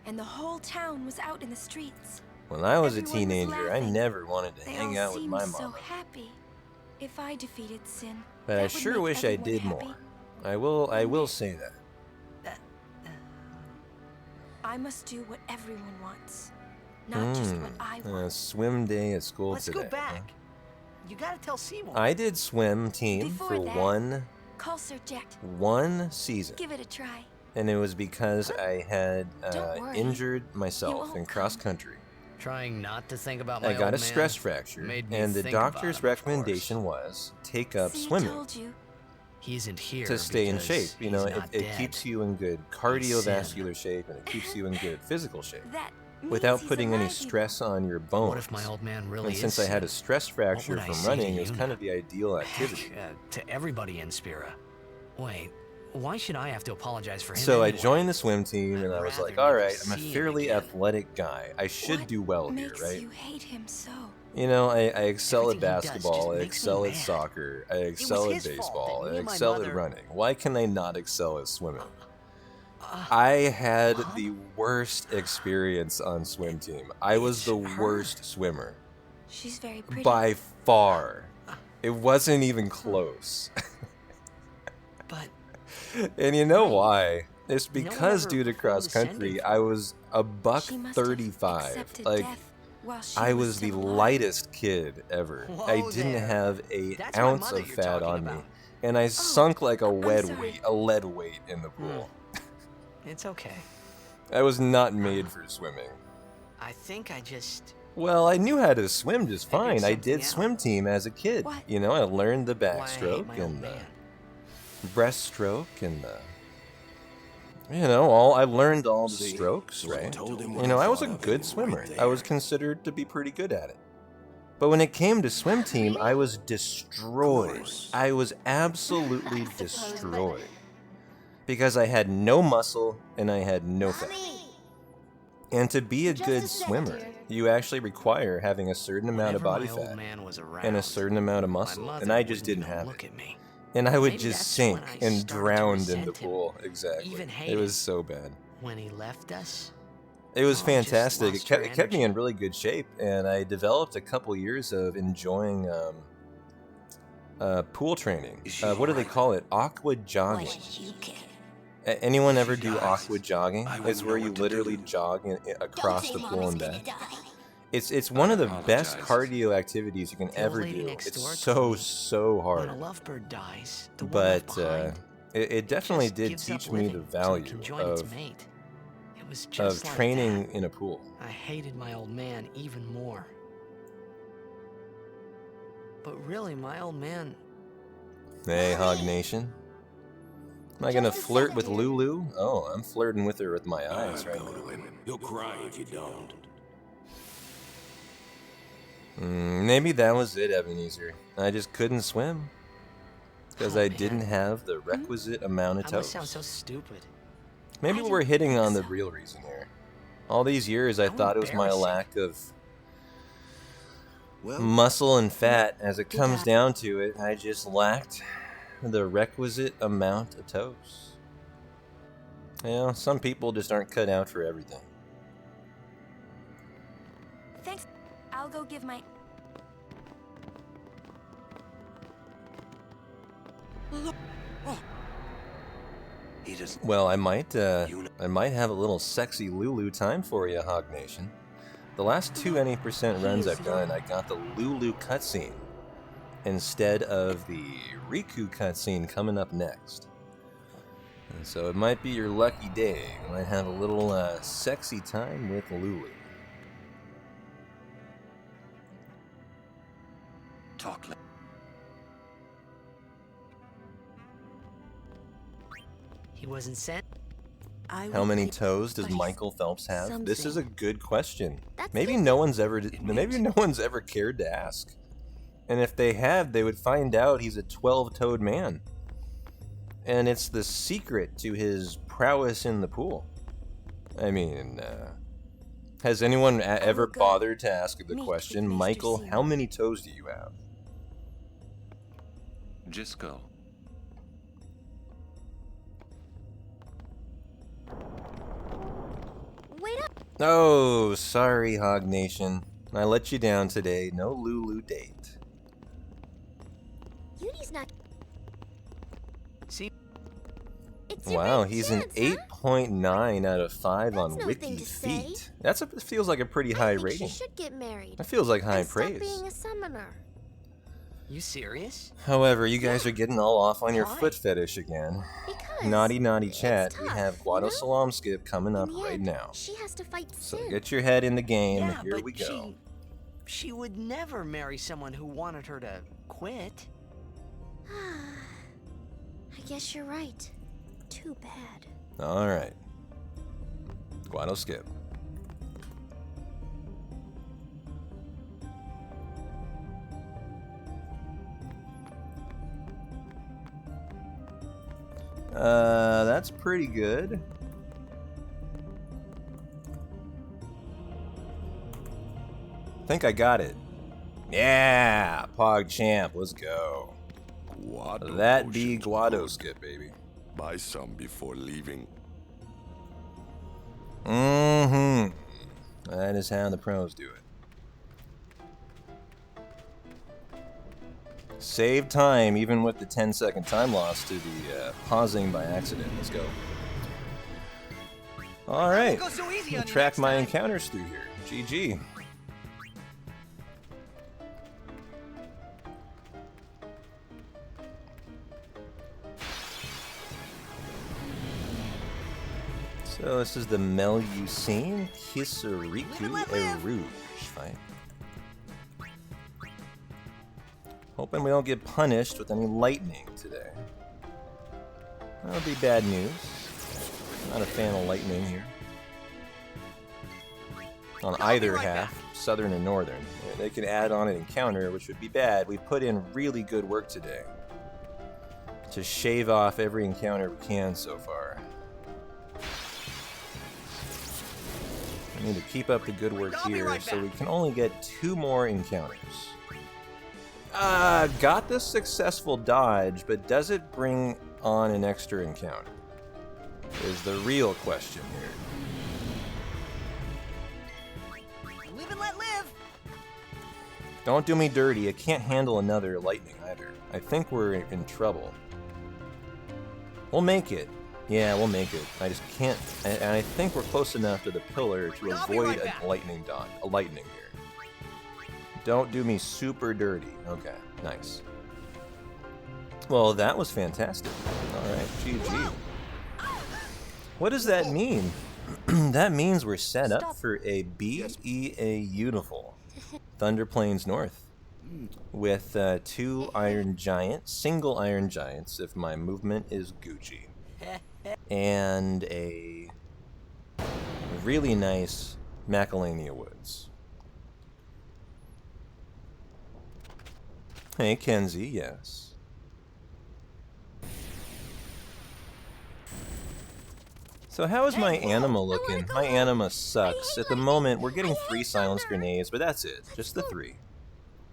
and the whole town was out in the streets. When I was a Everyone was teenager, I laughing. never wanted to They hang all out with seemed my so mom. happy. If I defeated sin, But I that would sure make wish I everyone did happy. more. I will say that. I must do what everyone wants, not just what I want. A swim day at school Let's today. go back. You gotta tell Seymour. I did swim team Before for that, Call Sir Jet. one season. Give it a try. And it was because I had Don't worry. injured You myself won't in cross country. Trying not to think about my I got old a stress man fracture, made me and the think about doctor's him, of recommendation was take up See, swimming told you. He isn't here to stay in because shape. You know, he's it, not it dead. keeps you in good cardiovascular shape, and it keeps you in good physical shape That means without he's putting any alive. stress on your bones. What if my old man really And is since I had a sick? stress fracture What would I from say to running, it was Yuna? kind of the ideal activity. To everybody in Spira. Wait, why should I have to apologize for him So I anyway? joined the swim team, and I was rather like, all right, never I'm a see him fairly again." athletic guy. I should What do well here, makes right? you hate him so? You know, I excel at Everything he does basketball, just I makes me excel at mad. soccer, I excel at his fault baseball, that I me and my excel at mother- running. Why can I not excel at swimming? I had the worst experience on swim team. I was the worst swimmer. She's very pretty. By far. It wasn't even close. But And you know why? It's one because ever due to cross performed country, ascending. I was a buck She must have 35. accepted Like, death while she I was the still alive. lightest kid ever. I Whoa didn't there. have a That's my ounce mother of you're fat talking on me. about. And I sunk like a I'm lead sorry. weight in the pool. It's okay. I was not made for swimming. I think I just... Well, I knew how to swim just fine. I something did out. swim team as a kid. What? You know, I learned the Why, I hate backstroke my old and the man. breaststroke and the... You know, I learned all the See, strokes, so I right? told him You what know, I I was a thought of good him swimmer. right I was there. considered to be pretty good at it. But when it came to swim team, I was destroyed. I was absolutely destroyed. Because I had no muscle and I had no fat. And to be a good swimmer, you actually require having a certain amount of body Whenever my old fat man was and a around, certain amount of my muscle, mother and I just wouldn't didn't even have look it. at me. And I would Maybe just that's sink when I and started to drowned in the resent him, pool. Exactly. even It hate was him. so bad. When he left us, It was Mom just fantastic. It lost kept, her it kept me energy. in really good shape, and I developed a couple years of enjoying pool training. What do they call it? Aqua jogging. Anyone ever do aqua jogging? It's where you literally jog across the pool and back. It's one of the best cardio activities you can The old ever lady do. next It's door so told me, so when hard. a lovebird dies, the one left But behind it definitely just did gives up teach me the living so it value can join its of mate. It was just like training that. in a pool. I hated my old man even more. But really, my old man... Hey, Hog Nation. Am I gonna flirt with Lulu? Oh, I'm flirting with her with my eyes right now. He'll cry if you don't. Maybe that was it, Ebenezer. I just couldn't swim. Because I didn't have the requisite amount of I must sound toes. so stupid. Maybe we're hitting on the real reason here. All these years I thought it was my lack of muscle and fat. As it comes down to it, I just lacked the requisite amount of toes. You know, some people just aren't cut out for everything. Thanks. I'll go give my... He doesn't. Well, I might have a little sexy Lulu time for you, Hog Nation. The last 2 any% runs I've done, I got the Lulu cutscene instead of the Riku cutscene coming up next. And so it might be your lucky day. You might have a little sexy time with Lulu. Talk. He wasn't sent? How many toes does Michael Phelps have? This is a good question. That's Maybe no one's ever cared to ask. And if they had, they would find out he's a 12-toed man. And it's the secret to his prowess in the pool. I mean, has anyone ever bothered to ask the question, Michael, how many toes do you have? Just go. Wait up! Oh, sorry, Hog Nation. I let you down today. No Lulu date. Uni's not... See? It's your Wow, big he's chance, an 8.9 out of 5 on no Wiki thing to say. Feet. Feels like a pretty high I think rating. she should get married. That feels like high and stop praise. being a summoner. You serious? However, you guys are getting all off on your Why? foot fetish again. Because Naughty chat. We tough, have Guado Salam Skip coming up right now. She has to fight So sin. get your head in the game. Yeah, Here but we go. she would never marry someone who wanted her to quit. I guess you're right. Too bad. All right. Guado Skip. That's pretty good. I think I got it. Yeah, Pog Champ, let's go. Guado That be potions Guado good. Skip, baby. Buy some before leaving. Mm-hmm. That is how the pros do it. Save time, even with the 10-second time loss to the pausing by accident. Let's go. All right. Go so easy on you Track next my time. encounters through here. GG. So this is the Melusine Kisariku Erouge fight. Hoping we don't get punished with any lightning today. That would be bad news. Not a fan of lightning here. On either half, southern and northern. Yeah, they can add on an encounter, which would be bad. We've put in really good work today to shave off every encounter we can so far. We need to keep up the good work here, so we can only get 2 more encounters. Got this successful dodge, but does it bring on an extra encounter? Is the real question here. Live and let live. Don't do me dirty. I can't handle another lightning either. I think we're in trouble. We'll make it. Yeah, we'll make it. I just can't. And I think we're close enough to the pillar to avoid a lightning dot. A lightning here. Don't do me super dirty. Okay, nice. Well, that was fantastic. Alright, GG. What does that mean? That means we're set up for a BEA Beautiful Thunder Plains North with 2 Iron Giants, single Iron Giants if my movement is Gucci, and a really nice Macalania Woods. Hey, Kenzie, yes. So how is my anima looking? My anima sucks. At the moment, we're getting 3 silence grenades, but that's it. Just the 3.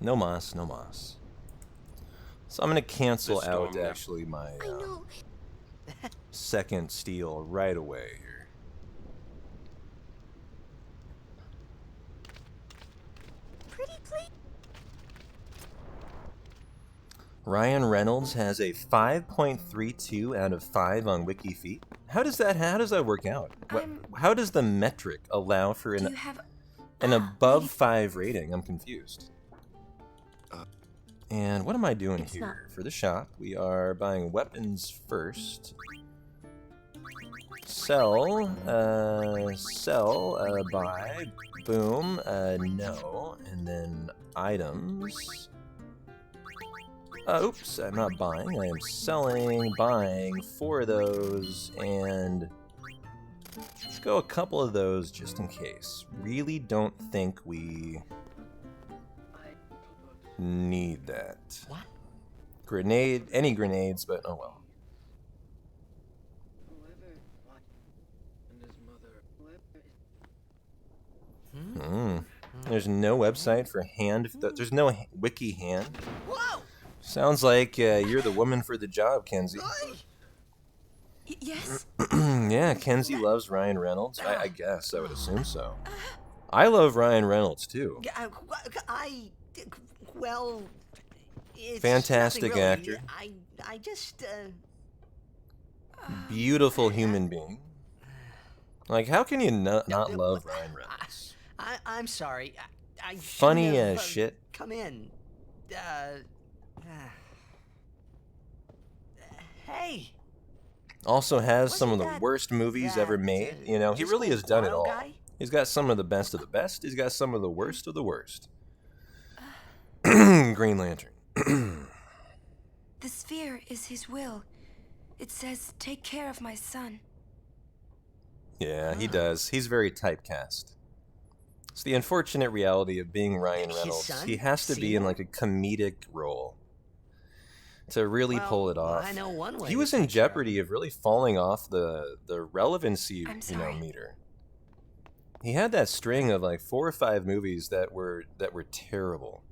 No mas, no mas. So I'm gonna cancel out actually my second steal right away here. Pretty please. Ryan Reynolds has a 5.32 out of 5 on WikiFeet. How does that work out? How does the metric allow for an above 5 rating? I'm confused. And what am I doing here? For the shop, we are buying weapons first. Sell, buy, boom, no, and then items. Oops, I'm not buying, I am selling, buying 4 of those, and let's go a couple of those just in case. Really don't think we need that. What? Grenade, any grenades, but oh well. There's no website for hand. There's no wiki hand. Whoa! Sounds like you're the woman for the job, Kenzie. Yes? Yeah, Kenzie loves Ryan Reynolds. I guess, I would assume so. I love Ryan Reynolds, too. Well... It's fantastic really. actor. I just, Beautiful human being. Like, how can you not love Ryan Reynolds? I'm sorry. I Funny as shit. Come in. Hey. Also has some of the worst movies ever made. You know, he really has done it all. Guy? He's got some of the best of the best. He's got some of the worst of the worst. Green Lantern. The sphere is his will. It says, take care of my son. Yeah, he does. He's very typecast. It's the unfortunate reality of being Ryan Reynolds. He has to be in like a comedic role to really pull it off. I know one way he was in jeopardy of really falling off the relevancy, meter. He had that string of like 4 or 5 movies that were terrible.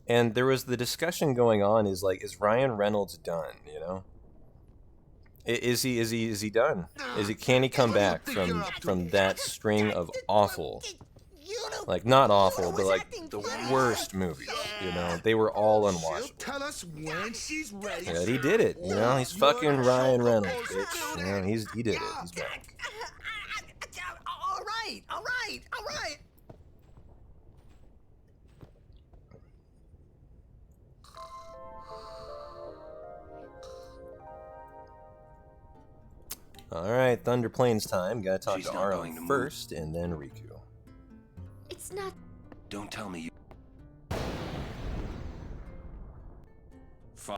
And there was the discussion going on is Ryan Reynolds done, you know? Is he done? Can he come back from that string of awful, like not awful, but like the worst movies, you know? They were all unwatchable. Tell us when she's ready. Yeah, he did it, you know? He's fucking Ryan Reynolds, bitch. You know, he did it. He's back. All right. Alright, Thunder Plains time. Gotta talk She's to not going Aaron to move. first, and then Riku. It's not. Don't tell me you... Oh.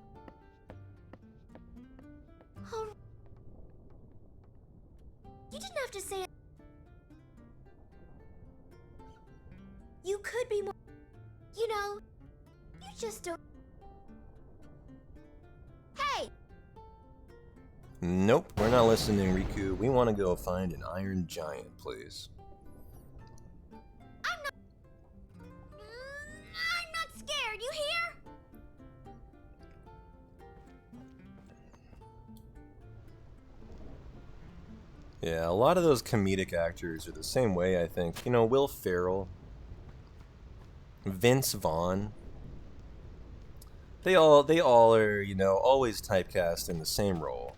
You didn't have to say it. You could be more. You know, you just don't. Hey! Nope, we're not listening, Riku. We want to go find an Iron Giant, please. I'm not scared, you hear? Yeah, a lot of those comedic actors are the same way, I think. You know, Will Ferrell, Vince Vaughn. They all are, you know, always typecast in the same role.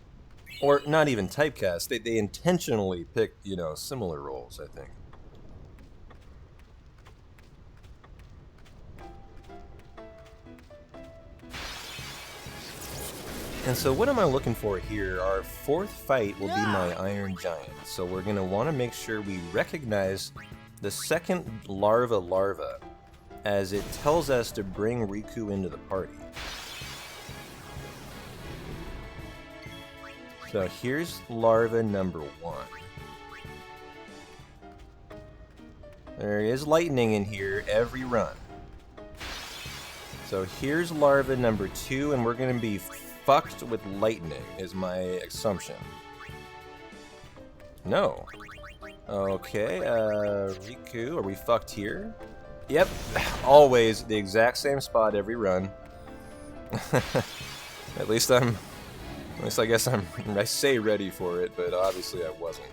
Or not even typecast, they intentionally pick, you know, similar roles, I think. And so what am I looking for here? Our fourth fight will be my Iron Giant. So we're going to want to make sure we recognize the second larva as it tells us to bring Riku into the party. So here's larva number 1. There is lightning in here every run. So here's larva number 2, and we're going to be fucked with lightning, is my assumption. No. Okay, Riku, are we fucked here? Yep, always the exact same spot every run. At least I guess I say ready for it, but obviously I wasn't.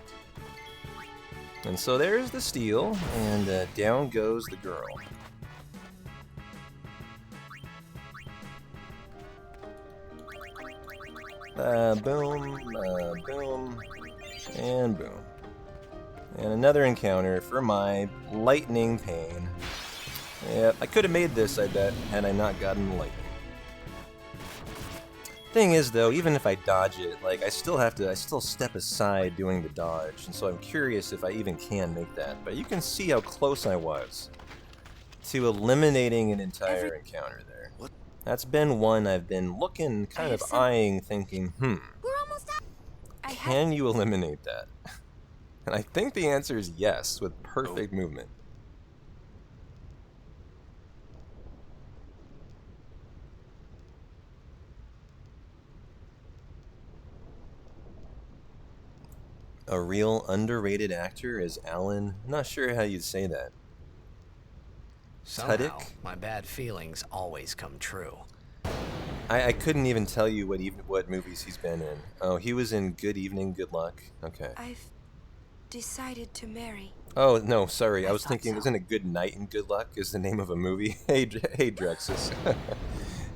And so there's the steal, and down goes the girl. Boom, boom, and boom. And another encounter for my lightning pain. Yeah, I could have made this, I bet, had I not gotten the lightning. Thing is, though, even if I dodge it, like, I still step aside doing the dodge, and so I'm curious if I even can make that. But you can see how close I was to eliminating an entire encounter there. That's been one I've been looking, kind of eyeing, thinking, We're almost out. can you eliminate that? And I think the answer is yes, with perfect movement. A real underrated actor is Alan. Not sure how you'd say that. Somehow, my bad feelings always come true. I couldn't even tell you what movies he's been in. Oh, he was in Good Evening, Good Luck. Okay. I've decided to marry. Oh, no, sorry. I was thinking, isn't it Good Night and Good Luck is the name of a movie? Hey, Drexus.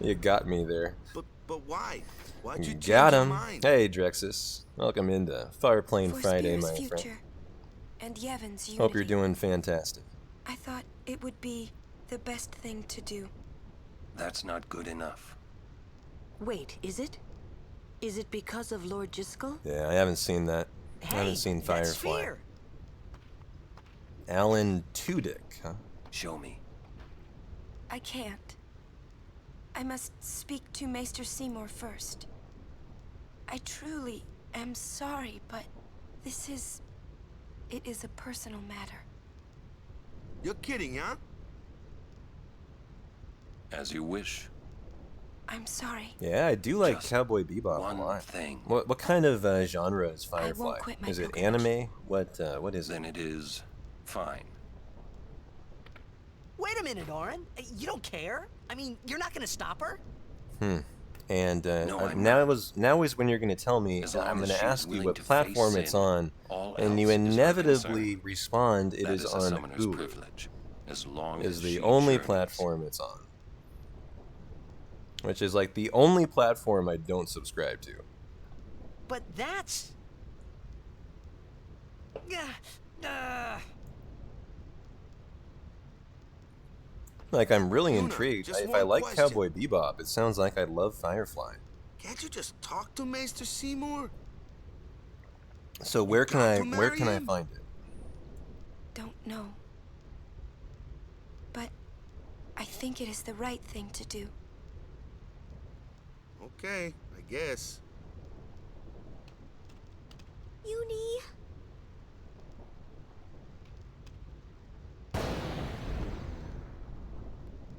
You got me there. But why? Why'd you change got your him. mind? Hey, Drexus. Welcome into Fireplane Friday, my future friend. and Yevon's unity. Hope you're doing fantastic. I thought it would be the best thing to do. That's not good enough. Wait, is it? Is it because of Lord Jiskel? Yeah, I haven't seen that. I haven't seen Firefly. Alan Tudyk, huh? Show me. I can't. I must speak to Maester Seymour first. I truly am sorry, but it is a personal matter. You're kidding, huh? As you wish. I'm sorry. Yeah, I do like Cowboy Bebop a lot. What kind of genre is Firefly? Is it anime? What is it? Then it is fine. Wait a minute, Orin. You don't care? I mean, you're not gonna stop her? And No, now is when you're going to tell me. I'm going to ask you what platform it's on, and you inevitably respond it is on Hulu. As long is as the she only journeys. platform it's on, which is like the only platform I don't subscribe to. But that's... Like, I'm really Luna, intrigued. just If one I like question. Cowboy Bebop, it sounds like I'd love Firefly. Can't you just talk to Maester Seymour? So where can I find it? Don't know. But I think it is the right thing to do. Okay, I guess. Uni.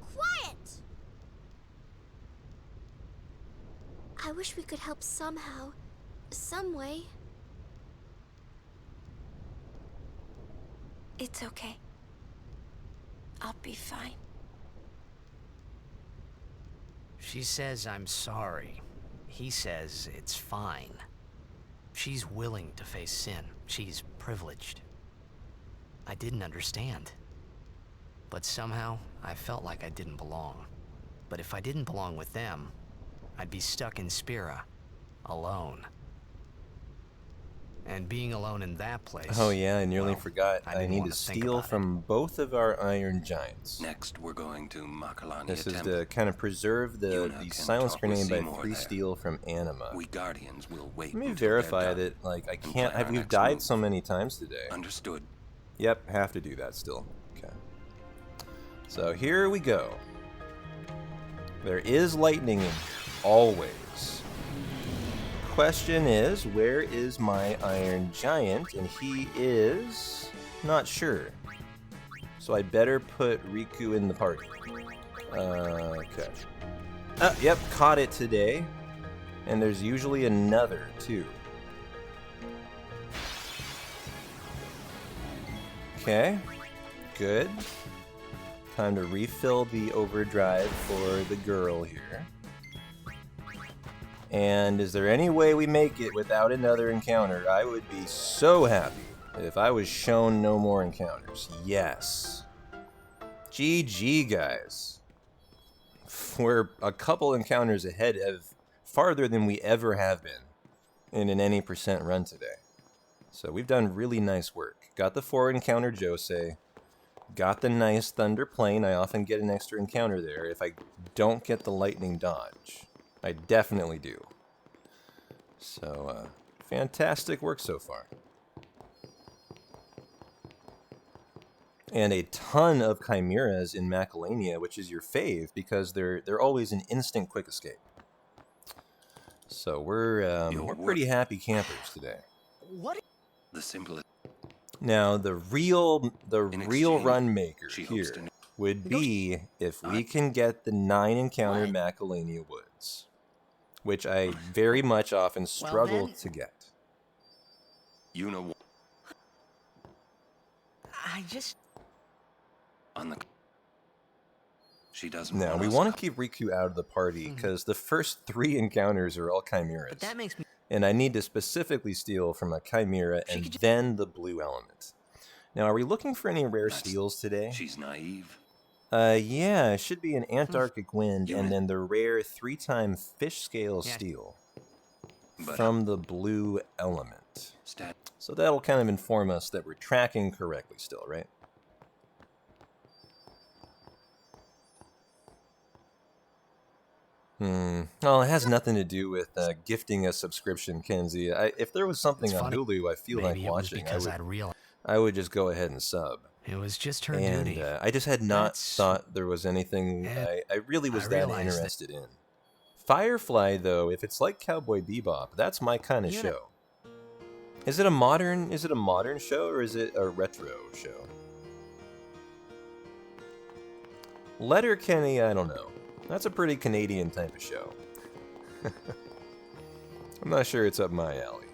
Quiet! I wish we could help somehow. Some way. It's okay. I'll be fine. She says I'm sorry. He says it's fine. She's willing to face sin. She's privileged. I didn't understand. But somehow, I felt like I didn't belong. But if I didn't belong with them, I'd be stuck in Spira, alone. And being alone in that place... Oh yeah, I nearly well, forgot. I I didn't need want to to think steal about from both of our Iron Giants. Next, we're going to Makalania This is Temple. to kind of preserve the Yuna can silence talk with grenade by Seymour 3 there. steal from Anima. We Guardians will wait Let me until verify they're done that, like, I and can't... plan our we've next died move. so many times today. Understood. Yep, have to do that still. Okay. So here we go. There is lightning in here, always. Question is, where is my Iron Giant? And he is not sure. So I better put Riku in the party. Okay. Yep, caught it today. And there's usually another, too. Okay, good. Time to refill the overdrive for the girl here. And is there any way we make it without another encounter? I would be so happy if I was shown no more encounters. Yes. GG, guys. We're a couple encounters ahead of farther than we ever have been in an any percent run today. So we've done really nice work. Got the 4 encounter Josei. Got the nice Thunder Plane. I often get an extra encounter there if I don't get the Lightning Dodge. I definitely do. So, fantastic work so far. And a ton of Chimeras in Macalania, which is your fave, because they're always an instant quick escape. So we're pretty happy campers today. What? The simplest. Now the real run maker here would be if we can get the 9 encounter Macalania Woods, which I very much often struggle to get. You know. I just... On the... She doesn't. Now we want to keep Riku out of the party because the first 3 encounters are all chimeras. But that makes me... And I need to specifically steal from a chimera and then the blue element. Now, are we looking for any rare steals today? She's naive. Yeah, it should be an Antarctic Wind and then the rare 3-time fish scale steal from the blue element. So that'll kind of inform us that we're tracking correctly still, right? Well, it has nothing to do with gifting a subscription, Kenzie. If there was something on Hulu I feel like watching, I would just go ahead and sub. It was just her and, duty. I just had not thought there was anything I really was that interested in. Firefly, though, if it's like Cowboy Bebop, that's my kind of show. Is it a modern show or is it a retro show? Letterkenny, I don't know. That's a pretty Canadian type of show. I'm not sure it's up my alley.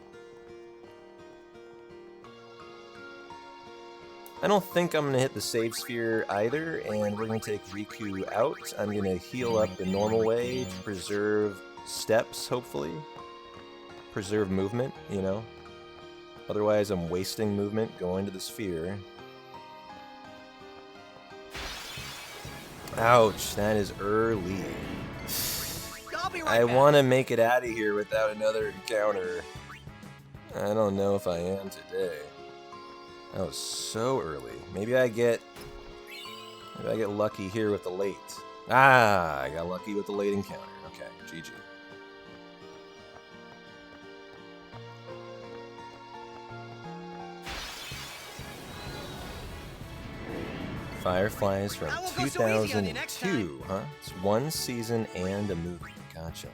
I don't think I'm going to hit the save sphere either, and we're going to take Riku out. I'm going to heal up the normal way to preserve steps, hopefully. Preserve movement, you know. Otherwise, I'm wasting movement going to the sphere. Ouch, that is early. I want to make it out of here without another encounter. I don't know if I am today. That was so early. Maybe I get lucky here with the late. Ah, I got lucky with the late encounter. Okay, GG. Fireflies from I won't go so easy on you next 2002, huh? It's one season and a movie. Gotcha.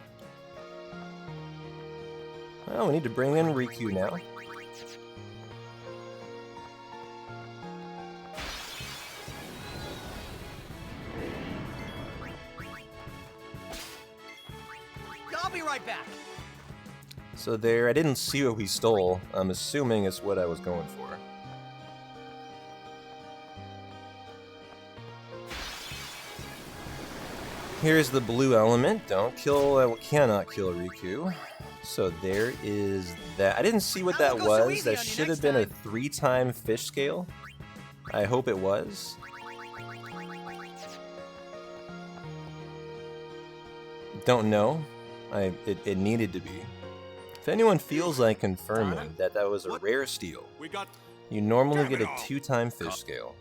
Well, we need to bring in Riku now. I'll be right back. So there, I didn't see what we stole. I'm assuming it's what I was going for. Here's the blue element. Don't kill, cannot kill Riku. So there is that. I didn't see what that was. That should have been a 3-time fish scale. I hope it was. Don't know. It needed to be. If anyone feels like confirming that that was a rare steal, you normally get a 2-time fish scale.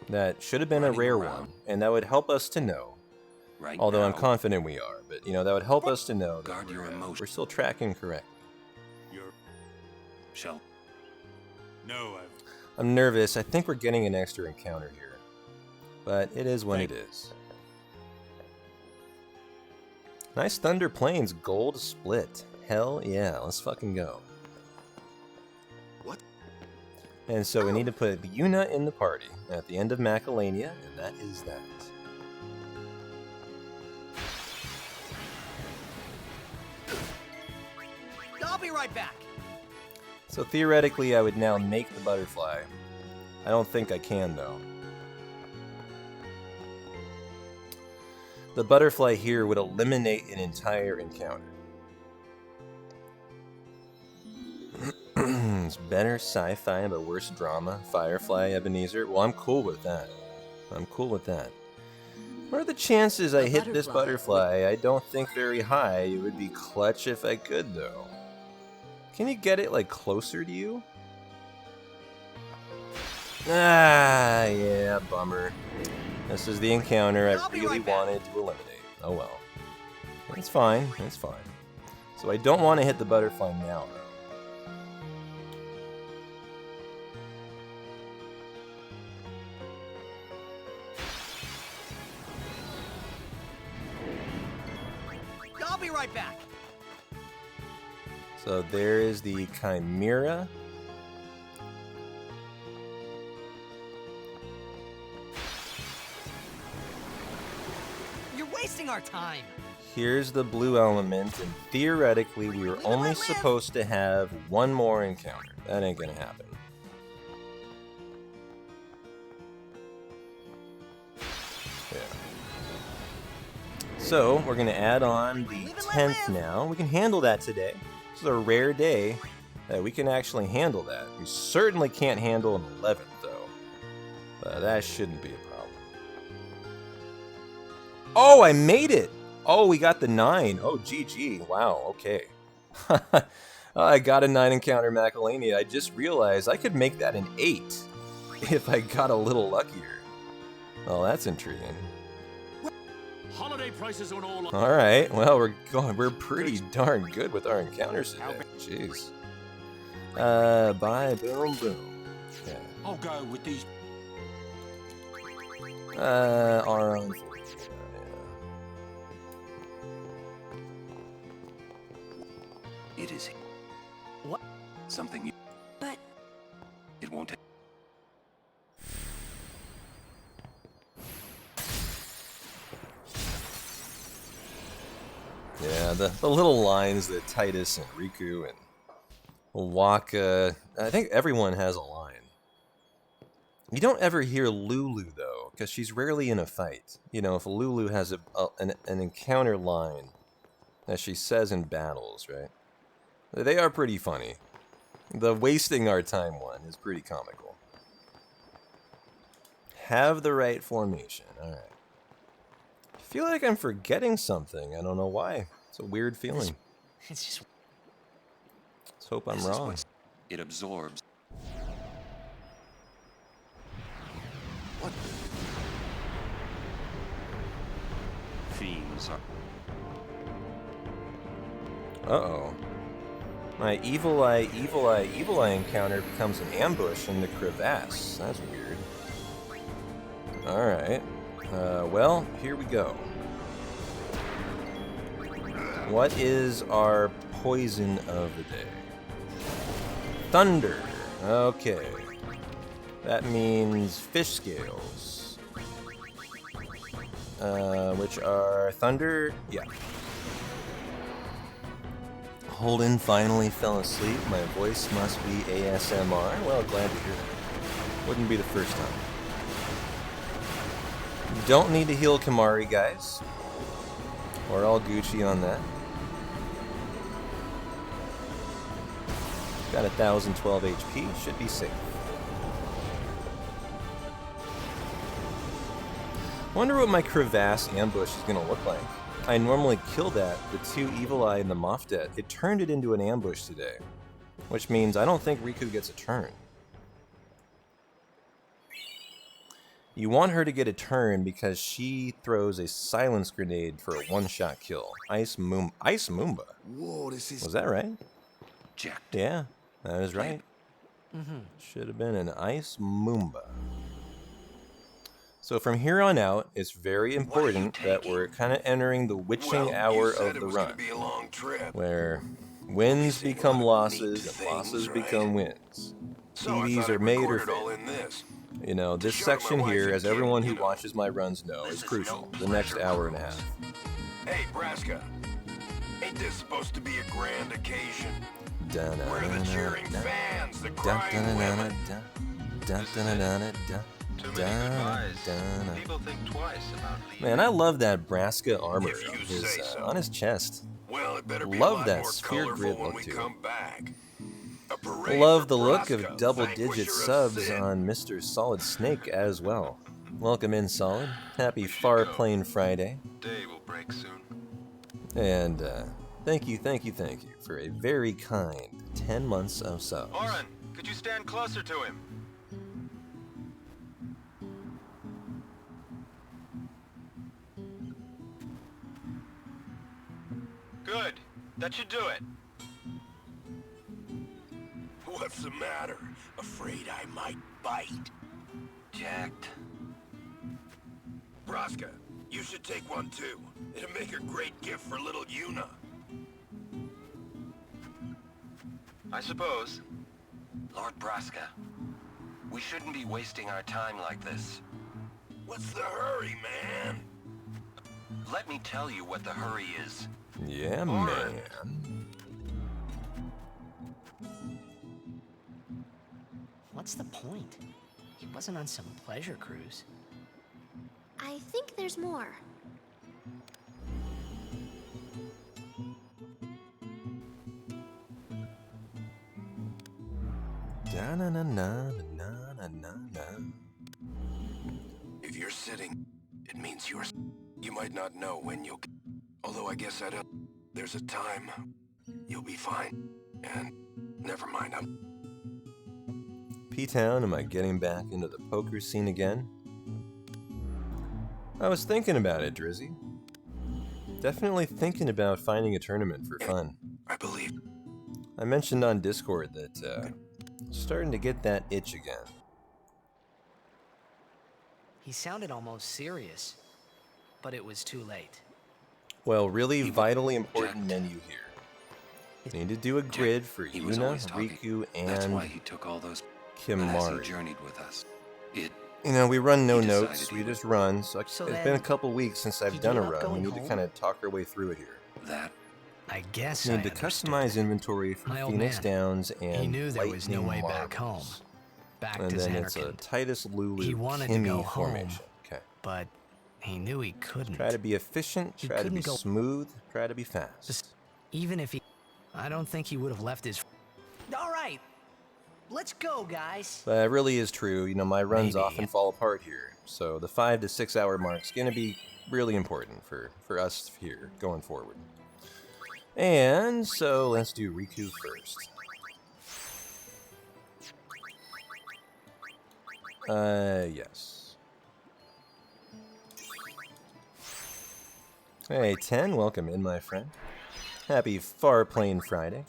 That should have been a rare one, and that would help us to know. Although I'm confident we are, but you know, that would help us to know that we're still tracking correctly. Shell. No, I'm nervous. I think we're getting an extra encounter here. But it is what it is. Nice Thunder Plains gold split. Hell yeah, let's fucking go. What? And so we need to put Yuna in the party at the end of Macalania, and that is that. I'll be right back. So theoretically, I would now make the butterfly. I don't think I can, though. The butterfly here would eliminate an entire encounter. It's better sci-fi but worse drama. Firefly, Ebenezer. Well, I'm cool with that. I'm cool with that. What are the chances I hit this butterfly? I don't think very high. It would be clutch if I could, though. Can you get it, like, closer to you? Ah, yeah, bummer. This is the encounter I really wanted to eliminate. Oh well. It's fine, it's fine. So I don't want to hit the butterfly now, though. I'll be right back. So there is the Chimera. You're wasting our time. Here's the blue element, and theoretically we were only supposed to have one more encounter. That ain't gonna happen. Yeah. So we're gonna add on the 10th now. We can handle that today. This is a rare day that we can actually handle that. We certainly can't handle an 11th though. But that shouldn't be a problem. Oh, I made it! Oh, we got the 9. Oh, GG. Wow, okay. I got a 9 encounter Macalania. I just realized I could make that an 8 if I got a little luckier. Oh, that's intriguing. Holiday prices on all. All right. Well, we're pretty darn good with our encounters today. Jeez. Bye, boom, boom. Okay. I'll go with these. Our own. It is. What? Something you. But. It won't take. Yeah, the little lines that Titus and Riku and Waka, I think everyone has a line. You don't ever hear Lulu, though, because she's rarely in a fight. You know, if Lulu has an encounter line that she says in battles, right? They are pretty funny. The wasting our time one is pretty comical. Have the right formation. Alright. I feel like I'm forgetting something. I don't know why. It's a weird feeling. It's just. Let's hope I'm This is wrong. what it absorbs. What? Fiends are. Uh-oh. My evil eye encounter becomes an ambush in the crevasse. That's weird. Alright. Well, here we go. What is our poison of the day? Thunder. Okay. That means fish scales. Which are thunder? Yeah. Holden finally fell asleep. My voice must be ASMR. Well, glad to hear that. Wouldn't be the first time. Don't need to heal Kamari, guys. We're all Gucci on that. Got 1012 HP, should be safe. Wonder what my crevasse ambush is gonna look like. I normally kill that, the 2 Evil Eye and the Moff Det. It turned it into an ambush today, which means I don't think Riku gets a turn. You want her to get a turn because she throws a silence grenade for a one-shot kill. Ice Moomba. Whoa, this is... Was that right? Jack. Yeah, that is right. Should have been an Ice Moomba. So from here on out, it's very important that we're kind of entering the witching hour of the run, where wins become losses and losses become wins. TVs are made or failed. You know, this section here, as everyone who watches my runs know, is crucial. The next hour and a half. Hey, Braska. Ain't this supposed to be a grand occasion? We're the cheering fans, the crying women. Man, I love that Braska armor on his chest. Love that sphere grid look too. Love the look of double-digit subs on Mr. Solid Snake as well. Welcome in, Solid. Happy Far Plane Friday. Day will break soon. And thank you for a very kind 10 months of subs. Oren, could you stand closer to him? Good. That should do it. What's the matter? Afraid I might bite? Jacked. Braska, you should take one too. It'll make a great gift for little Yuna. I suppose. Lord Braska, we shouldn't be wasting our time like this. What's the hurry, man? Let me tell you what the hurry is. Yeah, man. What's the point? He wasn't on some pleasure cruise. I think there's more. If you're sitting, it means you might not know when you'll... Although I guess there's a time you'll be fine. And never mind, P-Town, am I getting back into the poker scene again? I was thinking about it, Drizzy. Definitely thinking about finding a tournament for fun. I believe. I mentioned on Discord that starting to get that itch again. He sounded almost serious, but it was too late. Well, really vitally important menu here. Need to do a grid for Yuna, Riku, and That's why he took all those Kimari. He journeyed with us. You know, we run no notes, we just run, so it's been a couple weeks since I've done a run. We need to kind of talk our way through it here. I guess Need to customize inventory from Phoenix Downs and he knew there was no Lightning way back home. Marbles. Back And to then it's a Xanarkand. Titus Lulu He wanted to Kimmy go home, formation. Okay. but he knew he couldn't. Try to be efficient, He try to be couldn't go- smooth, try to be fast. Even if he... I don't think he would have left his... All right, let's go, guys. But it really is true, you know, my runs often fall apart here. So the 5 to 6 hour mark's gonna be really important for us here going forward. And so let's do Riku first. Yes. Hey, 10, welcome in, my friend. Happy Far Plane Friday.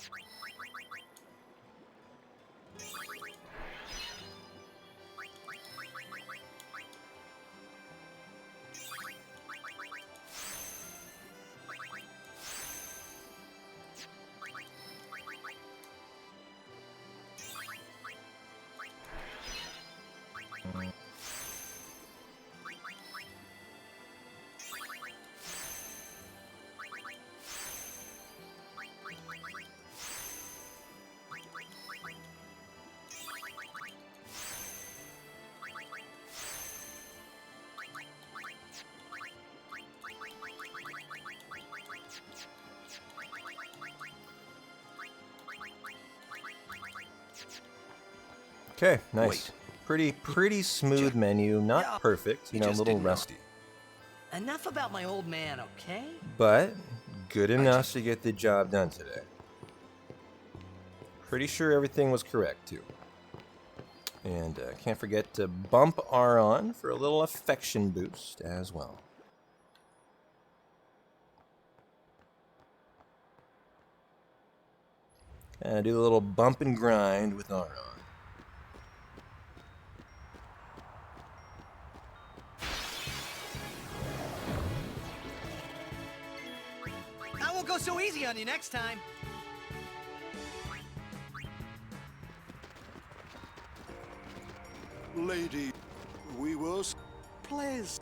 Okay, nice. Pretty smooth menu. Not perfect, you know, a little rusty. Enough about my old man, okay? But good enough to get the job done today. Pretty sure everything was correct, too. And can't forget to bump R on for a little affection boost as well. And do a little bump and grind with R on. I won't go so easy on you next time. Lady, we was pleased.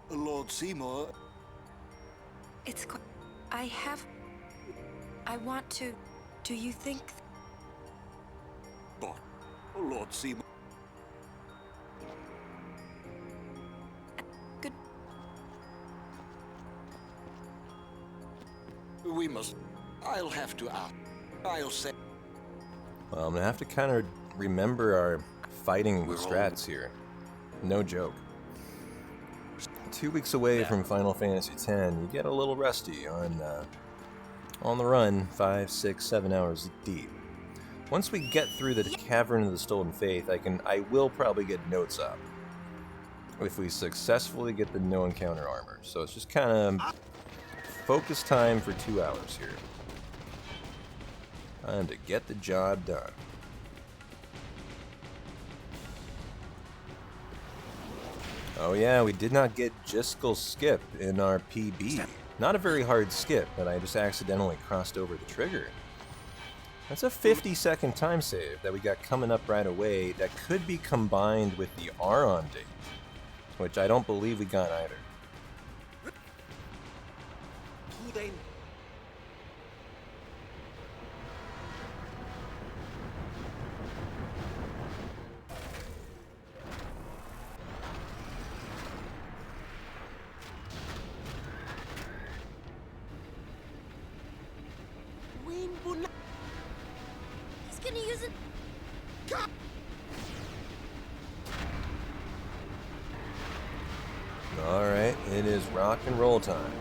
Lord Seymour. It's qu- I want to... Do you think... But, Lord Seymour. Good... We must... I'll have to ask. I'll say... Well, I'm gonna have to kind of remember our fighting strats here. No joke. 2 weeks away from Final Fantasy X, you get a little rusty on the run, 5, 6, 7 hours deep. Once we get through the Cavern of the Stolen Faith, I will probably get notes up. If we successfully get the no encounter armor. So it's just kind of focus time for 2 hours here. Time to get the job done. Oh yeah, we did not get Jiskel's skip in our PB. Not a very hard skip, but I just accidentally crossed over the trigger. That's a 50-second time save that we got coming up right away that could be combined with the R-on date, which I don't believe we got either. He's gonna use it. Alright, it is rock and roll time.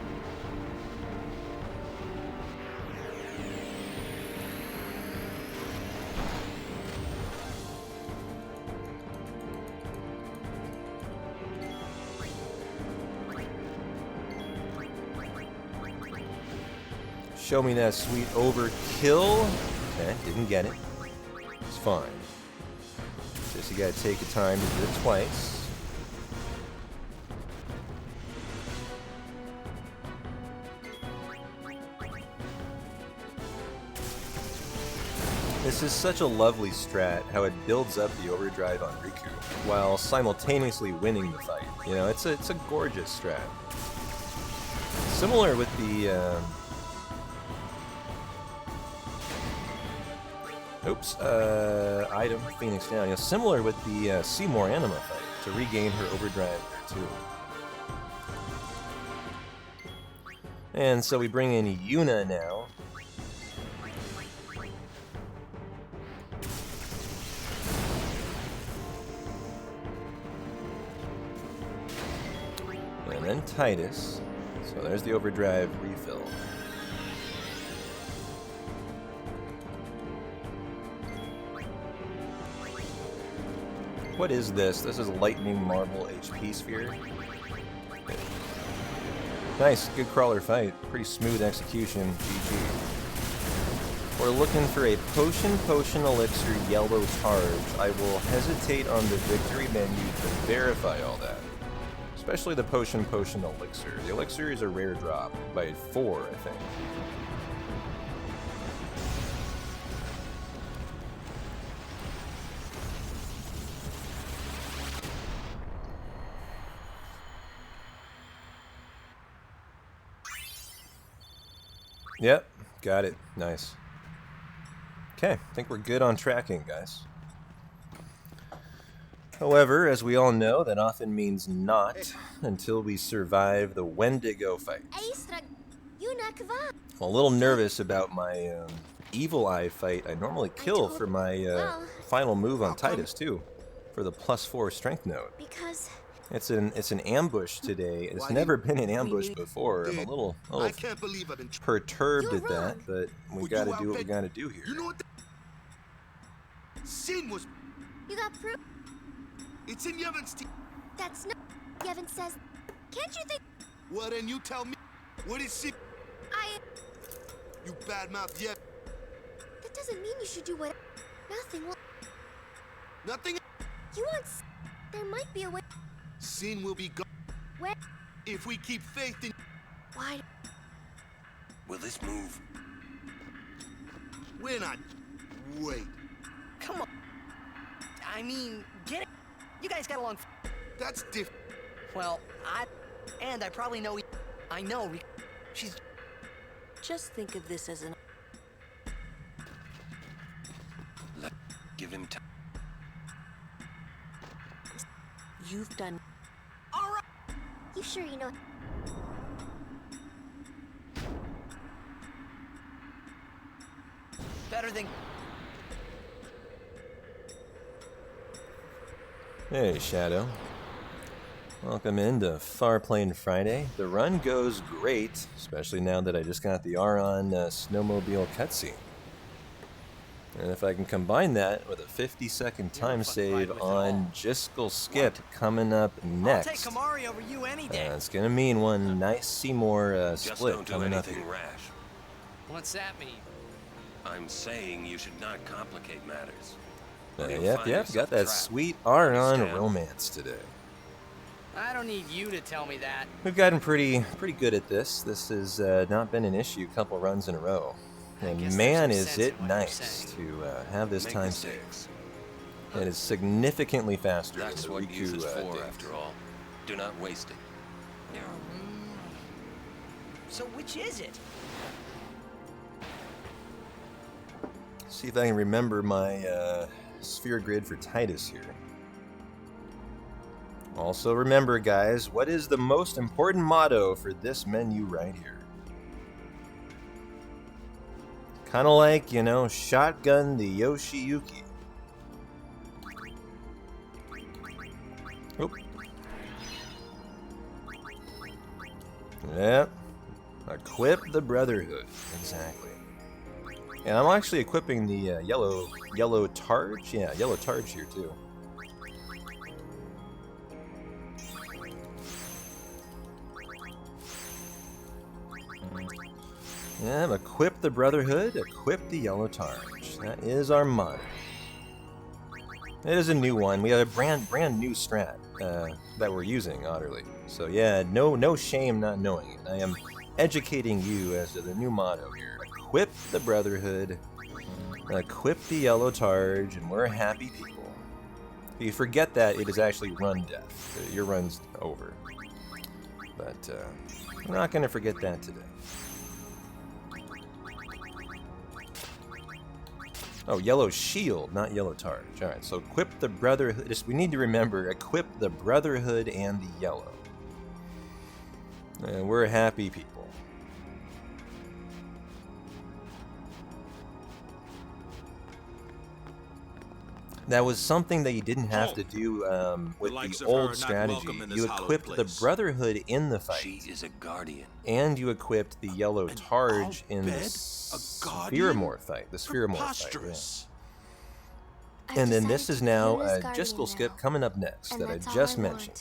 Show me that sweet overkill. Okay, didn't get it. It's fine. Just you gotta take your time to do it twice. This is such a lovely strat, how it builds up the overdrive on Riku, while simultaneously winning the fight. You know, it's a gorgeous strat. Similar with the, item, Phoenix Down. You know, similar with the Seymour Anima fight, to regain her overdrive there too. And so we bring in Yuna now. And then Titus. So there's the overdrive refill. What is this? This is Lightning Marble HP Sphere. Nice, good crawler fight. Pretty smooth execution. GG. We're looking for a Potion Elixir yellow charge. I will hesitate on the victory menu to verify all that. Especially the Potion Elixir. The Elixir is a rare drop, by 4, I think. Yep, got it. Nice. Okay, I think we're good on tracking, guys. However, as we all know, that often means not until we survive the Wendigo fight. I'm a little nervous about my Evil Eye fight I normally kill for my final move on Titus, too. for the +4 strength node. Because It's an ambush today. It's never been an ambush before. I'm a little can't believe I've been perturbed at that, but we got to do what we got to do here. You know what? Sin was. you got proof. It's in Yevon's team. That's not. Yevon says. Can't you think? Well, then you tell me. What is Sin? You badmouth Yevon. That doesn't mean you should do what. Nothing. Well, Nothing. you want. There might be a way. Sin will be gone. Where? If we keep faith in. Why? Will this move? We're not. Wait. Come on. I mean, get it. You guys got along. That's different. Well, I probably know. I know. She's. Just think of this as an... Give him time. You've done... All right. You sure you know? Better than. Hey, Shadow. Welcome into Farplane Friday. The run goes great, especially now that I just got the Aron snowmobile cutscene. And if I can combine that with a 50-second time save on Jiskel Skip coming up next, I'll take Kamari over you any day. it's gonna mean one nice Seymour Just split don't do coming up anything here. rash. What's that mean? I'm saying you should not complicate matters. Yep, got that sweet Aron romance today. I don't need you to tell me that. We've gotten pretty good at this. This has not been an issue a couple runs in a row. And man, is it nice to have this time save. It is significantly faster That's than the what youth is Riku for, did. after all. Do not waste it. So which is it? See if I can remember my sphere grid for Titus here. Also remember, guys, what is the most important motto for this menu right here? Kind of like, you know, shotgun the Yoshiyuki. Oop. Yep. Equip the Brotherhood. Exactly. And I'm actually equipping the yellow Targe. Yeah, yellow Targe here too. Yeah, equip the Brotherhood, equip the yellow Targe. That is our motto. It is a new one. We have a brand new strat that we're using, utterly. So yeah, no shame not knowing it. I am educating you as to the new motto here. Equip the Brotherhood, equip the yellow Targe, and we're happy people. If you forget that, it is actually run death. Your run's over. But we're not going to forget that today. Oh, yellow shield, not yellow Targe. Alright, so equip the Brotherhood. We need to remember, equip the Brotherhood and the yellow. And we're happy people. That was something that you didn't have to do with the old strategy. You equipped the Brotherhood in the fight. She is a guardian. And you equipped the yellow Targe in the Spheromorph fight. The Spheromorph fight, yeah. And then this is now a Jiskel Skip coming up next that I just mentioned.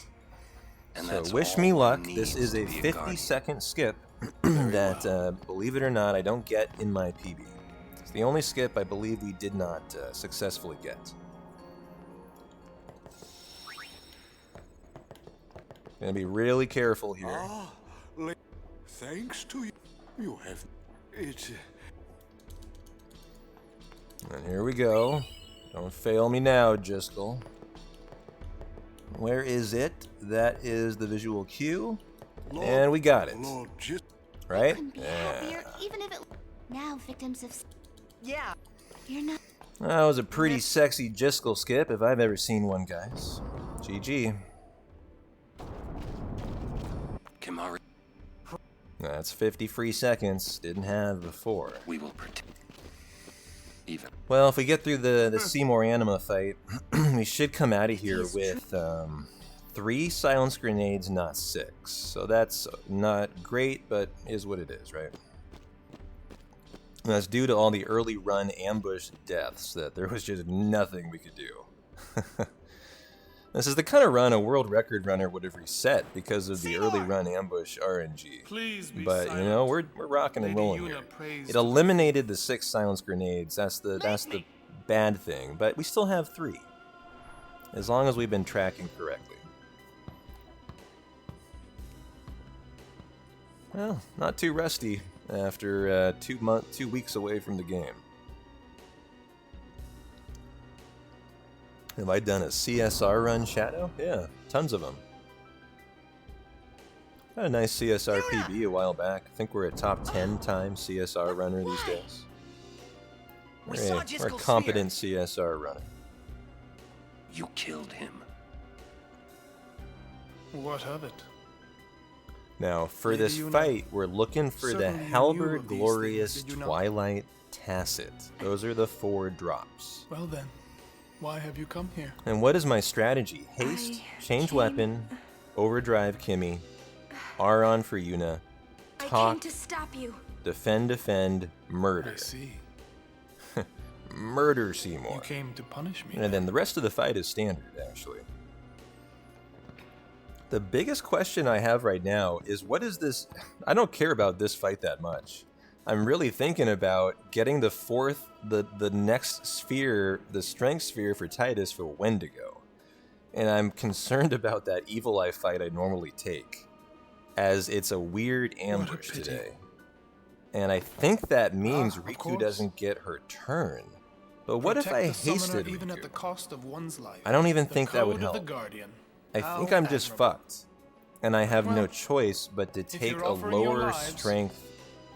So wish me luck. This is a 50-second skip that, believe it or not, I don't get in my PB. It's the only skip I believe we did not successfully get. Gonna be really careful here. Thanks to you, you have it. And here we go. Don't fail me now, Jiskel. Where is it? That is the visual cue. And we got it. Right? Yeah. Even if it... Now victims of... Yeah. You're not... That was a pretty sexy Jiskel skip if I've ever seen one, guys. GG. Kamari. That's 50 free seconds. Didn't have before. We will protect. even. Well, if we get through the Seymour Anima fight, we should come out of here with 3 silence grenades, not 6. So that's not great, but is what it is, right? And that's due to all the early run ambush deaths that there was just nothing we could do. This is the kind of run a world record runner would have reset because of the early run ambush RNG. But you know, we're rocking and rolling here. It eliminated the 6 silence grenades. That's the bad thing. But we still have 3, as long as we've been tracking correctly. Well, not too rusty after 2 weeks away from the game. Have I done a CSR run, Shadow? Yeah, tons of them. Had a nice CSR PB a while back. I think we're a top 10 time CSR runner these days. We're a competent CSR runner. You killed him. What of it? Now, for this fight, we're looking for the Halberd Glorious Twilight Tacit. Those are the 4 drops. Well then, why have you come here? And what is my strategy? Haste, change weapon, overdrive Kimmy, R-on for Yuna, talk, to stop you. defend, murder. I see. Murder Seymour. You came to punish me. And then the rest of the fight is standard, actually. The biggest question I have right now is, what is this? I don't care about this fight that much. I'm really thinking about getting the next sphere, the strength sphere for Titus for Wendigo. And I'm concerned about that Evil Eye fight I normally take, as it's a weird ambush today. And I think that means Riku doesn't get her turn. But what if I hasted Riku? Even at the cost of one's life. I don't even think that would help. I think I'm just fucked. And I have no choice but to take a lower strength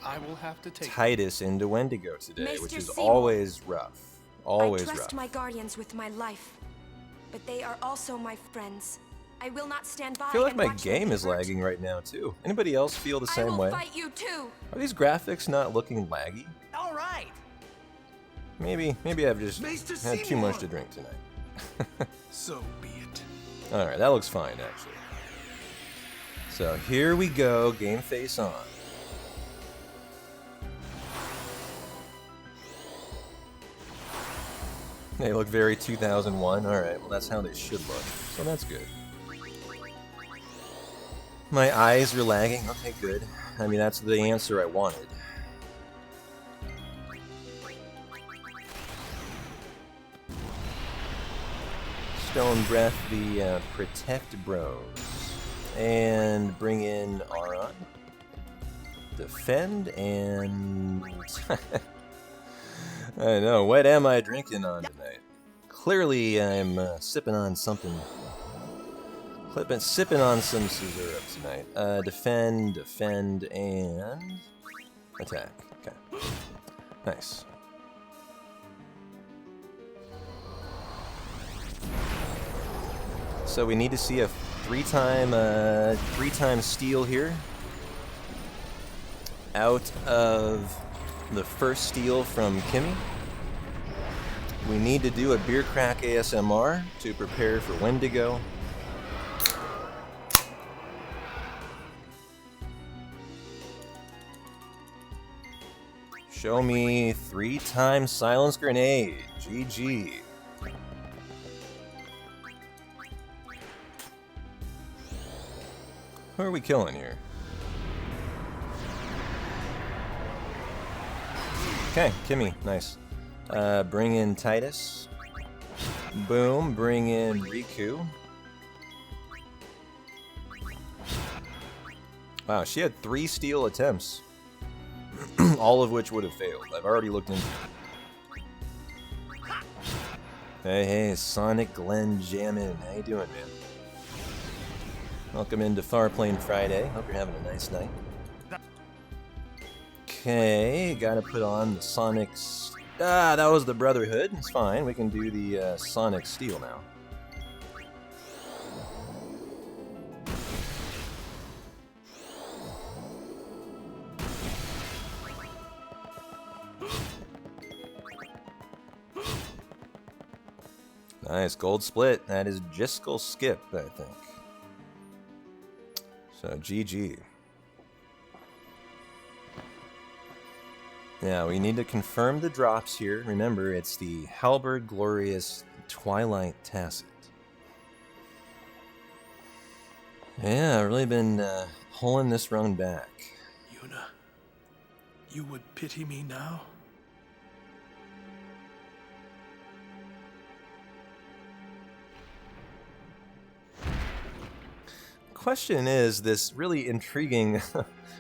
I will have to take Titus into Wendigo today, which is Seymour, always rough. Always I trust rough. my guardians with my life, but they are also my friends. I will not stand by. I feel like and my watch them game be is hurt. lagging right now too. Anybody else feel the same way? I will fight you too. Are these graphics not looking laggy? All right. Maybe I've just had too much to drink tonight. So be it. Alright, that looks fine actually. So here we go, game face on. They look very 2001. Alright, well that's how they should look. So that's good. My eyes are lagging. Okay, good. I mean, that's the answer I wanted. Stone Breath, the Protect Bros. And bring in Aron. Defend and... I know, what am I drinking on tonight? Clearly I'm sipping on something. Sipping on some syrup tonight. Defend, and... attack. Okay. Nice. So we need to see a three-time steal here. Out of the first steal from Kimmy. We need to do a beer crack ASMR to prepare for Wendigo. Show me 3-time silence grenade. GG. Who are we killing here? Okay, Kimmy, nice. Bring in Titus. Boom, bring in Riku. Wow, she had 3 steal attempts. All of which would have failed. I've already looked into it. Hey, Sonic Glenn Jammin'. How you doing, man? Welcome into Farplane Friday. Hope you're having a nice night. Okay, gotta put on the Sonic... that was the Brotherhood. It's fine. We can do the Sonic Steel now. Nice, gold split. That is Jiskel skip, I think. So, GG. Yeah, we need to confirm the drops here. Remember, it's the Halberd Glorious Twilight Tacit. Yeah, I've really been pulling this run back. Yuna, you would pity me now? Question is, this really intriguing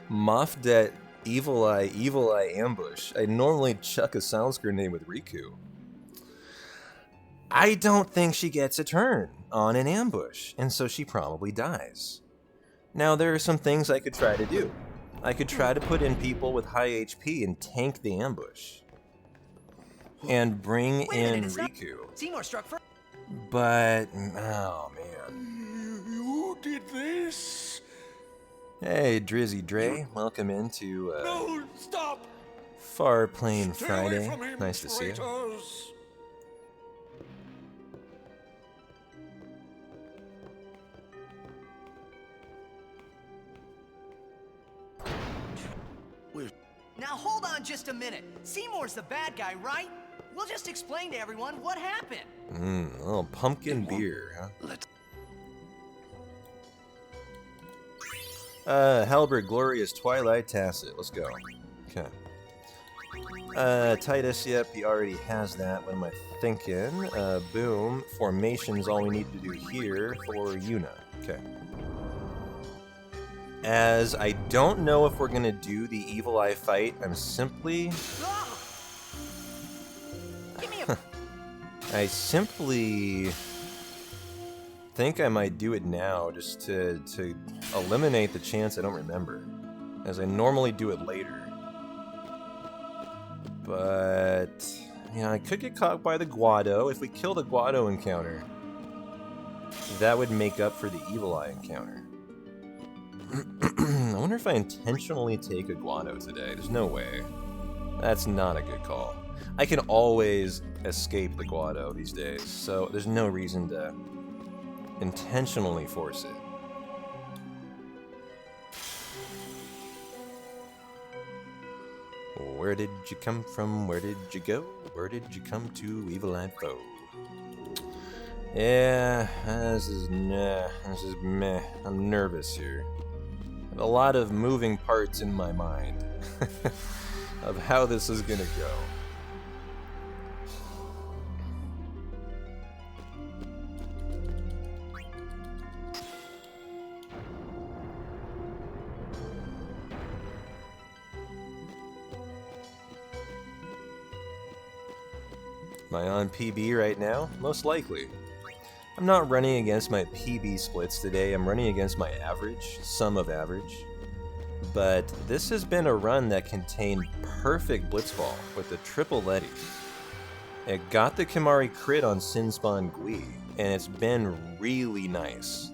Moff Evil Eye ambush. I normally chuck a silence grenade with Riku. I don't think she gets a turn on an ambush, and so she probably dies. Now, there are some things I could try to do. I could try to put in people with high HP and tank the ambush. And bring in Riku. Seymour struck first. But, oh man. You did this? Hey, Drizzy Dre, welcome into No, stop! Far Plain Stay Friday. away from him, Nice to see you. traitors. Now hold on just a minute. Seymour's the bad guy, right? We'll just explain to everyone what happened. A little pumpkin beer, huh? Halberd Glorious Twilight Tacit. Let's go. Okay. Titus, yep, he already has that. What am I thinking? Boom. Formation's all we need to do here for Yuna. Okay. As I don't know if we're gonna do the Evil Eye fight, I'm simply... I simply think I might do it now just to eliminate the chance I don't remember, as I normally do it later. But, you know, I could get caught by the Guado. If we kill the Guado encounter, that would make up for the Evil Eye encounter. I wonder if I intentionally take a Guado today. There's no way. That's not a good call. I can always escape the Guado these days, so there's no reason to intentionally force it. Where did you come from? Where did you go? Where did you come to, evil-eyed foe? Yeah, this is meh. I'm nervous here. A lot of moving parts in my mind of how this is gonna go. Am I on PB right now? Most likely. I'm not running against my PB splits today, I'm running against my average, sum of average. But this has been a run that contained perfect blitzball with the triple Letty. It got the Kimari crit on Sinspawn Gui, and it's been really nice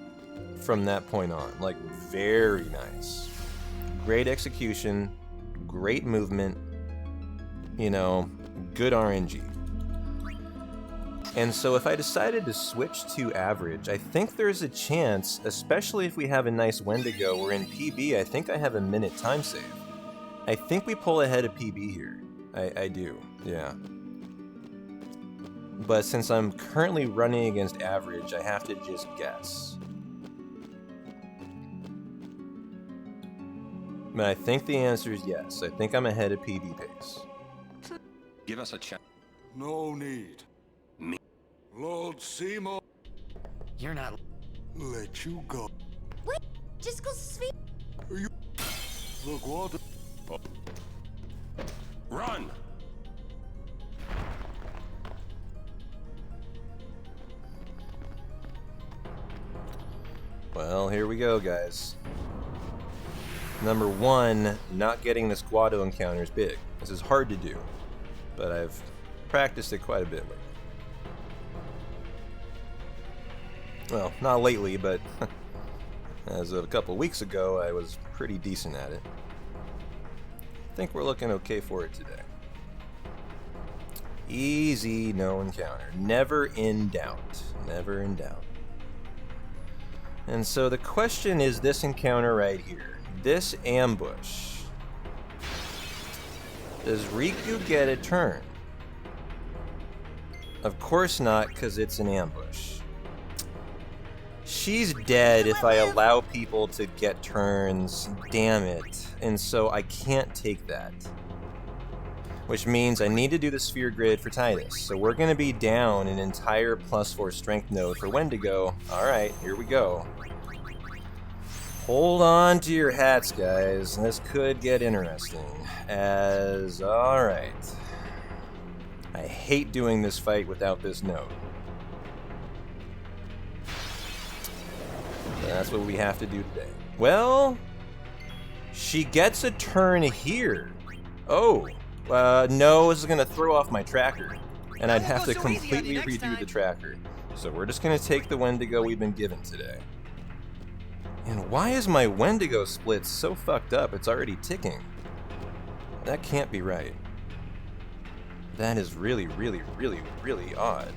from that point on. Like, very nice. Great execution, great movement, you know, good RNG. And so if I decided to switch to average, I think there's a chance, especially if we have a nice Wendigo, we're in PB, I think I have a minute time save. I think we pull ahead of PB here. I do, yeah. But since I'm currently running against average, I have to just guess. But I think the answer is yes. I think I'm ahead of PB pace. Give us a check. No need. Me. Lord Seymour. You're not. Let you go. Wait, just go sweet. You. Look what. Oh. Run! Well, here we go, guys. Number one, not getting this Guado encounter is big. This is hard to do, but I've practiced it quite a bit lately. Well, not lately, but as of a couple weeks ago, I was pretty decent at it. I think we're looking okay for it today. Easy, no encounter. Never in doubt. Never in doubt. And so the question is this encounter right here. This ambush. Does Riku get a turn? Of course not, because it's an ambush. She's dead if I allow people to get turns. Damn it. And so I can't take that. Which means I need to do the sphere grid for Titus. So we're going to be down an entire +4 strength node for Wendigo. Alright, here we go. Hold on to your hats, guys. This could get interesting. Alright. I hate doing this fight without this node. But that's what we have to do today. Well, she gets a turn here. Oh. No, this is going to throw off my tracker, and I'd have to completely redo the tracker. So we're just going to take the Wendigo we've been given today. And why is my Wendigo split so fucked up? It's already ticking. That can't be right. That is really, really, really, really odd.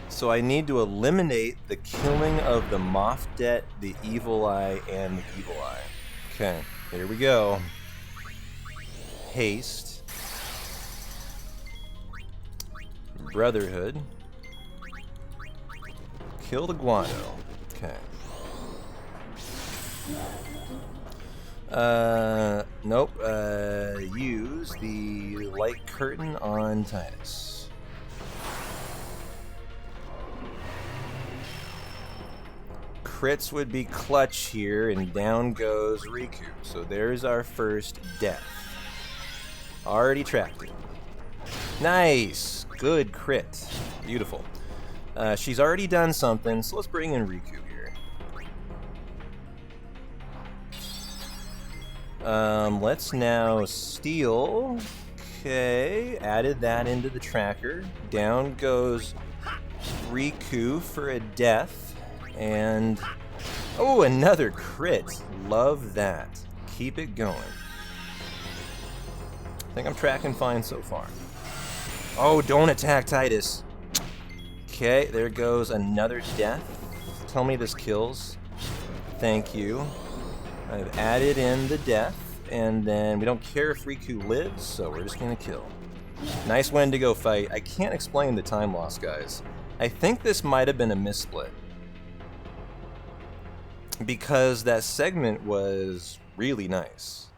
So I need to eliminate the killing of the Moth Det, the Evil Eye, and the Evil Eye. Okay, here we go. Haste. Brotherhood. Kill the Guano. Okay. Nope. Use the light curtain on Titus. Crits would be clutch here, and down goes Riku. So there's our first death. Already tracked it. Nice! Good crit. Beautiful. She's already done something, so let's bring in Riku here. Let's now steal. Okay, added that into the tracker. Down goes Riku for a death. And, oh, another crit. Love that. Keep it going. I think I'm tracking fine so far. Oh, don't attack Titus. Okay, there goes another death. Tell me this kills. Thank you. I've added in the death, and then we don't care if Riku lives, so we're just gonna kill. Nice Wendigo fight. I can't explain the time loss, guys. I think this might have been a missplit. Because that segment was really nice.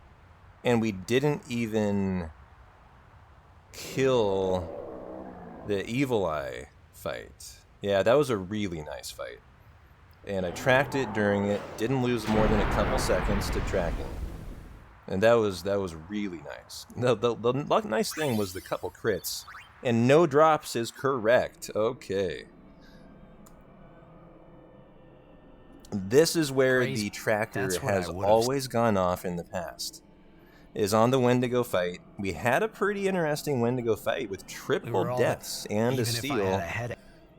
And we didn't even kill the Evil Eye fight. Yeah, that was a really nice fight. And I tracked it during it, didn't lose more than a couple seconds to track it. And that was really nice. The nice thing was the couple crits. And no drops is correct. Okay. This is where the tracker has always gone off in the past. Is on the Wendigo fight. We had a pretty interesting Wendigo fight with triple deaths and a steal.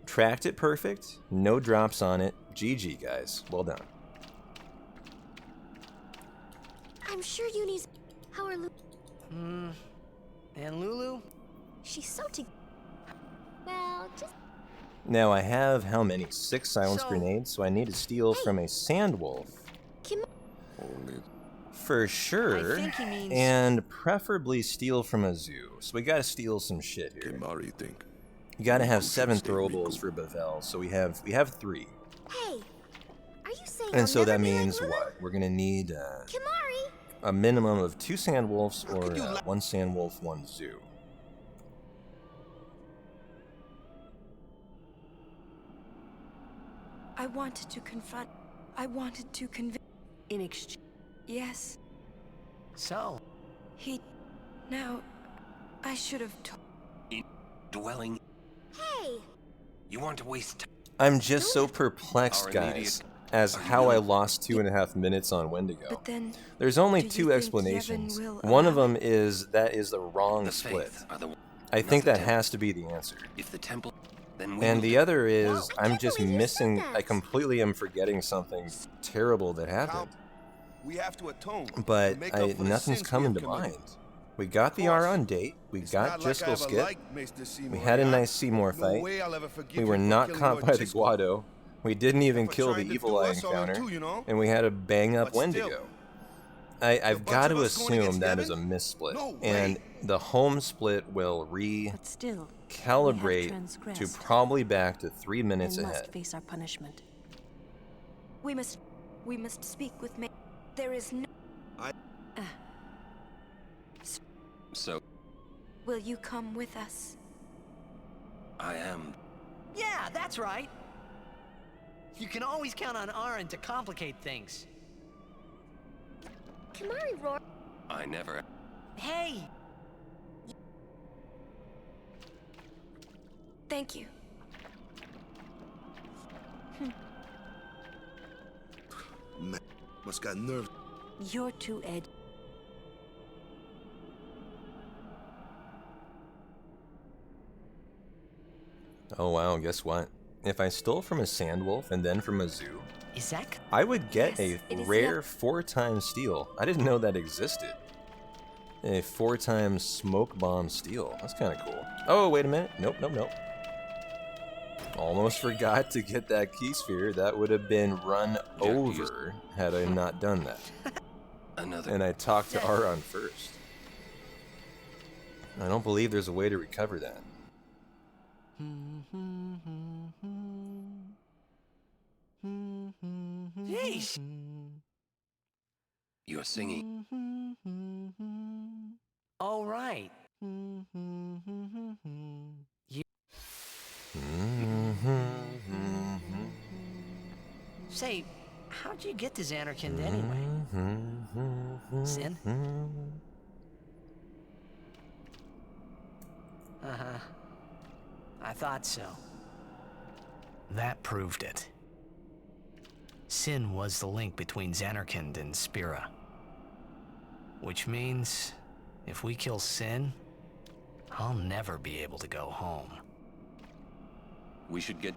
Tracked it perfect. No drops on it. GG, guys. Well done. I'm sure Uni's... How are Lulu? And Lulu? She's so Well, just... Now I have how many? 6 silence grenades, so I need to steal from a Sandwolf. For sure. I think he means... And preferably steal from a zoo. So we gotta steal some shit here. You gotta have 7 throwables for Bavel, so we have 3. Hey, are you saying and so that means what? We're gonna need a minimum of 2 Sandwolves or 1 Sandwolf, 1 zoo. I wanted to confront. I wanted to convince. In exchange. Yes. So? He. Now. I should have told. Dwelling. Hey! You want to waste time? I'm just so perplexed, guys, as how I lost 2.5 minutes on Wendigo. But then, there's only 2 explanations. One of them is that is the wrong split. I think that has to be the answer. If the temple... And the other is, I'm just missing, I completely am forgetting something terrible that happened. We have to atone. But make up for the nothing's sins we coming have to committed. mind. We got the Aron date, we got not like I Driscoll ever skip, liked Mr. Seymour, we had a yeah? nice Seymour No fight, way I'll ever forgive we you were for not killing caught Lord by the Driscoll. Guado, we didn't even For kill trying the to Evil do Eye us all in encounter, two, you know? and we had a bang up But still, Wendigo. I've got bunch to of us going against assume that is a Yevon? missplit, No and way. the home split will Still, recalibrate to probably back to 3 minutes and ahead. must face our punishment. We must speak with me. There is no... So, Will you come with us? I am. Yeah, that's right. You can always count on Aaron to complicate things. Kamari roar. I never. Hey! Thank you. Man, must got nerve. You're too edgy. Oh wow, guess what? If I stole from a sandwolf and then from a zoo, Is that... I would get Yes, it a is rare 4-time steal. I didn't know that existed. A 4-time smoke bomb steal. That's kind of cool. Oh, wait a minute. Nope, nope, nope. Almost forgot to get that key sphere. That would have been run over had I not done that. Another. And I talked to Aron first. I don't believe there's a way to recover that. Yeesh! You're singing. All right. You... Say, how'd you get to Xanarkand anyway? Sin? Uh-huh. I thought so. That proved it. Sin was the link between Xanarkand and Spira. Which means, if we kill Sin, I'll never be able to go home. We should get.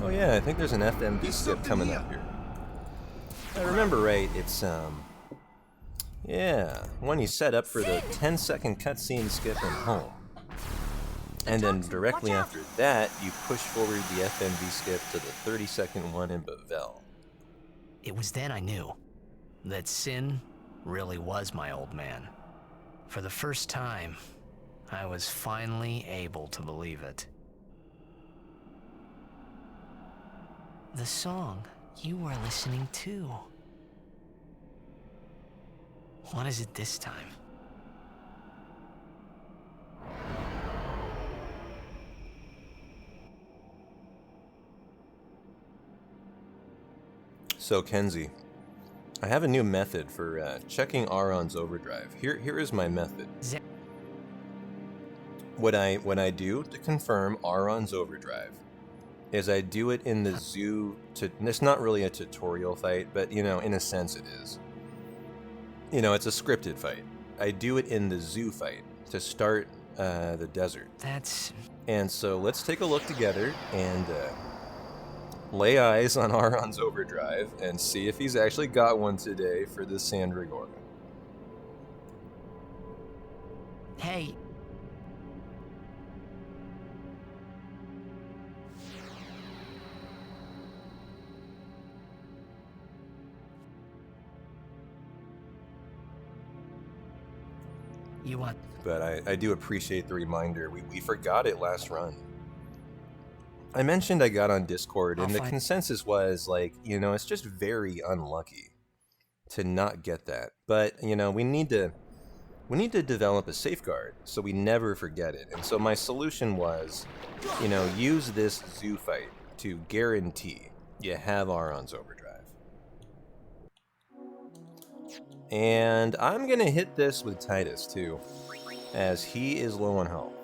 Oh yeah, I think there's an FMV skip coming up here. If I remember right, it's yeah, one you set up for the 10-second cutscene skip in home. And then directly after that, you push forward the FMV skip to the 30-second one in Bavel. It was then I knew that Sin really was my old man. For the first time, I was finally able to believe it. The song you were listening to. What is it this time? So Kenzie, I have a new method for checking Aron's overdrive. Here is my method. What I do to confirm Aron's overdrive is I do it in the zoo. It's not really a tutorial fight, but you know, in a sense it is. You know, it's a scripted fight. I do it in the zoo fight to start the desert. And so let's take a look together and lay eyes on Aron's overdrive and see if he's actually got one today for the Sandragora. Hey. You want? But I do appreciate the reminder. We forgot it last run. I mentioned I got on Discord, and the consensus was like, you know, it's just very unlucky to not get that. But you know, we need to develop a safeguard so we never forget it. And so my solution was, you know, use this zoo fight to guarantee you have Aron's overdrive. And I'm gonna hit this with Titus too, as he is low on health.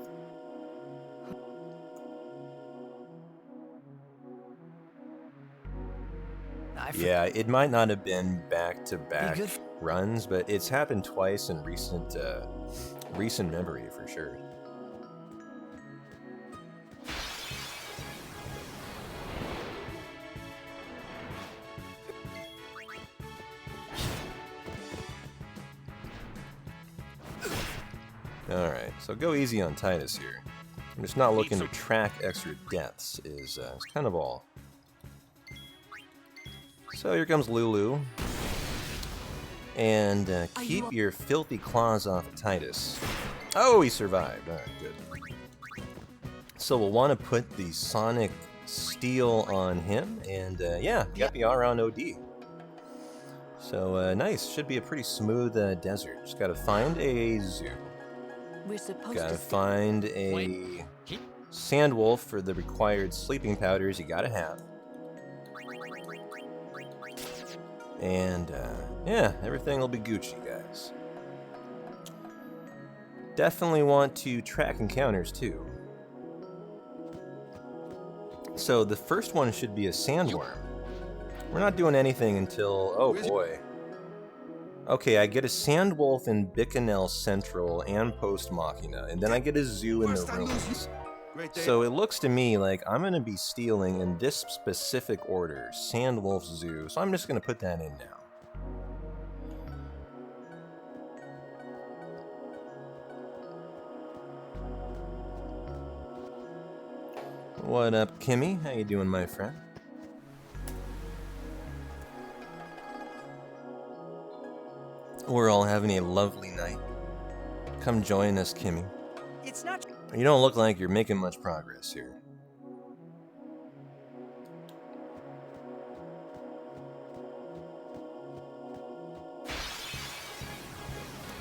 Yeah, it might not have been back-to-back runs, but it's happened twice in recent memory for sure. Alright, so go easy on Titus here. I'm just not looking to track extra deaths, is kind of all. So here comes Lulu. And keep your filthy claws off of Titus. Oh, he survived. Alright, good. So we'll want to put the Sonic Steel on him, and yeah, got the R on OD. So nice, should be a pretty smooth desert. Just gotta find a zoo. Gotta find a Sandwolf for the required sleeping powders you gotta have. And yeah, everything will be Gucci, guys. Definitely want to track encounters too. So the first one should be a sandworm. We're not doing anything until, oh boy. Okay, I get a Sandwolf in Bicanel Central and Post Machina, and then I get a zoo in the ruins. So it looks to me like I'm going to be stealing in this specific order, Sandwolf Zoo, so I'm just going to put that in now. What up, Kimmy? How you doing, my friend? We're all having a lovely night. Come join us, Kimmy. It's not. You don't look like you're making much progress here.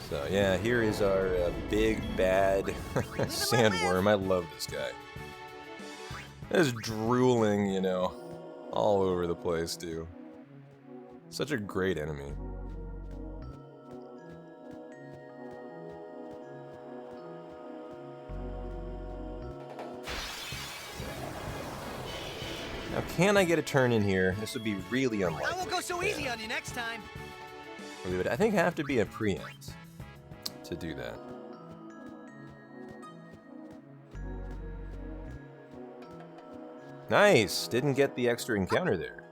So yeah, here is our big bad sandworm. I love this guy. It's drooling, you know, all over the place, too. Such a great enemy. Now, can I get a turn in here? This would be really unlikely. I won't go so easy on you next time. We would, I think, have to be a preempt to do that. Nice! Didn't get the extra encounter there.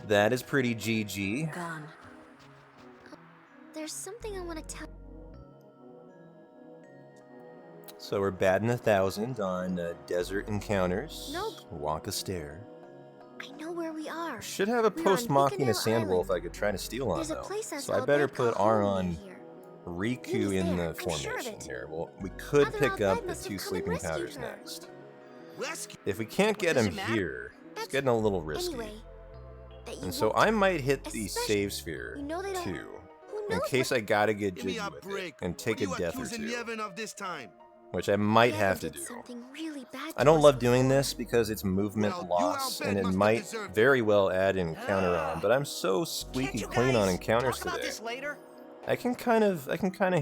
That is pretty GG. Gone. There's something I want to tell. So we're batting 1,000 on desert encounters. Nope. Walk a stair. I know where we are. Should have a Post Machina Sandwolf I could try to steal on, though. So I better put R on Riku in the formation here. Well, we could pick up the 2 sleeping powders next. If we can't get him here, it's getting a little risky. And so I might hit the save sphere, too, in case I gotta get jiggy with it and take a death or 2. Which I might have to do. I don't love doing this because it's movement loss, and it might very well add an encounter on, but I'm so squeaky clean on encounters today. I can kind of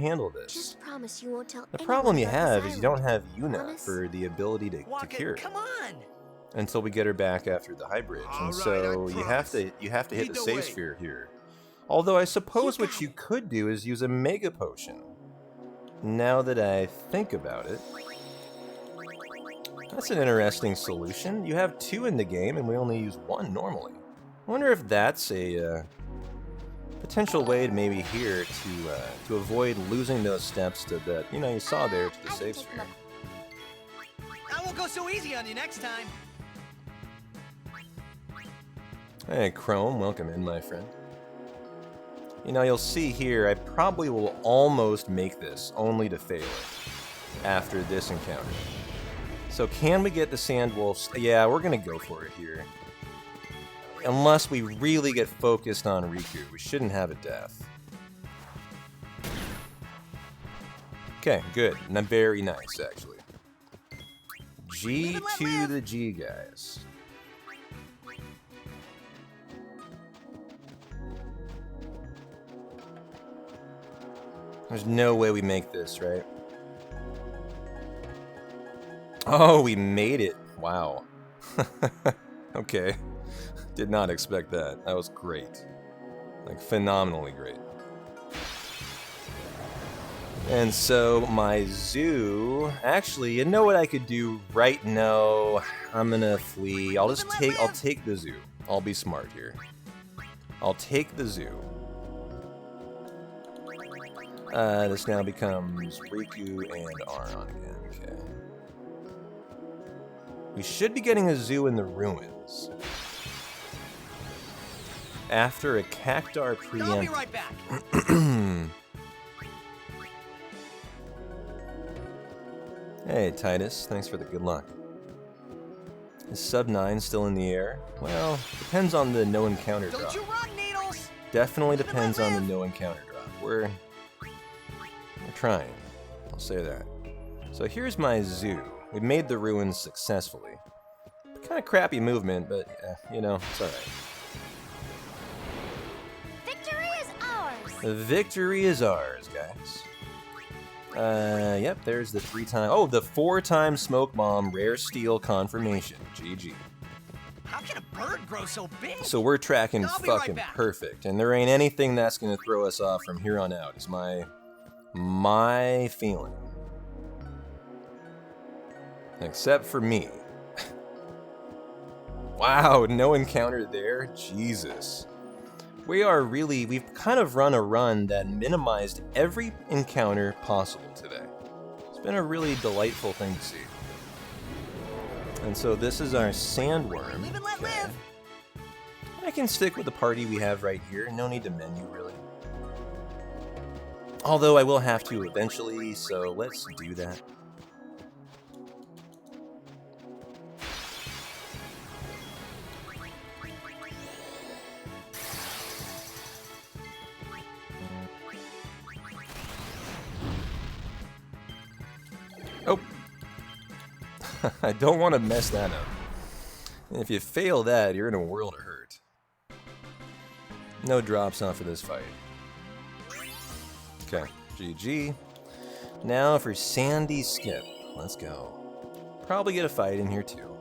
handle this. Just promise you won't tell The problem you have is you don't have Yuna for the ability to cure. Come on. Until we get her back after the high bridge, and so you have to hit the save sphere here. Although I suppose what you could do is use a Mega Potion. Now that I think about it, that's an interesting solution. You have 2 in the game, and we only use 1 normally. I wonder if that's a potential way to maybe here to avoid losing those steps to that you saw there to the save sphere. I won't go so easy on you next time. Hey, Chrome, welcome in, my friend. You'll see here, I probably will almost make this, only to fail it after this encounter. So can we get the Sandwolves? Yeah, we're gonna go for it here. Unless we really get focused on Riku, we shouldn't have a death. Okay, good. Very nice, actually. G to the G, guys. There's no way we make this, right? Oh, we made it. Wow. Okay. Did not expect that. That was great. Like, phenomenally great. And so, my zoo... Actually, you know what I could do right now? I'm gonna flee. I'll take the zoo. I'll be smart here. I'll take the zoo. This now becomes Riku and Aron again. Okay. We should be getting a zoo in the ruins. After a Cactar preempt. I'll be right back. Hey, Titus. Thanks for the good luck. Is Sub 9 still in the air? Well, depends on the no encounter drop. Don't you run, Needles! Definitely depends on the no encounter drop. We're trying. I'll say that. So here's my zoo. We made the ruins successfully. Kind of crappy movement, but you know, it's alright. Victory is ours! The victory is ours, guys. Yep, there's the 4-time smoke bomb, rare steel confirmation. GG. How can a bird grow so big? So we're tracking I'll be fucking right back. perfect, and there ain't anything that's gonna throw us off from here on out. Is my feeling. Except for me. Wow, no encounter there? Jesus. We've kind of run a run that minimized every encounter possible today. It's been a really delightful thing to see. And so this is our sandworm. Live and let live. I can stick with the party we have right here. No need to menu, really. Although I will have to eventually, so let's do that. Oh. I don't want to mess that up. If you fail that, you're in a world of hurt. No drops off of this fight. Okay, GG. Now for Sandy Skip. Let's go. Probably get a fight in here too.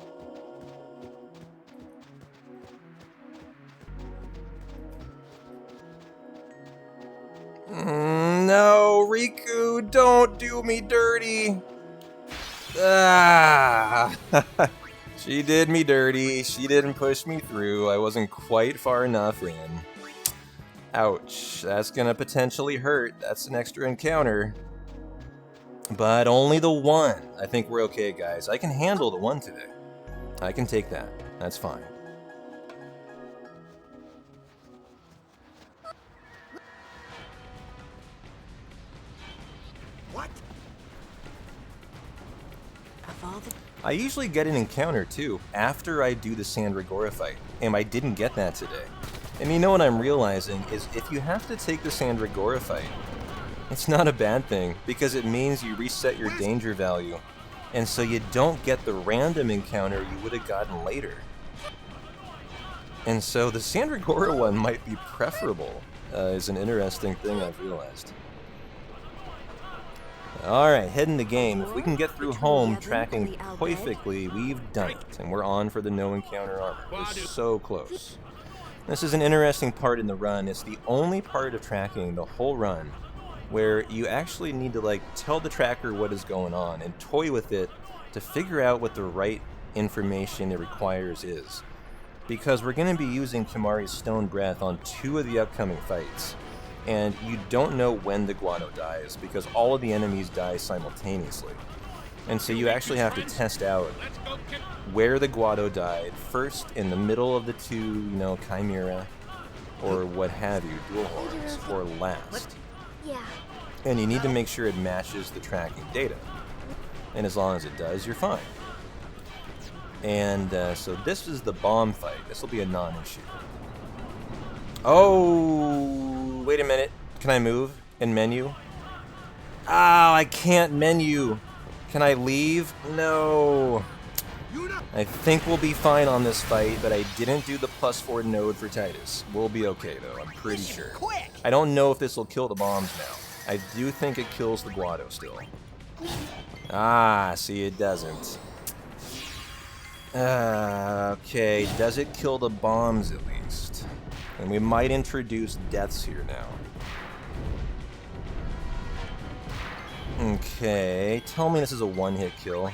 No, Riku, don't do me dirty. Ah. She did me dirty. She didn't push me through. I wasn't quite far enough in. Ouch. That's gonna potentially hurt. That's an extra encounter. But only the one. I think we're okay, guys. I can handle the one today. I can take that. That's fine. What? I usually get an encounter too, after I do the Sandragora fight, and I didn't get that today. And you know what I'm realizing is if you have to take the Sandragora fight, it's not a bad thing, because it means you reset your danger value, and so you don't get the random encounter you would have gotten later. And so the Sandragora one might be preferable, is an interesting thing I've realized. Alright, heading the game. If we can get through home tracking perfectly, we've done it. And we're on for the no encounter armor. We're so close. This is an interesting part in the run. It's the only part of tracking the whole run where you actually need to tell the tracker what is going on and toy with it to figure out what the right information it requires is. Because we're going to be using Kimahri's Stone Breath on 2 of the upcoming fights. And you don't know when the Guado dies, because all of the enemies die simultaneously. And so you actually have to test out where the Guado died first, in the middle of the 2, Chimera, or what have you, dual horns, or last. Yeah. And you need to make sure it matches the tracking data. And as long as it does, you're fine. And so this is the bomb fight. This will be a non-issue. Oh, wait a minute. Can I move in menu? Oh, I can't menu. Can I leave? No. I think we'll be fine on this fight, but I didn't do the +4 node for Titus. We'll be okay, though. I'm pretty sure. I don't know if this will kill the bombs now. I do think it kills the Guado still. Ah, see, it doesn't. Okay, does it kill the bombs at least? And we might introduce deaths here now. Okay, tell me this is a one-hit kill.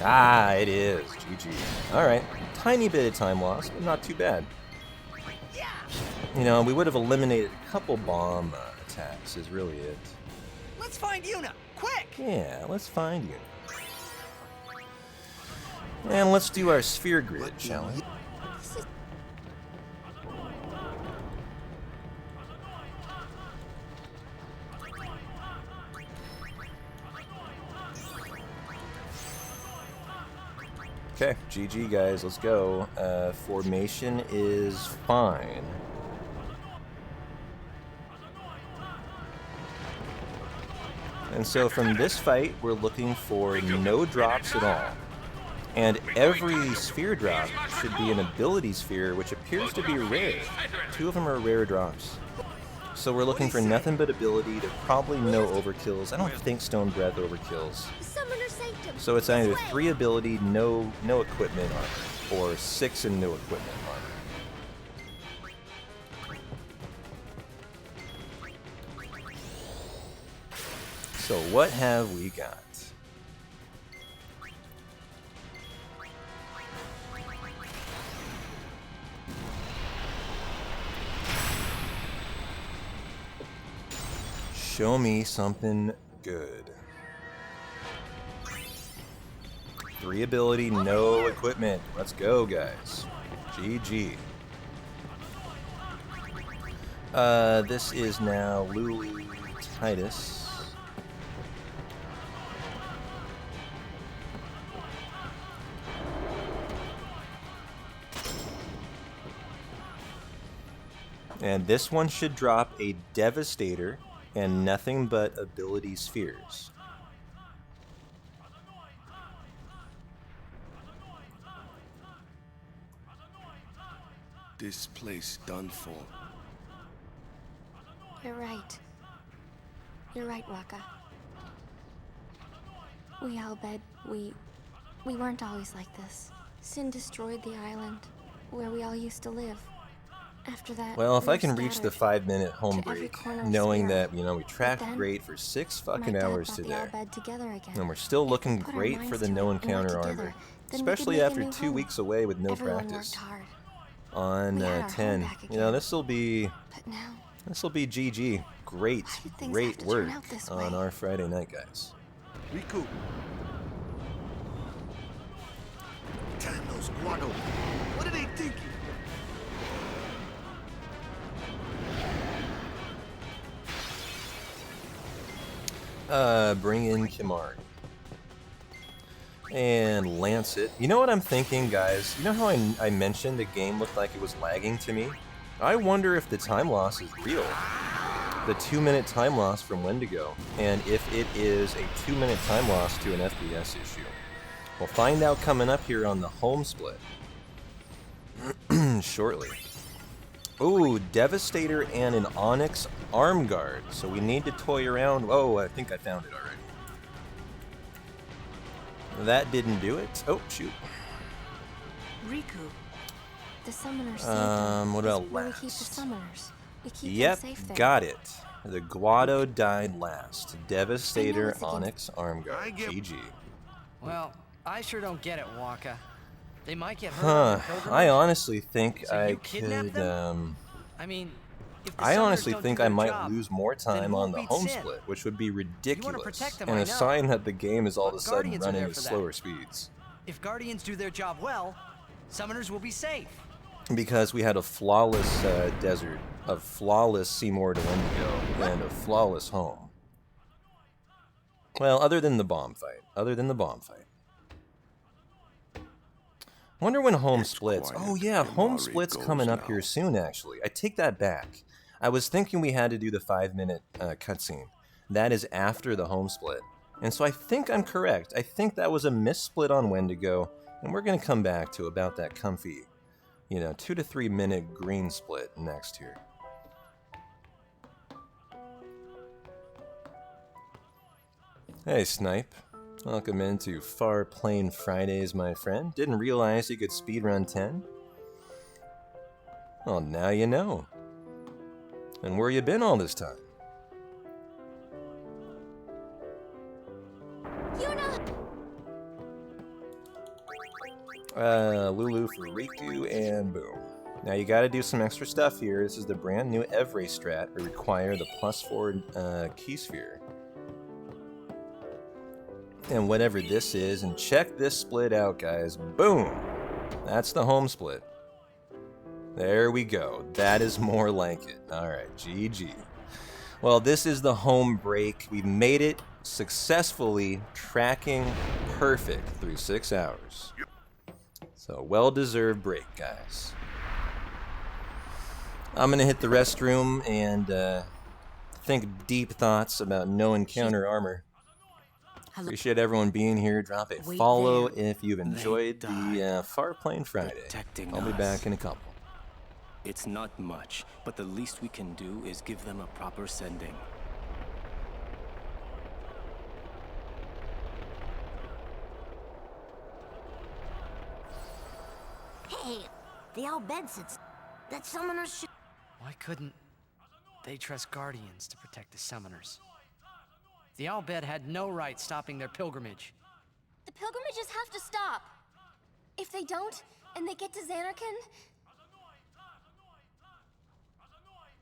Ah, it is. GG. Alright, tiny bit of time loss, but not too bad. We would have eliminated a couple bomb attacks is really it. Let's find Yuna, quick! Yeah, let's find you. And let's do our sphere grid, shall we? Okay, GG guys, let's go. Formation is fine. And so from this fight, we're looking for no drops at all. And every sphere drop should be an ability sphere, which appears to be rare. 2 of them are rare drops. So we're looking for nothing but ability to probably no overkills. I don't think Stone Breath overkills. So it's either 3 ability, no equipment armor, or 6 and no equipment armor. So what have we got? Show me something good. 3 ability, no equipment. Let's go, guys. GG. This is now Lulu Titus. And this one should drop a Devastator and nothing but ability spheres. This place done for. You're right. You're right, Waka. We Albed, we weren't always like this. Sin destroyed the island where we all used to live. After that, Well, if we I were can reach the scattered 5-minute home to every break, corner of knowing Spira. that, you know, we tracked then, great for 6 my fucking dad hours brought the today. Albed together again. And we're still looking put our great minds for the to no it and worked encounter together, armor. then we could Especially make a after new 2 home. weeks away with no Everyone practice. worked hard. On We had our home 10. back You know, again. this'll be GG. Great, things great have to work turn out this on way? our Friday night, guys. Riku. Damn those Guado. What are they thinking? Bring in Kimari. And lance it. You know what I'm thinking, guys? You know how I mentioned the game looked like it was lagging to me? I wonder if the time loss is real. The 2-minute time loss from Wendigo. And if it is a 2-minute time loss to an FPS issue. We'll find out coming up here on the home split. Shortly. Ooh, Devastator and an Onyx Arm Guard. So we need to toy around. Oh, I think I found it already. That didn't do it. Oh, shoot. Riku. The summoners. What That's about where we keep the last? summoners. We keep Yep, them safe there. got it. The Guado died last. I know Devastator, it's against- Onyx Arm Guard. GG. Well, I sure don't get it, Waka. They might get hurt Huh. on the pilgrimage. I honestly think So I you kidnapped could, I mean, if the I summoners honestly don't think do I their might job, lose more then time who on the beats home Sin? split, which would be ridiculous, protect them, and I a know. sign that the game is all of a But sudden Guardians are there running at for that. slower speeds. If Guardians do their job well, summoners will be safe. Because we had a flawless desert, a flawless Seymour to Wendigo, and a flawless home. Well, other than the bomb fight. Wonder when home splits. Oh yeah, home splits coming up here soon, actually. I take that back. I was thinking we had to do the 5-minute cutscene. That is after the home split. And so I think I'm correct. I think that was a missplit on Wendigo, and we're going to come back to about that comfy, 2 to 3 minute green split next here. Hey, Snipe. Welcome into Far Plane Fridays, my friend. Didn't realize you could speedrun 10? Well, now you know. And where you been all this time? Lulu for Riku, and boom. Now you gotta do some extra stuff here. This is the brand new Evray strat. We require the +4 key sphere. and whatever this is, and check this split out, guys. Boom! That's the home split. There we go. That is more like it. Alright, GG. Well, this is the home break. We've made it successfully, tracking perfect through 6 hours. So, well-deserved break, guys. I'm gonna hit the restroom and think deep thoughts about no encounter armor. Appreciate everyone being here. Drop a follow if you've enjoyed the Far Plane Friday. I'll be back in a couple. It's not much, but the least we can do is give them a proper sending. Hey, the Al Bed sits. That summoner should. Why couldn't they trust Guardians to protect the Summoners? The Al Bed had no right stopping their pilgrimage. The pilgrimages have to stop. If they don't, and they get to Xanarkand,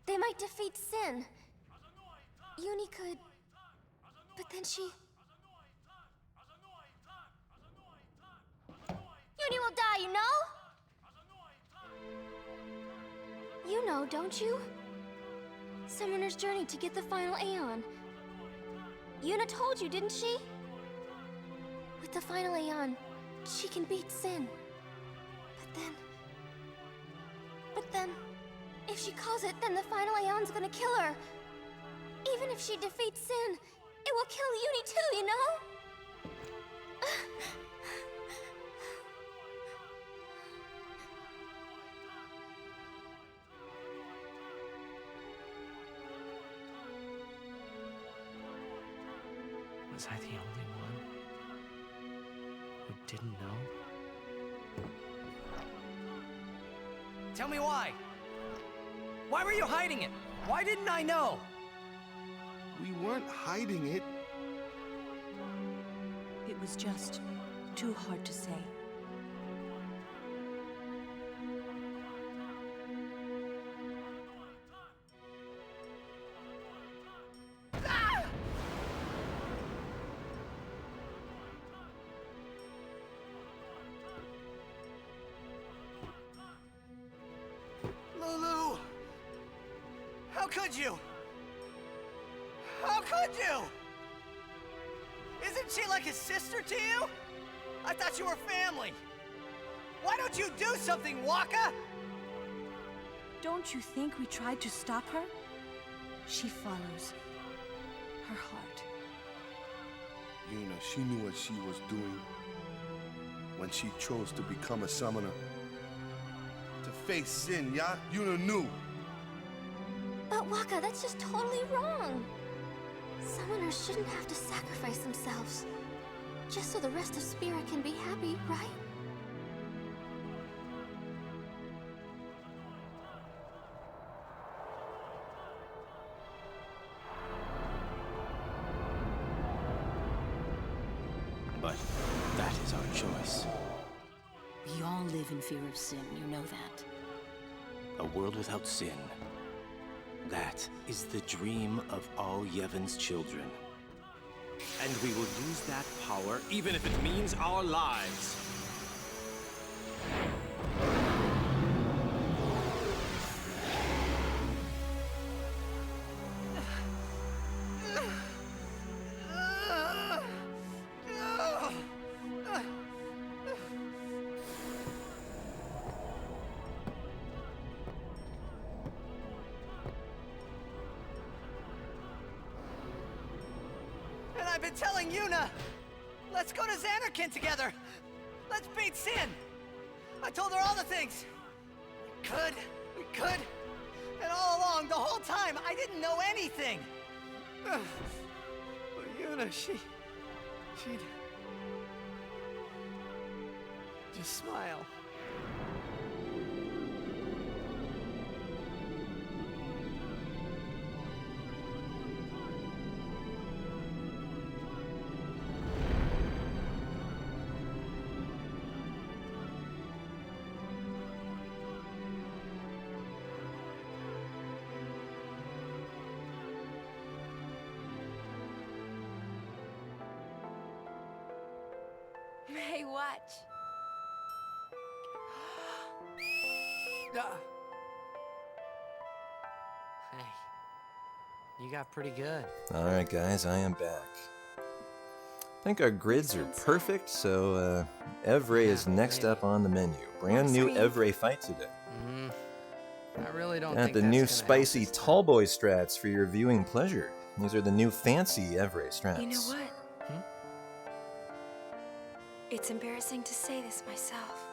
they might defeat Sin. Uni could... But then she... Uni will die, you know? You know, don't you? Summoner's journey to get the final Aeon. Yuna told you, didn't she? With the final Aeon, she can beat Sin. But then... If she calls it, then the final Aeon's gonna kill her. Even if she defeats Sin, it will kill Uni too, you know? Was I the only one who didn't know? Tell me why! Why were you hiding it? Why didn't I know? We weren't hiding it. It was just too hard to say. Lulu! How could you? How could you? Isn't she like a sister to you? I thought you were family. Why don't you do something, Waka? Don't you think we tried to stop her? She follows her heart. Yuna, she knew what she was doing when she chose to become a summoner. To face Sin, yeah? Yuna knew. But Waka, that's just totally wrong. Summoners shouldn't have to sacrifice themselves. Just so the rest of Spirit can be happy, right? But that is our choice. We all live in fear of sin, you know that. A world without sin. That is the dream of all Yevon's children. And we will use that power even if it means our lives. And I've been telling Yuna, let's go to Xanarkand together. Let's beat Sin. I told her all the things. We could. And all along, the whole time, I didn't know anything. But Yuna, she'd just smile. Hey, watch. Hey, you got pretty good. Alright guys, I am back. I think our grids are perfect, so Evray is next up on the menu. Brand new Evray fight today. I really don't Got think the that's new gonna spicy tallboy strats for your viewing pleasure. These are the new fancy Evray strats. You know what? It's embarrassing to say this myself,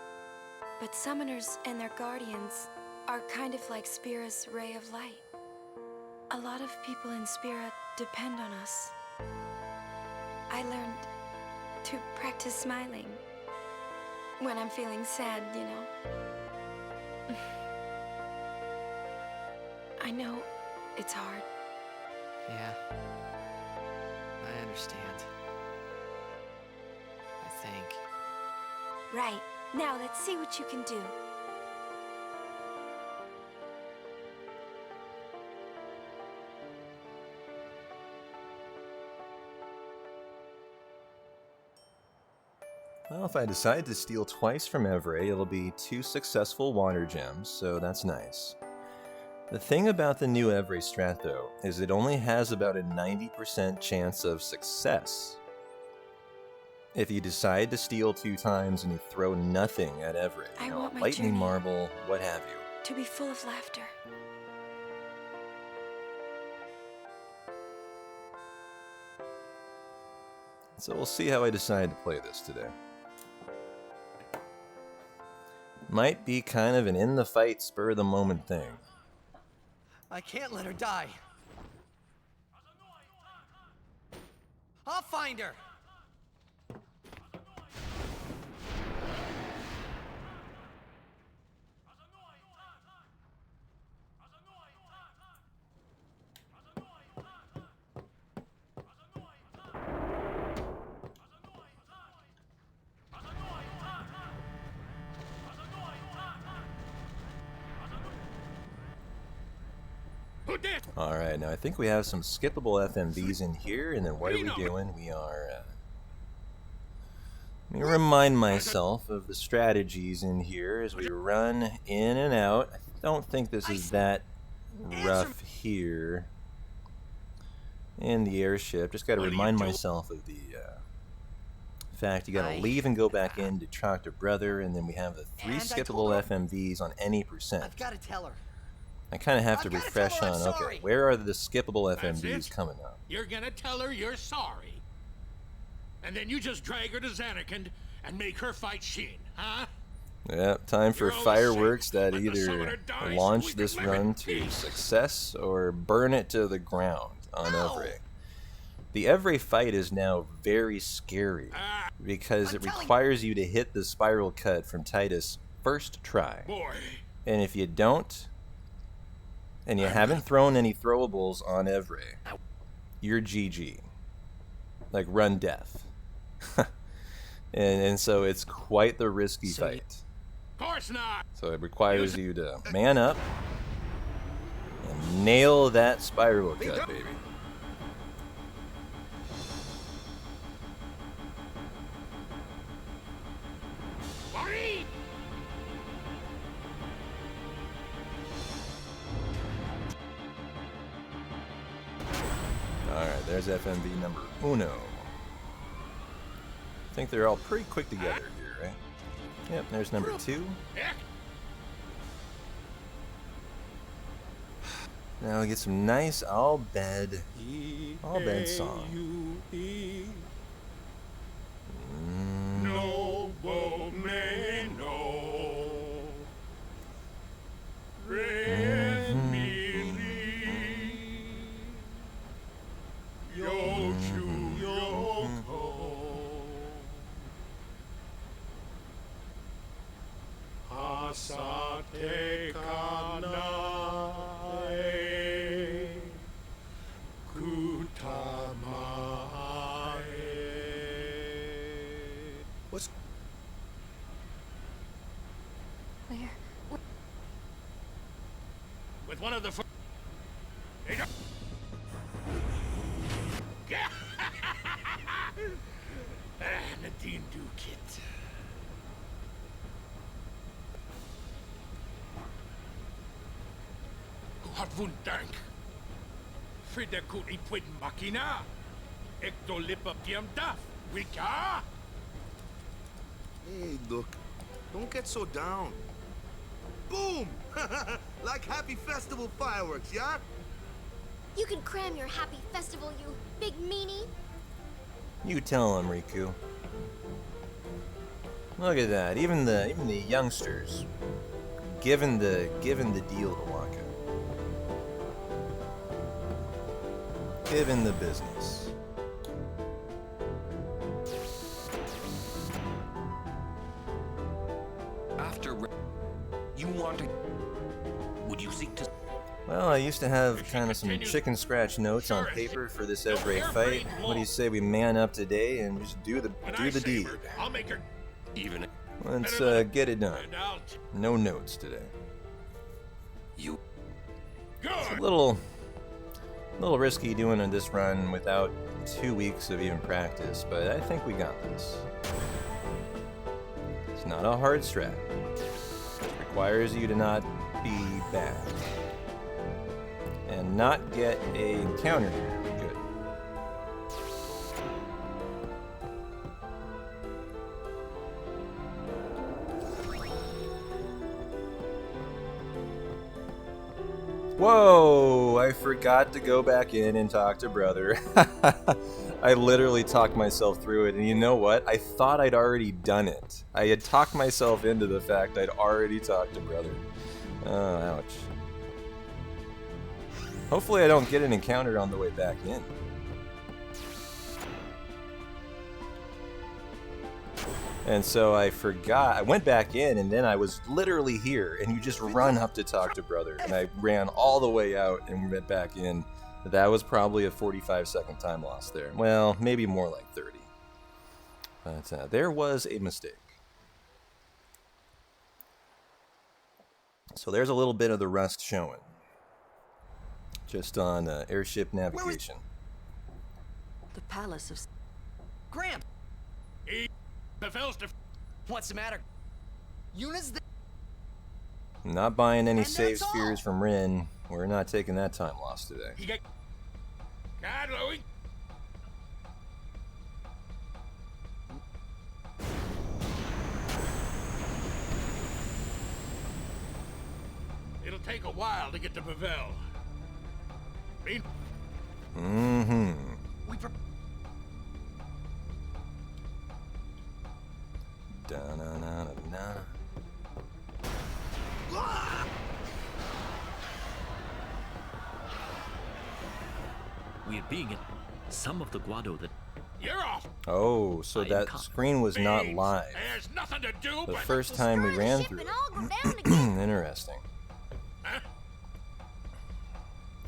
but summoners and their guardians are kind of like Spira's ray of light. A lot of people in Spira depend on us. I learned to practice smiling when I'm feeling sad, you know. I know it's hard. Yeah, I understand. I think. Right. Now let's see what you can do. Well, if I decide to steal twice from Evray, it'll be 2 successful water gems, so that's nice. The thing about the new Evray strat, though, is it only has about a 90% chance of success. If you decide to steal 2 times and you throw nothing at Evray, you know, want my lightning journey marble, what have you. to be full of laughter. So we'll see how I decide to play this today. Might be kind of an in-the-fight, spur-of-the-moment thing. I can't let her die. I'll find her. Alright, now I think we have some skippable FMVs in here, and then what are we doing? We are... let me remind myself of the strategies in here as we run in and out. I don't think this is that rough here in the airship. Just got to remind myself of the fact you got to leave and go back in to talk to brother, and then we have the 3 skippable FMVs on any percent. I've got to tell her. I kind of have to refresh on, okay, where are the skippable FMVs coming up? You're gonna tell her you're sorry. And then you just drag her to Xanarkand and make her fight Sheen, huh? Yep, time for fireworks that either launch this run to success or burn it to the ground on Evray. The Evray fight is now very scary because it requires you to hit the spiral cut from Titus first try. And if you don't, and you haven't thrown any throwables on Evray, you're GG. Like, run death. and so it's quite the risky fight. Of course not. So it requires you to man up and nail that spiral cut, baby. Alright, there's FMV number 1. I think they're all pretty quick together here, right? Yep, there's number 2. Now we get some nice all bed song. What's... Where? With one of the... Nadine Dukit. Vundank. Fridekut ipwid makina. Ektolipa piamdaf. Wika? Hey, look. Don't get so down. Boom! Like happy festival fireworks, yeah? You can cram your happy festival, you big meanie. You tell him, Riku. Look at that. Even the youngsters given the deal to Waka. Given the business. After you want to, would you seek to? Well, I used to have kind of some chicken scratch notes on paper for this Evray fight. What do you say we man up today and just do the deed? I'll make her Even Let's get it done. No notes today. You. It's a little risky doing this run without 2 weeks of even practice, but I think we got this. It's not a hard strat. It requires you to not be bad. And not get a counter here. Good. Whoa! I forgot to go back in and talk to brother. I literally talked myself through it, and you know what? I thought I'd already done it. I had talked myself into the fact I'd already talked to brother. Oh, ouch. Hopefully I don't get an encounter on the way back in. And so I forgot. I went back in, and then I was literally here, and you just run up to talk to brother. And I ran all the way out and went back in. That was probably a 45-second time loss there. Well, maybe more like 30. But there was a mistake. So there's a little bit of the rust showing. Just on airship navigation. The palace of... Gramp! What's the matter? Yuna's the... Not buying any save spheres from Rin. We're not taking that time loss today. It'll take a while to get to Pavel. Mm-hmm. Da-na-na-na-na. We're being some of the Guado that... You're off! Oh, so that screen was not live. There's nothing to do The but first time we ran through it. Interesting.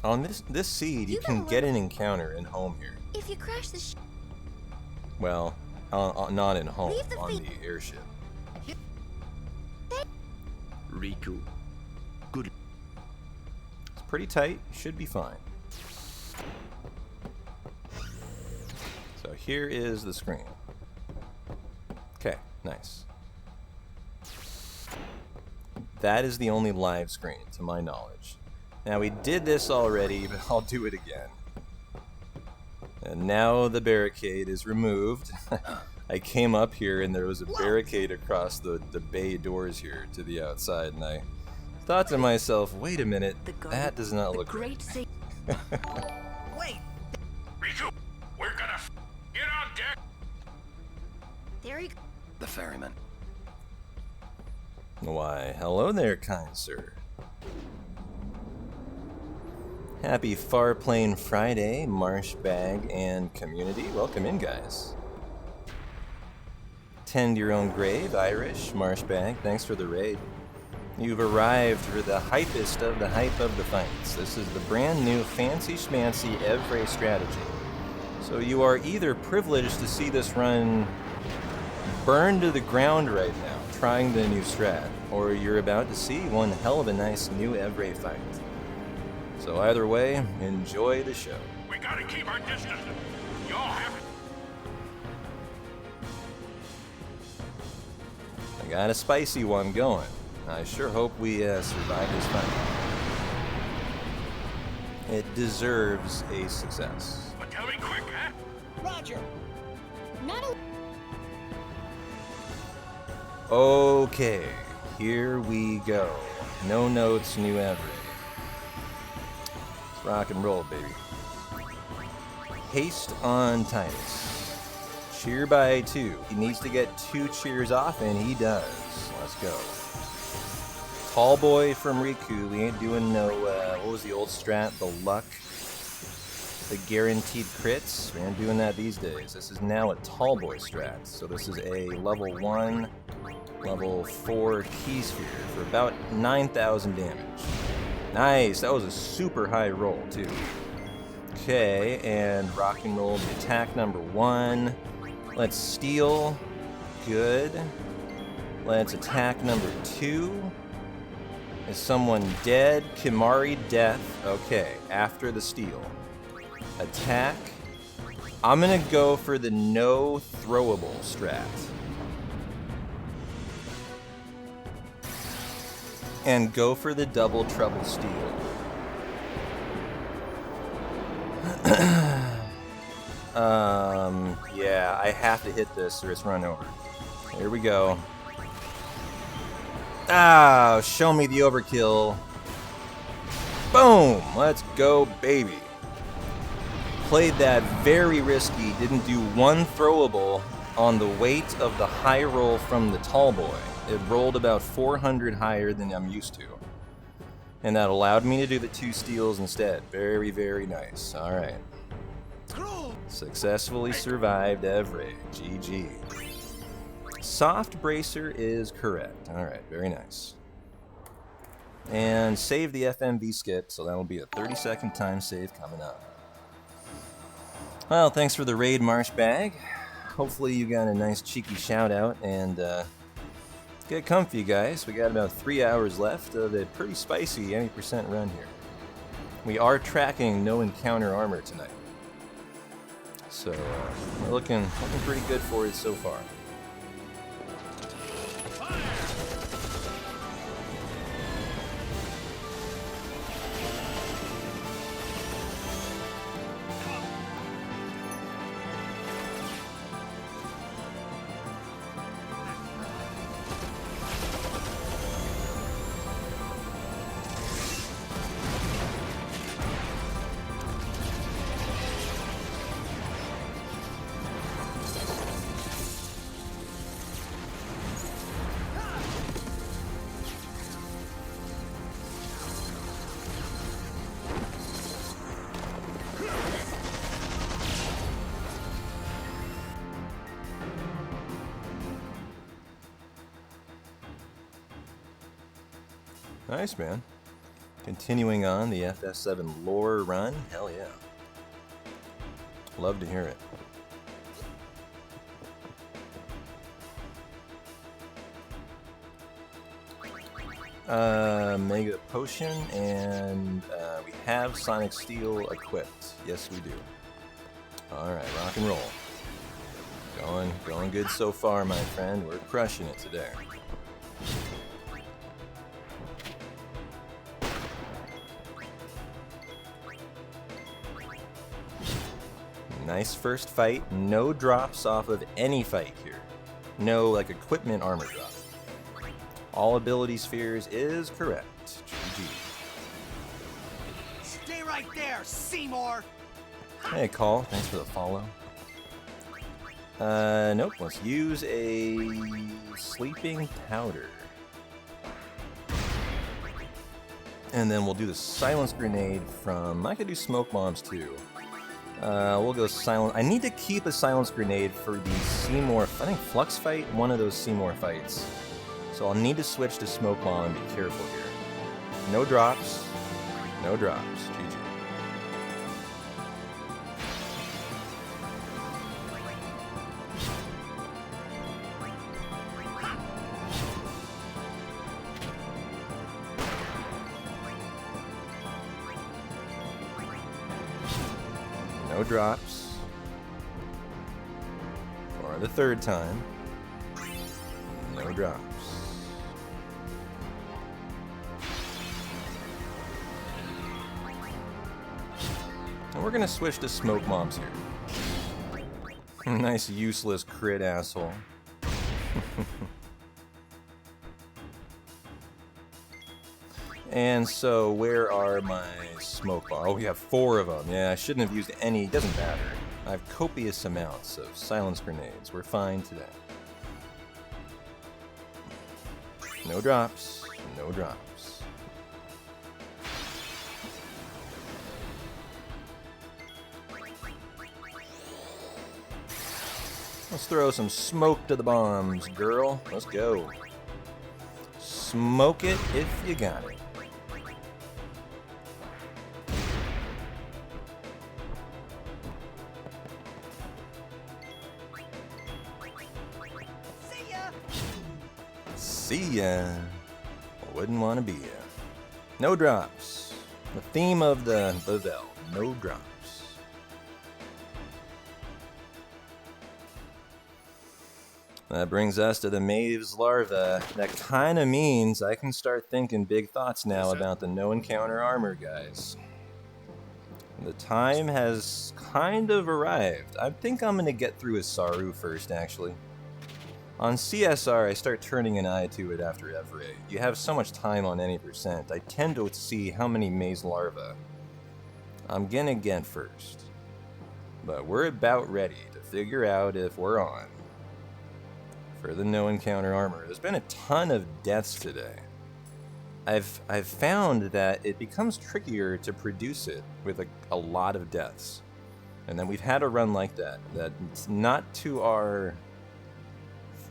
On this seed, you can get an encounter in home here. If you crash the ship. Well, not in home, on the airship. Riku. Good. It's pretty tight. Should be fine. So here is the screen. Okay, nice. That is the only live screen, to my knowledge. Now, we did this already, but I'll do it again. And now the barricade is removed. I came up here and there was a barricade across the bay doors here to the outside, and I thought to myself, wait a minute, that does not look right. Wait! Riku, we're gonna get on deck! There you go. The ferryman. Why, hello there, kind sir. Happy Far Plane Friday, Marshbag and community. Welcome in, guys. Tend your own grave, Irish, Marshbag. Thanks for the raid. You've arrived for the hypest of the hype of the fights. This is the brand new fancy schmancy Evray strategy. So you are either privileged to see this run burn to the ground right now, trying the new strat, or you're about to see one hell of a nice new Evray fight. So either way, enjoy the show. We gotta keep our distance. Y'all have it. I got a spicy one going. I sure hope we survive this fight. It deserves a success. But tell me quick, huh? Roger. Not a... Okay, here we go. No notes, new average. Let's rock and roll, baby. Haste on Titus. Cheer by 2. He needs to get 2 cheers off, and he does. Let's go. Tall boy from Riku. We ain't doing no, what was the old strat? The luck. The guaranteed crits. We aren't doing that these days. This is now a tall boy strat. So this is a level 1, level 4 key sphere for about 9,000 damage. Nice. That was a super high roll, too. Okay, and rock and roll the attack number 1. Let's steal. Good. Let's attack number 2. Is someone dead? Kimari death. Okay, after the steal. Attack. I'm gonna go for the no throwable strat. And go for the double trouble steal. Yeah, I have to hit this or it's run over. Here we go. Ah, show me the overkill. Boom! Let's go, baby. Played that very risky, didn't do one throwable on the weight of the high roll from the tall boy. It rolled about 400 higher than I'm used to. And that allowed me to do the 2 steals instead. Very, very nice. Alright. Successfully survived Evray. GG. Soft bracer is correct. Alright, very nice. And save the FMV skip, so that'll be a 30-second time save coming up. Well, thanks for the raid, Marsh Bag. Hopefully you got a nice cheeky shout out, and get comfy, guys. We got about 3 hours left of a pretty spicy any percent run here. We are tracking no encounter armor tonight. So, we're looking pretty good for it so far. Nice, man. Continuing on the FF7 lore run. Hell yeah. Love to hear it. Mega Potion, and we have Sonic Steel equipped. Yes, we do. Alright, rock and roll. Going good so far, my friend. We're crushing it today. Nice first fight. No drops off of any fight here. No, like, equipment armor drop. All ability spheres is correct. GG. Stay right there, Seymour! Hey, Call. Thanks for the follow. Nope. Let's use a sleeping powder. And then we'll do the silence grenade from... I could do smoke bombs too. We'll go silent. I need to keep a silence grenade for the Seymour... I think Flux fight, one of those Seymour fights. So I'll need to switch to smoke bomb and be careful here. No drops. No drops. GG. No drops. For the third time. No drops. And we're gonna switch to smoke mobs here. Nice useless crit asshole. And so, where are my smoke bombs? Oh, we have 4 of them. Yeah, I shouldn't have used any. Doesn't matter. I have copious amounts of silence grenades. We're fine today. No drops. No drops. Let's throw some smoke to the bombs, girl. Let's go. Smoke it if you got it. See ya. Wouldn't want to be ya. No drops. The theme of the Vel. No drops. That brings us to the Maeve's larva. That kind of means I can start thinking big thoughts now about the no encounter armor guys. The time has kind of arrived. I think I'm going to get through Isaru first, actually. On CSR, I start turning an eye to it after every. You have so much time on any percent. I tend to see how many maze larvae I'm gonna get first. But we're about ready to figure out if we're on for the no encounter armor. There's been a ton of deaths today. I've found that it becomes trickier to produce it with a lot of deaths. And then we've had a run like that. That's not to our...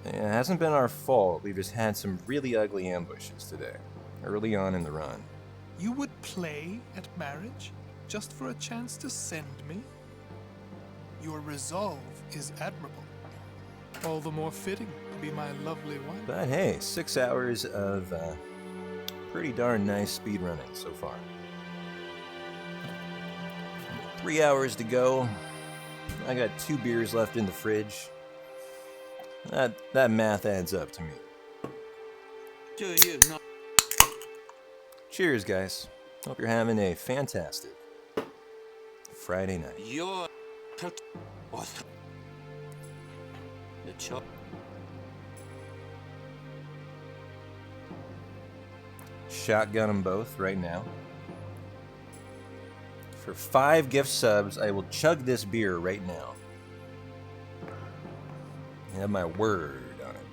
It hasn't been our fault. We've just had some really ugly ambushes today, early on in the run. You would play at marriage just for a chance to send me? Your resolve is admirable. All the more fitting to be my lovely wife. But hey, 6 hours of pretty darn nice speedrunning so far. 3 hours to go. I got 2 beers left in the fridge. That math adds up to me. Do you know? Cheers, guys. Hope you're having a fantastic Friday night. You're the Shotgun them both right now. For 5 gift subs, I will chug this beer right now. I have my word on it.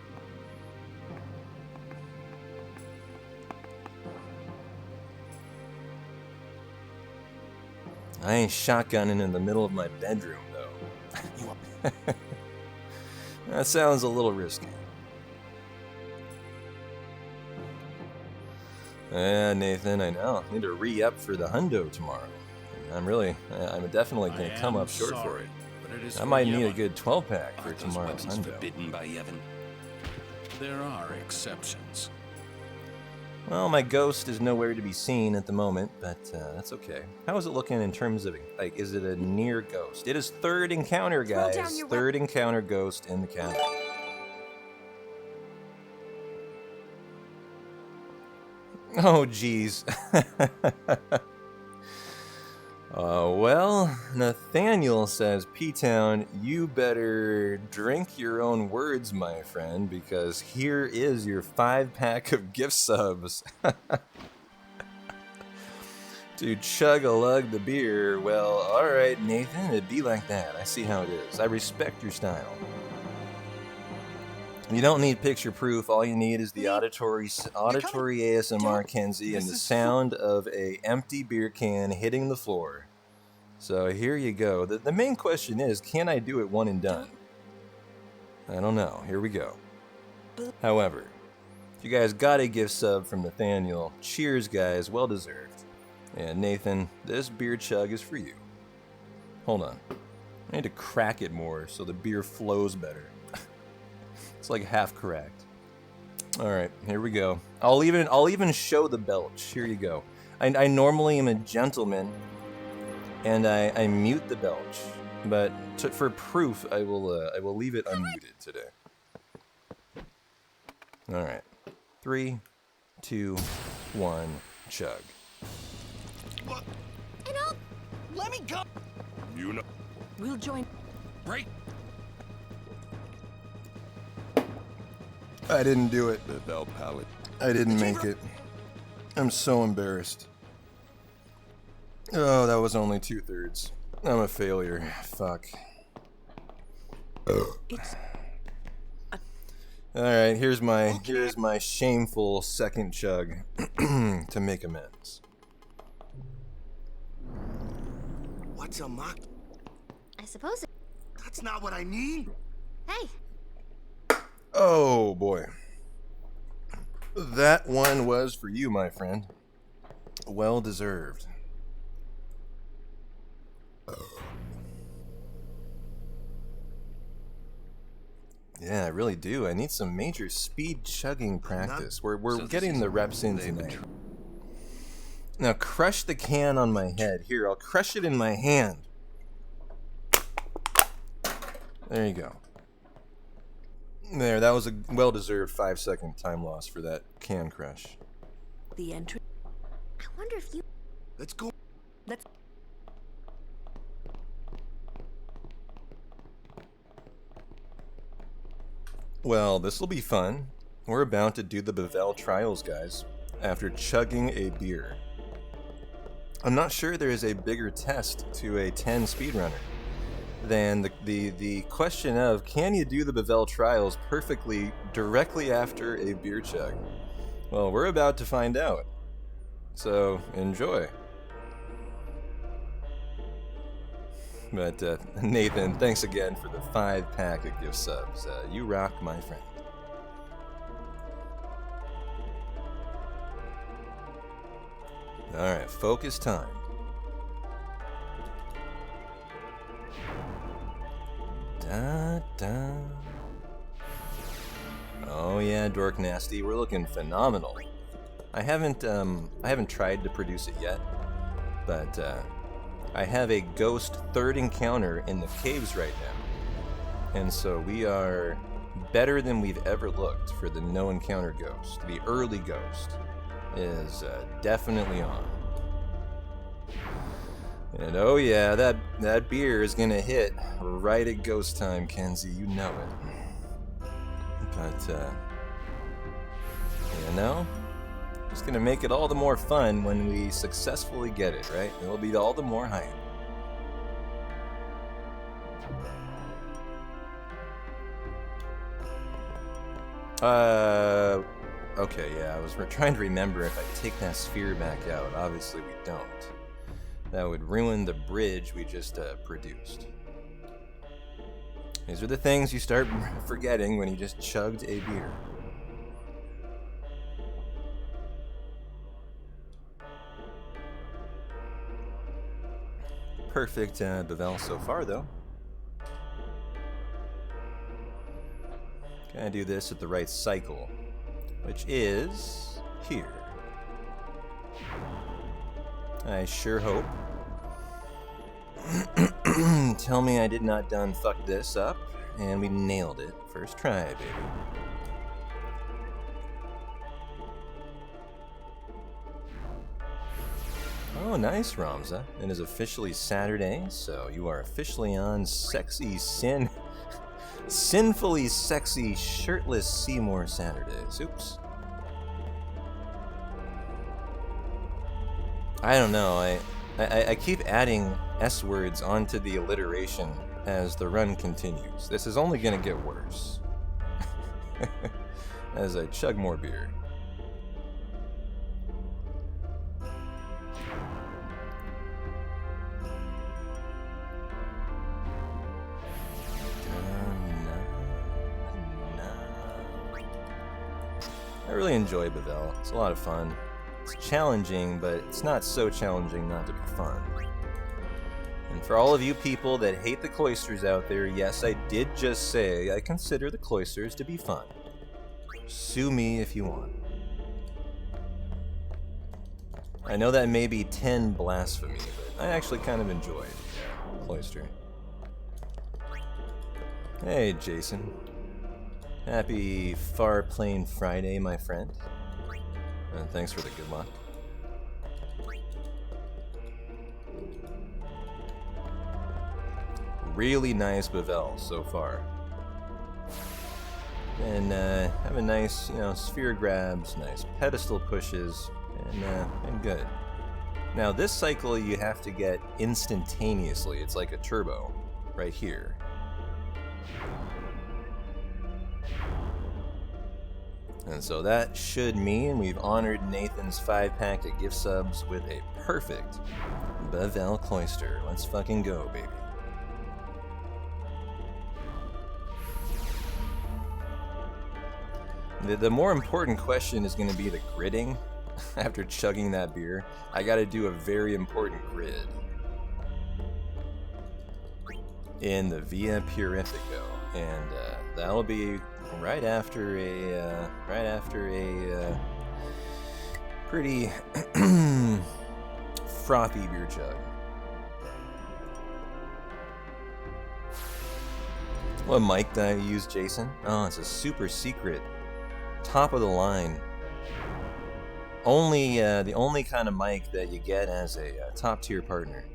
I ain't shotgunning in the middle of my bedroom, though. That sounds a little risky. Yeah, Nathan, I know. I need to re-up for the hundo tomorrow. I'm definitely going to come up short for it. I might need a good 12-pack for tomorrow's hundo. Forbidden by Yevon? There are exceptions. Well, my ghost is nowhere to be seen at the moment, but that's okay. How is it looking in terms of, like, is it a near ghost? It is 3rd encounter, guys. 3rd encounter ghost in the counter. Oh, jeez. Well, Nathaniel says, P-Town, you better drink your own words, my friend, because here is your 5-pack of gift subs. To chug-a-lug the beer. Well, alright, Nathan, it'd be like that. I see how it is. I respect your style. You don't need picture proof. All you need is the auditory ASMR, Kenzie, and the sound of a empty beer can hitting the floor. So here you go. The main question is, can I do it one and done? I don't know. Here we go. However, if you guys got a gift sub from Nathaniel, cheers, guys. Well deserved. And Nathan, this beer chug is for you. Hold on. I need to crack it more so the beer flows better. It's like half cracked. All right, here we go. I'll even show the belch. Here you go. I normally am a gentleman, and I mute the belch, but for proof, I will leave it unmuted today. All right, 3, 2, 1, chug. Let me go. You know. We'll join. Break. I didn't do it. Bevel pallet. I didn't make it. I'm so embarrassed. Oh, that was only 2/3. I'm a failure. Fuck. Alright, here's my shameful second chug to make amends. What's a mock? I suppose it... That's not what I need. Hey, Oh boy. That one was for you, my friend. Well deserved. Yeah, I really do. I need some major speed chugging practice. We're getting the reps in tonight. Now crush the can on my head. Here, I'll crush it in my hand. There you go. There, that was a well-deserved 5-second time loss for that can crush. The entry. I wonder if you... Let's go. Let's. Well, this'll be fun. We're about to do the Bevel trials, guys, after chugging a beer. I'm not sure there is a bigger test to a 10 speedrunner than the question of, can you do the Bevel trials perfectly directly after a beer chug? Well, we're about to find out. So, enjoy. But, Nathan, thanks again for the 5-pack of gift subs. You rock, my friend. Alright, focus time. Da, da. Oh yeah, Dork Nasty, we're looking phenomenal. I haven't tried to produce it yet, but I have a ghost third encounter in the caves right now, and so we are better than we've ever looked for the no encounter ghost. The early ghost is definitely on. And oh yeah, that beer is gonna hit right at ghost time, Kenzie. You know it. But you know, it's gonna make it all the more fun when we successfully get it, right? It'll be all the more hype. Okay, yeah, I was trying to remember if I take that sphere back out. Obviously we don't. That would ruin the bridge we just produced. These are the things you start forgetting when you just chugged a beer. Perfect Bevel so far, though. Gotta do this at the right cycle, which is here. I sure hope. Tell me I did not done fuck this up, and we nailed it. First try, baby. Oh, nice, Ramza. It is officially Saturday, so you are officially on Sexy Sin... Sinfully Sexy Shirtless Seymour Saturdays. Oops. I don't know, I keep adding S words onto the alliteration as the run continues. This is only gonna get worse. As I chug more beer. I really enjoy Bevel. It's a lot of fun. It's challenging, but it's not so challenging not to be fun. And for all of you people that hate the cloisters out there, yes, I did just say I consider the cloisters to be fun. Sue me if you want. I know that may be 10 blasphemy, but I actually kind of enjoy cloister. Hey, Jason. Happy Far Plane Friday, my friend. And thanks for the good luck. really nice bevel so far. And have a nice, sphere grabs, nice pedestal pushes, and good. Now this cycle you have to get instantaneously. It's like a turbo right here. And so that should mean we've honored Nathan's 5-pack of gift subs with a perfect bevel cloister. Let's fucking go, baby. The more important question is going to be the gridding. After chugging that beer, I got to do a very important grid in the Via Purifico, and that'll be right after a pretty frothy beer chug. What mic did I use, Jason? Oh, it's a super secret, top of the line. The only kind of mic that you get as a top tier partner.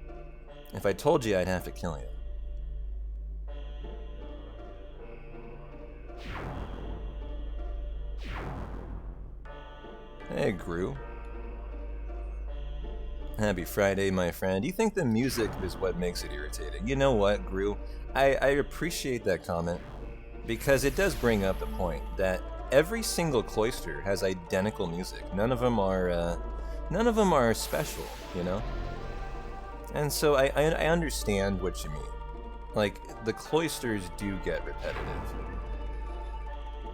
If I told you, I'd have to kill you. Hey, Gru. Happy Friday, my friend. Do you think the music is what makes it irritating? You know what, Gru? I appreciate that comment, because it does bring up the point that every single cloister has identical music. None of them are special, you know? And so I understand what you mean. Like, the cloisters do get repetitive.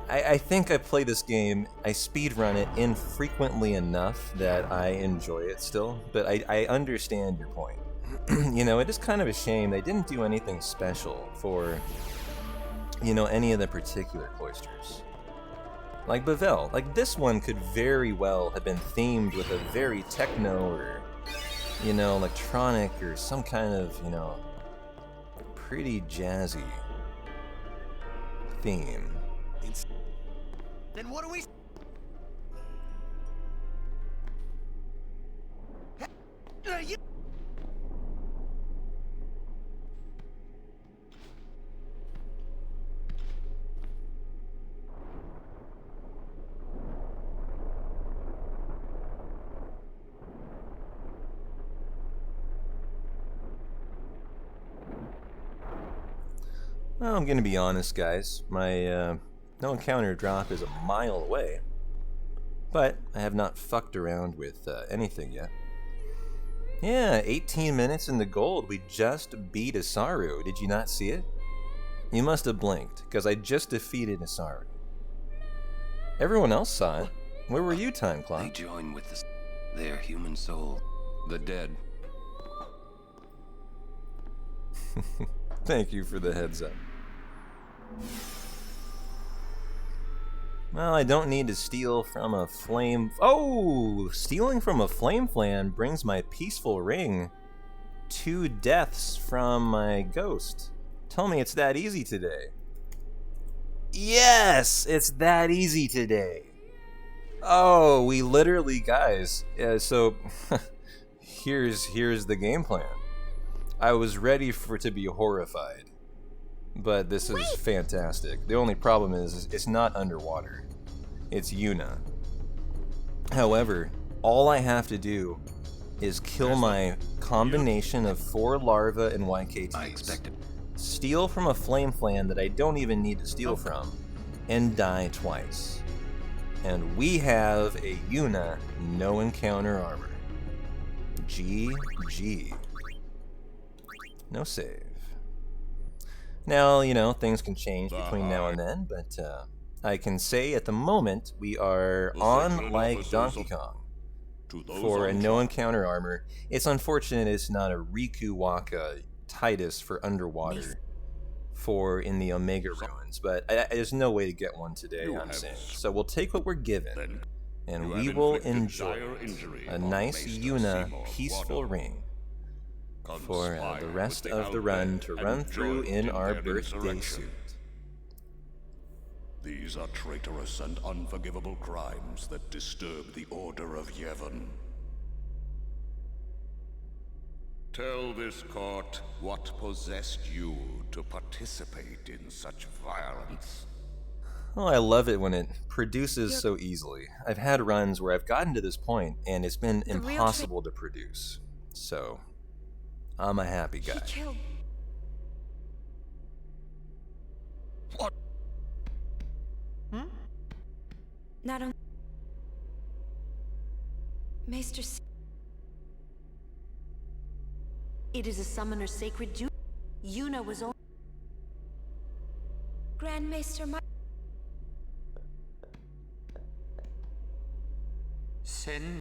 I think I play this game, I speedrun it infrequently enough that I enjoy it still, but I understand your point. You know, it is kind of a shame they didn't do anything special for, any of the particular cloisters. Like Bevel, like this one could very well have been themed with a very techno or, electronic or some kind of, pretty jazzy theme. Then what do we... You... Well, I'm gonna be honest, guys. My no encounter drop is a mile away, but I have not fucked around with anything yet. Yeah, 18 minutes in the gold. We just beat Isaru. Did you not see it? You must have blinked, because I just defeated Isaru. Everyone else saw it. Where were you, Time Clock? They join with their human soul, the dead. Thank you for the heads up. Well, I don't need to steal from a flame... Oh! Stealing from a flame flan brings my peaceful ring 2 deaths from my ghost. Tell me it's that easy today. Yes! It's that easy today. Oh, we literally, guys... so, here's the game plan. I was ready to be horrified. But this is fantastic. The only problem is it's not underwater. It's Yuna. However, all I have to do is kill my combination of 4 larvae and YKTs, steal from a flame flan that I don't even need to steal from, and die twice. And we have a Yuna no encounter armor. GG. No save. Now, things can change between now and then, but I can say at the moment we are on like Donkey Kong for a no encounter armor. It's unfortunate it's not a Riku Waka Titus for underwater for in the Omega Ruins, but there's no way to get one today, I'm saying. So we'll take what we're given, and we will enjoy a nice Yuna peaceful ring for the rest of the run to run through in our birthday suit. These are traitorous and unforgivable crimes that disturb the order of Yevon. Tell this court what possessed you to participate in such violence. Oh, I love it when it produces so easily. I've had runs where I've gotten to this point and it's been impossible to produce. So, I'm a happy guy. He killed... What? Not only... Maester C... It is a summoner's sacred duty. Yuna was only... Grand Maester Mike... Sin.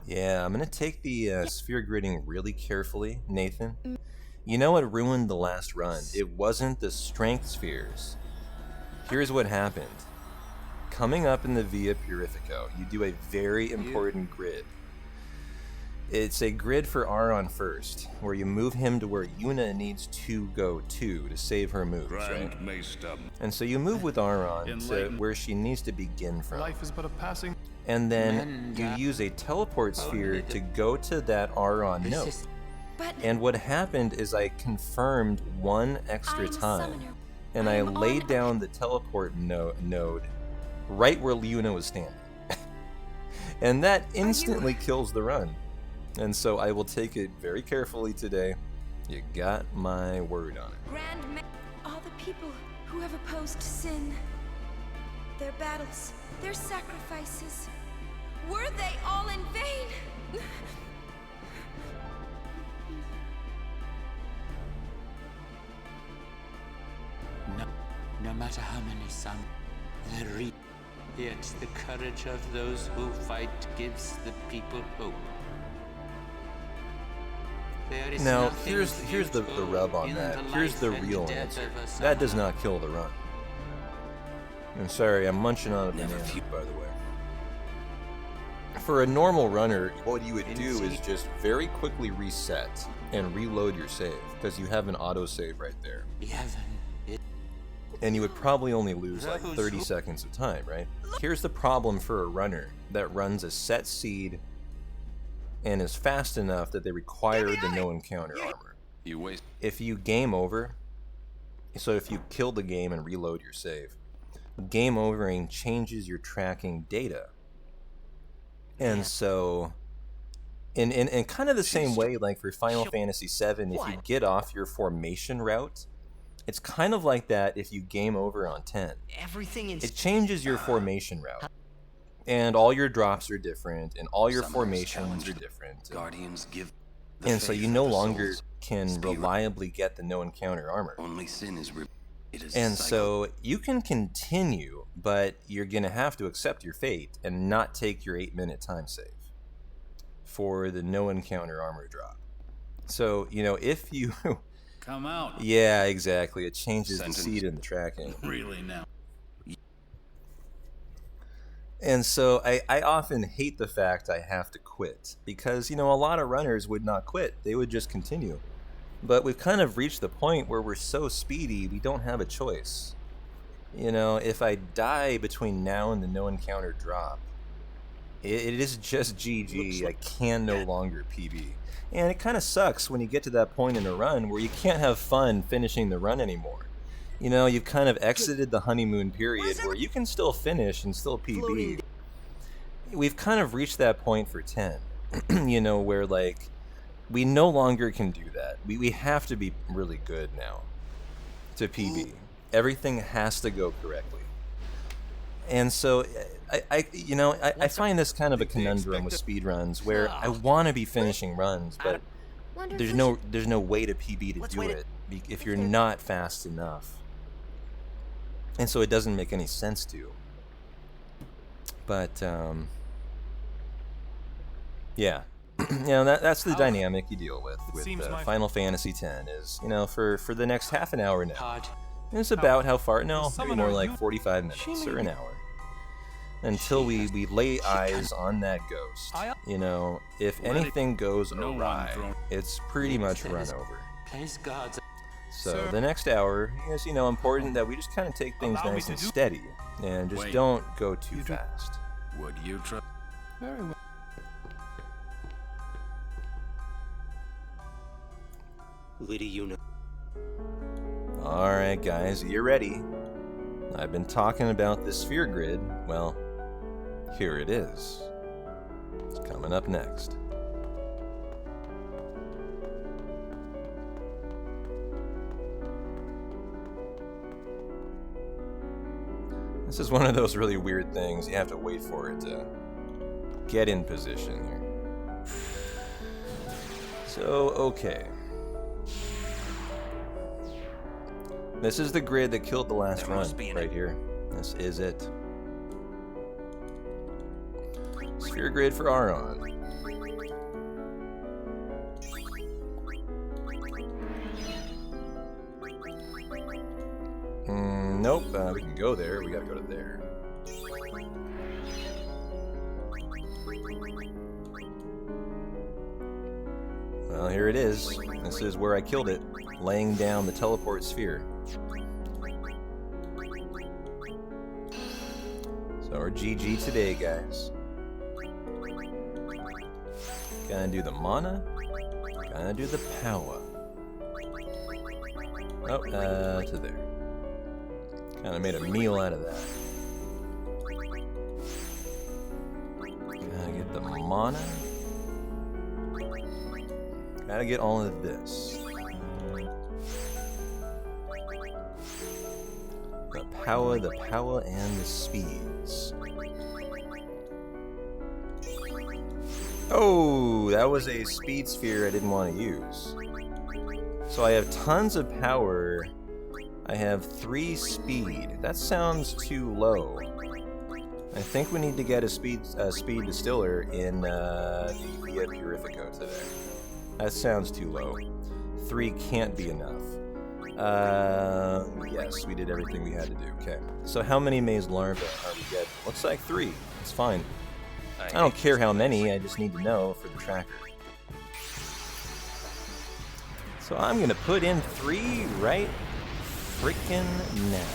Yeah, I'm gonna take the sphere gridding really carefully, Nathan. You know what ruined the last run? It wasn't the strength spheres. Here's what happened. Coming up in the Via Purifico, you do a very important grid. It's a grid for Aron first, where you move him to where Yuna needs to go to save her moves, right? And so you move with Aron to where she needs to begin from. Life is but a passing. And then you use a teleport sphere to go to that Aron node. And what happened is I confirmed one extra time, and I laid down the teleport node right where Yuna was standing. And that instantly kills the run. And so I will take it very carefully today. You got my word on it. All the people who have opposed sin, their battles, their sacrifices, were they all in vain? No matter how many sun there reach, yet the courage of those who fight gives the people hope. Now, here's the rub on that. Here's the real answer. That does not kill the run. I'm sorry, I'm munching on a banana, by the way. For a normal runner, what you would do is just very quickly reset and reload your save, because you have an autosave right there. And you would probably only lose like 30 seconds of time, right? Here's the problem for a runner that runs a set seed and is fast enough that they require the no encounter armor. If you game over, so if you kill the game and reload your save, game overing changes your tracking data. And so, in kind of the same way, like for Final Fantasy VII, if you get off your formation route, it's kind of like that if you game over on 10. It changes your formation route. And all your drops are different, and all your formations are different. Guardians give. And so you no longer can reliably get the no encounter armor. Only sin is. And so you can continue, but you're gonna have to accept your fate and not take your 8-minute time save for the no encounter armor drop. So if you come out. Yeah, exactly. It changes the seed in the tracking. Really now. And so I often hate the fact I have to quit, because, a lot of runners would not quit. They would just continue. But we've kind of reached the point where we're so speedy, we don't have a choice. If I die between now and the no encounter drop, it is just GG. I can no longer PB. And it kind of sucks when you get to that point in a run where you can't have fun finishing the run anymore. You've kind of exited the honeymoon period where you can still finish and still PB. We've kind of reached that point for 10, where like we no longer can do that. We have to be really good now to PB. Everything has to go correctly. And so I find this kind of a conundrum with speedruns where I want to be finishing runs, but there's no way to PB to do it if you're not fast enough. And so it doesn't make any sense to. But yeah, that's the dynamic you deal with Final Fantasy X. Is for the next half an hour now. It's about how far? No, maybe more like 45 minutes or an hour. Until we lay eyes on that ghost. If anything goes awry, it's pretty much run over. So the next hour is, important that we just kind of take things nice and steady, and just don't go too fast. Would you try? Very well. Lady Yuna. Alright guys, you ready? I've been talking about the sphere grid. Well, here it is. It's coming up next. This is one of those really weird things. You have to wait for it to get in position here. So, okay. This is the grid that killed the last run, right here. This is it. Sphere grid for Aron. Nope, we can go there. We gotta go to there. Well, here it is. This is where I killed it, laying down the teleport sphere. So we're GG today, guys. Gonna do the mana. Gonna do the power. Oh, to there. Kinda made a meal out of that. Gotta get the mana. Gotta get all of this. The power, and the speeds. Oh, that was a speed sphere I didn't want to use. So I have tons of power. I have 3 speed. That sounds too low. I think we need to get a speed distiller in the Via Purifico today. That sounds too low. 3 can't be enough. Yes, we did everything we had to do. Okay. So how many maze larvae are we getting? Looks like 3. It's fine. I don't care how many, I just need to know for the tracker. So I'm gonna put in 3 right freaking now.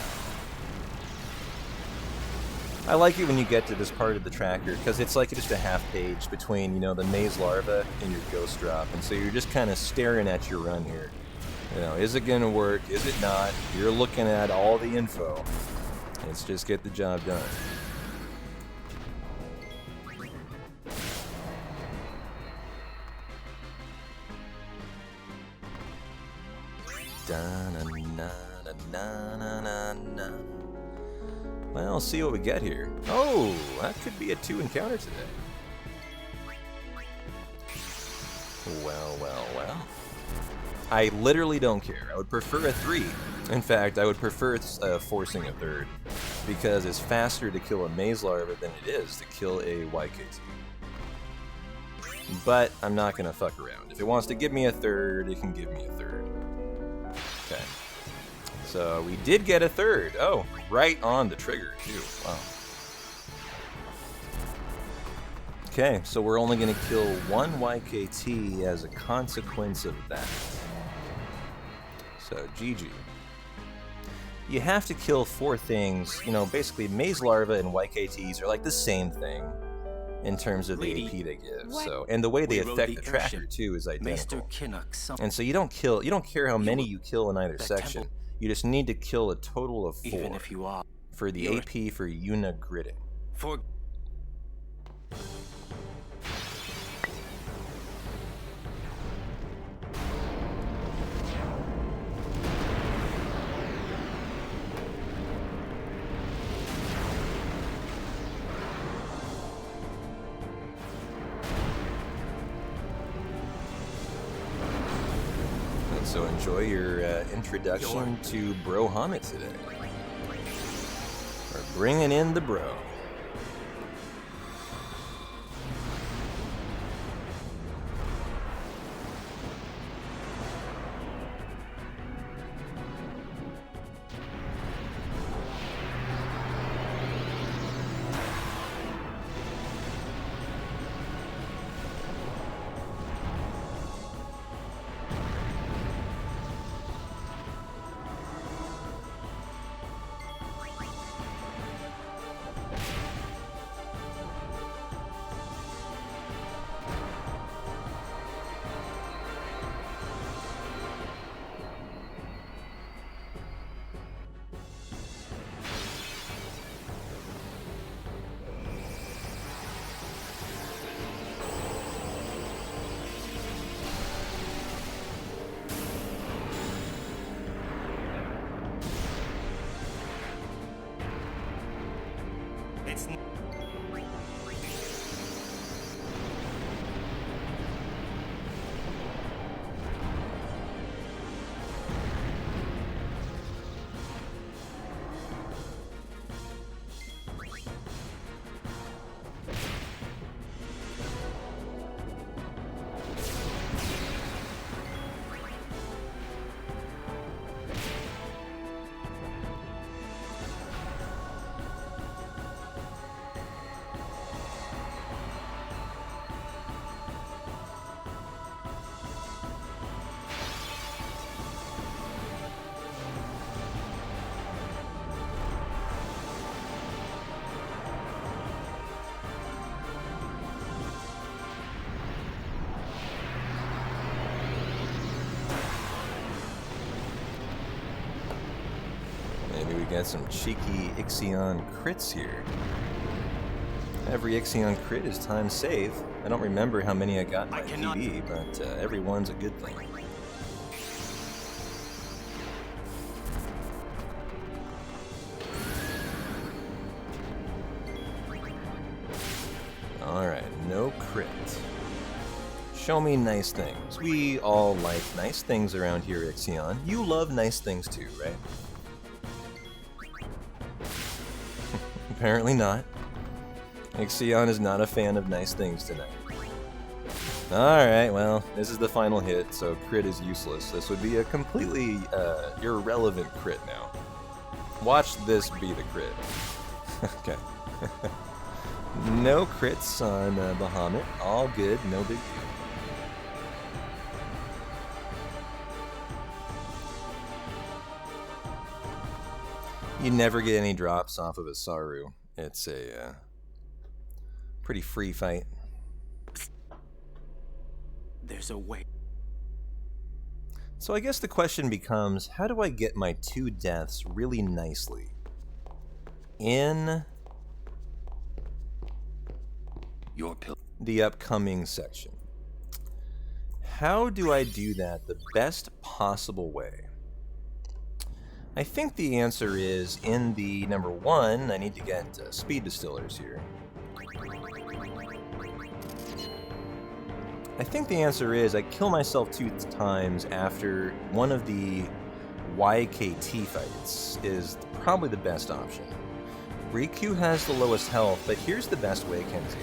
I like it when you get to this part of the tracker, because it's like just a half page between, you know, the maze larva and your ghost drop, and so you're just kind of staring at your run here. You know, is it gonna work? Is it not? You're looking at all the info. Let's just get the job done. Well, see what we get here. Oh, that could be a 2 encounter today. Well, well, well. I literally don't care. I would prefer a 3. In fact, I would prefer forcing a 3rd, because it's faster to kill a maze larva than it is to kill a YKT. But I'm not gonna fuck around. If it wants to give me a 3rd, it can give me a 3rd. Okay. So we did get a 3rd. Oh, right on the trigger too. Wow. Okay, so we're only gonna kill 1 YKT as a consequence of that. So GG. You have to kill 4 things. You know, basically maze larva and YKTs are like the same thing in terms of the AP they give. So, and the way they affect the tracker too is identical. And so you don't care how many you kill in either section. You just need to kill a total of 4 Even if you are for the AP for Yuna gridding. So enjoy your introduction to Bro Hamet today. We're bringing in the bro. It's Maybe we got some cheeky Ixion crits here. Every Ixion crit is time save. I don't remember how many I got in my PB, but every one's a good thing. Alright, no crit. Show me nice things. We all like nice things around here, Ixion. You love nice things too, right? Apparently not. Ixion is not a fan of nice things tonight. Alright, well, this is the final hit, so crit is useless. This would be a completely irrelevant crit now. Watch this be the crit. Okay. No crits on Bahamut. All good, no big deal. You never get any drops off of a Saru. It's a pretty free fight. There's a way. So I guess the question becomes, how do I get my 2 deaths really nicely in the upcoming section? How do I do that the best possible way? I think the answer is in the number 1, I need to get speed distillers here. I think the answer is I kill myself 2 times after one of the YKT fights is probably the best option. Riku has the lowest health, but here's the best way, Kenzie.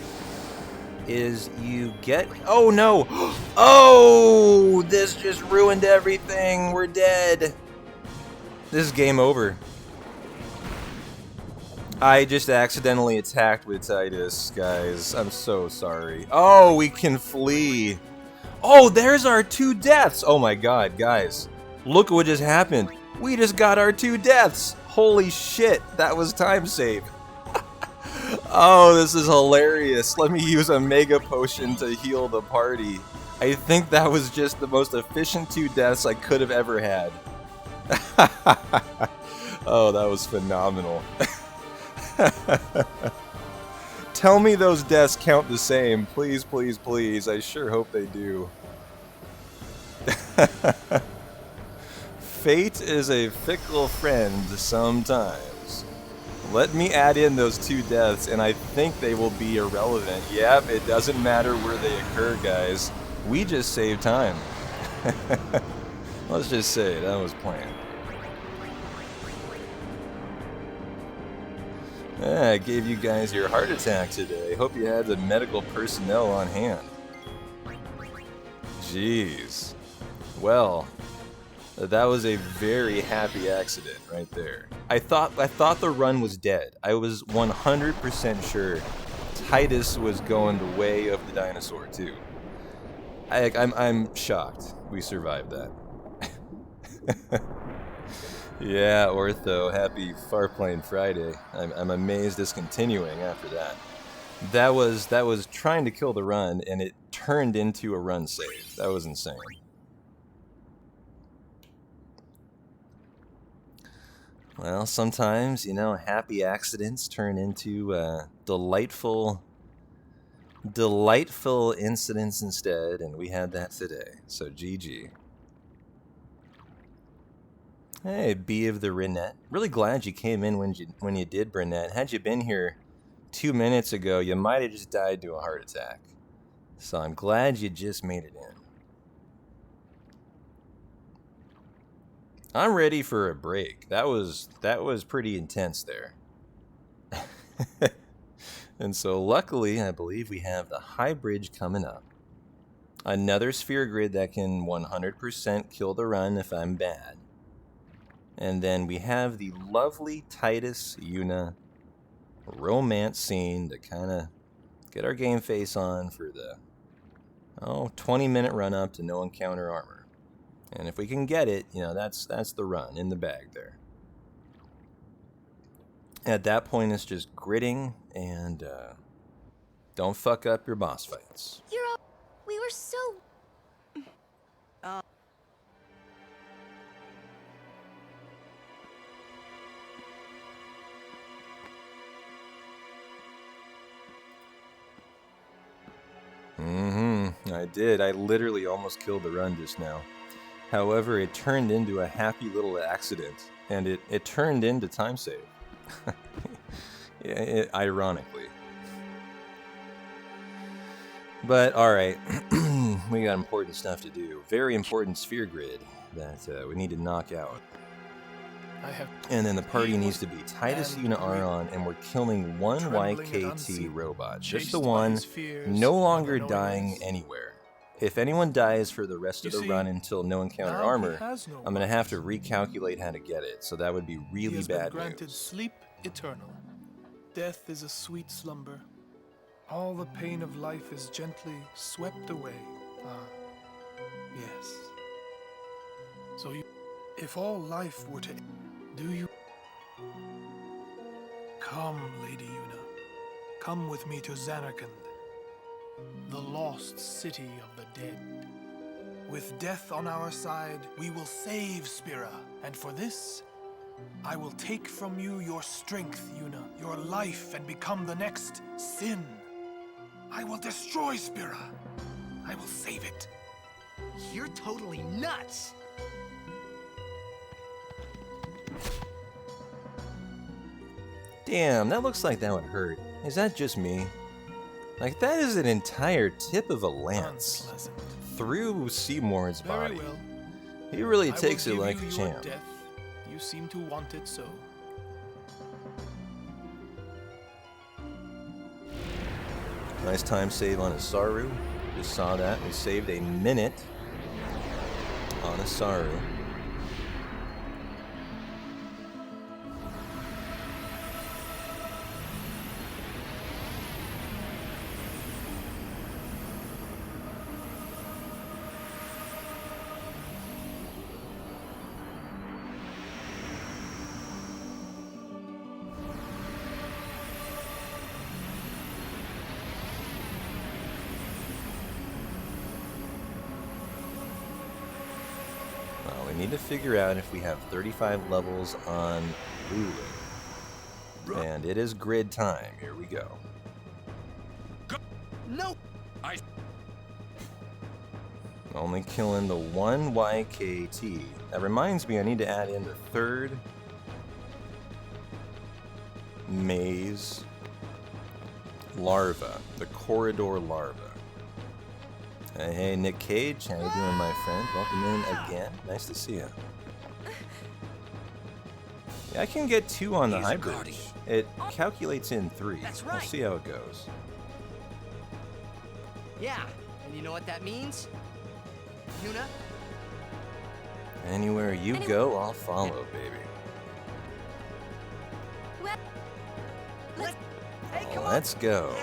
Is you get... Oh no! Oh! This just ruined everything! We're dead! This is game over. I just accidentally attacked with Titus, guys. I'm so sorry. Oh, we can flee. Oh, there's our 2 deaths. Oh my god, guys. Look what just happened. We just got our 2 deaths. Holy shit, that was time save. Oh, this is hilarious. Let me use a mega potion to heal the party. I think that was just the most efficient 2 deaths I could have ever had. Oh, that was phenomenal. Tell me those deaths count the same. Please, please, please. I sure hope they do. Fate is a fickle friend sometimes. Let me add in those 2 deaths, and I think they will be irrelevant. Yep, it doesn't matter where they occur, guys. We just saved time. Let's just say that was planned. I gave you guys your heart attack today. Hope you had the medical personnel on hand. Jeez. Well, that was a very happy accident right there. I thought the run was dead. I was 100% sure Titus was going the way of the dinosaur too. I'm shocked we survived that. Yeah, Ortho, happy Farplane Friday. I'm amazed it's continuing after that. That was trying to kill the run, and it turned into a run save. That was insane. Well, sometimes, you know, happy accidents turn into delightful incidents instead, and we had that today. So GG. Hey, B of the Renette. Really glad you came in when you did, Burnett. Had you been here 2 minutes ago, you might have just died to a heart attack. So I'm glad you just made it in. I'm ready for a break. That was pretty intense there. And so luckily, I believe we have the high bridge coming up. Another sphere grid that can 100% kill the run if I'm bad. And then we have the lovely Titus Yuna romance scene to kind of get our game face on for the 20-minute run up to no encounter armor. And if we can get it, you know, that's the run in the bag there. At that point, it's just gritting and don't fuck up your boss fights. You're all... We were so... I did. I literally almost killed the run just now. However, it turned into a happy little accident, and it turned into time save. Ironically. But, alright. We got important stuff to do. Very important sphere grid that we need to knock out. And then the party needs to be Titus Yuna Aron, and we're killing one YKT robot. Just the one, no longer dying anywhere. If anyone dies for the rest of the run until no encounter armor, I'm going to have to recalculate how to get it, so that would be really bad news. Sleep eternal. Death is a sweet slumber. All the pain of life is gently swept away. Yes. So if all life were to... Do you... Come, Lady Yuna. Come with me to Zanarkand, the lost city of the dead. With death on our side, we will save Spira. And for this, I will take from you your strength, Yuna, your life, and become the next Sin. I will destroy Spira. I will save it. You're totally nuts! Damn, that looks like that would hurt. Is that just me? Like, that is an entire tip of a lance through Seymour's body. Very well. He really I takes will it give like you a your champ. Death. You seem to want it so. Nice time save on Asaru. Just saw that. We saved a minute on Asaru. Need to figure out if we have 35 levels on Lulu. And it is grid time. Here we go. No! Only killing the one YKT. That reminds me, I need to add in the third maze larva, the corridor larva. Hey, Nick Cage, how you doing, my friend? Welcome in again. Nice to see you. Yeah, I can get 2 on the high bridge. It calculates in 3. That's right. We'll see how it goes. Yeah, and you know what that means? Yuna? Anywhere you go, I'll follow, baby. Let's go.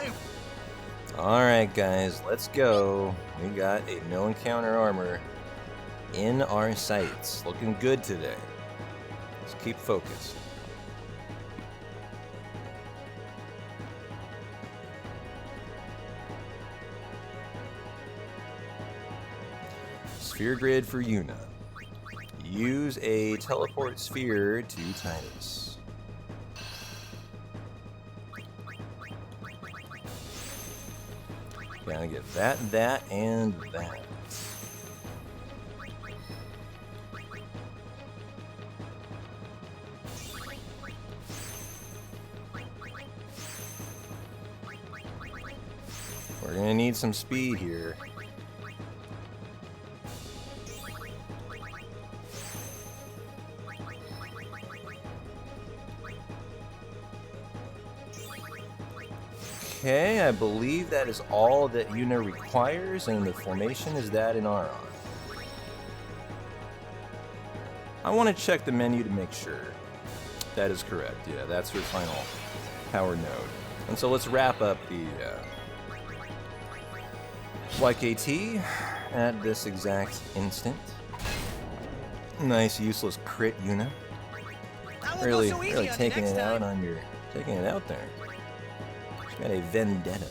Alright guys, let's go. We got a no encounter armor in our sights. Looking good today. Let's keep focused. Sphere grid for Yuna. Use a teleport sphere to Titus. Gotta get that, and that. We're gonna need some speed here. Okay, I believe that is all that Yuna requires, and the formation is that in Aron. I want to check the menu to make sure. That is correct, yeah, that's her final power node. And so let's wrap up the YKT at this exact instant. Nice useless crit, Yuna. Really taking it out on your, taking it out there. She's got a vendetta.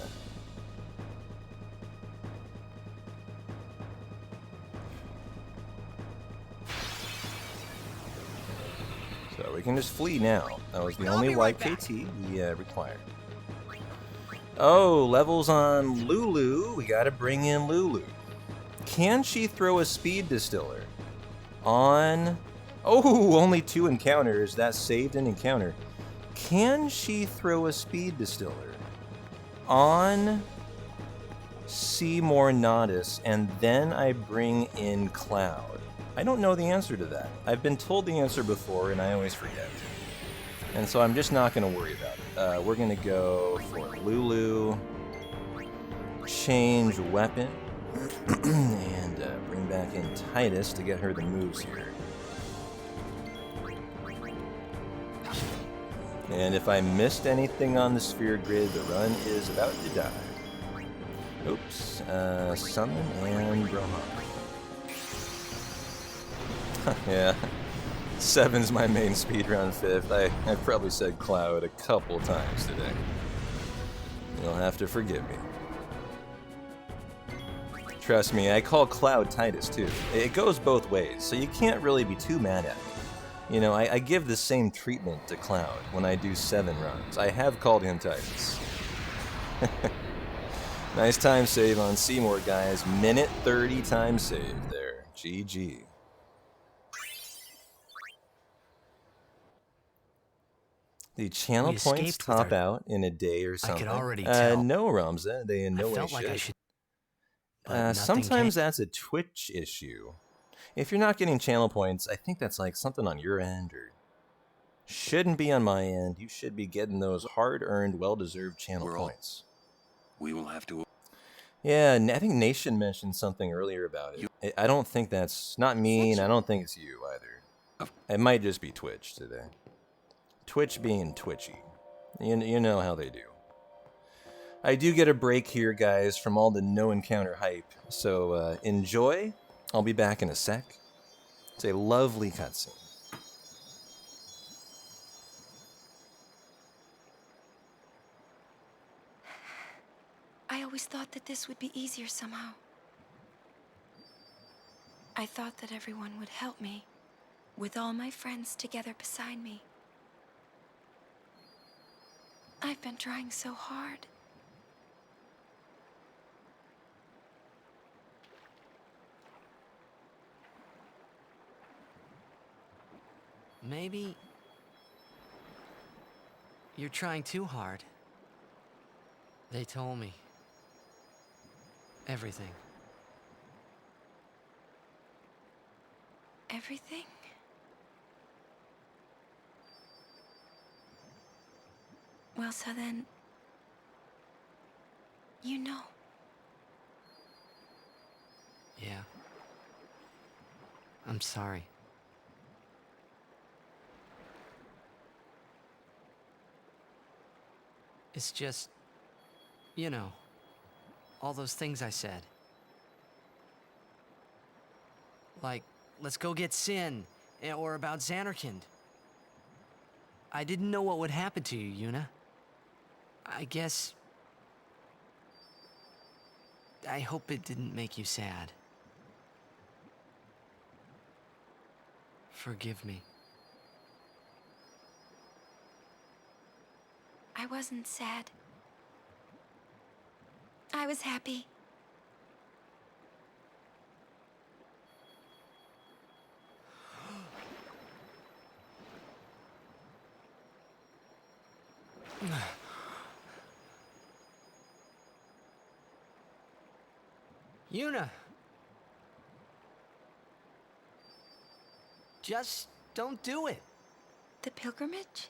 So we can just flee now. That was the only YKT we required. Oh, levels on Lulu. We gotta bring in Lulu. Can she throw a speed distiller on... Oh, only 2 encounters. That saved an encounter. Can she throw a speed distiller on Seymour Nodis and then I bring in Cloud? I don't know the answer to that. I've been told the answer before and I always forget. And so I'm just not going to worry about it. We're going to go for Lulu, change weapon, and bring back in Titus to get her the moves here. And if I missed anything on the sphere grid, the run is about to die. Oops, summon and Brahma. Yeah. 7's my main speedrun 5th. I've probably said Cloud a couple times today. You'll have to forgive me. Trust me, I call Cloud Titus too. It goes both ways, so you can't really be too mad at me. You know, I give the same treatment to Cloud when I do 7 runs. I have called him Titus. Nice time save on Seymour, guys. Minute 30 time save there. GG. The channel points top out in a day or something. I could already tell. No, Ramza, they in no way felt like I should. But Sometimes that's a Twitch issue. If you're not getting channel points, I think that's like something on your end, or shouldn't be on my end. You should be getting those hard-earned, well-deserved channel points. We will have to... Yeah, I think Nation mentioned something earlier about it. I don't think that's not me, and I don't think it's you either. It might just be Twitch today. Twitch being twitchy. You know how they do. I do get a break here, guys, from all the no-encounter hype, so enjoy. I'll be back in a sec. It's a lovely cutscene. I always thought that this would be easier somehow. I thought that everyone would help me, with all my friends together beside me. I've been trying so hard. Maybe you're trying too hard. They told me everything. Everything? Well, so then, you know. Yeah. I'm sorry. It's just, you know, all those things I said. Like, let's go get Sin, or about Xanarkand. I didn't know what would happen to you, Yuna. I guess... I hope it didn't make you sad. Forgive me. I wasn't sad. I was happy. Yuna. Just don't do it. The pilgrimage?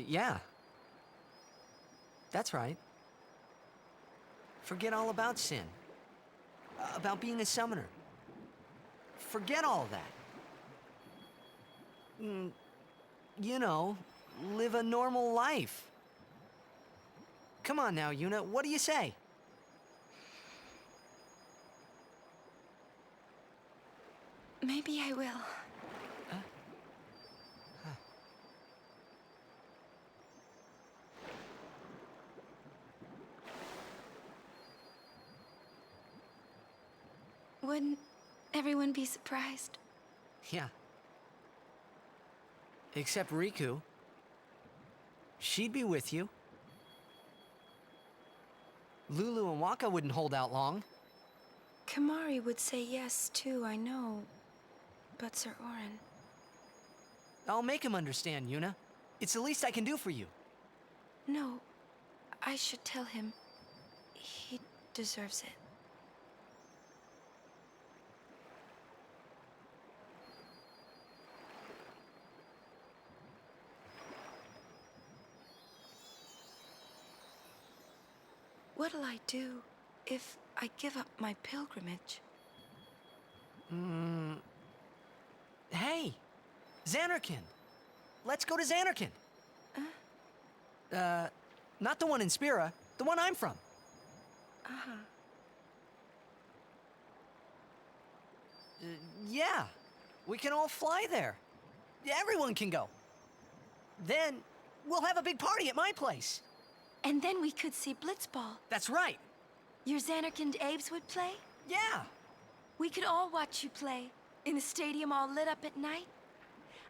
Yeah. That's right. Forget all about sin. About being a summoner. Forget all of that. You know, live a normal life. Come on now, Yuna, what do you say? Maybe I will. Wouldn't everyone be surprised? Yeah. Except Riku. She'd be with you. Lulu and Waka wouldn't hold out long. Kamari would say yes, too, I know. But Sir Orin... I'll make him understand, Yuna. It's the least I can do for you. No, I should tell him. He deserves it. What'll I do if I give up my pilgrimage? Hey, Xanarkin. Let's go to Xanarkin. Not the one in Spira, the one I'm from. Uh-huh. Yeah, we can all fly there. Everyone can go. Then we'll have a big party at my place. And then we could see Blitzball. That's right. Your Xanarkin Abes would play? Yeah. We could all watch you play, in a stadium all lit up at night.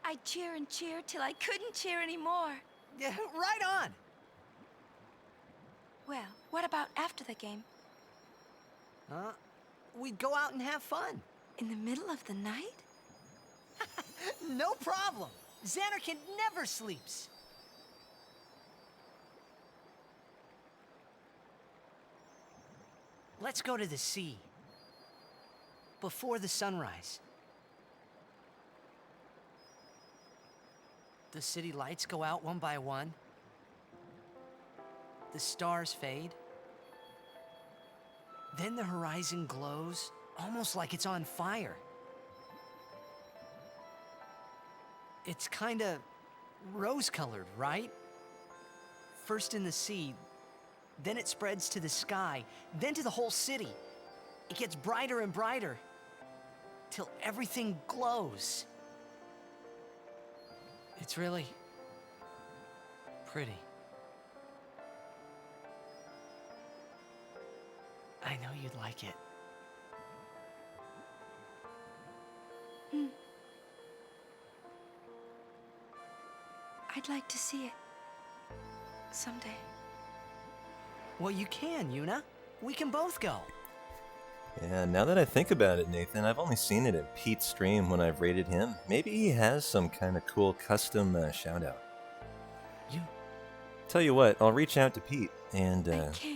I'd cheer and cheer till I couldn't cheer anymore. Yeah, right on. Well, what about after the game? We'd go out and have fun. In the middle of the night? No problem. Xanarkin never sleeps. Let's go to the sea. Before the sunrise. The city lights go out one by one. The stars fade. Then the horizon glows, almost like it's on fire. It's kinda rose-colored, right? First in the sea, then it spreads to the sky, then to the whole city. It gets brighter and brighter, till everything glows. It's really pretty. I know you'd like it. I'd like to see it. Someday. Well, you can, Yuna. We can both go. Yeah, now that I think about it, Nathan, I've only seen it in Pete's stream when I've rated him. Maybe he has some kind of cool custom shout-out. Tell you what, I'll reach out to Pete and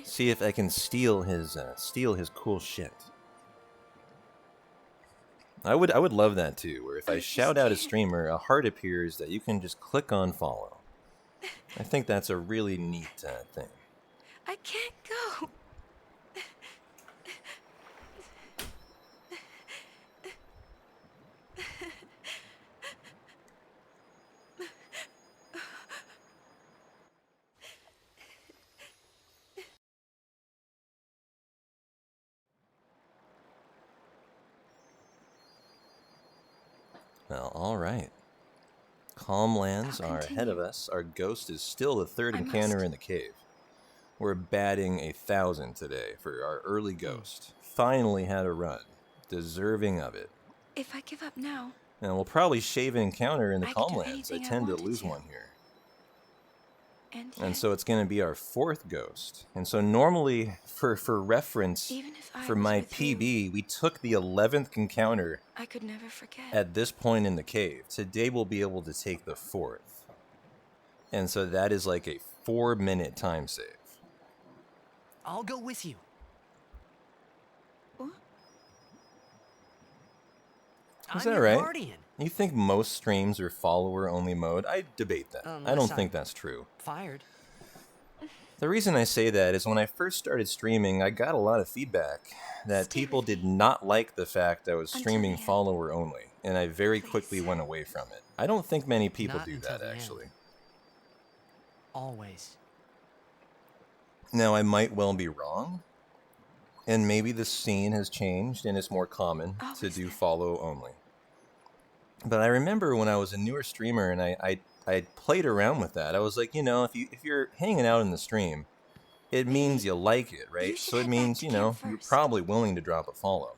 see if I can steal his cool shit. I would love that too, where if I shout out a streamer, a heart appears that you can just click on follow. I think that's a really neat thing. I can't go. Well, alright. Calm lands are ahead of us. Our ghost is still the third encounter in the cave. We're batting 1,000 today for our early ghost. Finally had a run. Deserving of it. If I give up now... And we'll probably shave an encounter in the I could calm do lands. I anything I tend to wanted lose to. one here. And so it's going to be our 4th ghost. And so normally, for reference, Even if I for was my with you, PB, we took the 11th encounter I could never forget. at this point in the cave. Today we'll be able to take the 4th. And so that is like a 4-minute time save. I'll go with you. Is I'm that your right? guardian. You think most streams are follower-only mode? I debate that. I Unless don't think I'm that's true. Fired. The reason I say that is when I first started streaming, I got a lot of feedback that people did not like the fact I was streaming follower-only, and I very quickly went away from it. I don't think many people Not do until that, the end. actually. Always. Now, I might well be wrong, and maybe the scene has changed and it's more common to do follow-only. But I remember when I was a newer streamer and I played around with that. I was like, you know, if you're hanging out in the stream, it means you like it, right? So it means, you know, you're probably willing to drop a follow.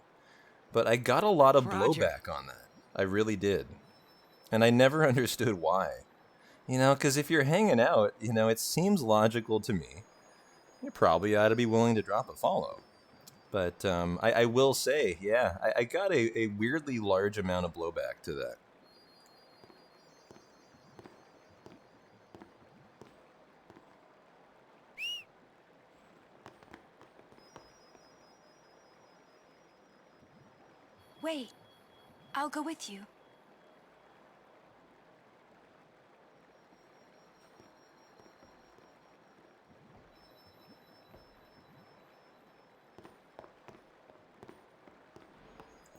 But I got a lot of blowback on that. I really did. And I never understood why. You know, because if you're hanging out, you know, it seems logical to me. You probably ought to be willing to drop a follow. But I will say, yeah, I got a weirdly large amount of blowback to that. Wait, I'll go with you.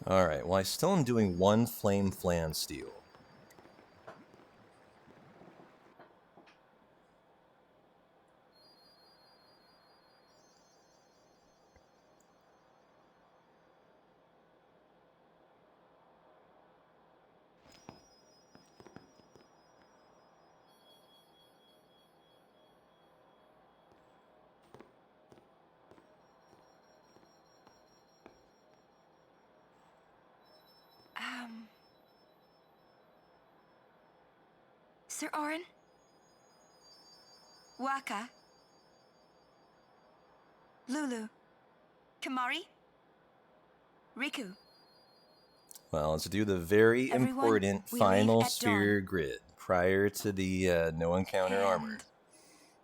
Alright, well I still am doing one flame flan steal. Sir Orin? Waka? Lulu? Kamari? Riku? Well, let's do the very Everyone, important we final leave at sphere grid prior to the no encounter armor.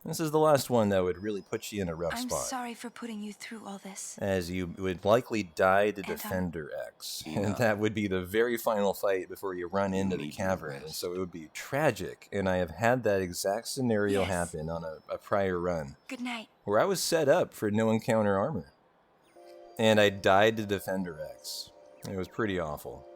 This is the last one that would really put you in a rough I'm spot, sorry for putting you through all this. as you would likely die to Defender X, and that would be the very final fight before you run into the cavern, and so it would be tragic, and I have had that exact scenario happen on a prior run, Good night. where I was set up for no encounter armor, and I died to Defender X. It was pretty awful.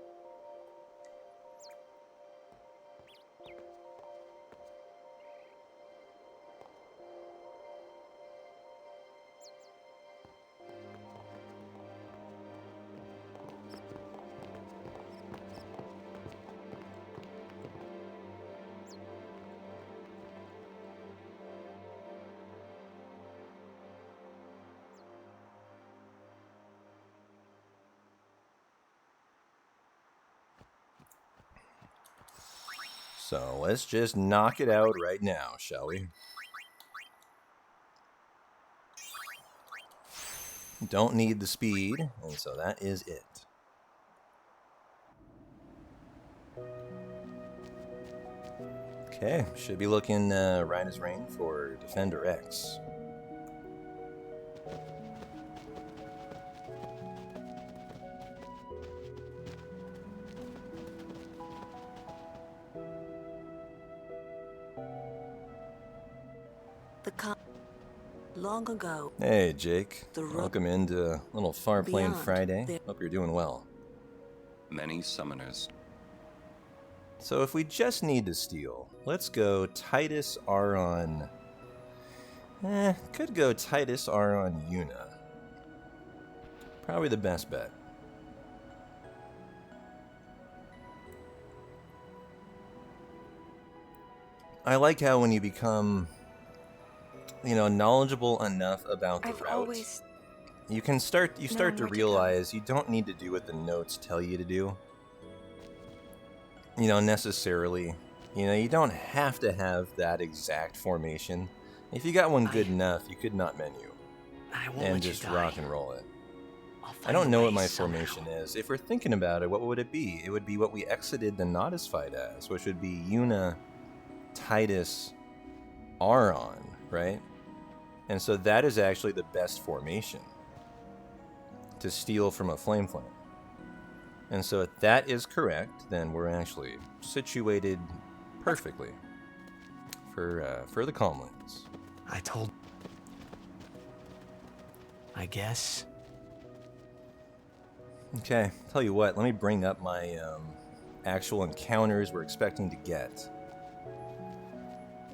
So let's just knock it out right now, shall we? Don't need the speed, and so that is it. Okay, should be looking right as rain for Defender X. Long ago. Hey, Jake. The road Welcome into Little Far Plane beyond Friday. the- Hope you're doing well. Many summoners. So if we just need to steal, let's go Titus R on... could go Titus R on Yuna. Probably the best bet. I like how when you become, you know, knowledgeable enough about the route, you can start to realize you don't need to do what the notes tell you to do. You know, necessarily. You know, you don't have to have that exact formation. If you got one good enough, you could not menu and just rock and roll it. I don't know what my formation is. If we're thinking about it, what would it be? It would be what we exited the Nodus fight as, which would be Yuna, Titus, Aron, right? And so that is actually the best formation to steal from a flame. And so if that is correct, then we're actually situated perfectly for the Calmlands. I guess. Okay, tell you what, let me bring up my actual encounters we're expecting to get.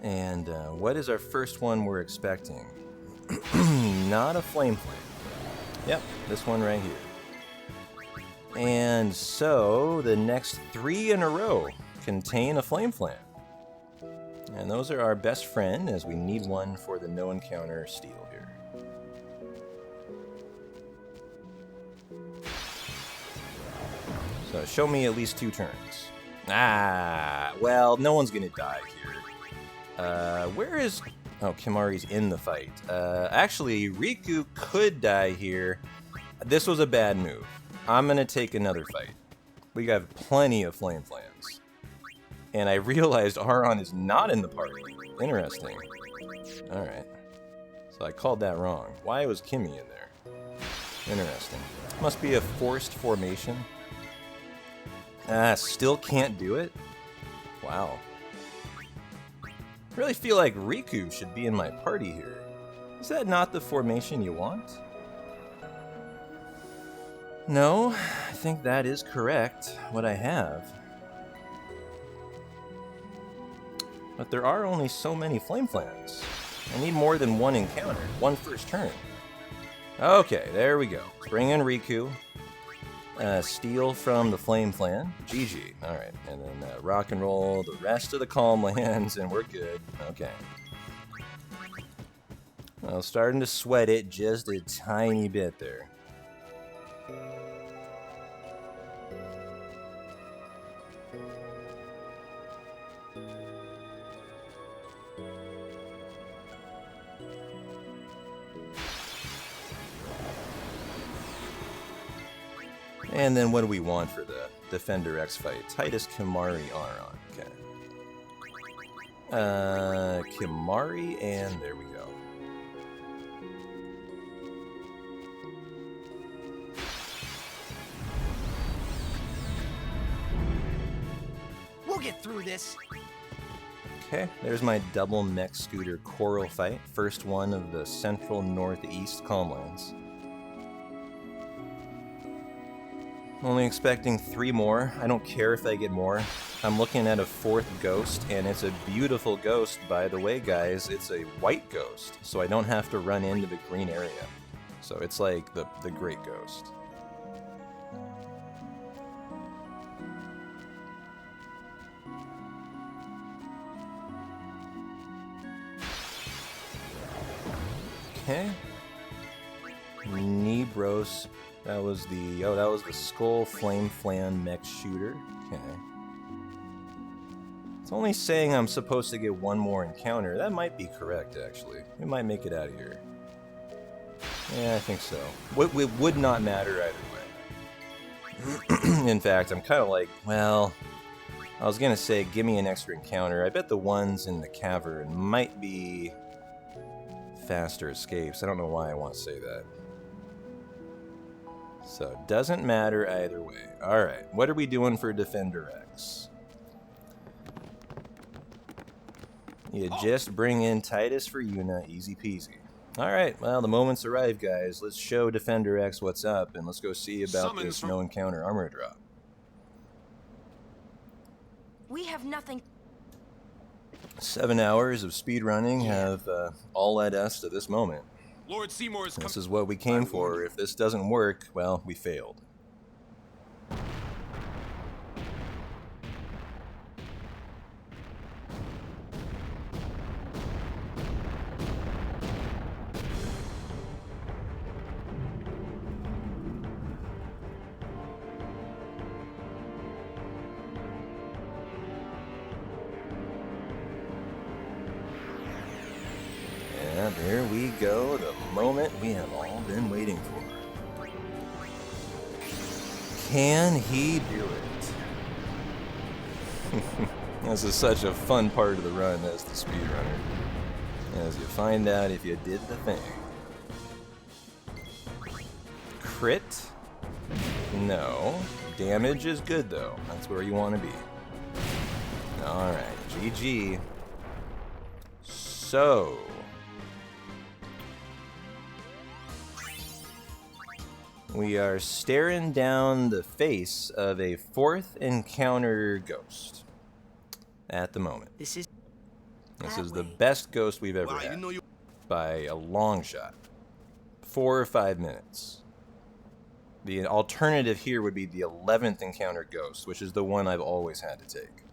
And what is our first one we're expecting? Not a flame. Yep, this one right here. And so the next 3 in a row contain a flame. And those are our best friend, as we need one for the no encounter steal here. So show me at least 2 turns. Ah, well, no one's gonna die here. Where is... Oh, Kimari's in the fight. Actually, Riku could die here. This was a bad move. I'm gonna take another fight. We got plenty of flame flans. And I realized Aron is not in the party. Interesting. Alright. So I called that wrong. Why was Kimmy in there? Interesting. Must be a forced formation. Still can't do it? Wow. I really feel like Riku should be in my party here. Is that not the formation you want? No, I think that is correct, what I have. But there are only so many flame flans. I need more than 1 encounter, 1 first turn. Okay, there we go. Bring in Riku. Steal from the flame flan. GG. Alright, and then rock and roll the rest of the Calmlands, and we're good. Okay. Well, starting to sweat it just a tiny bit there. And then what do we want for the Defender X fight? Titus, Kimari, Aron. Okay. Kimari, and there we go. We'll get through this. Okay, there's my double mech scooter Coral fight. First one of the Central Northeast Calmlands. Only expecting 3 more. I don't care if I get more. I'm looking at a 4th ghost, and it's a beautiful ghost, by the way, guys. It's a white ghost, so I don't have to run into the green area. So it's like the great ghost. Okay. Nebros. That was the Skull Flame Flan mech shooter. Okay. It's only saying I'm supposed to get 1 more encounter. That might be correct, actually. We might make it out of here. Yeah, I think so. It would not matter either way. In fact, I'm kind of like, well, I was gonna say, give me an extra encounter. I bet the ones in the cavern might be faster escapes. I don't know why I want to say that. So, it doesn't matter either way. Alright, what are we doing for Defender X? You just bring in Titus for Yuna, easy peasy. Alright, well, the moment's arrived, guys. Let's show Defender X what's up, and let's go see about this no encounter armor drop. We have nothing. 7 hours of speedrunning have all led us to this moment. Lord Seymour's This is what we came for. If this doesn't work, well, we failed. Yeah, there we go, the moment we have all been waiting for. Can he do it? This is such a fun part of the run as the speedrunner. as you find out if you did the thing. Crit? No. Damage is good though. That's where you want to be. Alright, GG. So... we are staring down the face of a 4th encounter ghost at the moment. This is the best ghost we've ever had, by a long shot. 4 or 5 minutes. The alternative here would be the 11th encounter ghost, which is the one I've always had to take.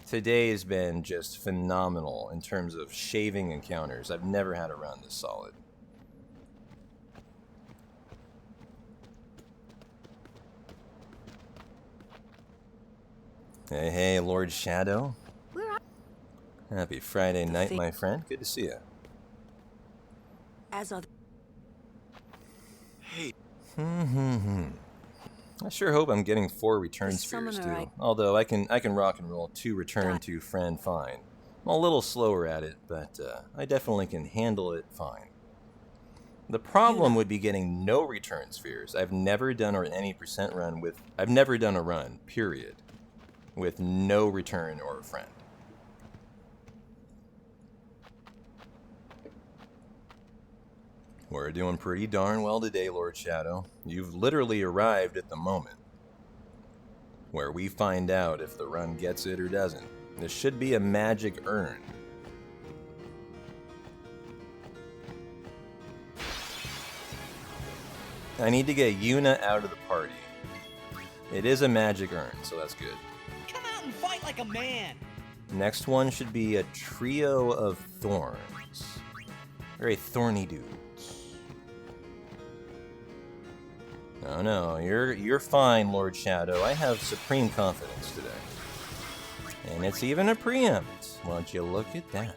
Today has been just phenomenal in terms of shaving encounters. I've never had a run this solid. Hey, hey, Lord Shadow. Happy Friday night, my friend. Good to see you. As are Hey. I sure hope I'm getting 4 return spheres too. Although I can rock and roll 2 return to friend fine. I'm a little slower at it, but I definitely can handle it fine. The problem would be getting no return spheres. I've never done any percent run with. I've never done a run, period, with no return or a friend. We're doing pretty darn well today, Lord Shadow. You've literally arrived at the moment where we find out if the run gets it or doesn't. This should be a magic urn. I need to get Yuna out of the party. It is a magic urn, so that's good. Come out and fight like a man! Next one should be a trio of thorns. Very thorny dudes. Oh no, you're fine, Lord Shadow. I have supreme confidence today. And it's even a preempt. Won't you look at that?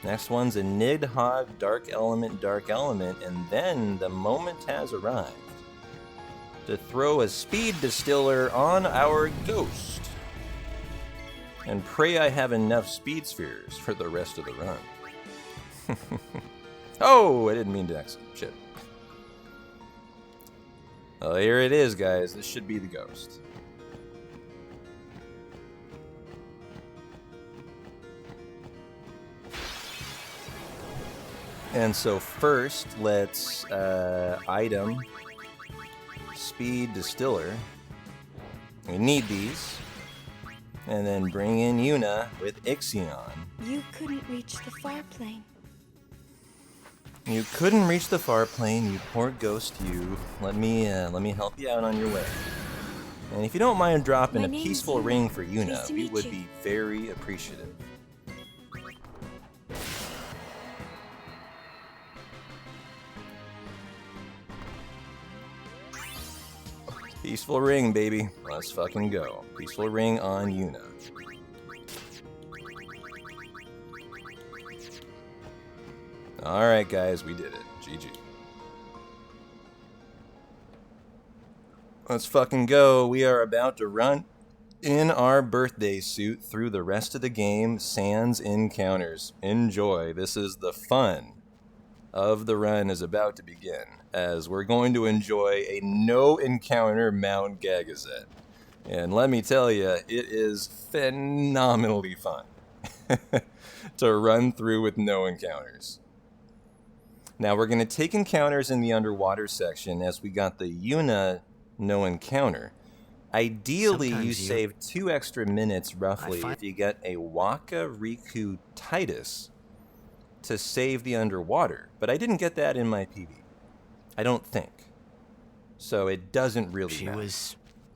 Next one's a Nidhogg, dark element, and then the moment has arrived to throw a speed distiller on our ghost. And pray I have enough speed spheres for the rest of the run. Oh, I didn't mean to exit. Shit. Oh, here it is, guys. This should be the ghost. And so first, let's item speed distiller. We need these. And then bring in Yuna with Ixion. You couldn't reach the far plane. You couldn't reach the far plane, you poor ghost you. Let me help you out on your way. And if you don't mind dropping a peaceful ring for Yuna, we would be very appreciative. Peaceful ring, baby. Let's fucking go. Peaceful ring on Yuna. Alright, guys, we did it. GG. Let's fucking go. We are about to run in our birthday suit through the rest of the game, sans encounters. Enjoy. This is the fun of the run is about to begin, as we're going to enjoy a no-encounter Mount Gagazet. And let me tell you, it is phenomenally fun to run through with no encounters. Now we're going to take encounters in the underwater section, as we got the Yuna no encounter. Ideally, you save 2 extra minutes roughly if you get a Waka Riku Titus to save the underwater, but I didn't get that in my PB. I don't think. So it doesn't really matter.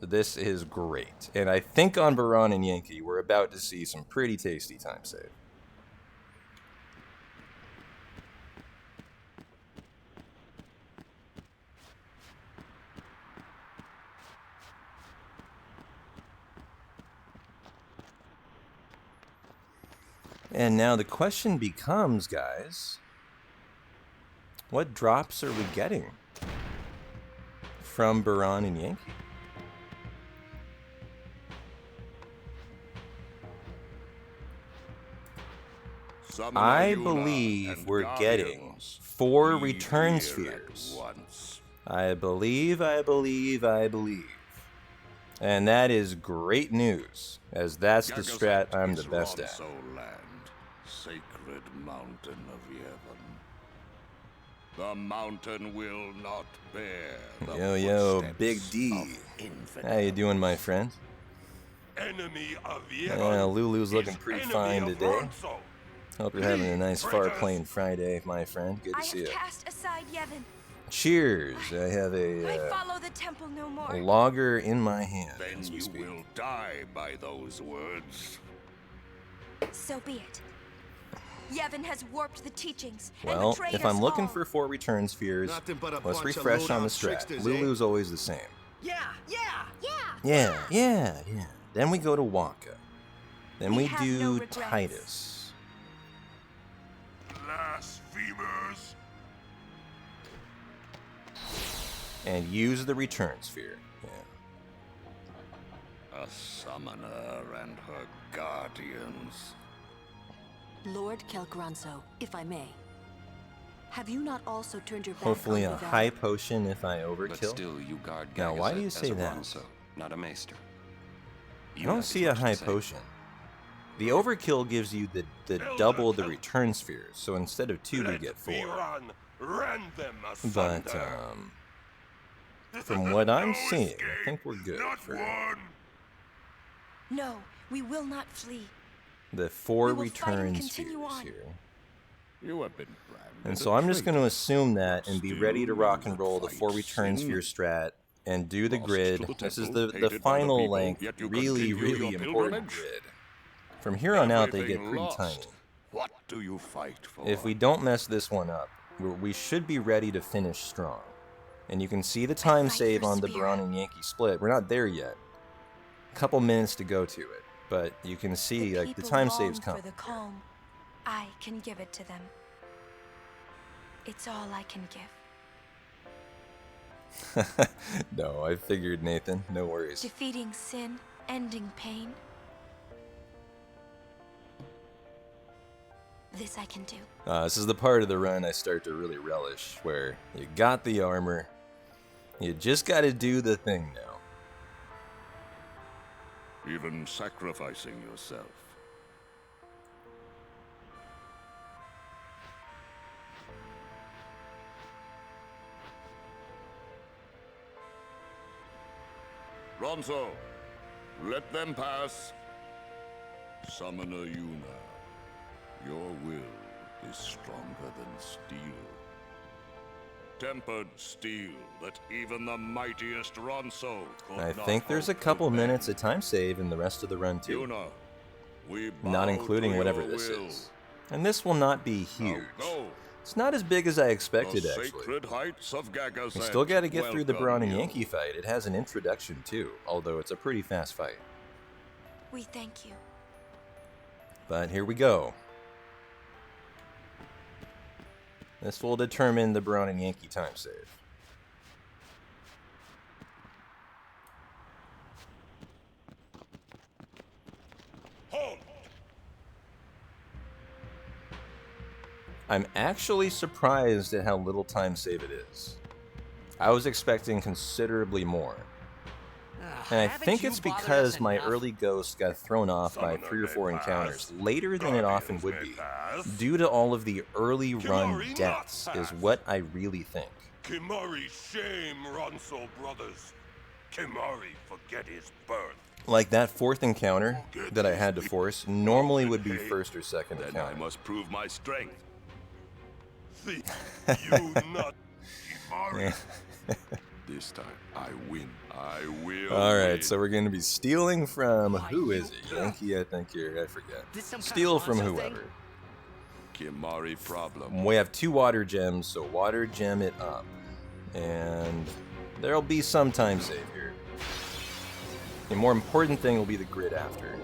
This is great. And I think on Baran and Yankee, we're about to see some pretty tasty time save. And now the question becomes, guys, what drops are we getting from Baran and Yankee? I believe we're getting 4 return spheres. I believe. And that is great news, as that's the strat I'm the best at. Sacred mountain of Yevon. The mountain will not bear the Yo, Big D. How you doing, my friend? Enemy of Yevon. Lulu's looking pretty fine today. Hope you're having a nice far-playing Friday, my friend. Good to see you. Cast aside Yevon. Cheers! I have I follow the temple no more. a lager in my hand. Then you will die by those words. So be it. Yevon has warped the teachings. Well, and if I'm us looking all. for 4 return spheres, Nothing but a let's bunch of refresh on the low-down strat. tricksters, Lulu's always the same. Yeah. Yeah. Then we go to Waka. Then we have do no regrets. Titus. Blasphemers. And use the return sphere. A summoner and her guardians. Lord Kelgranso, if I may. Have you not also turned your back Hopefully on a Yevon? high potion if I overkill. But still, you guard Now, why do you Gagazet say as a that? Ronso, not a maester. I don't see a high potion. The overkill gives you the double the return spheres, so instead of 2 we get 4. But from what I'm seeing, I think we're good for No, we will not flee. the 4 We will fight and return continue spheres on. here. You have been branded And a so I'm just traitor. going to assume that and be Still ready to you rock and will roll the fight 4 return sin. sphere strat and do the Lost grid. to the This is temple, the hated by the final people, length, yet you really continue your important pilgrimage? grid. From here on out, they get Everything pretty lost. tiny. What do you fight for? If we don't mess this one up, we should be ready to finish strong. And you can see the time save on the Braun and Yankee split. We're not there yet. A couple minutes to go to it, but you can see like the People time long save's for coming. the calm. I can give it to them. It's all I can give. No, I figured, Nathan. No worries. Defeating sin, ending pain. This I can do. This is the part of the run I start to really relish, where you got the armor, you just got to do the thing now. Even sacrificing yourself. Ronso, let them pass. Summoner Yuna, your will is stronger than steel. Tempered steel that even the mightiest Ronso could I not think there's a hope to couple bend. minutes of time save in the rest of the run too. Yuna, we Not bow including to whatever your this will. is. And this will not be huge. Go. It's not as big as I expected, The actually. sacred heights of Gagazet We still got to get through the welcome Braun and you. Yankee fight. It has an introduction too, although it's a pretty fast fight. We thank you. But here we go. This will determine the Braun and Yankee time save. I'm actually surprised at how little time save it is. I was expecting considerably more. And I think it's because my early ghost got thrown off by 3 or 4 encounters later than it often would be, due to all of the early run deaths, is what I really think. Kimari shame, Ronso brothers. Kimari forget his birth. Like that 4th encounter that I had to force normally would be 1st or 2nd Then I encounter. must prove my strength. See, you not Kimari. This time, I win. I will. Alright, so we're going to be stealing from, who is it? Yankee, I think I forget. Steal from whoever. Kimari problem. We have 2 water gems, so water gem it up. And there'll be some time save here. The more important thing will be the grid after.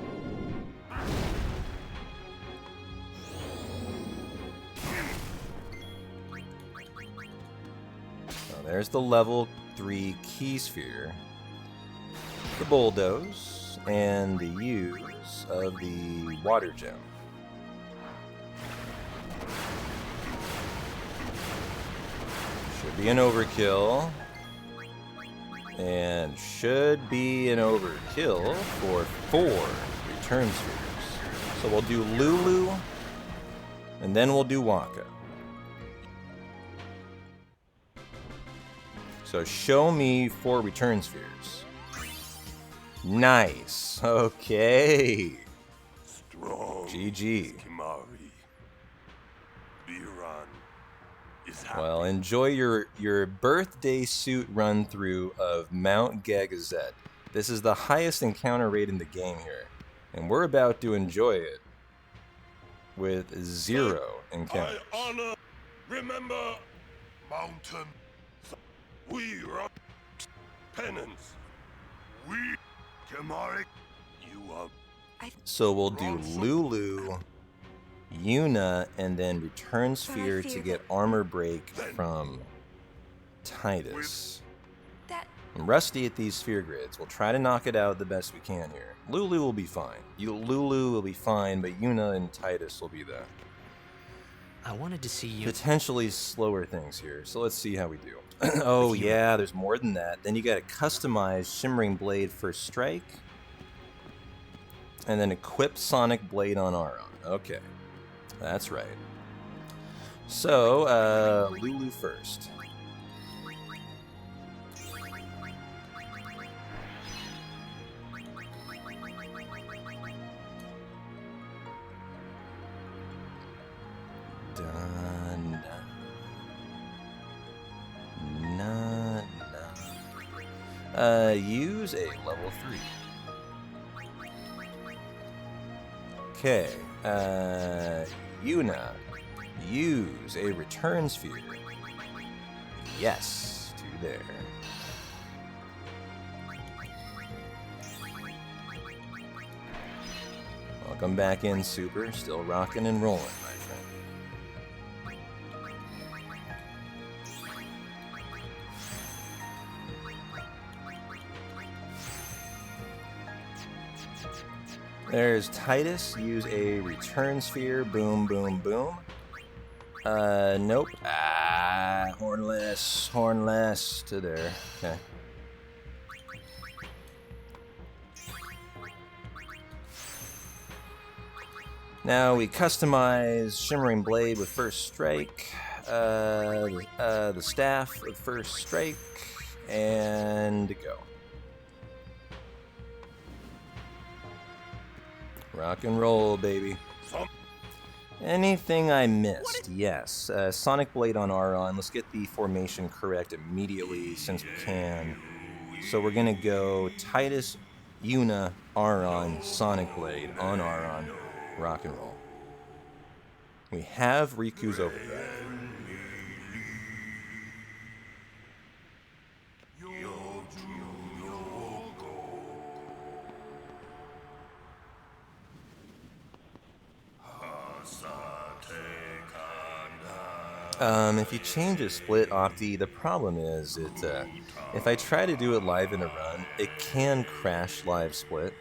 So there's the level 3 key sphere, the bulldoze, and the use of the water gem. be an overkill. And should be an overkill for 4 return spheres. So we'll do Lulu, and then we'll do Waka. So show me 4 return spheres. Nice. Okay. Strong. GG. Kimari. Speedrun is happy. Well, enjoy your birthday suit run through of Mount Gagazet. This is the highest encounter rate in the game here, and we're about to enjoy it with 0 encounters. I honor. Remember, mountain. We rock penance. We Kimari. You are. So we'll do Lulu, Yuna, and then return sphere to get armor break from Titus. I'm rusty at these sphere grids. We'll try to knock it out the best we can here. Lulu will be fine. Lulu will be fine, but Yuna and Titus will be the I wanted to see you. potentially slower things here. So let's see how we do. Oh yeah, there's more than that. Then you gotta customize Shimmering Blade for Strike. And then equip Sonic Blade on Auron. Okay, that's right. So, Lulu first. Done. Use a level 3. Okay, Yuna, use a return sphere. Yes, to there. Welcome back in, Super. Still rocking and rolling, my friend. There's Titus. Use a return sphere. Boom, boom, boom. Nope. Hornless to there. Okay. Now we customize Shimmering Blade with First Strike, the staff with First Strike, and go. Rock and roll, baby. Anything I missed? Yes. Sonic Blade on Auron. Let's get the formation correct immediately since we can. So we're going to go Titus, Yuna, Auron, Sonic Blade on Auron. Rock and roll. We have Riku's Overdrive. If you change a split opti, the problem is if I try to do it live in a run, it can crash live split.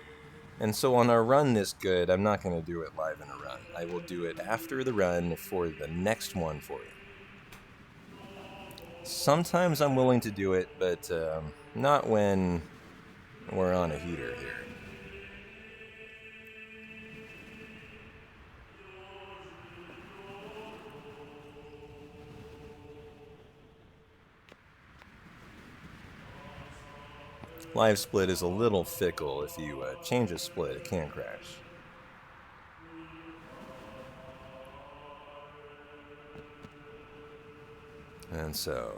And so on a run this good, I'm not going to do it live in a run. I will do it after the run for the next one for you. Sometimes I'm willing to do it, but not when we're on a heater here. Live split is a little fickle. If you change a split, it can crash. And so,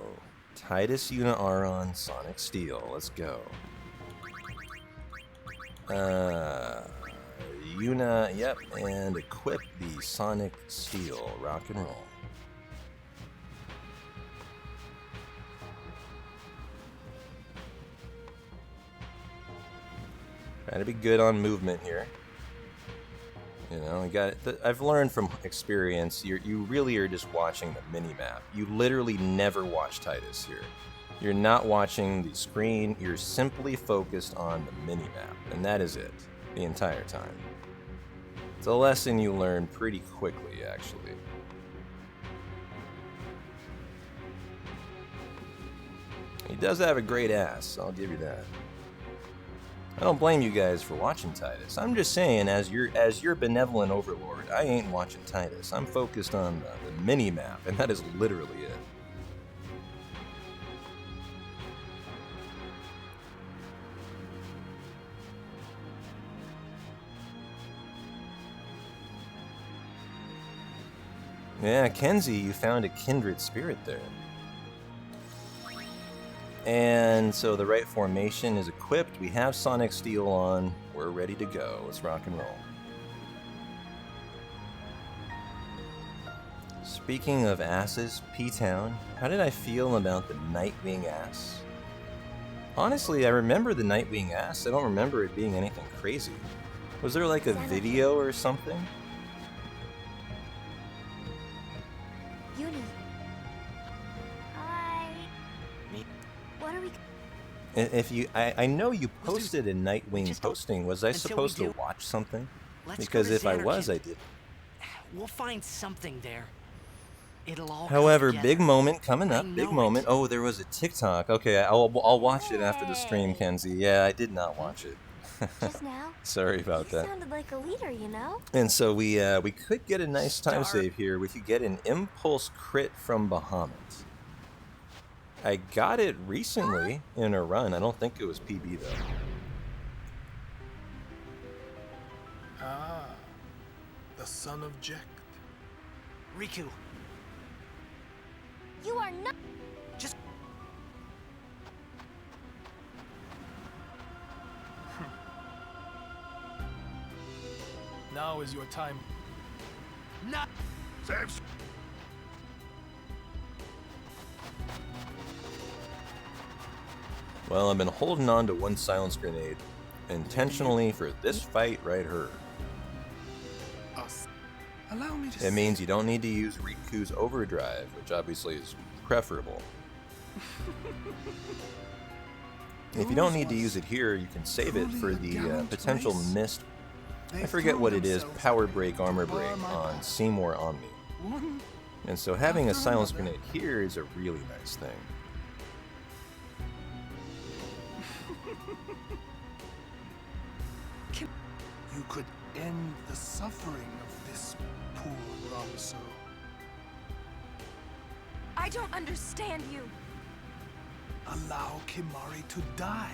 Titus, Yuna, Auron, Sonic Steel. Let's go. Yuna, yep, and equip the Sonic Steel. Rock and roll. Trying to be good on movement here. You know, I've learned from experience, you really are just watching the mini-map. You literally never watch Titus here. You're not watching the screen, you're simply focused on the mini-map, and that is it, the entire time. It's a lesson you learn pretty quickly, actually. He does have a great ass, I'll give you that. I don't blame you guys for watching Titus. I'm just saying, as your benevolent overlord, I ain't watching Titus. I'm focused on the mini-map, and that is literally it. Yeah, Kenzie, you found a kindred spirit there. And so the right formation is equipped. We have Sonic Steel on. We're ready to go. Let's rock and roll. Speaking of asses, P-Town, how did I feel about the Nightwing ass? Honestly, I remember the Nightwing ass. I don't remember it being anything crazy. Was there like a video or something? Uni. Hi. What are we... If you, I know you posted a Nightwing posting. Was I supposed to watch something? Because if I was, I did. We'll find something there. It'll all However, come big together. moment coming up. Big moment. Oh, there was a TikTok. Okay, I'll watch it after the stream, Kenzie. Yeah, I did not watch it. Just now? Sorry about You that. sounded like a leader, you know? And so we could get a nice time save here. We could get an impulse crit from Bahamut. I got it recently in a run. I don't think it was PB though. Ah, the son of Jekt. Riku. You are not... Just... Now is your time. Not... Saves. Well, I've been holding on to one silence grenade intentionally for this fight right here. Allow me to It means you don't need to use Riku's overdrive, which obviously is preferable. If you don't need to use it here, you can save it for the potential missed, I forget what it is, power break, armor break on Seymour Omni. And so having a silence grenade here is a really nice thing. You could end the suffering of this poor Ramso. I don't understand you. Allow Kimari to die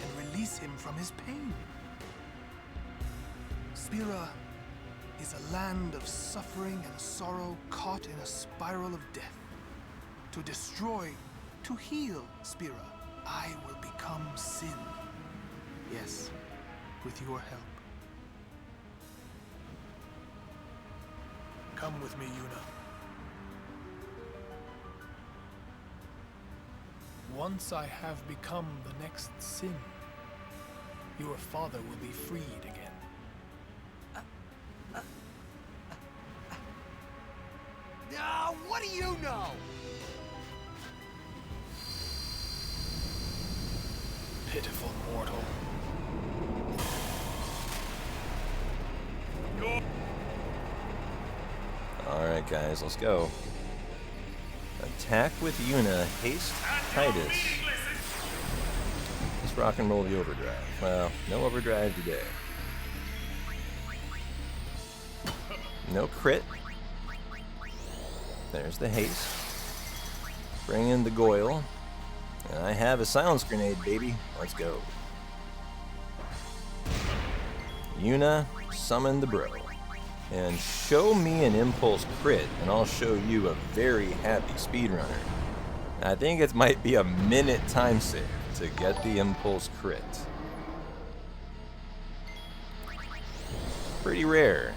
and release him from his pain. Spira is a land of suffering and sorrow caught in a spiral of death. To destroy, to heal Spira, I will become Sin. Yes, with your help. Come with me, Yuna. Once I have become the next Sin, your father will be freed again. What do you know? Pitiful mortal. Alright guys, let's go. Attack with Yuna, haste Titus. Let's rock and roll the overdrive. Well, no overdrive today. No crit. There's the haste. Bring in the Goyle. And I have a silence grenade, baby. Let's go. Yuna, summon the bro. And show me an impulse crit, and I'll show you a very happy speedrunner. I think it might be a minute time save to get the impulse crit. Pretty rare,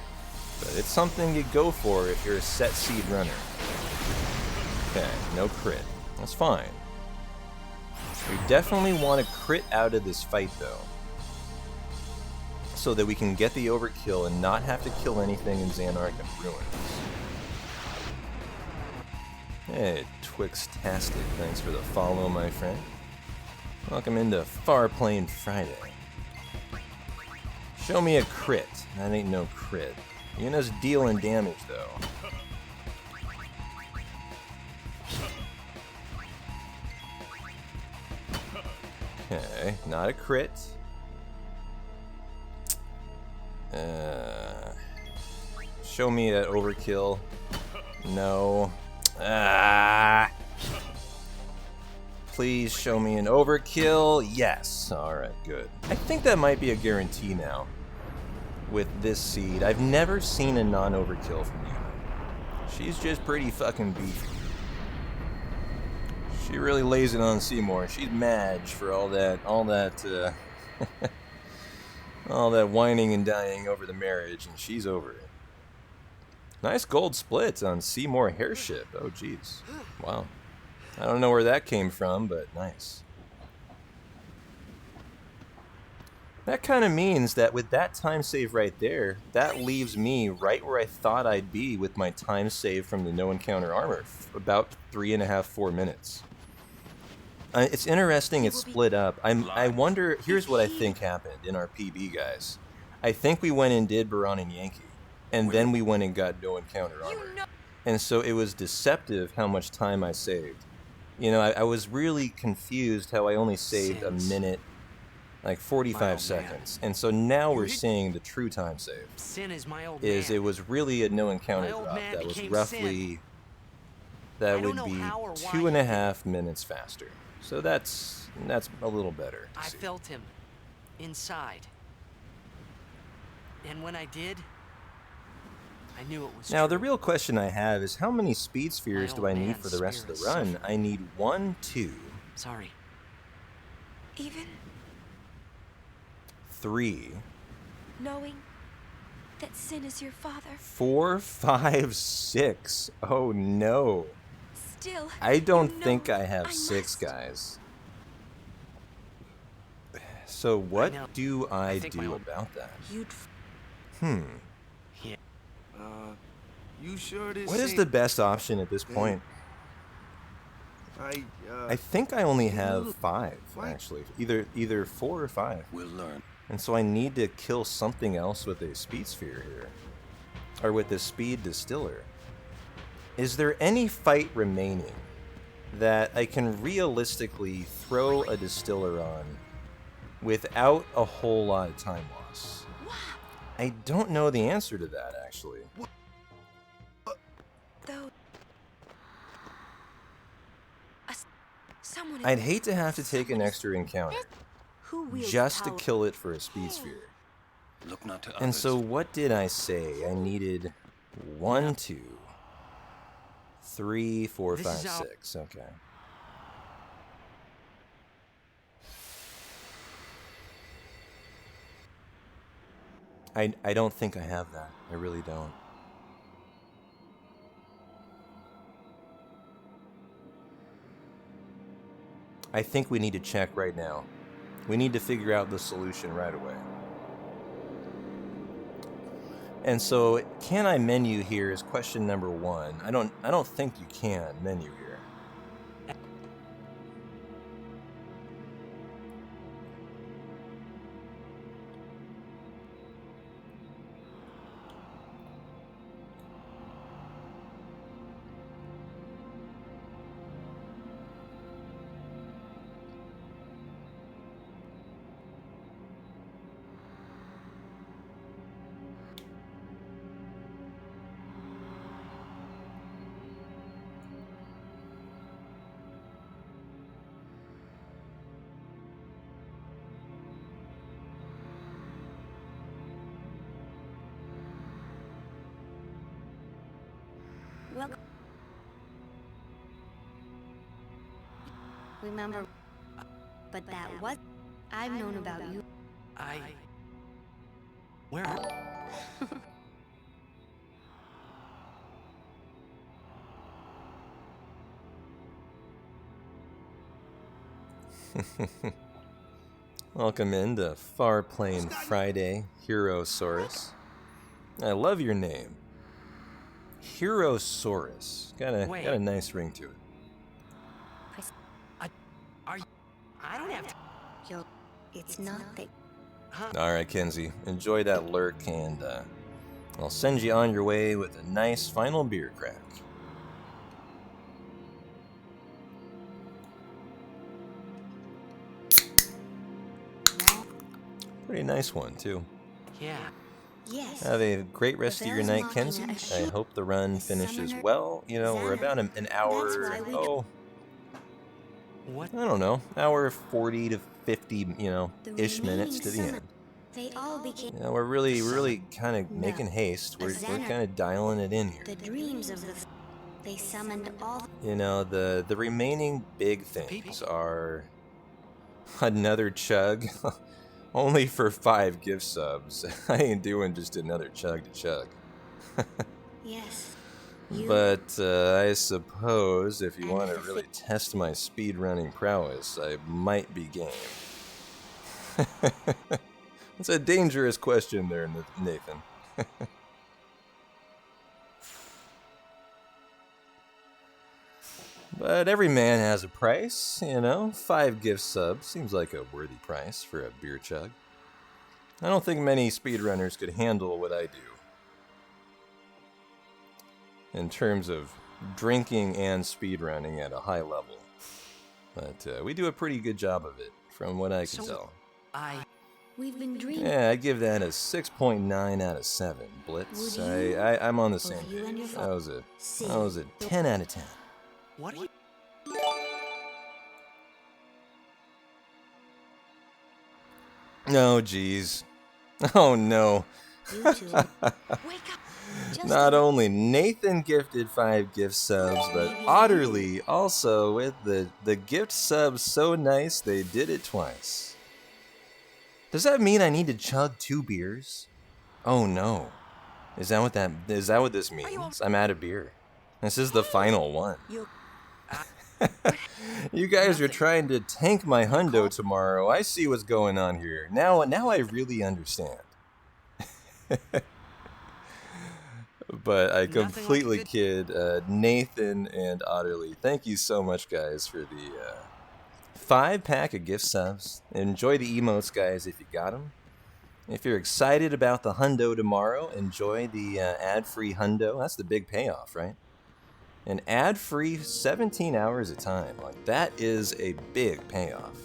but it's something you go for if you're a set seed runner. Okay, no crit. That's fine. We definitely want to crit out of this fight though, so that we can get the overkill and not have to kill anything in Xanark and Ruins. Hey, Twixtastic, thanks for the follow, my friend. Welcome into Farplane Friday. Show me a crit. That ain't no crit. Yuna's dealing damage though. Okay, not a crit. Show me that overkill. No. Ah. Please show me an overkill. Yes. Alright, good. I think that might be a guarantee now. With this seed. I've never seen a non-overkill from you. She's just pretty fucking beefy. She really lays it on Seymour. She's Madge for all that all that whining and dying over the marriage, and she's over it. Nice gold splits on Seymour Hairship. Oh jeez. Wow. I don't know where that came from, but nice. That kind of means that with that time save right there, that leaves me right where I thought I'd be with my time save from the no encounter armor, about 3.5, 4 minutes. It's interesting it's split up. I wonder, here's what I think happened in our PB, guys. I think we went and did Baran and Yankee, and then we went and got no encounter armor. And so it was deceptive how much time I saved. You know, I was really confused how I only saved a minute, like 45 seconds. And so now we're seeing the true time save. Sin is my old Is man. it was really a no encounter My old drop man that was became roughly, that would be 2.5 minutes faster. So that's a little better. I felt him inside. And when I did, I knew it was Now, true. the real question I have is how many speed spheres do I need for the rest of the run? I need 1, 2. Sorry. Even 3, knowing that Sin is your father, 4, 5, 6. Oh no. still, I don't you know think I have I 6, guys. So what do I do about that? Yeah. You sure this What is ain't- the best option at this point? I think I only have 5, actually. Either 4 or 5. We'll learn. And so I need to kill something else with a speed sphere here. Or with the speed distiller. Is there any fight remaining that I can realistically throw a distiller on without a whole lot of time loss? I don't know the answer to that, actually. though. Someone I'd hate to have to take an extra encounter just to kill it for a speed sphere. Look not to And others. so what did I say? I needed 1, 2, 3, 4, 5, 6. Okay. I don't think I have that. I really don't. I think we need to check right now. We need to figure out the solution right away. And so, can I menu here is question number 1. I don't think you can menu here. Welcome. Remember, but that was. I've known about you. Where? Welcome into Far Plane Friday, Herosaurus. I love your name. Herosaurus. Got a nice ring to it. I don't have to. Yo, it's not that. Alright, Kenzie. Enjoy that lurk, and I'll send you on your way with a nice final beer crack. Pretty nice one, too. Yeah. Yes. Have a great rest of your Those night, machina Kenzie. I assume hope the run finishes summoner well. You know, we're about an hour, why we What? I don't know, hour 40 to 50, you know, ish minutes to the end. They all became You know, we're really kind of No. making haste. We're Xander- kind of dialing it in here. the dreams of the. They summoned all. You know, the remaining big things are another chug, only for 5 gift subs. I ain't doing just another chug to chug. Yes. But I suppose if you want to really test my speedrunning prowess, I might be game. It's a dangerous question there, Nathan. But every man has a price, you know. 5 gift subs seems like a worthy price for a beer chug. I don't think many speedrunners could handle what I do in terms of drinking and speedrunning at a high level. But we do a pretty good job of it, from what I can tell. We've been dreaming. Yeah, I'd give that a 6.9 out of 7, Blitz. I'm on the same you and your page. That was a 10 out of 10. What? No, geez. Oh no. Not only Nathan gifted 5 gift subs, but Otterly also with the gift subs so nice they did it twice. Does that mean I need to chug 2 beers? Oh no. Is that what this means? I'm out of beer. This is the final one. You guys are trying to tank my hundo tomorrow. I see what's going on here. Now I really understand. But I completely kid. Nathan and Otterly, thank you so much, guys, for the 5-pack of gift subs. Enjoy the emotes, guys, if you got them. If you're excited about the hundo tomorrow, enjoy the ad-free hundo. That's the big payoff, right? An ad-free 17 hours a time. Like, that is a big payoff.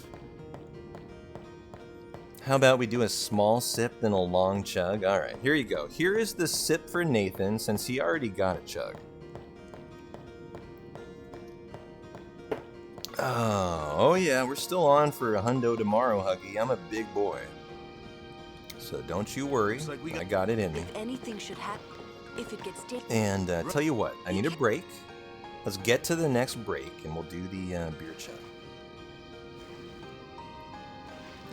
How about we do a small sip, then a long chug? Alright, here you go. Here is the sip for Nathan, since he already got a chug. Oh yeah, we're still on for a hundo tomorrow, Huggy. I'm a big boy. So don't you worry, I got it in me. If anything should happen, if it gets taken. And tell you what, I need a break. Let's get to the next break, and we'll do the beer chug.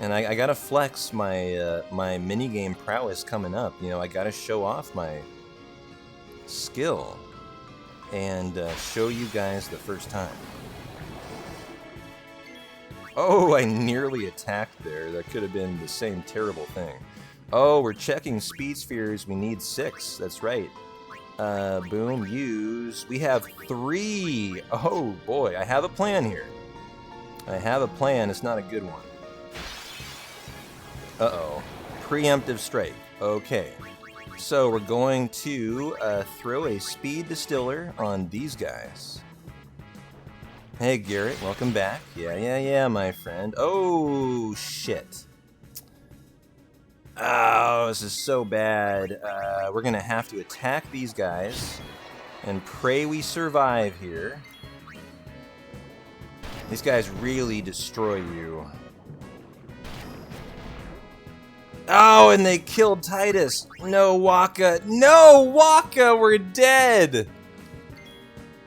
And I gotta flex my my minigame prowess coming up. You know, I gotta show off my skill and show you guys the first time. Oh, I nearly attacked there. That could have been the same terrible thing. Oh, we're checking speed spheres. We need 6. That's right. Boom, use. We have 3. Oh boy, I have a plan here. I have a plan. It's not a good one. Uh-oh. Preemptive strike. Okay. So we're going to throw a speed distiller on these guys. Hey, Garrett. Welcome back. Yeah, my friend. Oh, shit. Oh, this is so bad. We're going to have to attack these guys and pray we survive here. These guys really destroy you. Oh, and they killed Titus. No, Waka. No, Waka, we're dead.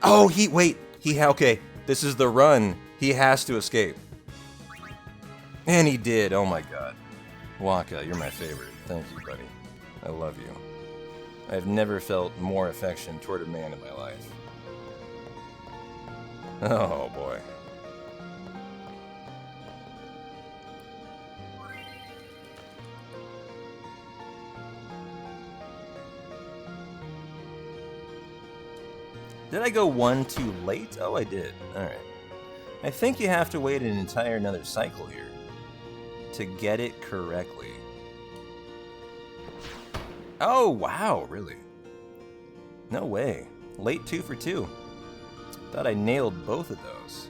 Oh, okay. This is the run. He has to escape. And he did. Oh my god. Waka, you're my favorite. Thank you, buddy. I love you. I've never felt more affection toward a man in my life. Oh boy. Did I go 1 too late? Oh, I did. Alright. I think you have to wait an entire another cycle here to get it correctly. Oh, wow, really? No way. Late 2 for 2. Thought I nailed both of those.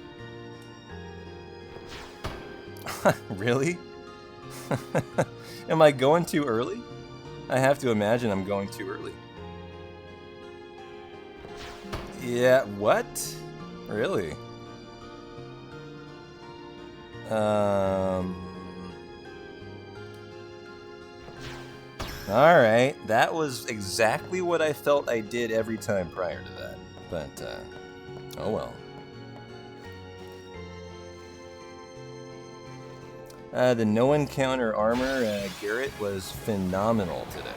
Really? Am I going too early? I have to imagine I'm going too early. Yeah, what? Really? Alright, that was exactly what I felt I did every time prior to that. But, oh well. The no encounter armor, Garrett, was phenomenal today.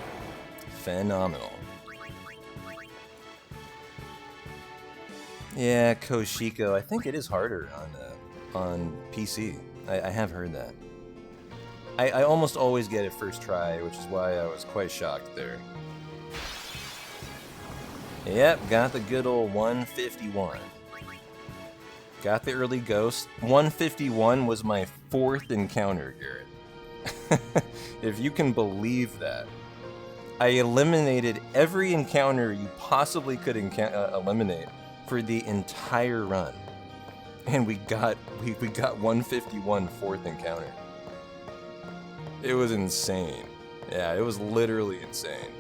Phenomenal. Yeah, Koshiko, I think it is harder on PC. I have heard that. I almost always get it first try, which is why I was quite shocked there. Yep, got the good old 151. Got the early ghost. 151 was my 4th encounter, Garrett. If you can believe that. I eliminated every encounter you possibly could eliminate for the entire run. And we got 151 4th encounter. It was insane. Yeah, it was literally insane.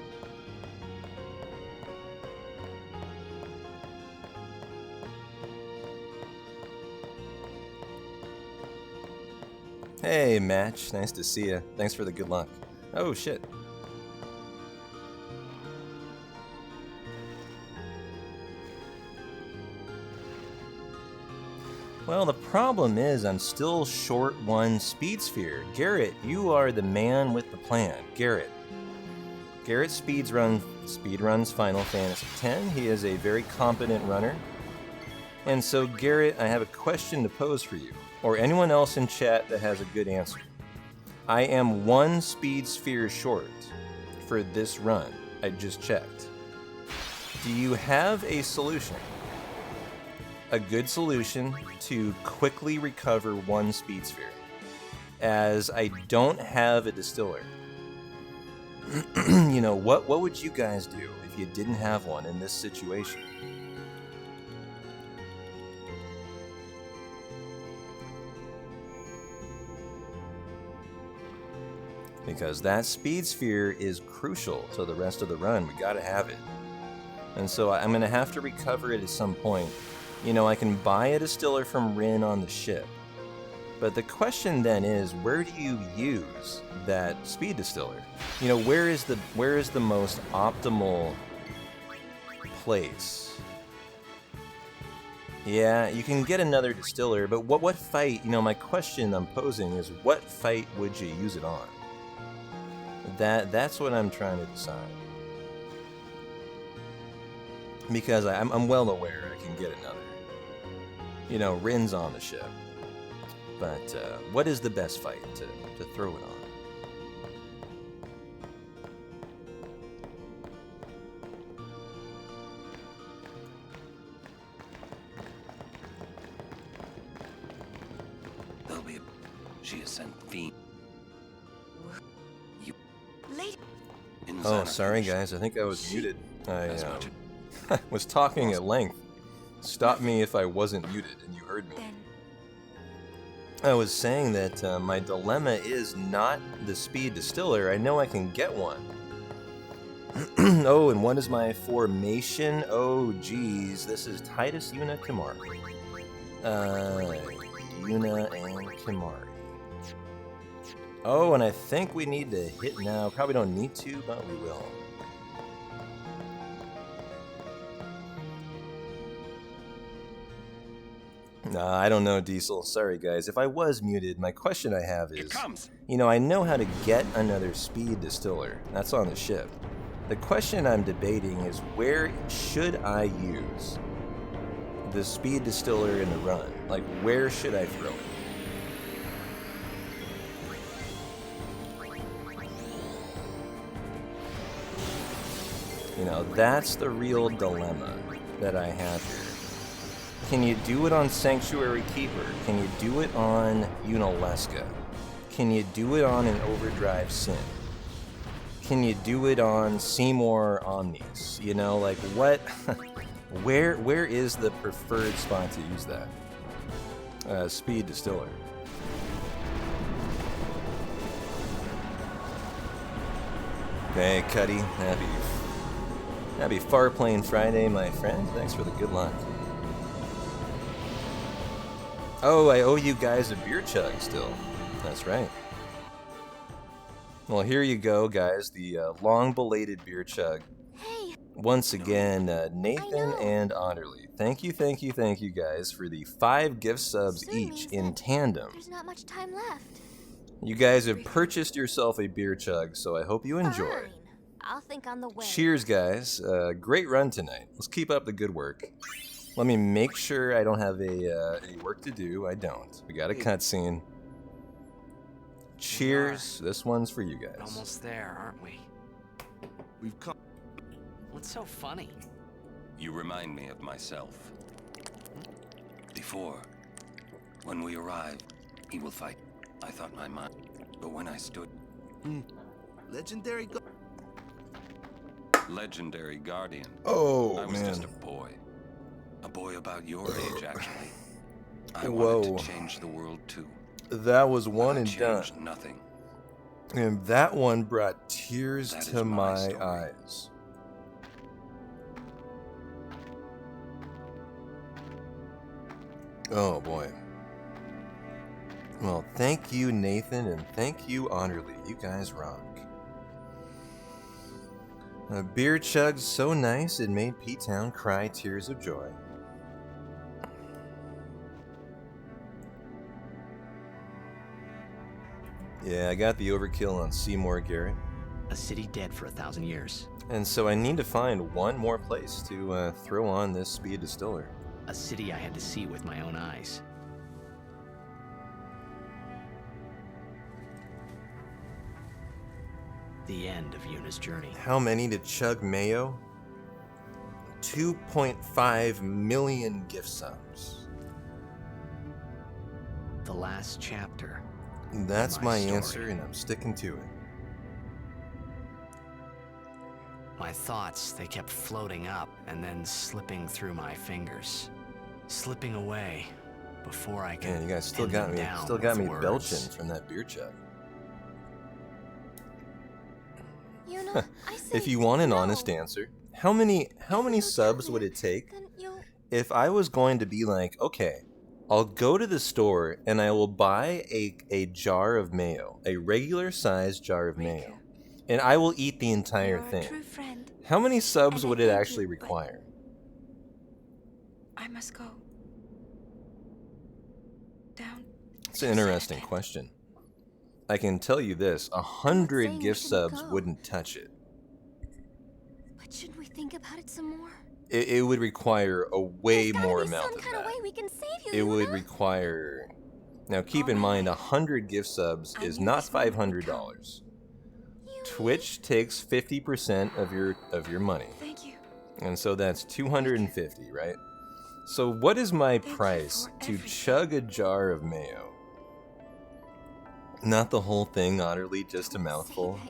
Hey, Match. Nice to see you. Thanks for the good luck. Oh, shit. Well, the problem is I'm still short 1 speed sphere. Garrett, you are the man with the plan. Garrett speedruns Final Fantasy X. He is a very competent runner. And so, Garrett, I have a question to pose for you, or anyone else in chat that has a good answer. I am 1 speed sphere short for this run. I just checked. Do you have a solution? A good solution to quickly recover 1 speed sphere, as I don't have a distiller. You know, what would you guys do if you didn't have one in this situation? Because that speed sphere is crucial to the rest of the run. We gotta have it. And so I'm gonna have to recover it at some point. You know, I can buy a distiller from Rin on the ship. But the question then is, where do you use that speed distiller? You know, where is the most optimal place? Yeah, you can get another distiller, but what fight, you know, my question I'm posing is, what fight would you use it on? That's what I'm trying to decide. Because I'm well aware I can get another. You know, Rin's on the ship. But what is the best fight to throw it on? There'll be a... She has sent fiend. You... Lady... Oh, sorry guys, I think I was muted. I was talking at length. Stop me if I wasn't muted and you heard me. I was saying that my dilemma is not the speed distiller. I know I can get one. Oh, and what is my formation? Oh, geez. This is Titus, Yuna, Kimari. Yuna and Kimari. Oh, and I think we need to hit now. Probably don't need to, but we will. Nah, I don't know, Diesel. Sorry, guys. If I was muted, my question I have is, you know, I know how to get another speed distiller. That's on the ship. The question I'm debating is, where should I use the speed distiller in the run? Like, where should I throw it? You know, that's the real dilemma that I have here. Can you do it on Sanctuary Keeper? Can you do it on Unaleska? Can you do it on an Overdrive Sin? Can you do it on Seymour Omnis? You know, like what? where is the preferred spot to use that? Speed Distiller. Hey, Cuddy. Happy Far Plane Friday, my friend. Thanks for the good luck. Oh, I owe you guys a beer chug still. That's right. Well, here you go, guys. The long-belated beer chug. Hey. Once again, Nathan and Otterly. Thank you, guys, for the 5 gift subs each in tandem. There's not much time left. You guys have purchased yourself a beer chug, so I hope you enjoy. Fine. I'll think on the way. Cheers, guys. Great run tonight. Let's keep up the good work. Let me make sure I don't have any work to do. I don't. We got a cutscene. Cheers. This one's for you guys. Almost there, aren't we? We've come. What's so funny? You remind me of myself. Before, when we arrived, he will fight. I thought my mind, but when I stood... Legendary Legendary Guardian. Oh, I was man. just a boy. A boy about your age, actually. I Whoa. wanted to change the world, too. That was one and done. Changed nothing. And that one brought tears That to is my my story. eyes. Oh, boy. Well, thank you, Nathan, and thank you, Honorly. You guys rock. A beer chug so nice it made P-Town cry tears of joy. Yeah, I got the overkill on Seymour, Garrett. A city dead for 1,000 years. And so I need to find one more place to throw on this speed distiller. A city I had to see with my own eyes. The end of Yuna's journey. How many to chug mayo? 2.5 million gift subs. The last chapter. That's My my story. answer, and I'm sticking to it. My thoughts, they kept floating up and then slipping through my fingers. Slipping away before I could Man, you guys still end got them me, down still got with me words. belching from that beer chug. Yuna, I say If you want an no. honest answer, how many subs would it take if I was going to be like, okay, I'll go to the store and I will buy a jar of mayo, a regular sized jar of mayo, and I will eat the entire thing. How many subs would it actually require? I must go. Down. It's an interesting question. I can tell you this, 100 gift subs wouldn't touch it. But shouldn't we think about it some more? It would require a way more amount Some of kind that. of way we can save It you, would Yuna. require... Now keep in mind, 100 gift subs is not $500. Twitch takes 50% of your money. Thank you. And so that's 250, right? So what is my price to chug a jar of mayo? Not the whole thing, utterly, just a mouthful.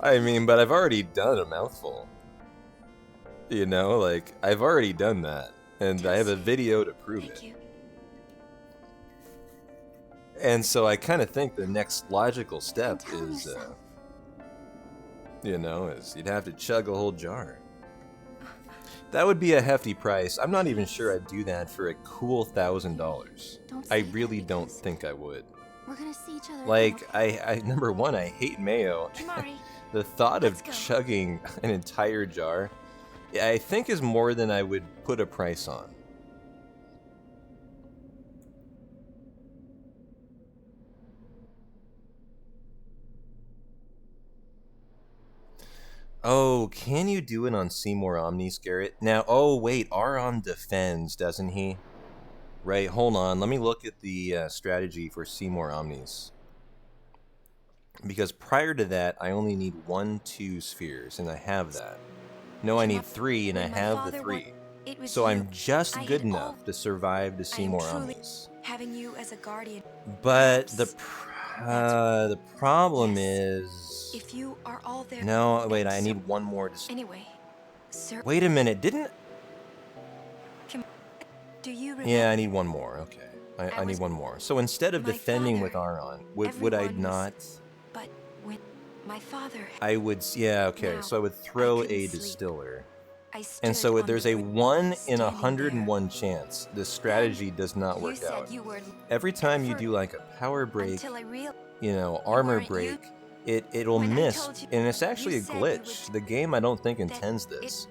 I mean, but I've already done a mouthful. You know, like, I've already done that. And I have a video to prove it. And so I kind of think the next logical step is, you know, is you'd have to chug a whole jar. That would be a hefty price. I'm not even sure I'd do that for a cool $1,000. I really don't think I would. We're gonna see each other. Like, I number one, I hate mayo. The thought of chugging an entire jar, I think is more than I would put a price on. Oh, can you do it on Seymour Omnis, Garrett? Now, oh wait, Aron defends, doesn't he? Right, hold on. Let me look at the strategy for Seymour Omnis. Because prior to that, I only need 1, 2 spheres, and I have that. No, I need 3, and I have the 3. So I'm just good enough to survive the Seymour Omnis. Having you as a guardian. But the problem is... If you are all there. No, wait, I need one more to... Anyway, sir. Wait a minute, didn't... Do you remember? Yeah, I need one more, okay. I need one more. So instead of defending with Aron, would I not... But When my father... I would, yeah, okay, Now, so I would throw couldn't a sleep. distiller. I And stood so on there's the a brink, 1 in standing 101 chance this strategy does not you work said out. you were Every time you do like a power break, until I real... you know, armor weren't you? break, it'll When I miss, told you- and it's you actually a said you would glitch. The game I don't think intends this,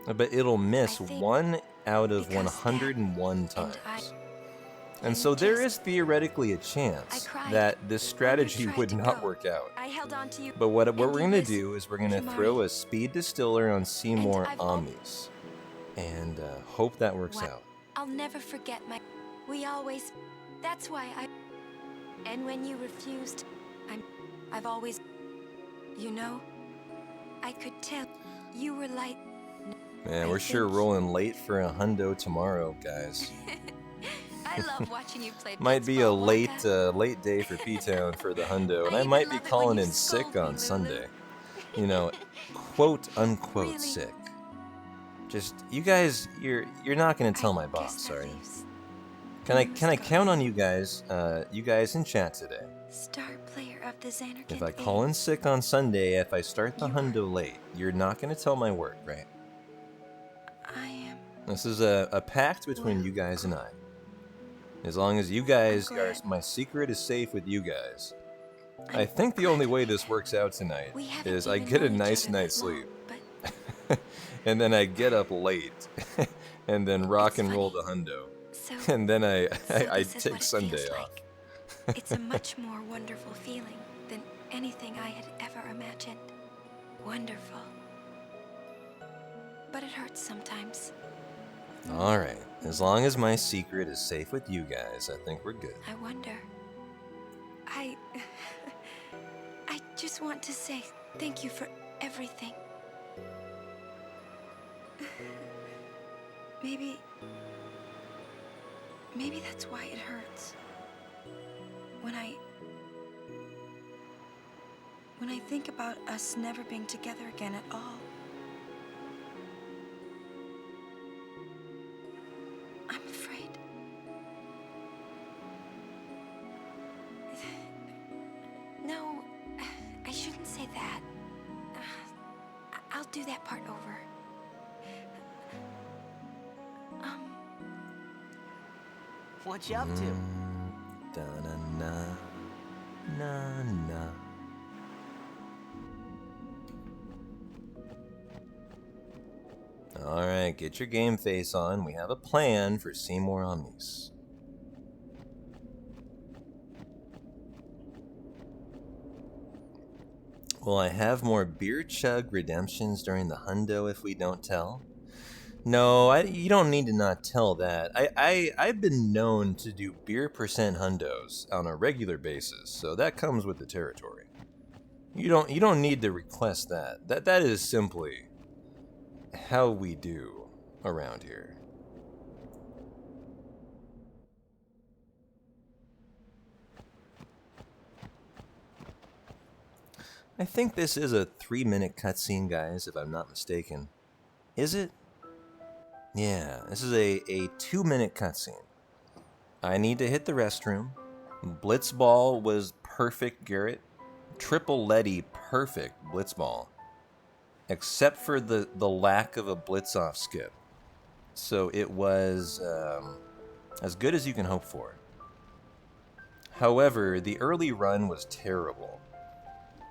but it'll miss think 1 out of because 101 Dad and times. And so there is theoretically a chance cried that this strategy tried would to not go. work out. I held on to you. But what and we're you going to listened do is we're going to to throw Mari. a speed distiller on Seymour I've Omnis, and hope that works What? out. I'll never forget my... We always... That's why I... And when you refused, I've always... You know, I could tell you were like... Man, we're sure rolling late for a hundo tomorrow, guys. I love watching you play. Might be a blitzball, late day for P-Town for the hundo, and I might be calling in sick on Sunday. You know, quote unquote sick. Just you guys, you're not gonna tell my boss, are you? Can I count on you guys in chat today? Star player of the Xanarkand. If I call in sick on Sunday, if I start the hundo late, you're not gonna tell my work, right? I am. This is a pact between you guys and I. As long as you guys are, my secret is safe with you guys. I think the only way this works out tonight is I get a nice night's sleep. And then I get up late. And then rock and roll the hundo. And then I take Sunday off. It's a much more wonderful feeling than anything I had ever imagined. Wonderful. But it hurts sometimes. Alright, as long as my secret is safe with you guys, I think we're good. I wonder. I just want to say thank you for everything. Maybe that's why it hurts. When I think about us never being together again at all. I'm afraid. No, I shouldn't say that. I'll do that part over. What you up to? Da-na-na. Alright, get your game face on. We have a plan for Seymour Omnis. Will I have more beer chug redemptions during the hundo if we don't tell? No, you don't need to not tell that. I've been known to do beer percent hundos on a regular basis, so that comes with the territory. You don't need to request that. That is simply how we do around here. I think this is a 3-minute cutscene, guys, if I'm not mistaken. Is it? Yeah, this is a 2-minute cutscene. I need to hit the restroom. Blitzball was perfect, Garrett. Triple Letty, perfect Blitzball. Except for the lack of a Blitz-off skip. So it was as good as you can hope for. However, the early run was terrible.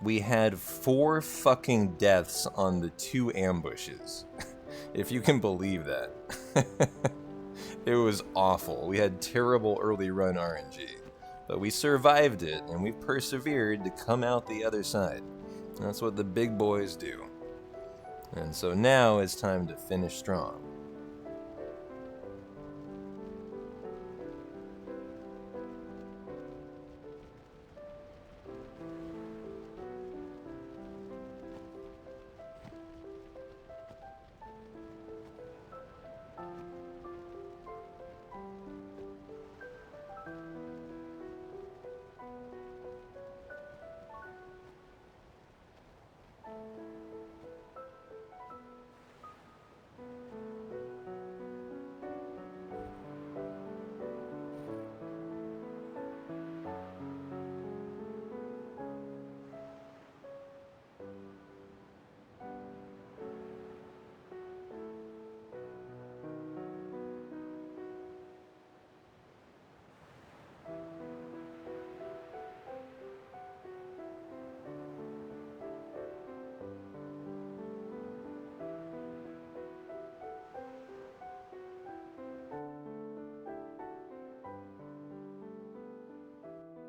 We had 4 fucking deaths on the 2 ambushes. If you can believe that. It was awful. We had terrible early run RNG. But we survived it, and we've persevered to come out the other side. That's what the big boys do. And so now it's time to finish strong.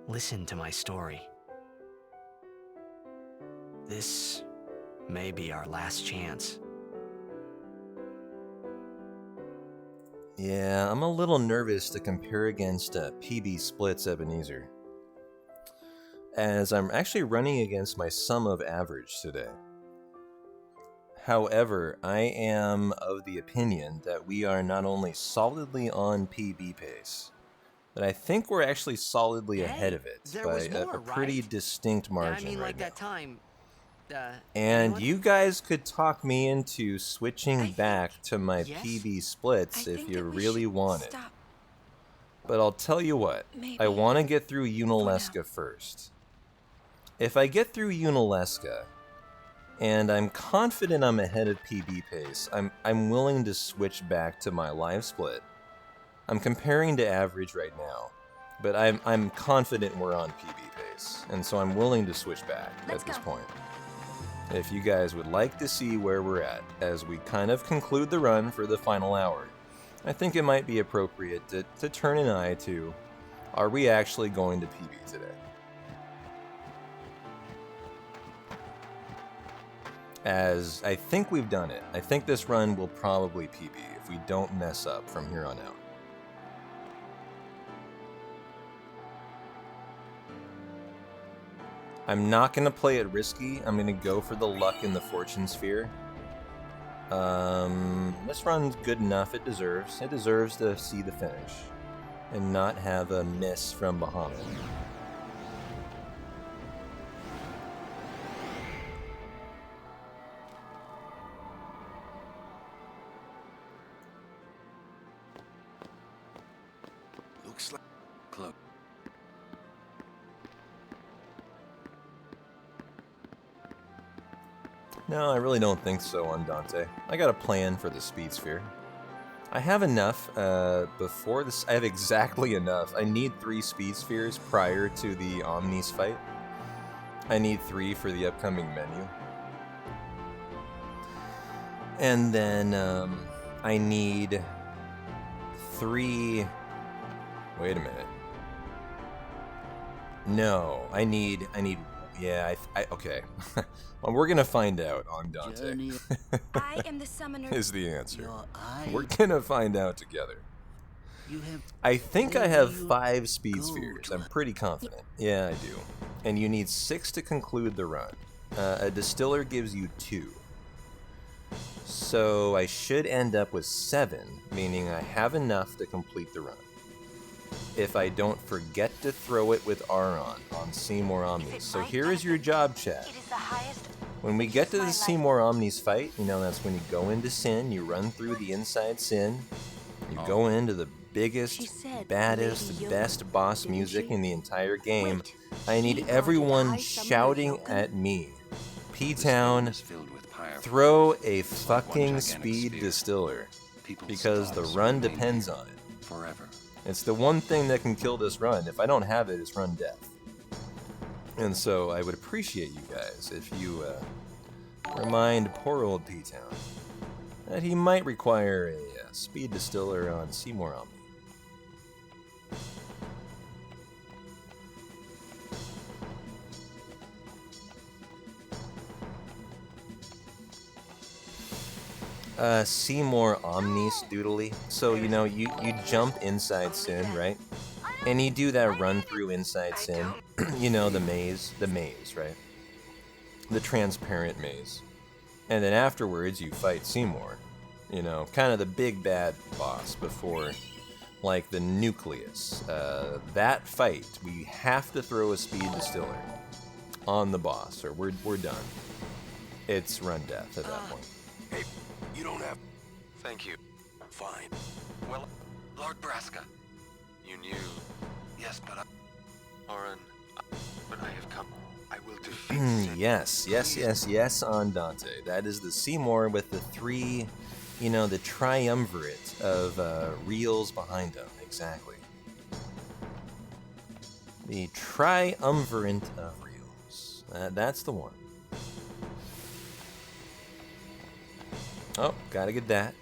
listen to my story. This may be our last chance. Yeah, I'm a little nervous to compare against PB Splits Ebenezer, as I'm actually running against my sum of average today. However, I am of the opinion that we are not only solidly on PB pace, but I think we're actually solidly ahead of it by a pretty distinct margin I mean, right like now. that time. And you guys could talk me into switching back to my PB splits if you really want it. But I'll tell you what, I want to get through Unalesca first. If I get through Unalesca, and I'm confident I'm ahead of PB pace, I'm willing to switch back to my live split. I'm comparing to average right now, but I'm confident we're on PB pace, and so I'm willing to switch back at this point. If you guys would like to see where we're at as we kind of conclude the run for the final hour, I think it might be appropriate to turn an eye to, are we actually going to PB today? As I think we've done it. I think this run will probably PB if we don't mess up from here on out. I'm not going to play it risky. I'm going to go for the luck in the fortune sphere. This run's good enough. It deserves to see the finish and not have a miss from Bahamut. Looks like close. No, I really don't think so, Andante. I got a plan for the speed sphere. I have enough before this. I have exactly enough. I need 3 speed spheres prior to the Omnis fight. I need 3 for the upcoming menu. And then I need 3. Wait a minute. No, I need. Yeah, okay. Well, we're gonna find out on Dante. I am the summoner. Is the answer. We're gonna find out together. I think I have 5 speed spheres. I'm pretty confident. Yeah, I do. And you need 6 to conclude the run. A distiller gives you 2. So I should end up with 7, meaning I have enough to complete the run. If I don't forget to throw it with Aron on Seymour Omnis. So here is your job, chat. When we get to the Seymour Omnis fight, you know, that's when you go into Sin, you run through the inside Sin, you go into the biggest, baddest, best boss music in the entire game. I need everyone shouting at me. P-Town, throw a fucking speed distiller, because the run depends on it. Forever. It's the one thing that can kill this run. If I don't have it, it's run death. And so I would appreciate you guys if you remind poor old P-Town that he might require a speed distiller on Seymour Omni. Seymour Omnis doodly. So, you know, you jump inside Sin, right? And you do that run through inside Sin. You know, the maze, right? The transparent maze. And then afterwards you fight Seymour. You know, kind of the big bad boss before, like, the nucleus. That fight, we have to throw a speed distiller on the boss, or we're done. It's run death at that point. Hey, you don't have... Thank you. Fine. Well, Lord Braska, you knew. Yes, but Oren, but I have come. I will defeat Yes, Andante. That is the Seymour with the 3, you know, the triumvirate of reels behind him. Exactly. The triumvirate of reels. That's the one. Oh, gotta get that.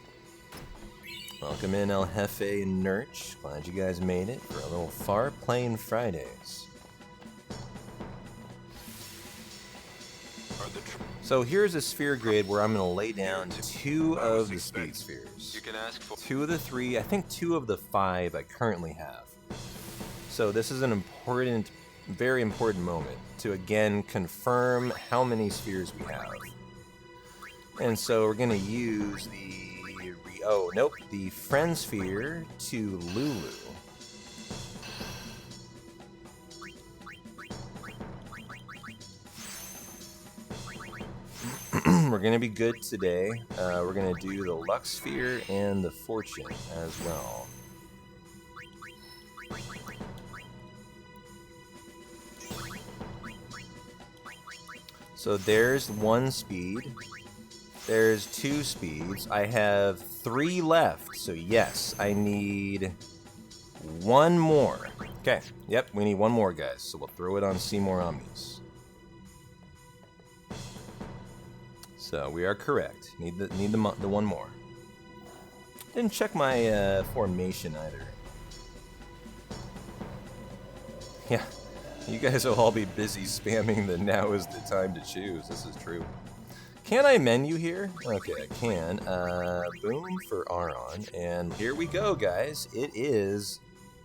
Welcome in El Jefe and Nurch. Glad you guys made it for a little Far Plane Fridays. So here's a sphere grid where I'm going to lay down 2 of the speed spheres. 2 of the 3, I think 2 of the 5 I currently have. So this is an important, very important moment to again confirm how many spheres we have. And so we're going to use the friend sphere to Lulu. We're going to be good today. We're going to do the luck sphere and the fortune as well. So there's 1 speed. There's 2 speeds. I have 3 left. So yes, I need 1 more. Okay. Yep, we need 1 more, guys. So we'll throw it on Seymour Omnis. So we are correct. Need the 1 more. Didn't check my formation either. Yeah, you guys will all be busy spamming the now is the time to choose. This is true. Can I menu here? Okay, I can. Boom for Aron. And here we go, guys. It is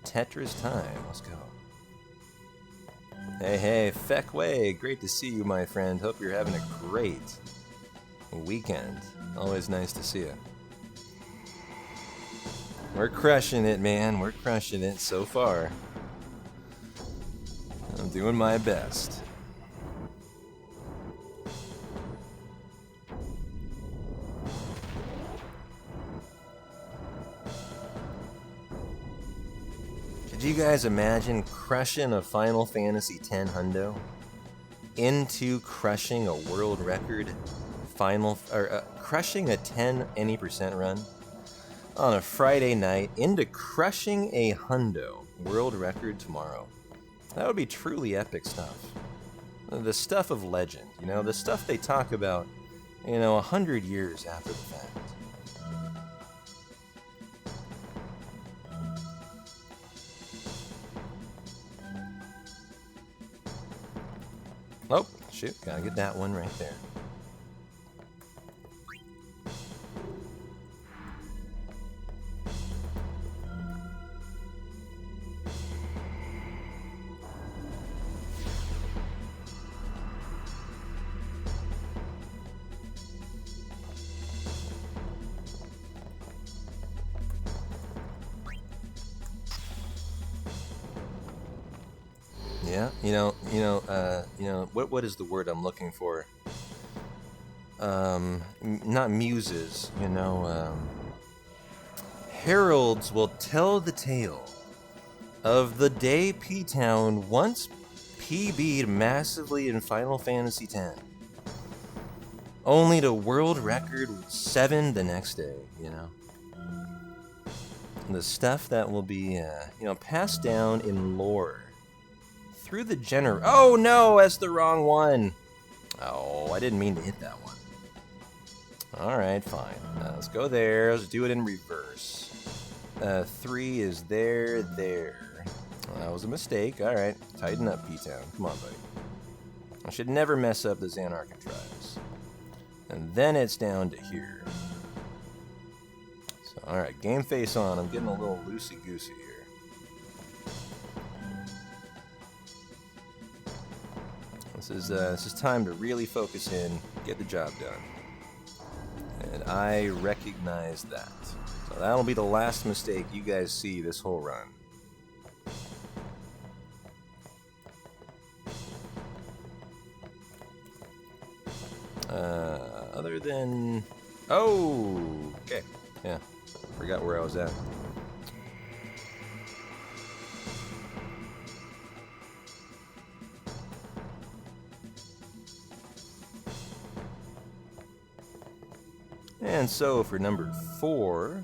Tetris time. Let's go. Hey, Feckway. Great to see you, my friend. Hope you're having a great weekend. Always nice to see you. We're crushing it, man. We're crushing it so far. I'm doing my best. Could you guys imagine crushing a Final Fantasy X hundo into crushing a world record crushing a 10 any percent run on a Friday night into crushing a hundo world record tomorrow? That would be truly epic stuff. The stuff of legend, you know, the stuff they talk about, you know, 100 years after the fact. Oh, shoot, gotta get that one right there. Yeah, what is the word I'm looking for? Not muses, heralds will tell the tale of the day P-Town once PB'd massively in Final Fantasy X, only to world record 7 the next day, The stuff that will be, passed down in lore through the Oh no, that's the wrong one. Oh, I didn't mean to hit that one. Alright, fine. Let's go there. Let's do it in reverse. 3 is there. That was a mistake. Alright, tighten up, P-Town. Come on, buddy. I should never mess up the Xanar contrives. And then it's down to here. So, alright, game face on. I'm getting a little loosey-goosey here. This is time to really focus in, get the job done. And I recognize that. So that'll be the last mistake you guys see this whole run. Other than... Oh! Okay. Yeah. Forgot where I was at. And so for number 4,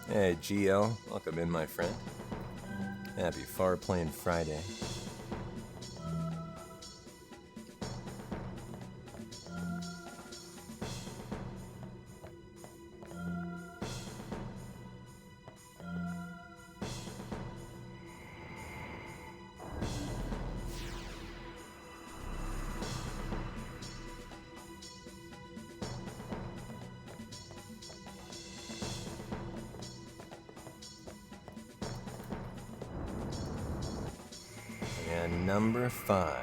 hey GL, welcome in, my friend. Happy Far Plane Friday. number 5.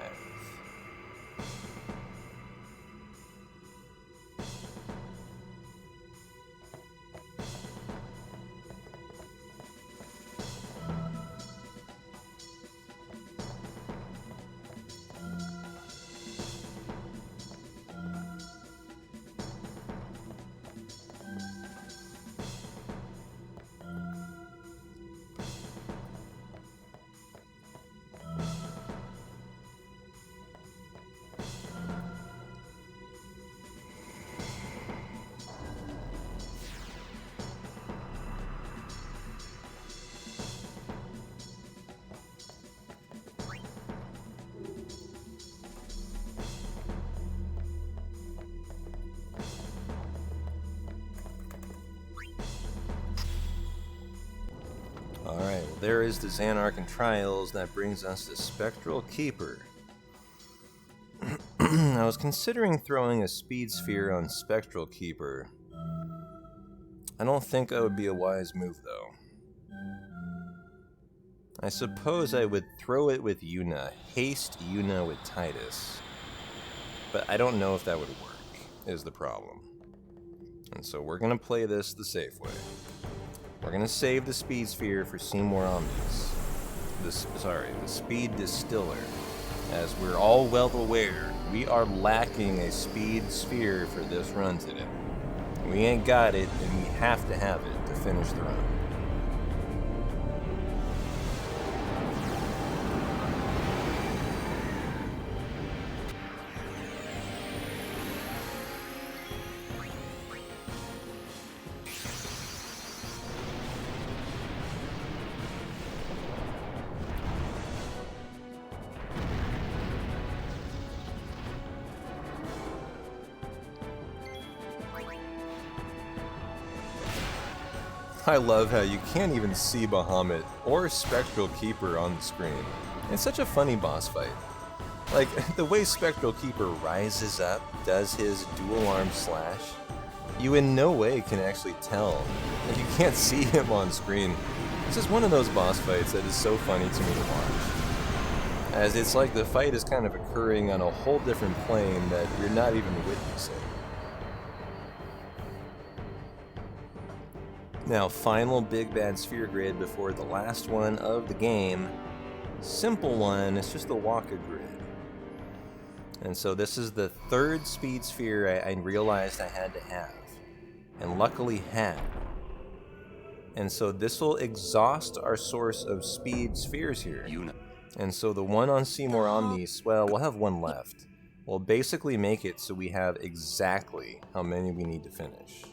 Alright, well there is the Xanarchan Trials. That brings us to Spectral Keeper. I was considering throwing a Speed Sphere on Spectral Keeper. I don't think that would be a wise move though. I suppose I would throw it with Yuna, haste Yuna with Titus. But I don't know if that would work, is the problem. And so we're gonna play this the safe way. We're gonna save the Speed Sphere for Seymour Omnis. The Speed Distiller. As we're all well aware, we are lacking a Speed Sphere for this run today. We ain't got it, and we have to have it to finish the run. I love how you can't even see Bahamut or Spectral Keeper on the screen. It's such a funny boss fight. Like, the way Spectral Keeper rises up, does his dual arm slash, you in no way can actually tell, and you can't see him on screen. This is one of those boss fights that is so funny to me to watch. As it's like the fight is kind of occurring on a whole different plane that you're not even witnessing. Now, final big bad sphere grid before the last one of the game. Simple one, it's just the Waka grid. And so this is the third speed sphere I realized I had to have. And luckily had. And so this will exhaust our source of speed spheres here. And so the one on Seymour Omnis, well, we'll have one left. We'll basically make it so we have exactly how many we need to finish.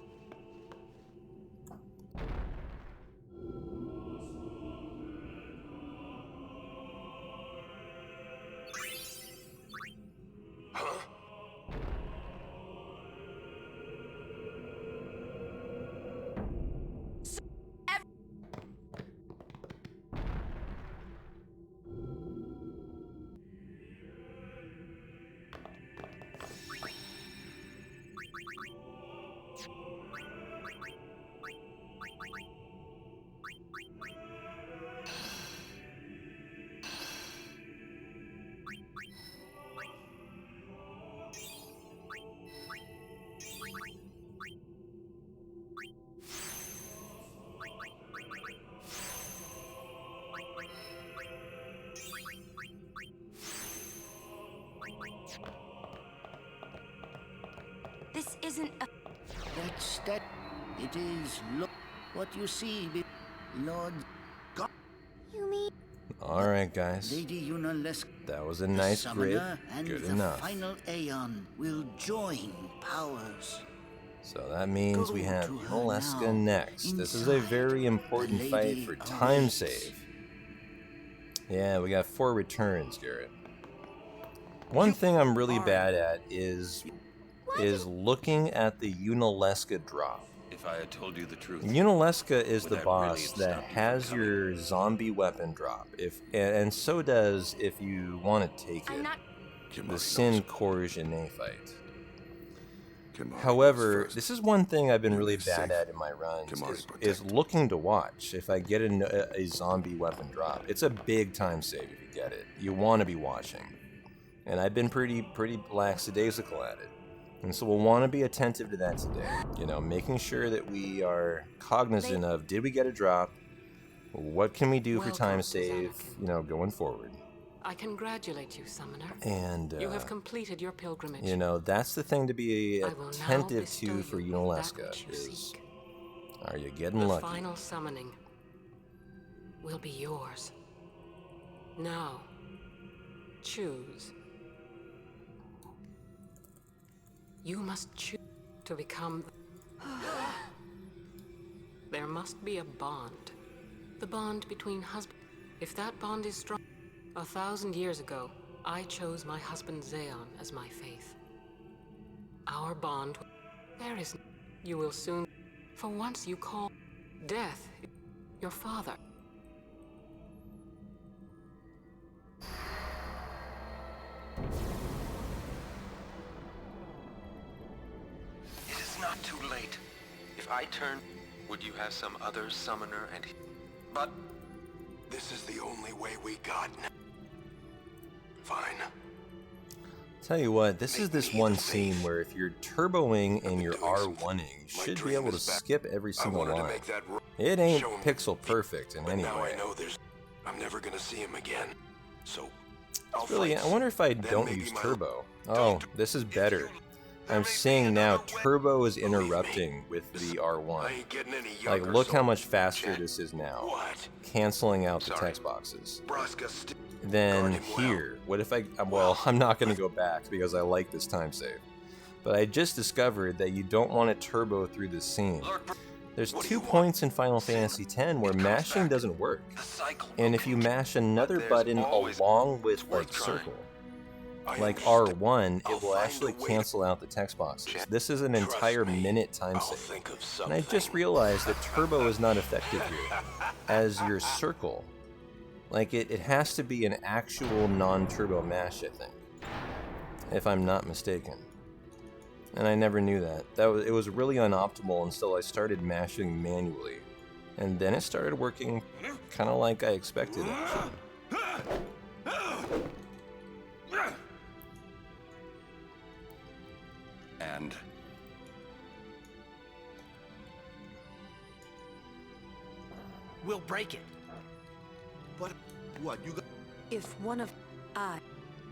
This isn't a... That it is what you see, Lord God. You mean... Alright guys, Lady Yunaleska, that was a nice grid, and good the enough. final Aeon will join powers. So that means we have Yunaleska next. This is a very important fight for time save. Yeah, we got 4 returns, Garrett. One thing I'm really bad at is looking at the Yunaleska drop. If I had told you the truth, Yunaleska is would the that boss really have that stopped you from has coming? your zombie weapon drop. And so does if you want to take it. The Sin Corrigenet fight. However, this is one thing I've been really bad at in my runs, is looking to watch if I get a zombie weapon drop. It's a big time save if you get it. You want to be watching. And I've been pretty lackadaisical at it. And so we'll want to be attentive to that today. You know, making sure that we are cognizant of, did we get a drop? What can we do for time save, you know, going forward? I congratulate you, Summoner. And, you have completed your pilgrimage. You know, that's the thing to be attentive to for Unalesca is, are you getting lucky? The final summoning will be yours. Now, choose. You must choose to become... There must be a bond. The bond between husband... If that bond is strong... 1,000 years ago, I chose my husband Zeon as my faith. Our bond... There is... You will soon... For once you call... Death... Your father. It is not too late. If I turn, would you have some other summoner and... But... This is the only way we got. Fine. Tell you what, this is this one scene where if you're turboing and you're R1ing, you should be able to skip every single line. It ain't pixel perfect in any way. I'm never gonna see him again. So Really, I wonder if I don't use turbo. Oh, this is better. I'm seeing now turbo is interrupting with the R1. Like, look how much faster this is now. Canceling out the text boxes. Then here, what if well, I'm not going to go back because I like this time save. But I just discovered that you don't want to turbo through this scene. There's 2 points in Final Fantasy X where mashing doesn't work. And if you mash another button along with, like, circle, like R1, it will actually cancel out the text boxes. This is an entire minute time save. And I just realized that turbo is not effective here as your circle. Like, it has to be an actual non-turbo mash, I think, if I'm not mistaken. And I never knew that. It was really unoptimal until I started mashing manually. And then it started working kind of like I expected, actually. And we'll break it. But what you got? If one of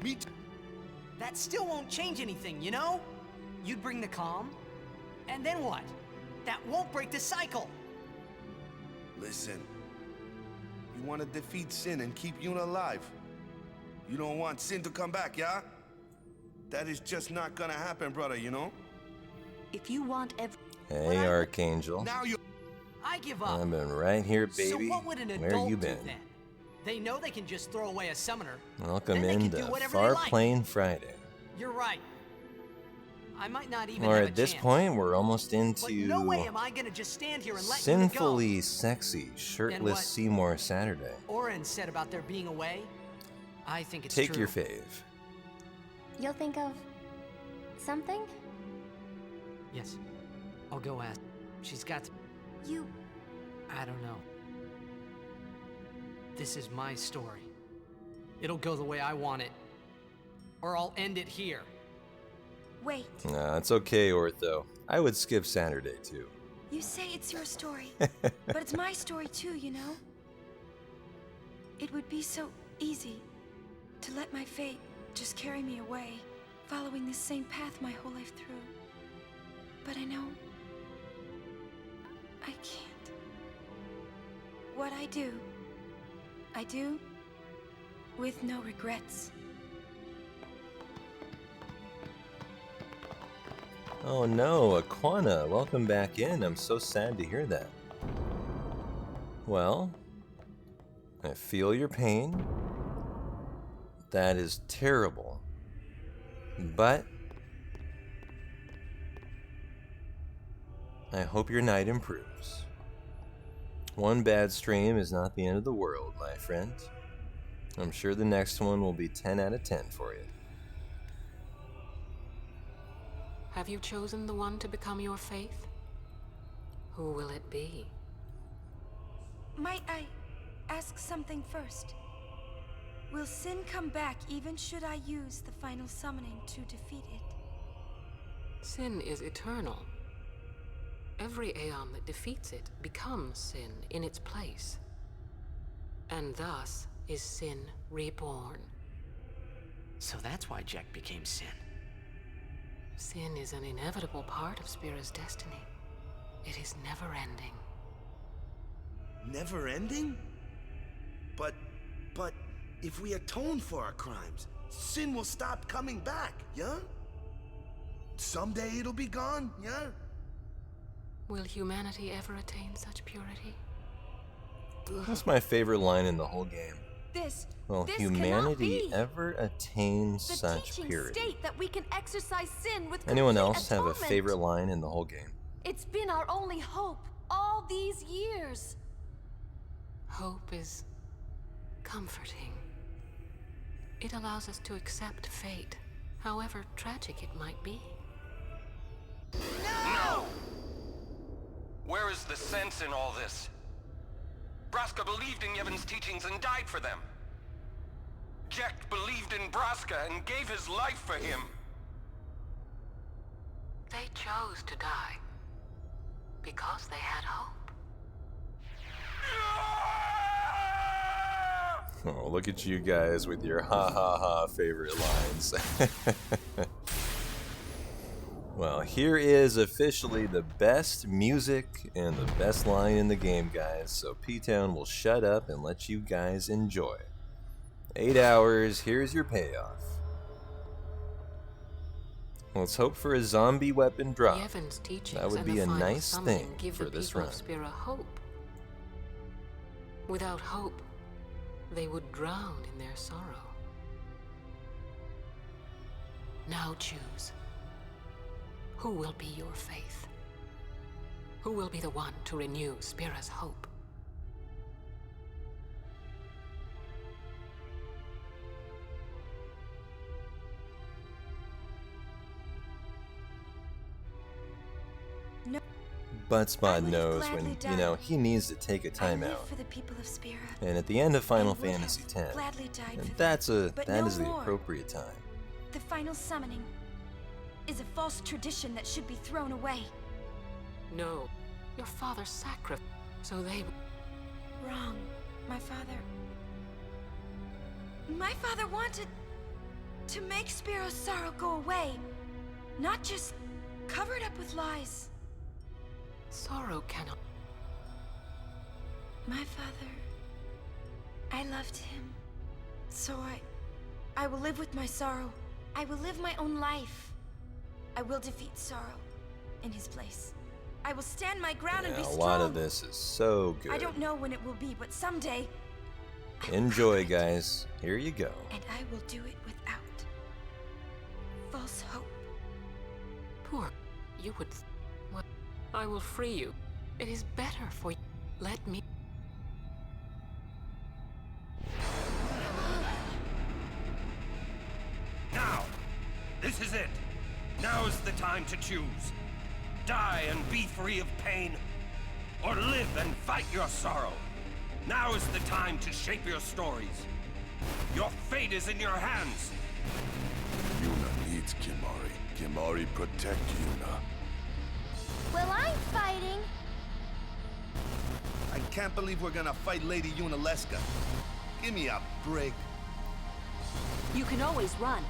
me, that still won't change anything, you know? You'd bring the calm, and then what? That won't break the cycle. Listen, you want to defeat Sin and keep Yuna alive. You don't want Sin to come back, yeah? That is just not gonna happen, brother, you know? If you want Hey, Archangel. Now you... I give up. I've been right here, baby. So what would an Where adult you do been? then? They know they can just throw away a summoner. Welcome then they into can do whatever Far they like. Plain Friday. You're right. I might not even Or have at this chance. point, we're almost But into no way am I gonna just stand here and let you sinfully sexy what? shirtless Seymour Saturday. go. Oren said about there being a way. I think it's Take true. your fave. You'll think of something? Yes. I'll go ask. She's got to... You... I don't know. This is my story. It'll go the way I want it. Or I'll end it here. Wait, Nah, it's okay, Ortho. I would skip Saturday, too. you say it's your story, but it's my story too, you know? It would be so easy to let my fate just carry me away, following this same path my whole life through. But I know I can't. What I do with no regrets. Oh no, Aquana, welcome back in. I'm so sad to hear that. Well, I feel your pain. That is terrible. But I hope your night improves. One bad stream is not the end of the world, my friend. I'm sure the next one will be 10 out of 10 for you. Have you chosen the one to become your faith? Who will it be? Might I ask something first? Will sin come back even should I use the final summoning to defeat it? Sin is eternal. Every Aeon that defeats it becomes sin in its place. And thus is sin reborn. So that's why Jack became Sin. Sin is an inevitable part of Spira's destiny. It is never-ending. Never ending? But if we atone for our crimes, sin will stop coming back, yeah? Someday it'll be gone, yeah? Will humanity ever attain such purity? That's my favorite line in the whole game. Will This humanity cannot be. ever attain The such teachings purity? state that we can exercise sin with Anyone complete else have a atonement. favorite line in the whole game? It's been our only hope all these years. Hope is comforting. It allows us to accept fate, however tragic it might be. No! Where is the sense in all this? Braska believed in Yevon's teachings and died for them. Jack believed in Braska and gave his life for him. They chose to die because they had hope. Oh, look at you guys with your ha ha ha favorite lines. Well, here is officially the best music and the best line in the game, guys. So P-Town will shut up and let you guys enjoy. 8 hours, here's your payoff. Let's hope for a zombie weapon drop. Yevon's teachings That would and be the a final nice summoning thing give for the this people run. of Spira hope. Without hope, they would drown in their sorrow. Now choose. Who will be your faith? Who will be the one to renew Spira's hope? No. Buttspot knows when, you know, he needs to take a timeout. For the people of Spira. And at the end of Final Fantasy X, Gladly died and for that no is the more. appropriate time. The final summoning is a false tradition that should be thrown away. No. Your father sacrificed, so they... Wrong. My father wanted to make Spiro's sorrow go away, not just cover it up with lies. Sorrow cannot... My father, I loved him. So I will live with my sorrow. I will live my own life. I will defeat sorrow in his place. I will stand my ground and be Yeah, a strong. lot of this is so good. I don't know when it will be, but someday, Enjoy, guys. Here you go. and I will do it without false hope. Poor... You would... What? I will free you. It is better for you. Let me... Now! This is it! Now is the time to choose. Die and be free of pain, or live and fight your sorrow. Now is the time to shape your stories. Your fate is in your hands. Yuna needs Kimari. Kimari protect Yuna. Well, I'm fighting. I can't believe we're gonna fight Lady Yunalesca. Give me a break. You can always run.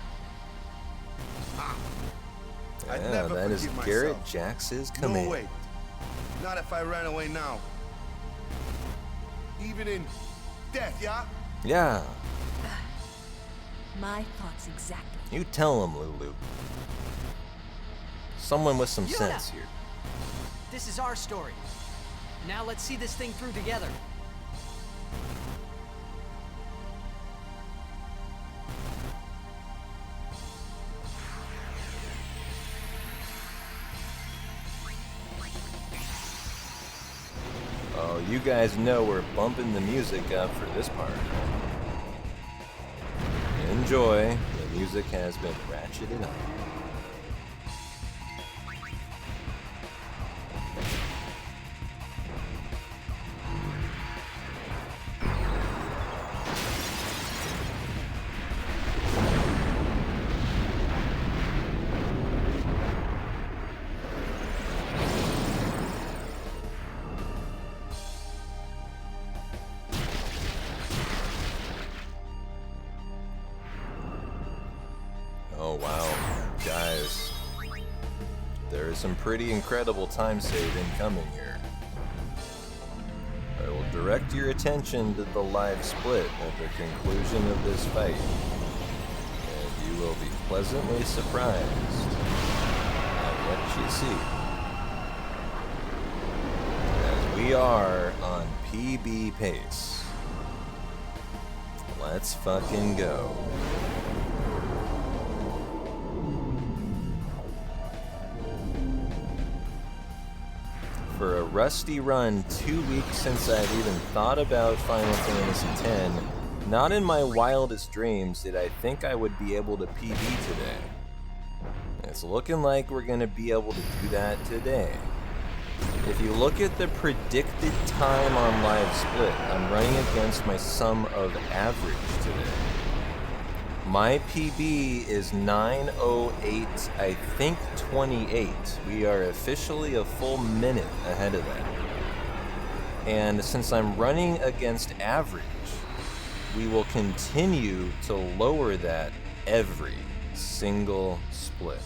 I'd Yeah, never that is forgive myself. Garrett Jax's command. No way. Not if I ran away now. Even in death, yeah? Yeah, My thoughts exactly. you tell him, Lulu. Someone with some Yuna! sense here. This is our story. Now let's see this thing through together. Oh, you guys know we're bumping the music up for this part. Enjoy. The music has been ratcheted up. some pretty incredible time saving coming here. I will direct your attention to the live split at the conclusion of this fight, and you will be pleasantly surprised at what you see. As we are on PB pace. Let's fucking go. For a rusty run 2 weeks since I've even thought about Final Fantasy X, not in my wildest dreams did I think I would be able to PB today. It's looking like we're gonna be able to do that today. If you look at the predicted time on live split, I'm running against my sum of average today. My PB is 9:08, I think 28. We are officially a full minute ahead of that. And since I'm running against average, we will continue to lower that every single split.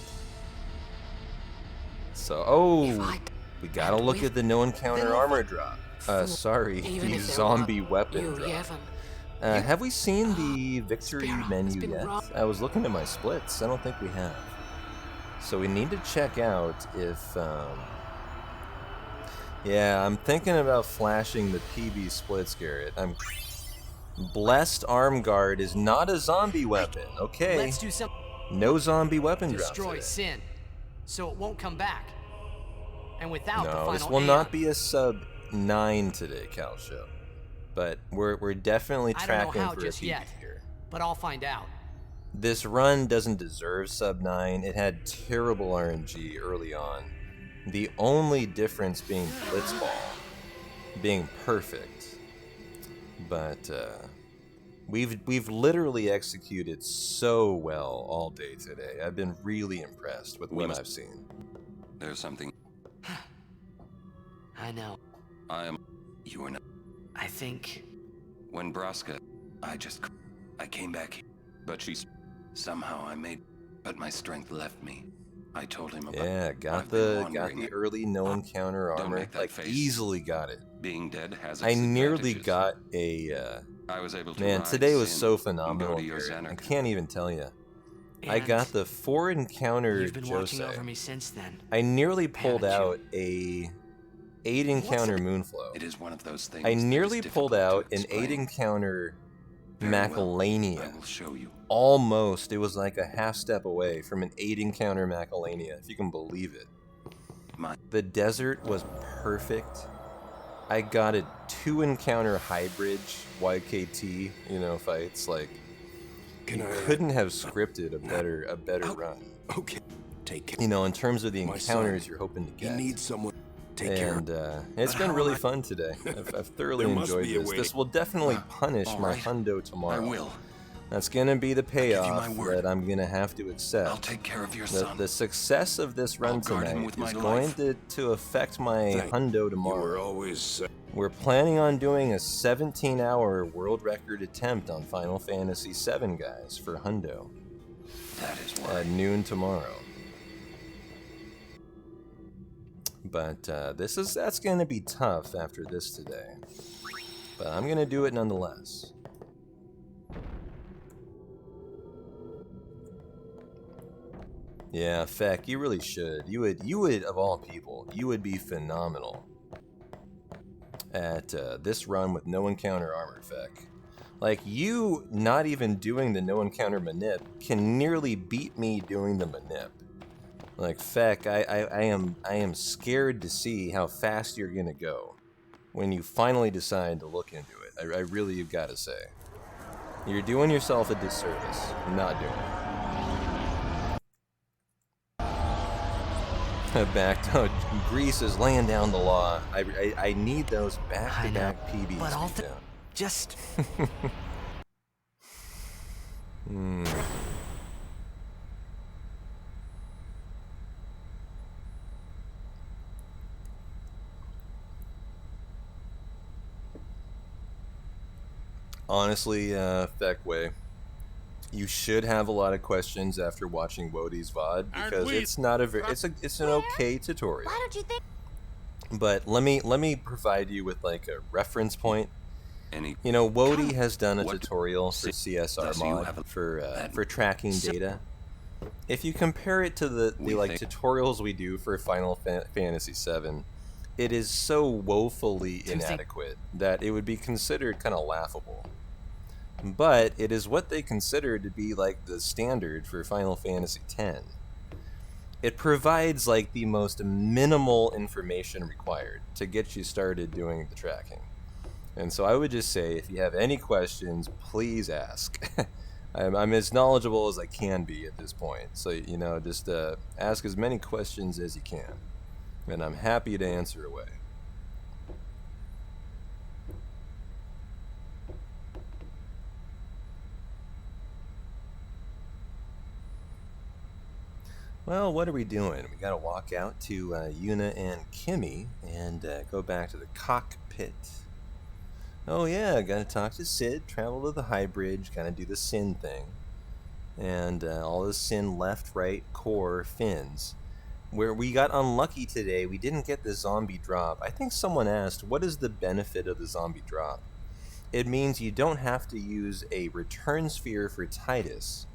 So, we gotta look at the no encounter armor drop. Sorry, the zombie weapon drop. Have we seen the victory menu yet? I was looking at my splits. I don't think we have. So we need to check out if... yeah, I'm thinking about flashing the PB splits, Garrett. Blessed Arm Guard is not a zombie weapon. Okay. Let's do some... No zombie weapon drops. Destroy Sin, so it won't come back. And without the final No, this will not be a sub 9 today, Calshow. But we're definitely tracking for a PB here. But I'll find out. This run doesn't deserve sub 9. It had terrible RNG early on. The only difference being Blitzball being perfect. But we've literally executed so well all day today. I've been really impressed with what I've seen. There's something. I know. You are not. I think... When Braska, I came back, but somehow I made, but my strength left me. I told him about. Yeah, got the early no encounter armor. Like easily got it. Being dead has. I nearly got a. I was able to. Man, today was so phenomenal. I can't even tell you. I got the 4 encounter You've been watching over me since then. I nearly pulled out a 8 encounter Moonflow. It is one of those things. I nearly pulled out an 8 encounter Macalania. I will show you. Almost. It was like a half step away from an 8 encounter Macalania, if you can believe it. The desert was perfect. I got a 2 encounter hybrid YKT, fights. Like, you couldn't have scripted a better run. Okay. Take care. In terms of the encounters you're hoping to get. You need someone. And it's been really fun today. I've thoroughly enjoyed this. This will definitely punish my hundo tomorrow. I will. That's gonna be the payoff that I'm gonna have to accept. I'll take care of your son. The success of this run tonight is going to affect my hundo tomorrow. We're planning on doing a 17-hour world record attempt on Final Fantasy VII, guys, for hundo. That is why. At noon tomorrow. But that's gonna be tough after this today. But I'm gonna do it nonetheless. Yeah, Feck, you really should. You would of all people, you would be phenomenal at this run with no encounter armor, Feck. Like, you not even doing the no encounter manip can nearly beat me doing the manip. Like, Feck, I am scared to see how fast you're gonna go when you finally decide to look into it. I really, you've got to say. You're doing yourself a disservice. Not doing it. Greece is laying down the law. I need those back-to-back PBs. But all just... Honestly, Feckway, You should have a lot of questions after watching Wodi's VOD because it's not a it's an okay tutorial. Why don't you think? But let me provide you with like a reference point. You know, Wodi has done a tutorial for CSR mod for tracking data. If you compare it to the like tutorials we do for Final Fantasy VII, it is so woefully inadequate that it would be considered kind of laughable. But it is what they consider to be like the standard for Final Fantasy X. It provides like the most minimal information required to get you started doing the tracking. And so I would just say, if you have any questions, please ask. I'm as knowledgeable as I can be at this point. So, you know, just ask as many questions as you can. And I'm happy to answer away. Well, what are we doing? We gotta walk out to Yuna and Kimmy and go back to the cockpit. Oh yeah, gotta talk to Sid, travel to the high bridge, gotta do the Sin thing. And all the Sin left, right, core, fins. Where we got unlucky today, we didn't get the zombie drop. I think someone asked, what is the benefit of the zombie drop? It means you don't have to use a return sphere for Titus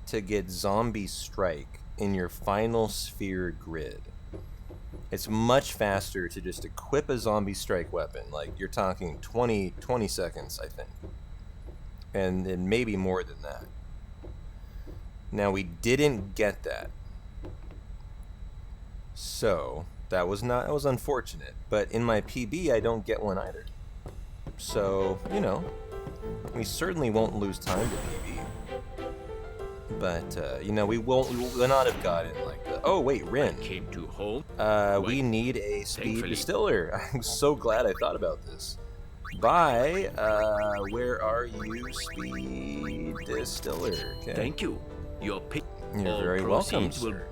to get zombie strike in your final sphere grid. It's much faster to just equip a zombie strike weapon. Like, you're talking 20 seconds, I think. And maybe more than that. Now, we didn't get that. So, that was unfortunate. But in my PB, I don't get one either. So, you know, we certainly won't lose time to PB. But, you know, we will not have gotten like the... Oh, wait, Rin. Came to home. We need a speed distiller. I'm so glad I thought about this. Bye. Where are you, speed distiller? Okay. Thank you. You're very welcome, sir.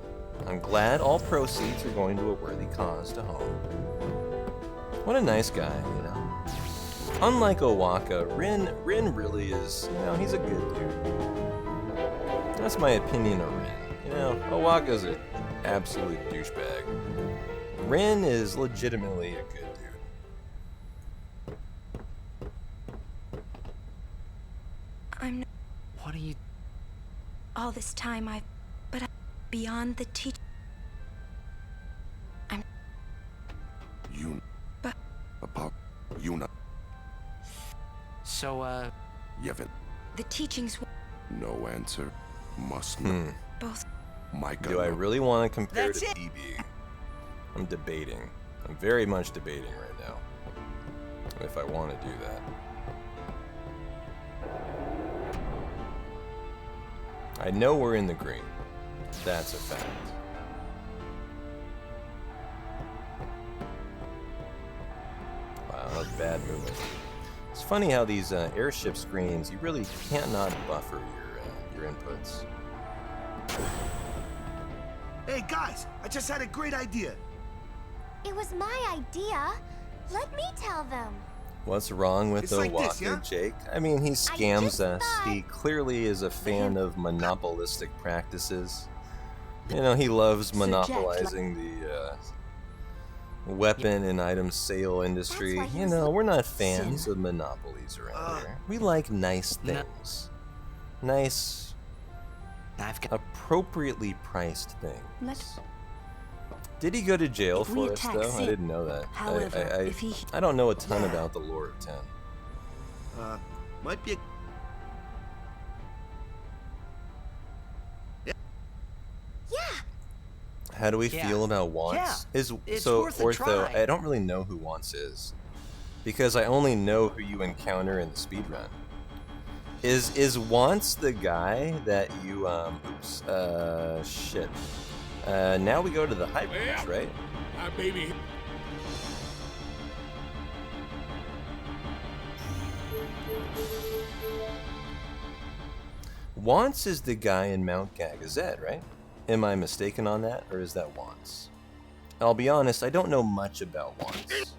I'm glad all proceeds are going to a worthy cause to home. What a nice guy, you know. Unlike Owaka, Rin really is, you know, he's a good dude. That's my opinion of Rin. You know, Owaka's an absolute douchebag. Rin is legitimately a good dude. I'm... What are you... All this time but beyond the teach... I'm... You... But... About... Yuna. So, Yevon. The teachings... No answer. Must know. Both. Micah. Do I really want to compare to PB? I'm debating. I'm very much debating right now. If I want to do that. I know we're in the green. That's a fact. Wow, that was bad movement. It's funny how these airship screens, you really can't not buffer your inputs. Hey guys, I just had a great idea. It was my idea. Let me tell them. What's wrong with It's like Owaka, this, yeah? Jake? I mean, he scams us. He clearly is a fan of monopolistic practices. You know, he loves monopolizing the weapon and item sale industry. You know, we're not fans of monopolies around here. We like nice things. Nice, appropriately priced things. Did he go to jail for us, though? I didn't know that. However, I don't know a ton about the lore of 10. Might be a... How do we feel about Wants? It's so worth a Ortho, try. I don't really know who Wants is. Because I only know who you encounter in the speedrun. Is Wants the guy that you shit. Now we go to the high bridge, right? Baby. Wants is the guy in Mount Gagazet, right? Am I mistaken on that, or is that Wants? I'll be honest, I don't know much about Wants.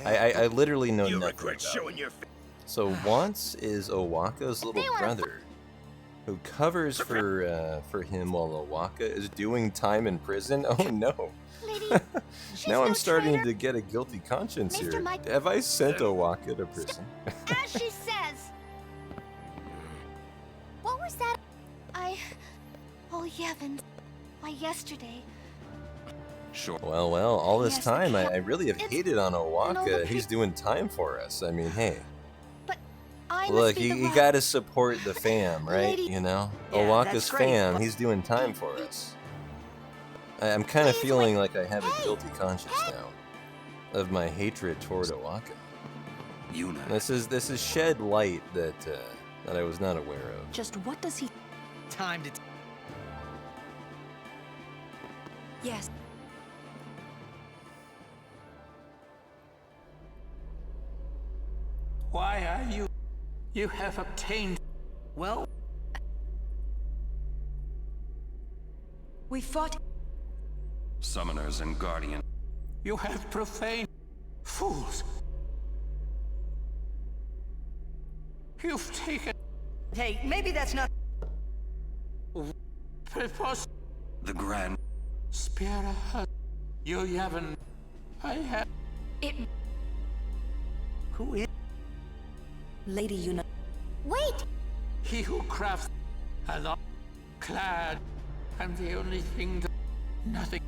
I literally know nothing about him. So Wants is Owaka's little brother. who covers for him while Owaka is doing time in prison. Oh no! Now I'm starting to get a guilty conscience here. Have I sent Owaka to prison? As she says. What was that? Oh, Yevon. Why, yesterday. Sure. Well, all this time, I really have hated on Owaka. He's doing time for us. I mean, hey. Look, you gotta support the fam, right? You know? Yeah, Owaka's that's great, fam, but- he's doing time for us. I'm kind of feeling like I have a guilty conscience now of my hatred toward Owaka. This is shed light that I was not aware of. Just what does he... Time to... Yes. Why are you? You have obtained. Well, we fought. Summoners and Guardians. You have profaned. Fools. You've taken. hey, maybe that's not... Preposterous. The Grand. Spira has. You haven't. I have. It. Who is... Lady Yuna... Wait! He who crafts a lot clad, and the only thing that nothing.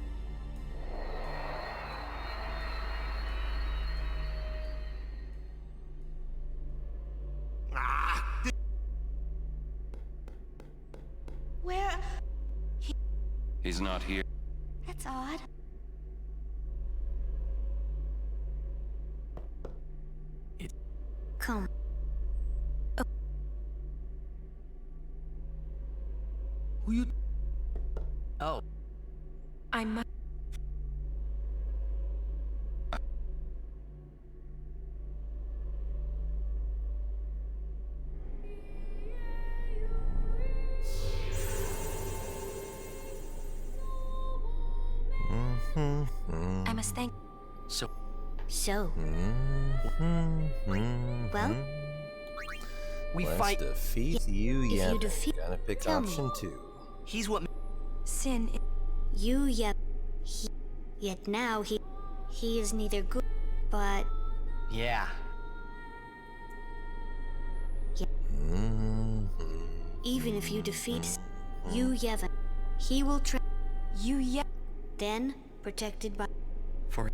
Where? He's not here. That's odd. Come. Who you... Oh. I must. I must thank. So... Well? We Let's fight... defeat you, If yeah. you defeat- Gotta pick tell me. option 2. He's what... Sin. You yet. Yet now he is neither good, but Yeah. even if you defeat you Yevon, he will You yet. then protected by. For...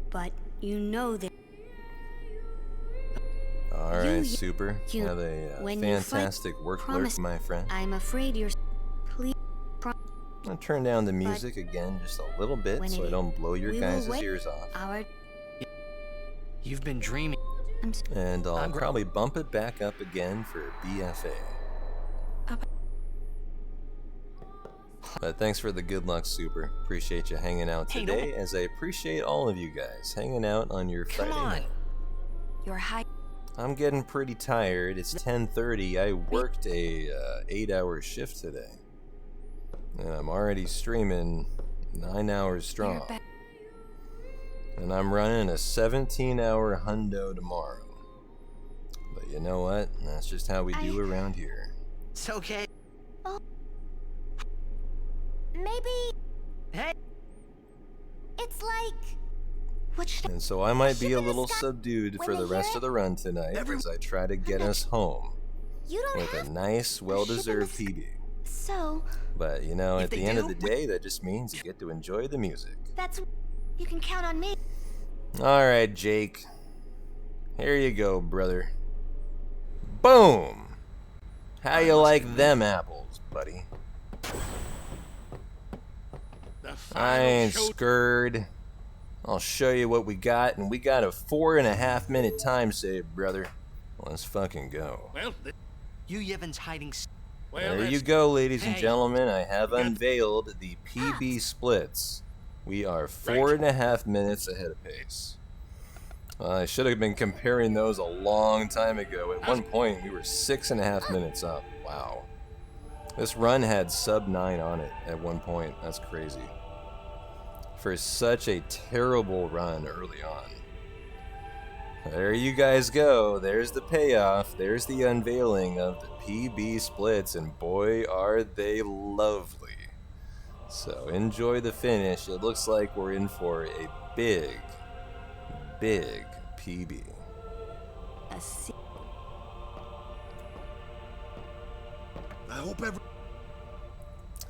But you know that Alright, super. you- Have a when you fight, fantastic work promise- my friend. I'm afraid you're. Please. I'll turn down the music again just a little bit when so I it- don't blow your we will guys' wait ears off. Our. You've been dreaming. And I'll I'm probably bump it back up again for BFA. But thanks for the good luck, Super. Appreciate you hanging out Hey, today, as I appreciate all of you guys hanging out on your Come Friday on. night. You're high. I'm getting pretty tired. It's 10:30. I worked a 8-hour shift today. And I'm already streaming 9 hours strong. And I'm running a 17-hour hundo tomorrow. But you know what? That's just how we do around here. It's okay. Maybe Hey. it's like. What should And so I might be a little sky subdued when for they the hear rest it? of the run tonight as I try to get us home You don't with a have nice, well-deserved PB. so. But you know, If at they the end of do, the day, that just means you get to enjoy the music. That's. You can count on me. Alright, Jake. Here you go, brother. Boom! How you like them apples, buddy? I ain't scared. I'll show you what we got, and we got a 4.5-minute time save, brother. Let's fucking go. Well, you Yevon's hiding... There you go, ladies and Hey. gentlemen. I have unveiled the PB splits. We are 4.5 minutes ahead of pace. I should have been comparing those a long time ago. At one point, we were 6.5 minutes up. Wow. This run had sub 9 on it at one point. That's crazy. For such a terrible run early on. There you guys go. There's the payoff. There's the unveiling of the PB splits, and boy, are they lovely. So enjoy the finish. It looks like we're in for a big, big PB. I hope every...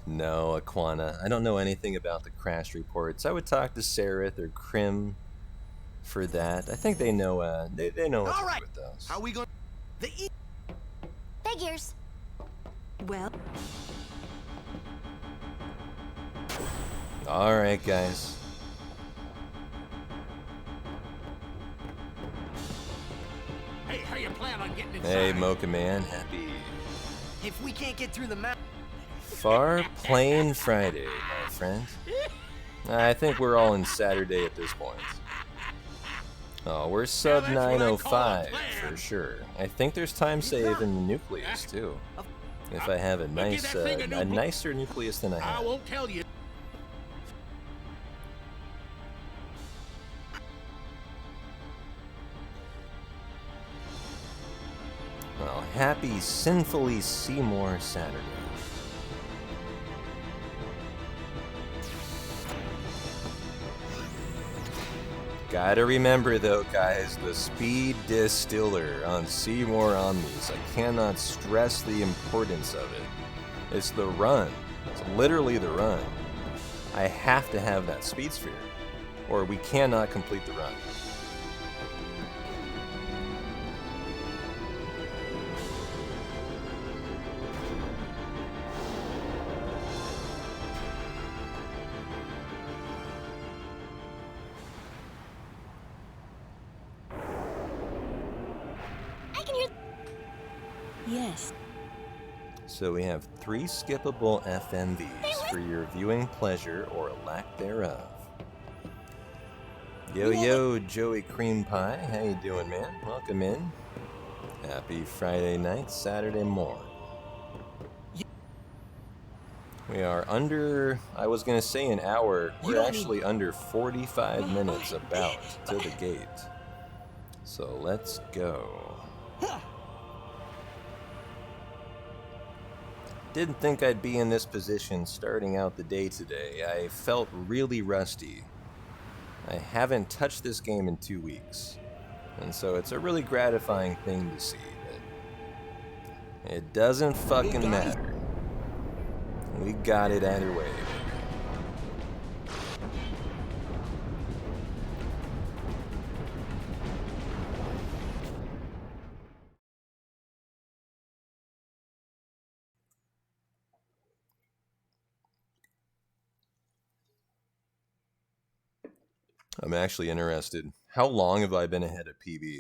No, Aquana. I don't know anything about the crash reports. I would talk to Sereth or Krim for that. I think they know. They know what to do with those. How we going? Figures. Well. All right, guys. Hey, how you plan on getting inside? Hey, Mocha Man. Happy If we can't get through the map. Far Plain Friday, my friend. I think we're all in Saturday at this point. Oh, we're sub 905 for sure. I think there's time save in the nucleus too. If I have a nice, a nicer nucleus than I have. I won't tell you. Well, happy Sinfully Seymour Saturday. Gotta remember though, guys, the speed distiller on Seymour Omnis. I cannot stress the importance of it. It's the run. It's literally the run. I have to have that speed sphere, or we cannot complete the run. Yes. So we have 3 skippable FMVs for your viewing pleasure or lack thereof. Yo, yo, Joey Cream Pie. How you doing, man? Welcome in. Happy Friday night, Saturday morning. We are under, I was going to say an hour. We're actually under 45 minutes about to the gate. So let's go. Didn't think I'd be in this position starting out the day today. I felt really rusty. I haven't touched this game in 2 weeks. And so it's a really gratifying thing to see. But it doesn't fucking matter. We got it either way. I'm actually interested. How long have I been ahead of PB?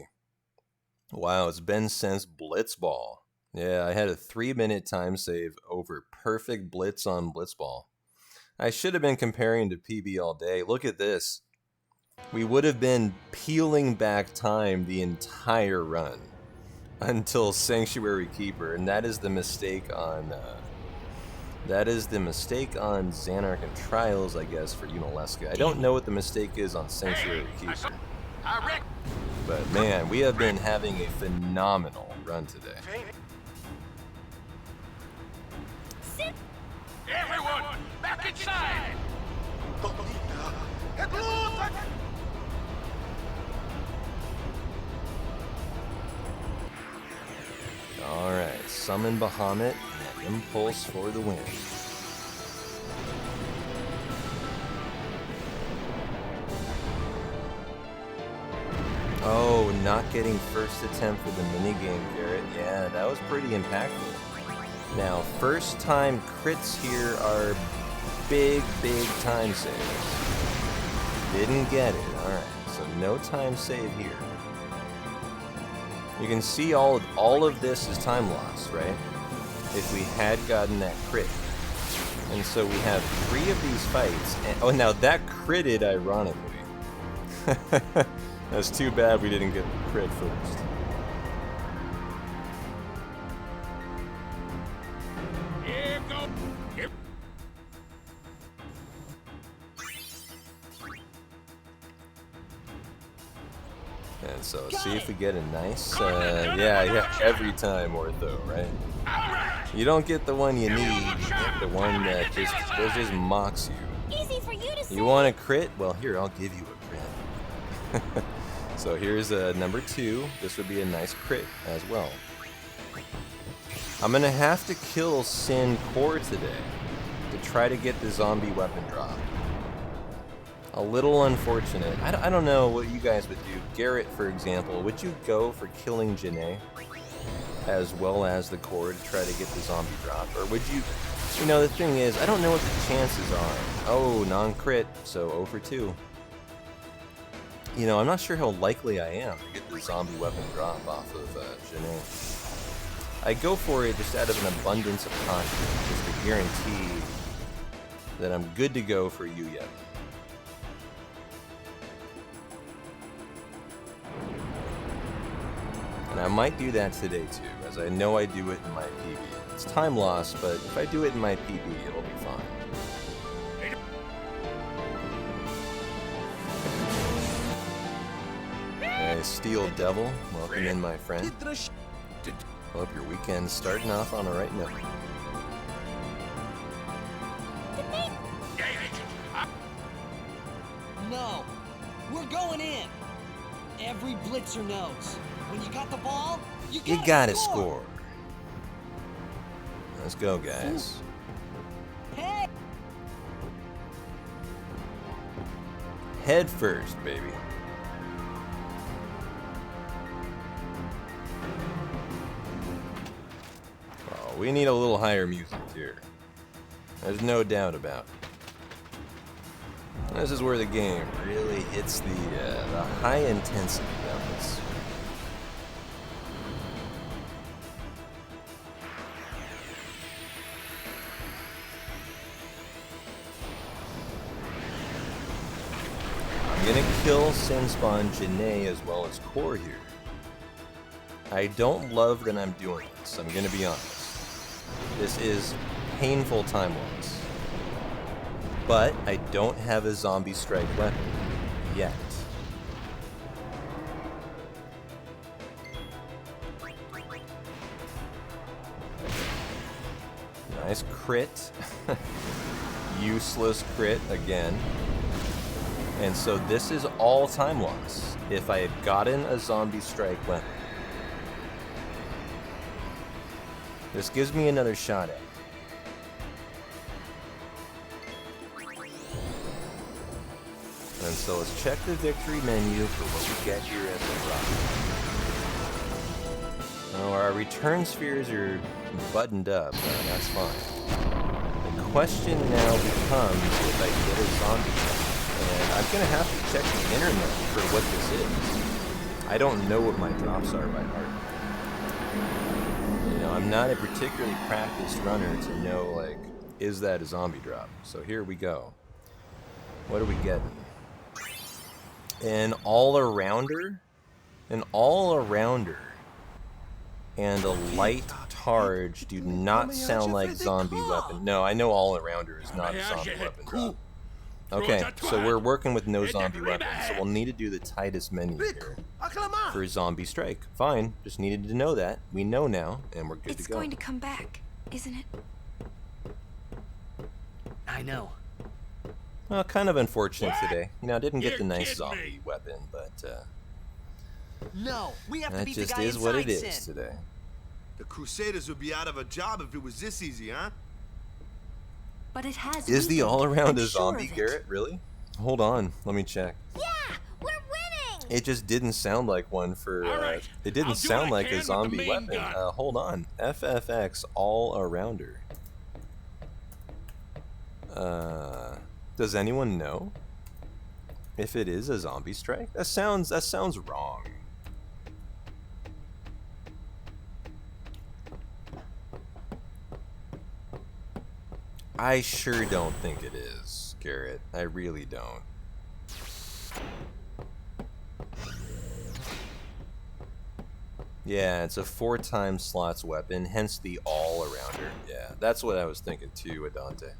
Wow, it's been since Blitzball. Yeah, I had a 3-minute time save over perfect blitz on Blitzball. I should have been comparing to PB all day. Look at this. We would have been peeling back time the entire run until Sanctuary Keeper, and that is the mistake on Xanarch and Trials, I guess, for Unaleska. I don't know what the mistake is on Sanctuary Keeper. But man, we have been having a phenomenal run today. Everyone, back inside! Alright, summon Bahamut and Impulse for the win. Oh, not getting first attempt for the minigame, Garrett. Yeah, that was pretty impactful. Now, first time crits here are big, big time saves. Didn't get it. Alright, so no time save here. You can see all of this is time loss, right? If we had gotten that crit. And so we have 3 of these fights. And, oh, now that critted, ironically. That's too bad we didn't get the crit first. Here go. Here. And so see if we get a nice, yeah, every time ortho, right? You don't get the one you need, you get the one that just mocks you. Easy for you to say. You want a crit? Well, here, I'll give you a crit. So here's number 2. This would be a nice crit as well. I'm gonna have to kill Sin Core today to try to get the zombie weapon drop. A little unfortunate. I don't know what you guys would do. Garrett, for example, would you go for killing Janae as well as the core to try to get the zombie drop? Or would you, you know, the thing is, I don't know what the chances are. Oh, non-crit, so 0 for 2. You know, I'm not sure how likely I am to get the zombie weapon drop off of Janae. I go for it just out of an abundance of caution, just to guarantee that I'm good to go for you yet. And I might do that today too, as I know I do it in my PB. It's time loss, but if I do it in my PB, it'll be fine. Hey, Steel Devil, welcome in, my friend. Hope your weekend's starting off on the right note. No, we're going in. Every blitzer knows. When you got the ball, you gotta score. Let's go, guys. Hey! Head first, baby. Oh, we need a little higher music here. There's no doubt about it. This is where the game really hits the high intensity levels. I'm gonna kill Sinspawn, Janae, as well as Core here. I don't love that I'm doing this, I'm gonna be honest. This is painful time loss. But I don't have a zombie strike weapon yet. Nice crit. Useless crit again. And so this is all time loss if I had gotten a zombie strike weapon. This gives me another shot at it. And so let's check the victory menu for what we get here as a rock. Oh, our return spheres are buttoned up, that's fine. The question now becomes if I get a zombie drop. And I'm gonna have to check the internet for what this is. I don't know what my drops are by heart. You know, I'm not a particularly practiced runner to know, like, is that a zombie drop? So here we go. What are we getting? An all-arounder, and a light targe do not sound like zombie weapon. No, I know all-arounder is not a zombie weapon drop. Okay, so we're working with no zombie weapons, so we'll need to do the tightest menu here for zombie strike. Fine, just needed to know that. We know now, and we're good to go. It's going to come back, isn't it? I know. Well, kind of unfortunate today. You know, I didn't get the nice zombie weapon, but no, we have to that beat just the guy is what it inside, is Sin. today. The Crusaders would be out of a job if it was this easy, huh? But it has. Is the all-around a I'm sure zombie, of it. Garrett? Really? Hold on, let me check. Yeah, we're winning. It just didn't sound like one for. It didn't sound like a zombie weapon. Hold on, FFX all-arounder. Does anyone know if it is a zombie strike? That sounds wrong. I sure don't think it is, Garrett. I really don't. Yeah, it's a 4x slots weapon, hence the all-arounder. Yeah, that's what I was thinking too, Adante.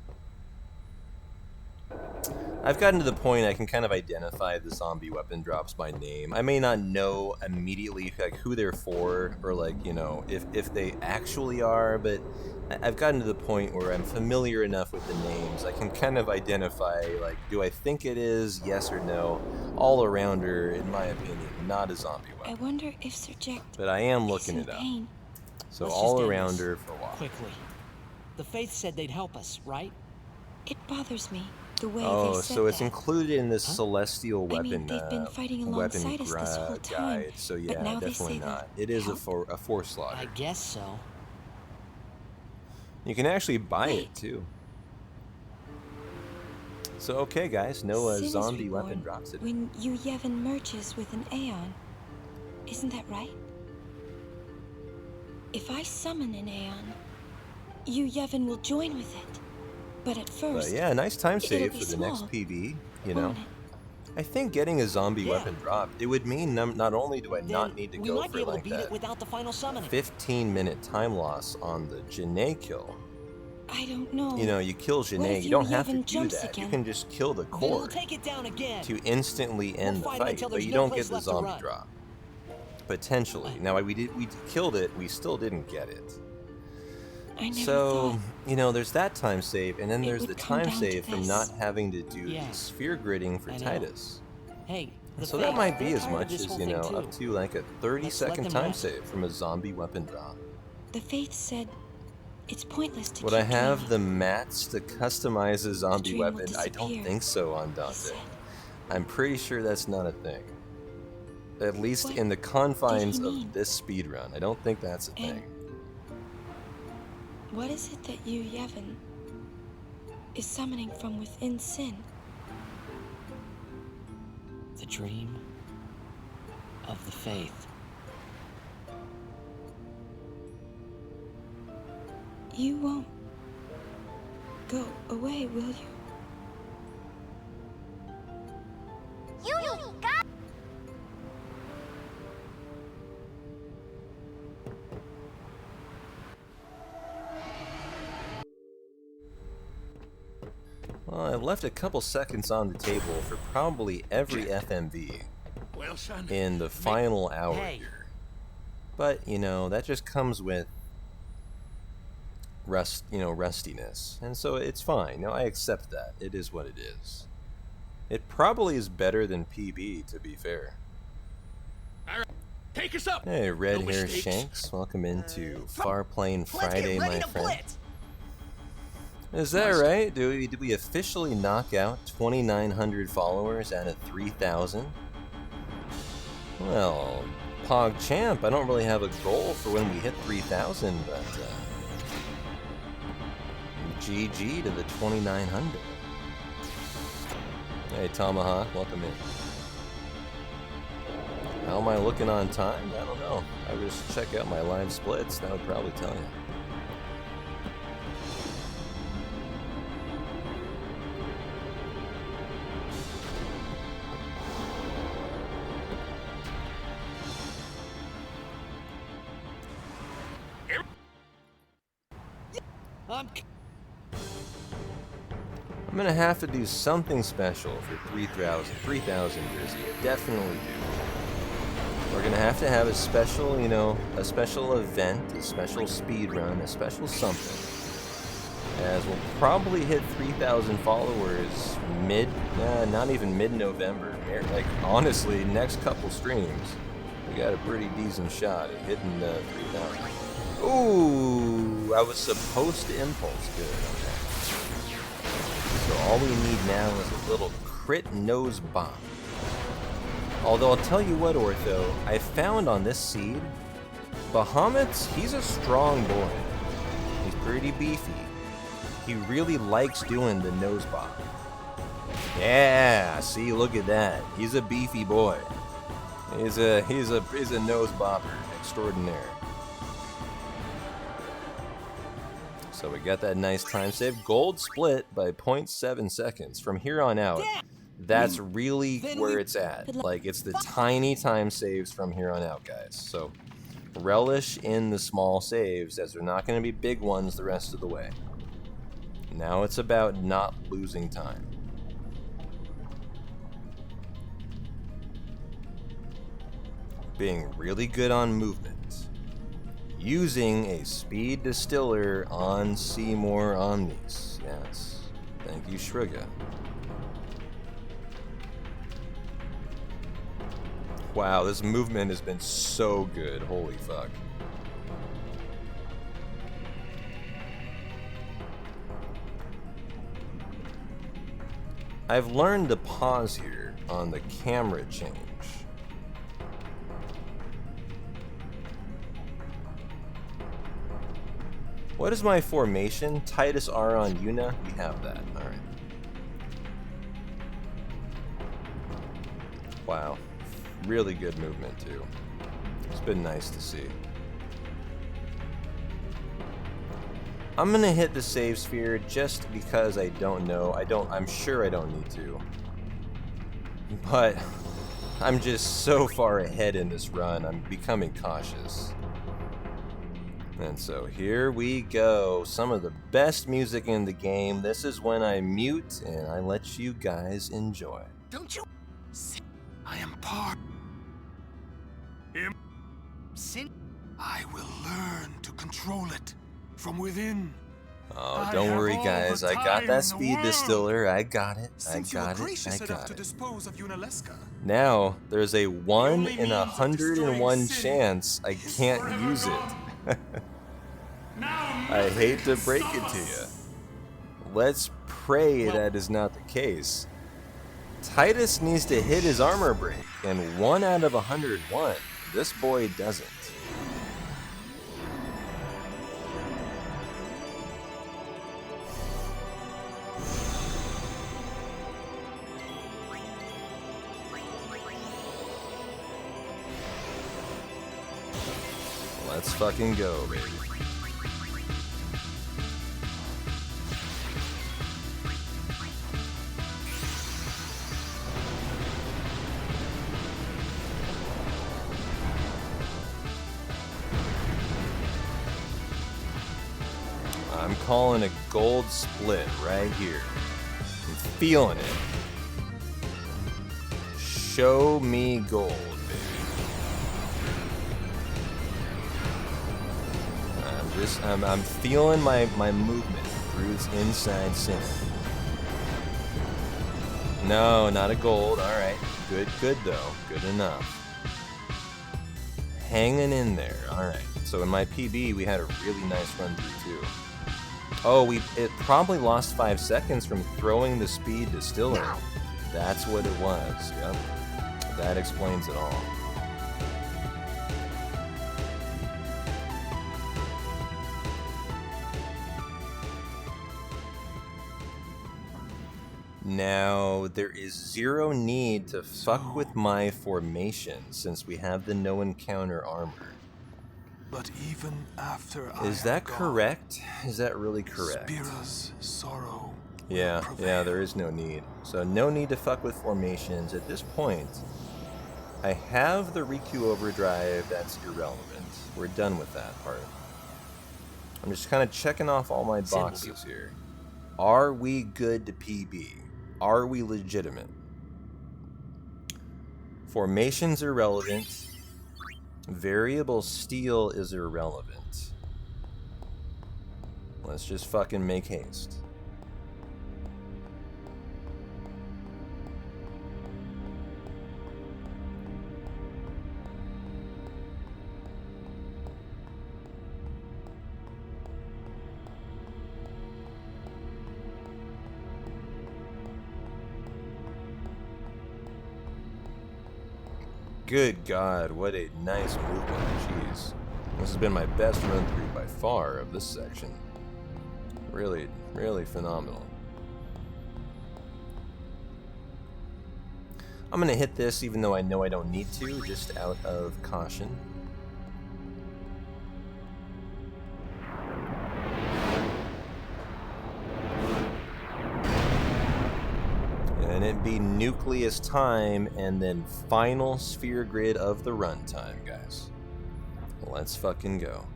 I've gotten to the point I can kind of identify the zombie weapon drops by name. I may not know immediately like who they're for or like, you know, if they actually are, but I've gotten to the point where I'm familiar enough with the names. I can kind of identify like, do I think it is, yes or no? All arounder, in my opinion, not a zombie weapon. I wonder if Sir Jack But I am is looking in it up. pain. So Let's all just end this arounder for a while. quickly. The Faith said they'd help us, right? It bothers me the way Oh, they said so it's that. included in this celestial I mean, weapon they've been fighting weapon alongside us this whole time, guide. So but yeah, now they definitely say that not. It is a help? force slaughter. I guess so. You can actually buy it too. So okay, guys, no Sin is zombie reborn weapon drops it. when Yu Yevon merges with an Aeon. Isn't that right? If I summon an Aeon, Yu Yevon will join with it. But at But first, yeah, nice time it'll save be for the next small, PB. You know, won't it? I think getting a zombie weapon dropped, it would mean not only do I not need to We go might for be able like to beat it that without the final summoning. 15-minute time loss on the Janae kill. I don't know. You know, you kill What Janae, if you don't Yu have to Yevon do jumps that. You again? can just kill the Then we'll core take it down again. to instantly end the fight fight, until but there's you no don't place get the left to zombie run. drop. Potentially. Now we killed it, we still didn't get it. I never So, thought you know, there's that time save, and then it there's would the come time down to save from this. not having to do Yeah. the sphere gridding for I know. Titus. Hey, the So that Faith, might be they're as tired of much this as, whole you thing know, too. up to like a Let's let 30-second them time rest. save from a zombie weapon drop. the Faith said it's pointless to Would keep I have dreaming. the mats to customize a zombie dream will weapon? I don't disappear, think so on Dante. I'm pretty sure that's not a thing. At least What in the confines did he of mean? this speedrun. I don't think that's a And thing. what is it that Yu Yevon is summoning from within Sin? The dream of the Faith. You won't go away, will you? You got. Well, I've left a couple seconds on the table for probably every FMV Well, son. in the final hour Hey. here. But, you know, that just comes with rustiness. And so it's fine. No, I accept that. It is what it is. It probably is better than PB, to be fair. Take us up. Hey, Red No Hair mistakes. Shanks, welcome into Far Plane Let's Friday, get ready my to friend. blitz. Is that right? Do we officially knock out 2,900 followers out of 3,000? Well, PogChamp, I don't really have a goal for when we hit 3,000, but GG to the 2,900. Hey, Tomahawk, welcome in. How am I looking on time? I don't know. I would just check out my live splits. That would probably tell you. I'm gonna have to do something special for 3,000 Grizzly. Definitely do. We're gonna have to have a special, you know, a special event, a special speed run, a special something. As we'll probably hit 3,000 followers not even mid-November. Like, honestly, next couple streams, we got a pretty decent shot at hitting 3,000. Ooh, I was supposed to impulse. Good, okay. So all we need now is a little crit nose bomb. Although I'll tell you what, Ortho, I found on this seed, Bahamut's, he's a strong boy. He's pretty beefy. He really likes doing the nose bomb. Yeah, see, look at that. He's a beefy boy. He's a nose bopper extraordinaire. So we got that nice time save. Gold split by 0.7 seconds. From here on out, that's really where it's at. Like, it's the tiny time saves from here on out, guys. So relish in the small saves, as they're not going to be big ones the rest of the way. Now it's about not losing time. being really good on movement, using a speed distiller on Seymour Omnis. Yes, thank you, Shriga. Wow, this movement has been so good. Holy fuck. I've learned to pause here on the camera change. What is my formation? Titus R on Yuna? We have that. Alright. Wow. Really good movement too. It's been nice to see. I'm gonna hit the save sphere just because I don't know. I'm sure I don't need to. But I'm just so far ahead in this run, I'm becoming cautious. And so here we go. Some of the best music in the game. This is when I mute and I let you guys enjoy. Don't you see? I am part. Sin. I will learn to control it from within. Oh, don't worry, guys. I got that speed distiller. I got it. I got it. I got it. Now, there's a 1 in 101 chance I can't use it. I hate to break it to you. Let's pray that is not the case. Titus needs to hit his armor break, and 1 out of 101. This boy doesn't. Let's fucking go, baby. I'm calling a gold split right here. I'm feeling it. Show me gold, baby. I'm feeling my movement through this inside center. No, not a gold. All right, good though. Good enough. Hanging in there. All right. So in my PB, we had a really nice run through too. Oh, it probably lost 5 seconds from throwing the speed distiller. That's what it was. Yep. That explains it all. Now, there is zero need to fuck with my formation since we have the no encounter armor. But even after Is that correct? Is that really correct? Spira's sorrow. Yeah, there is no need. So no need to fuck with formations. At this point, I have the Riku overdrive. That's irrelevant. We're done with that part. I'm just kind of checking off all my boxes here. Are we good to PB? Are we legitimate? Formation's irrelevant. Variable steel is irrelevant. Let's just fucking make haste. Good God, what a nice movement. Jeez. This has been my best run through by far of this section. Really, really phenomenal. I'm gonna hit this even though I know I don't need to, just out of caution. And it be nucleus time and then final sphere grid of the runtime, guys. Let's fucking go.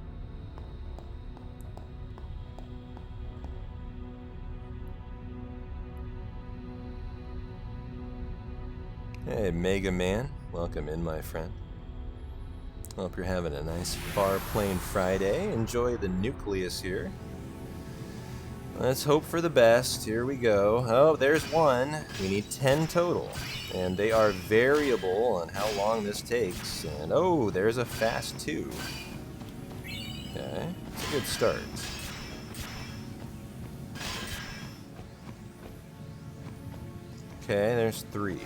Hey, Mega Man. Welcome in, my friend. Hope you're having a nice far-plane Friday. Enjoy the nucleus here. Let's hope for the best. Here we go. Oh, there's one. We need 10 total. And they are variable on how long this takes. And oh, there's a fast 2. Okay, it's a good start. Okay, there's 3.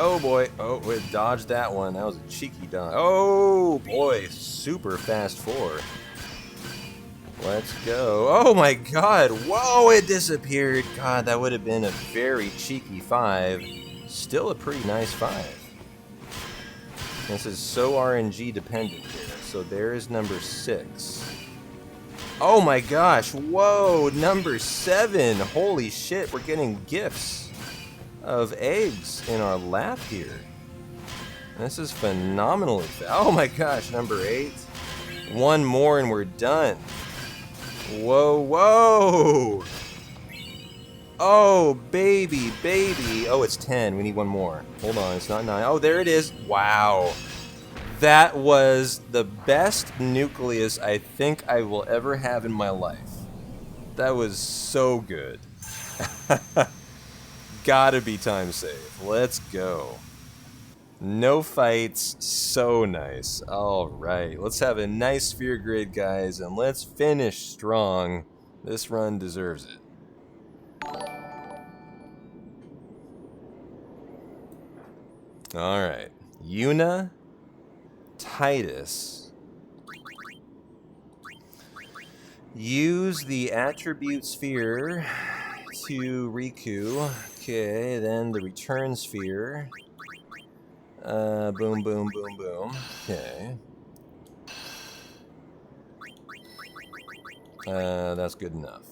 Oh boy. Oh, we dodged that one. That was a cheeky dodge. Oh boy, super fast 4. Let's go. Oh my god. Whoa, it disappeared. God, that would have been a very cheeky 5. Still a pretty nice 5. This is so RNG dependent here. So there's number 6. Oh my gosh. Whoa, number 7. Holy shit, we're getting gifts of eggs in our lap here. This is phenomenally fast. Oh my gosh, number 8. One more and we're done. Whoa, whoa! Oh, baby, baby. Oh, it's 10. We need one more. Hold on, it's not 9. Oh, there it is. Wow. That was the best nucleus I think I will ever have in my life. That was so good. Gotta be time save. Let's go. No fights, so nice. Alright, let's have a nice sphere grid, guys, and let's finish strong. This run deserves it. Alright, Yuna, Titus. Use the attribute sphere to Riku. Okay, then the return sphere. Boom, boom, boom, boom. Okay. That's good enough.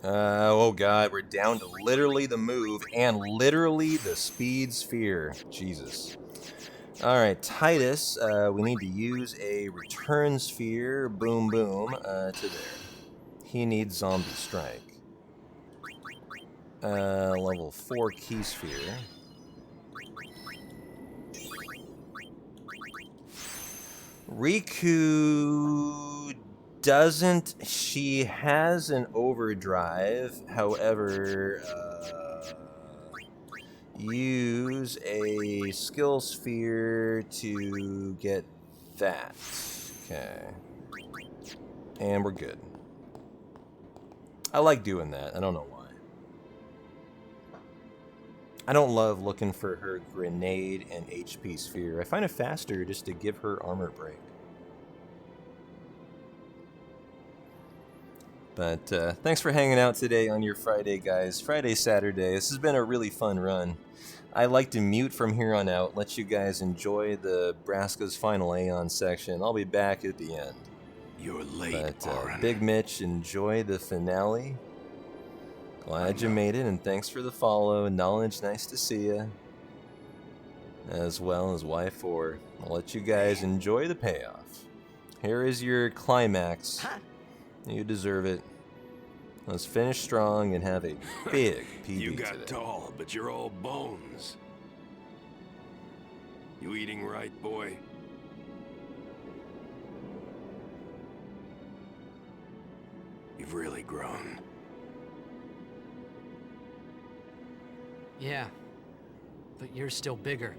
Oh god, we're down to literally the move and literally the speed sphere. Jesus. Alright, Titus, we need to use a return sphere, boom boom, to there. He needs zombie strike. Level 4 key sphere. Riku doesn't, she has an overdrive, however, use a skill sphere to get that. Okay. And we're good. I like doing that. I don't know why. I don't love looking for her grenade and HP sphere. I find it faster just to give her armor break. But thanks for hanging out today on your Friday, guys. Friday, Saturday. This has been a really fun run. I like to mute from here on out, let you guys enjoy the Braska's final Aeon section. I'll be back at the end. You're late, but Big Mitch, enjoy the finale. Glad you made it, and thanks for the follow. Knowledge, nice to see you. As well as Y4. I'll let you guys enjoy the payoff. Here is your climax. You deserve it. Let's finish strong and have a big PB You got today. tall, but you're all bones. You eating right, boy? You've really grown. Yeah, but you're still bigger.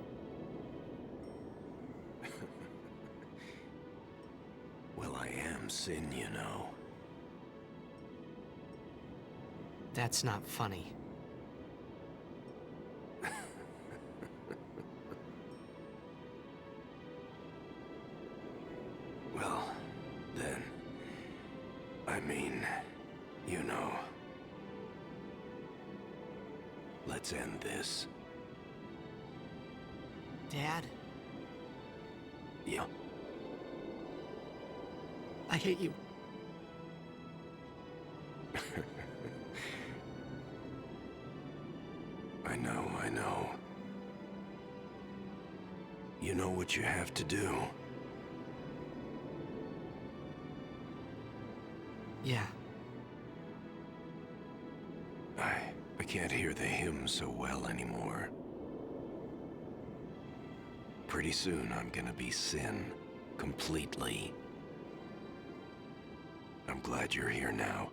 Well, I am Sin, you know. That's not funny. Well, then, I mean, you know. Let's end this. Dad? Yeah. I hate you. I know. You know what you have to do. Yeah. I can't hear the hymn so well anymore. Pretty soon I'm gonna be Sin, completely. I'm glad you're here now.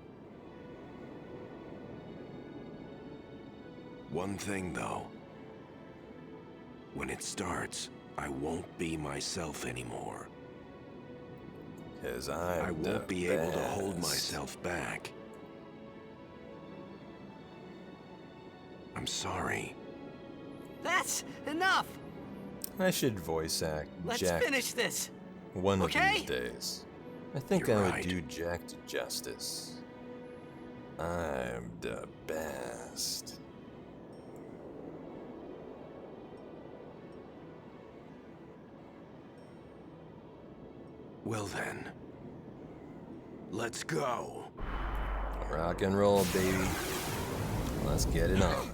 One thing though. When it starts, I won't be myself anymore. 'Cause I won't be able to hold myself back. I'm sorry. That's enough! I should voice act Let's Jack finish this. one of Okay? these days. I think You're I would right. do Jack to justice. I'm the best. Well then, let's go. Rock and roll, baby. Let's get it on.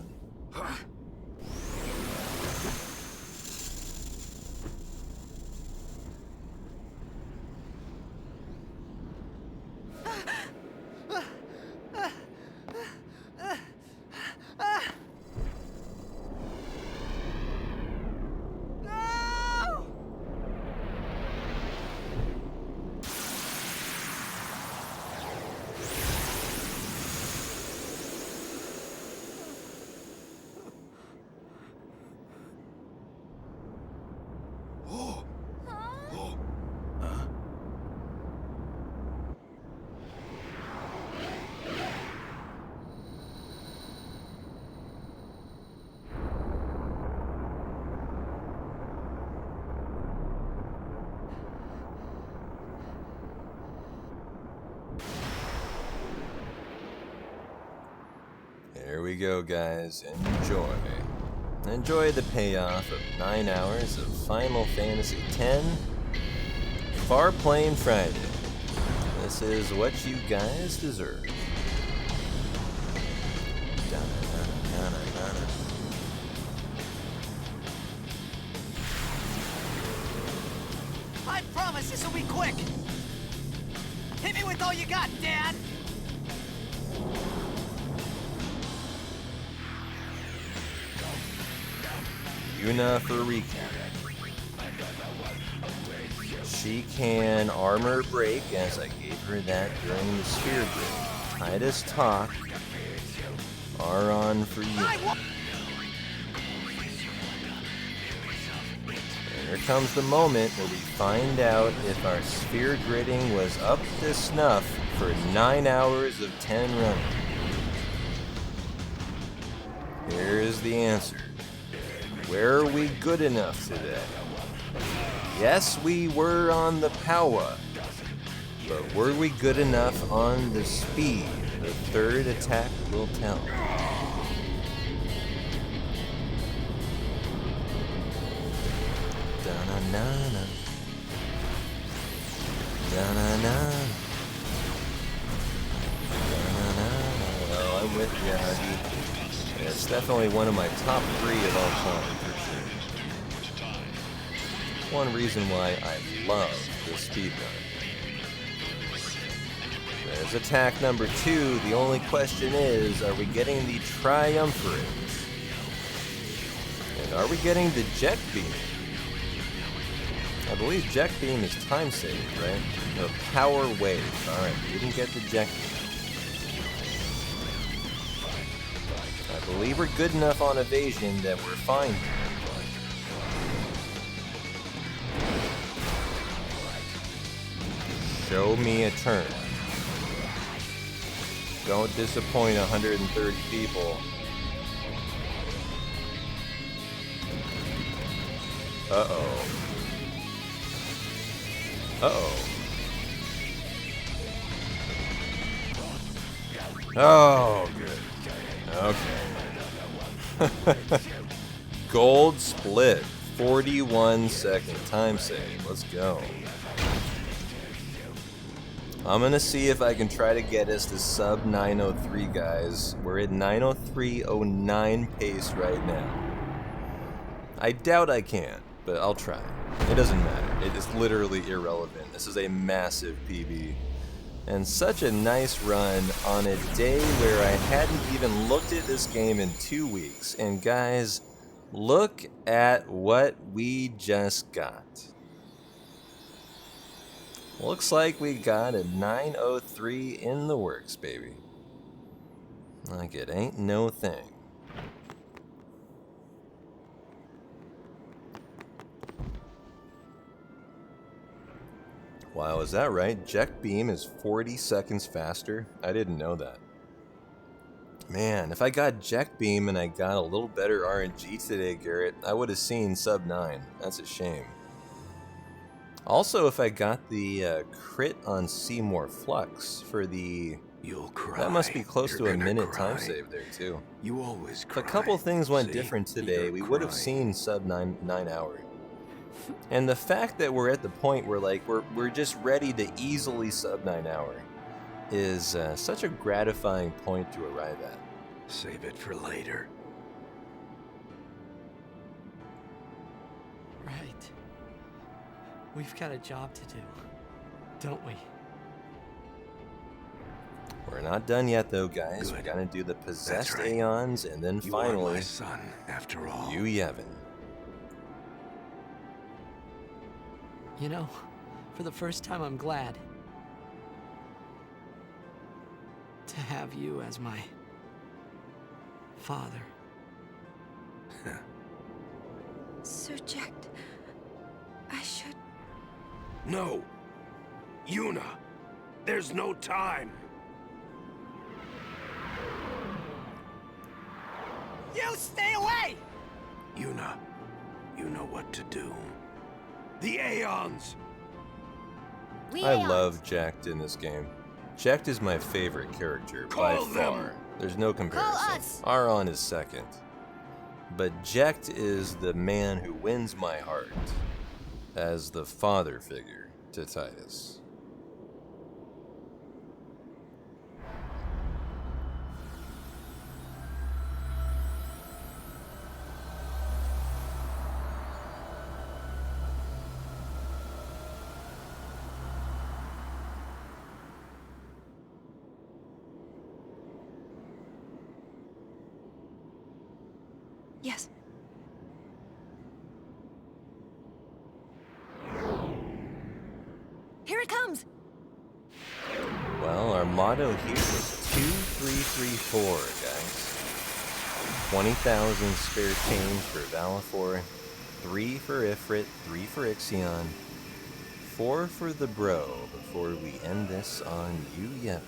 Here we go, guys. Enjoy. Enjoy the payoff of 9 hours of Final Fantasy X Farplane Friday. This is what you guys deserve. Da-na-na-na-na-na-na. I promise this will be quick. Hit me with all you got, Dad. Yuna for recap. She can armor break, as I gave her that during the sphere break. Titus talk. Aron for Yuna. And here comes the moment where we find out if our sphere gridding was up to snuff for 9 hours of 10 running. Here's the answer. Were we good enough today? Yes, we were on the power, but were we good enough on the speed? The third attack will tell. Da-na-na-na. Da-na-na. Da-na-na-na. Well, I'm with you, Huggy. It's definitely one of my top 3 of all time, for sure. One reason why I love the speedrun. There's attack number 2. The only question is, are we getting the triumvirate? And are we getting the jet beam? I believe jet beam is time saved, right? Or power wave. Alright, we didn't get the jet beam. I believe we're good enough on evasion that we're fine here. Show me a turn. Don't disappoint 130 people. Uh-oh. Uh-oh. Oh, good. Okay. Gold split. 41-second time save. Let's go. I'm gonna see if I can try to get us to sub 903, guys. We're at 903.09 pace right now. I doubt I can, but I'll try. It doesn't matter. It is literally irrelevant. This is a massive PB. And such a nice run on a day where I hadn't even looked at this game in 2 weeks. And guys, look at what we just got. Looks like we got a 903 in the works, baby. Like it ain't no thing. Wow, is that right? Jet beam is 40 seconds faster? I didn't know that. Man, if I got jet beam and I got a little better RNG today, Garrett, I would have seen sub 9. That's a shame. Also, if I got the crit on Seymour Flux for the... You'll cry. That must be close to You're a gonna minute cry. time save there, too. You always If cry. a couple things went See? different today, You're we would have crying. seen sub 9 hour. And the fact that we're at the point where like we're just ready to easily sub 9 hour is such a gratifying point to arrive at. Save it for later. Right. We've got a job to do, don't we? We're not done yet, though, guys. Good. We're gonna do the possessed right. Aeons, and then You are finally, my son, after all. you Yevon. You know, for the first time, I'm glad to have you as my father. Sir Jacked, I should... No! Yuna! There's no time! You stay away! Yuna, you know what to do. The Aeons! I love Jacked in this game. Jacked is my favorite character by Call them. far. There's no comparison. Aron is second. But Jacked is the man who wins my heart as the father figure to Titus. Yes. Here it comes! Well, our motto here is 2334, guys. 20,000 spare change for Valifor, 3 for Ifrit, 3 for Ixion, 4 for the bro before we end this on you Yevon.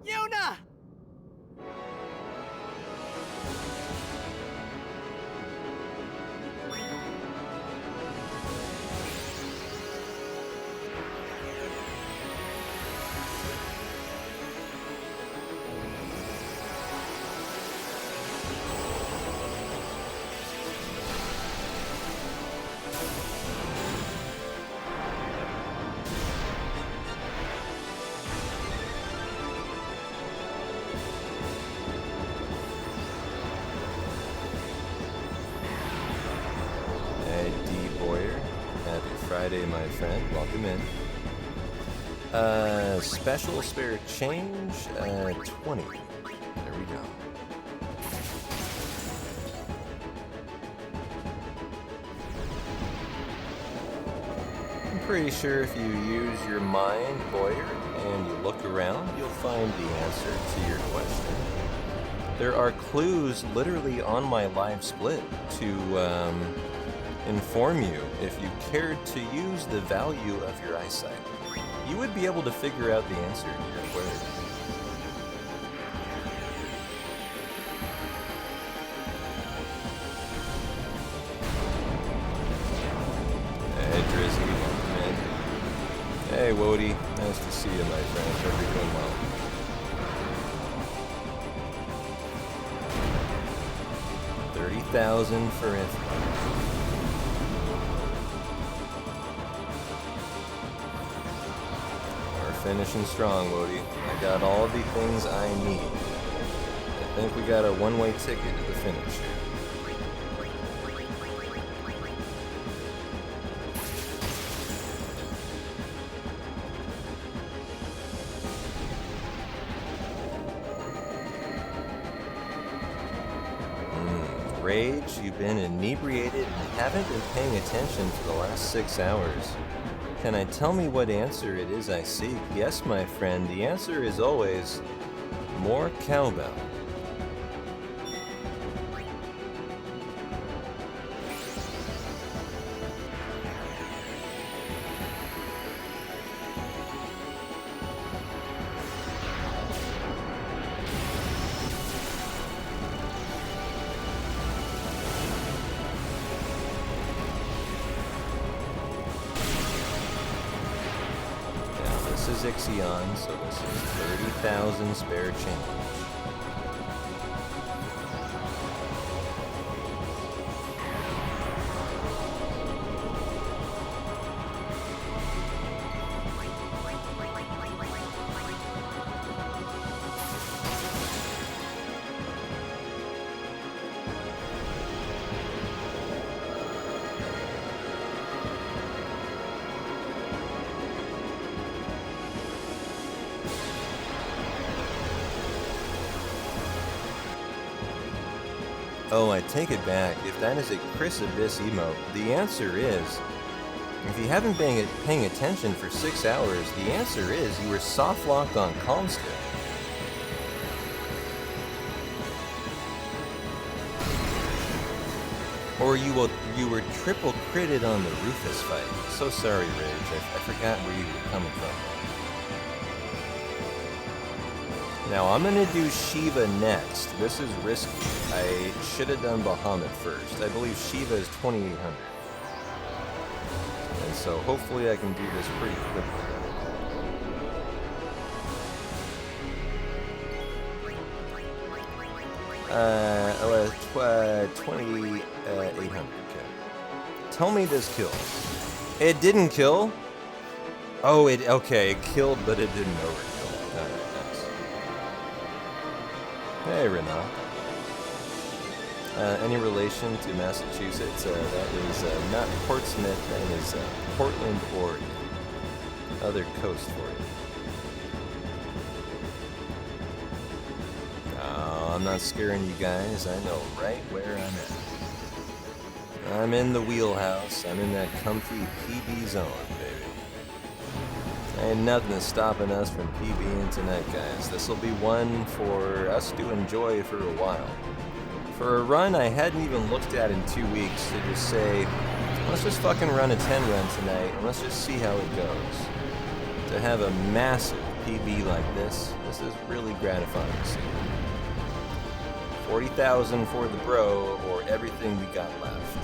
Yuna! Hey, D. Boyer. Happy Friday, my friend. Welcome in. Special spare change, 20. There we go. I'm pretty sure if you use your mind, Boyer, and you look around, you'll find the answer to your question. There are clues literally on my live split to inform you if you cared to use the value of your eyesight. You would be able to figure out the answer to your query. Hey Drizzy, welcome in. Hey Wody, nice to see you, my friend. Hope you're doing well. 30,000 for FFX. We're finishing strong, Wody. I got all the things I need. I think we got a one-way ticket to the finish. Rage, you've been inebriated and haven't been paying attention for the last 6 hours. Can I tell me what answer it is I seek? Yes, my friend, the answer is always more cowbell. This is Ixion, so this is 30,000 spare change. Oh, I take it back. If that is a Chris Abyss emote, the answer is... If you haven't been paying attention for 6 hours, the answer is you were soft-locked on Calmstick. Or you were triple critted on the Rufus fight. So sorry, Rage. I forgot where you were coming from. Now, I'm gonna do Shiva next. This is risky. I should have done Bahamut first. I believe Shiva is 2,800. And so hopefully I can do this pretty quickly. Uh, 2,800, okay. Tell me this kills. It didn't kill? Oh, okay, it killed, but it didn't overkill. Alright. Hey, Renat. Any relation to Massachusetts? That is not Portsmouth, that is Portland, Oregon. Other coast for you. Oh, I'm not scaring you guys. I know right where I'm at. I'm in the wheelhouse. I'm in that comfy PB zone, baby. Ain't nothing stopping us from PBing tonight, guys. This'll be one for us to enjoy for a while. For a run I hadn't even looked at in 2 weeks, to just say, let's just fucking run a 10 run tonight, and let's just see how it goes. To have a massive PB like this is really gratifying to see. 40,000 for the bro, or everything we got left.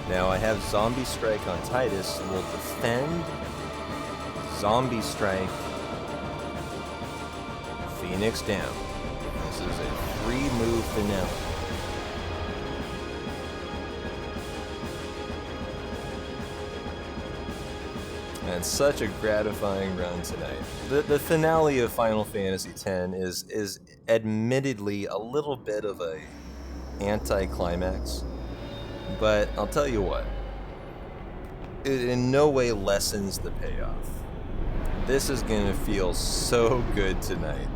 Now I have Zombie Strike on Titus, so we'll defend, Zombie Strike, Phoenix down. This is a 3-move finale. And such a gratifying run tonight. The finale of Final Fantasy X is admittedly a little bit of a anti-climax. But I'll tell you what, it in no way lessens the payoff. This is gonna feel so good tonight.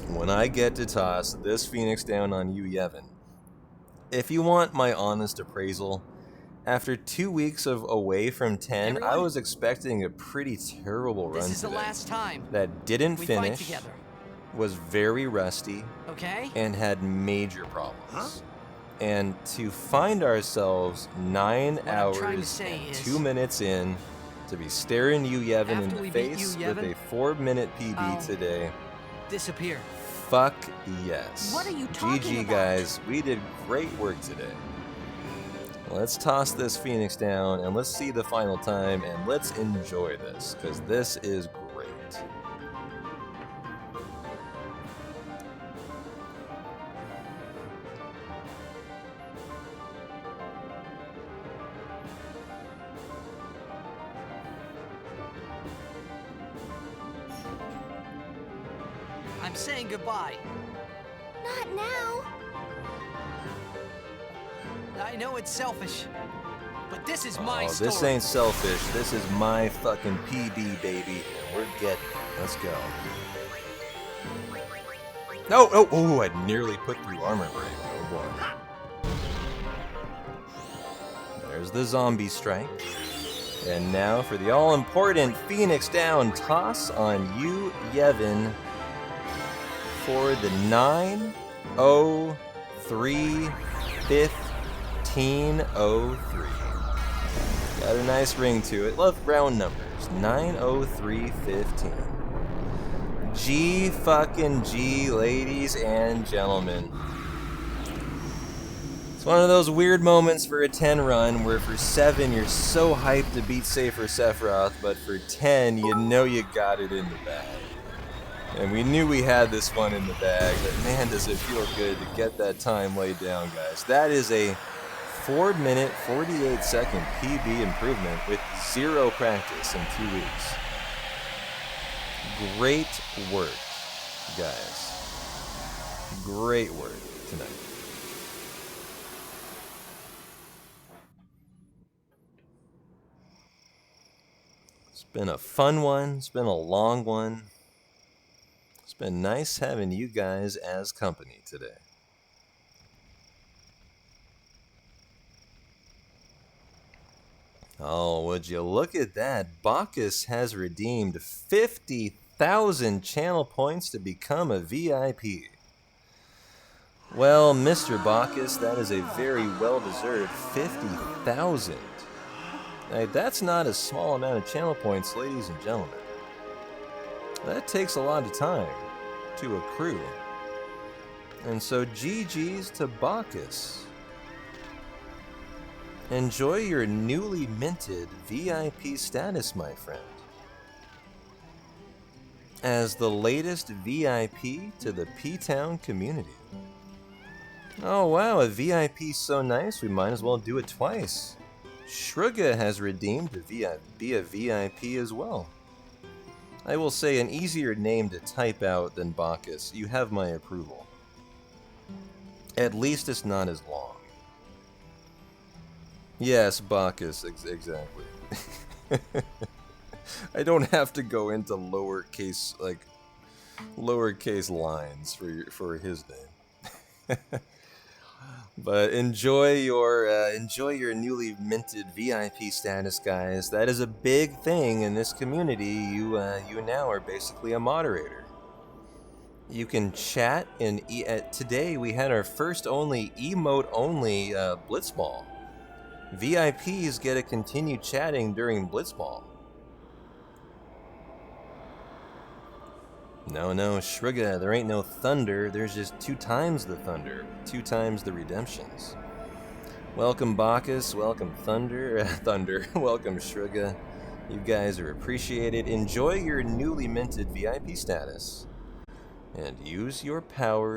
When I get to toss this Phoenix down on you, Yevon, if you want my honest appraisal, after 2 weeks of away from 10, I was expecting a pretty terrible run today. This is the last time that didn't we finish, fight together. was very rusty, Okay? and had major problems. Huh? And to find ourselves 9 hours and 2 minutes in, to be staring you, Yevon, in the face with a 4-minute PB today. Disappear. fuck yes. What are you talking GG, about? guys. We did great work today. Let's toss this Phoenix down and let's see the final time and let's enjoy this, because this is great. I'm saying goodbye. Not now. I know it's selfish, but this is my Oh, story. this ain't selfish. This is my fucking PB, baby. And we're getting it. Let's go. No, oh, oh, I nearly put through armor break. Oh boy. There's the zombie strike. And now for the all-important Phoenix down toss on you, Yevon, for the 903-1503. Got a nice ring to it. Love round numbers. 903-15. G fucking G, ladies and gentlemen. It's one of those weird moments for a 10 run where for 7 you're so hyped to beat Safer Sephiroth, but for 10 you know you got it in the bag. And we knew we had this one in the bag, but man does it feel good to get that time laid down, guys. That is a 4-minute, 48-second PB improvement with 0 practice in 2 weeks. Great work, guys. Great work tonight. It's been a fun one. It's been a long one. It's been nice having you guys as company today. Oh, would you look at that? Bacchus has redeemed 50,000 channel points to become a VIP. Well, Mr. Bacchus, that is a very well-deserved 50,000. Now, that's not a small amount of channel points, ladies and gentlemen. That takes a lot of time to accrue. And so GG's to Bacchus. Enjoy your newly minted VIP status, my friend. As the latest VIP to the P-Town community. Oh wow, a VIP so nice we might as well do it twice. Shruga has redeemed to be a VIP as well. I will say an easier name to type out than Bacchus. You have my approval. At least it's not as long. Yes, Bacchus, exactly. I don't have to go into lowercase lines for his name. But enjoy your newly minted VIP status, guys. That is a big thing in this community. You now are basically a moderator. You can chat and today we had our first emote only Blitzball. VIPs get to continue chatting during Blitzball. No, Shruga, there ain't no thunder, there's just 2 times the thunder, 2 times the redemptions. Welcome Bacchus, welcome Thunder, welcome Shruga. You guys are appreciated. Enjoy your newly minted VIP status. And use your powers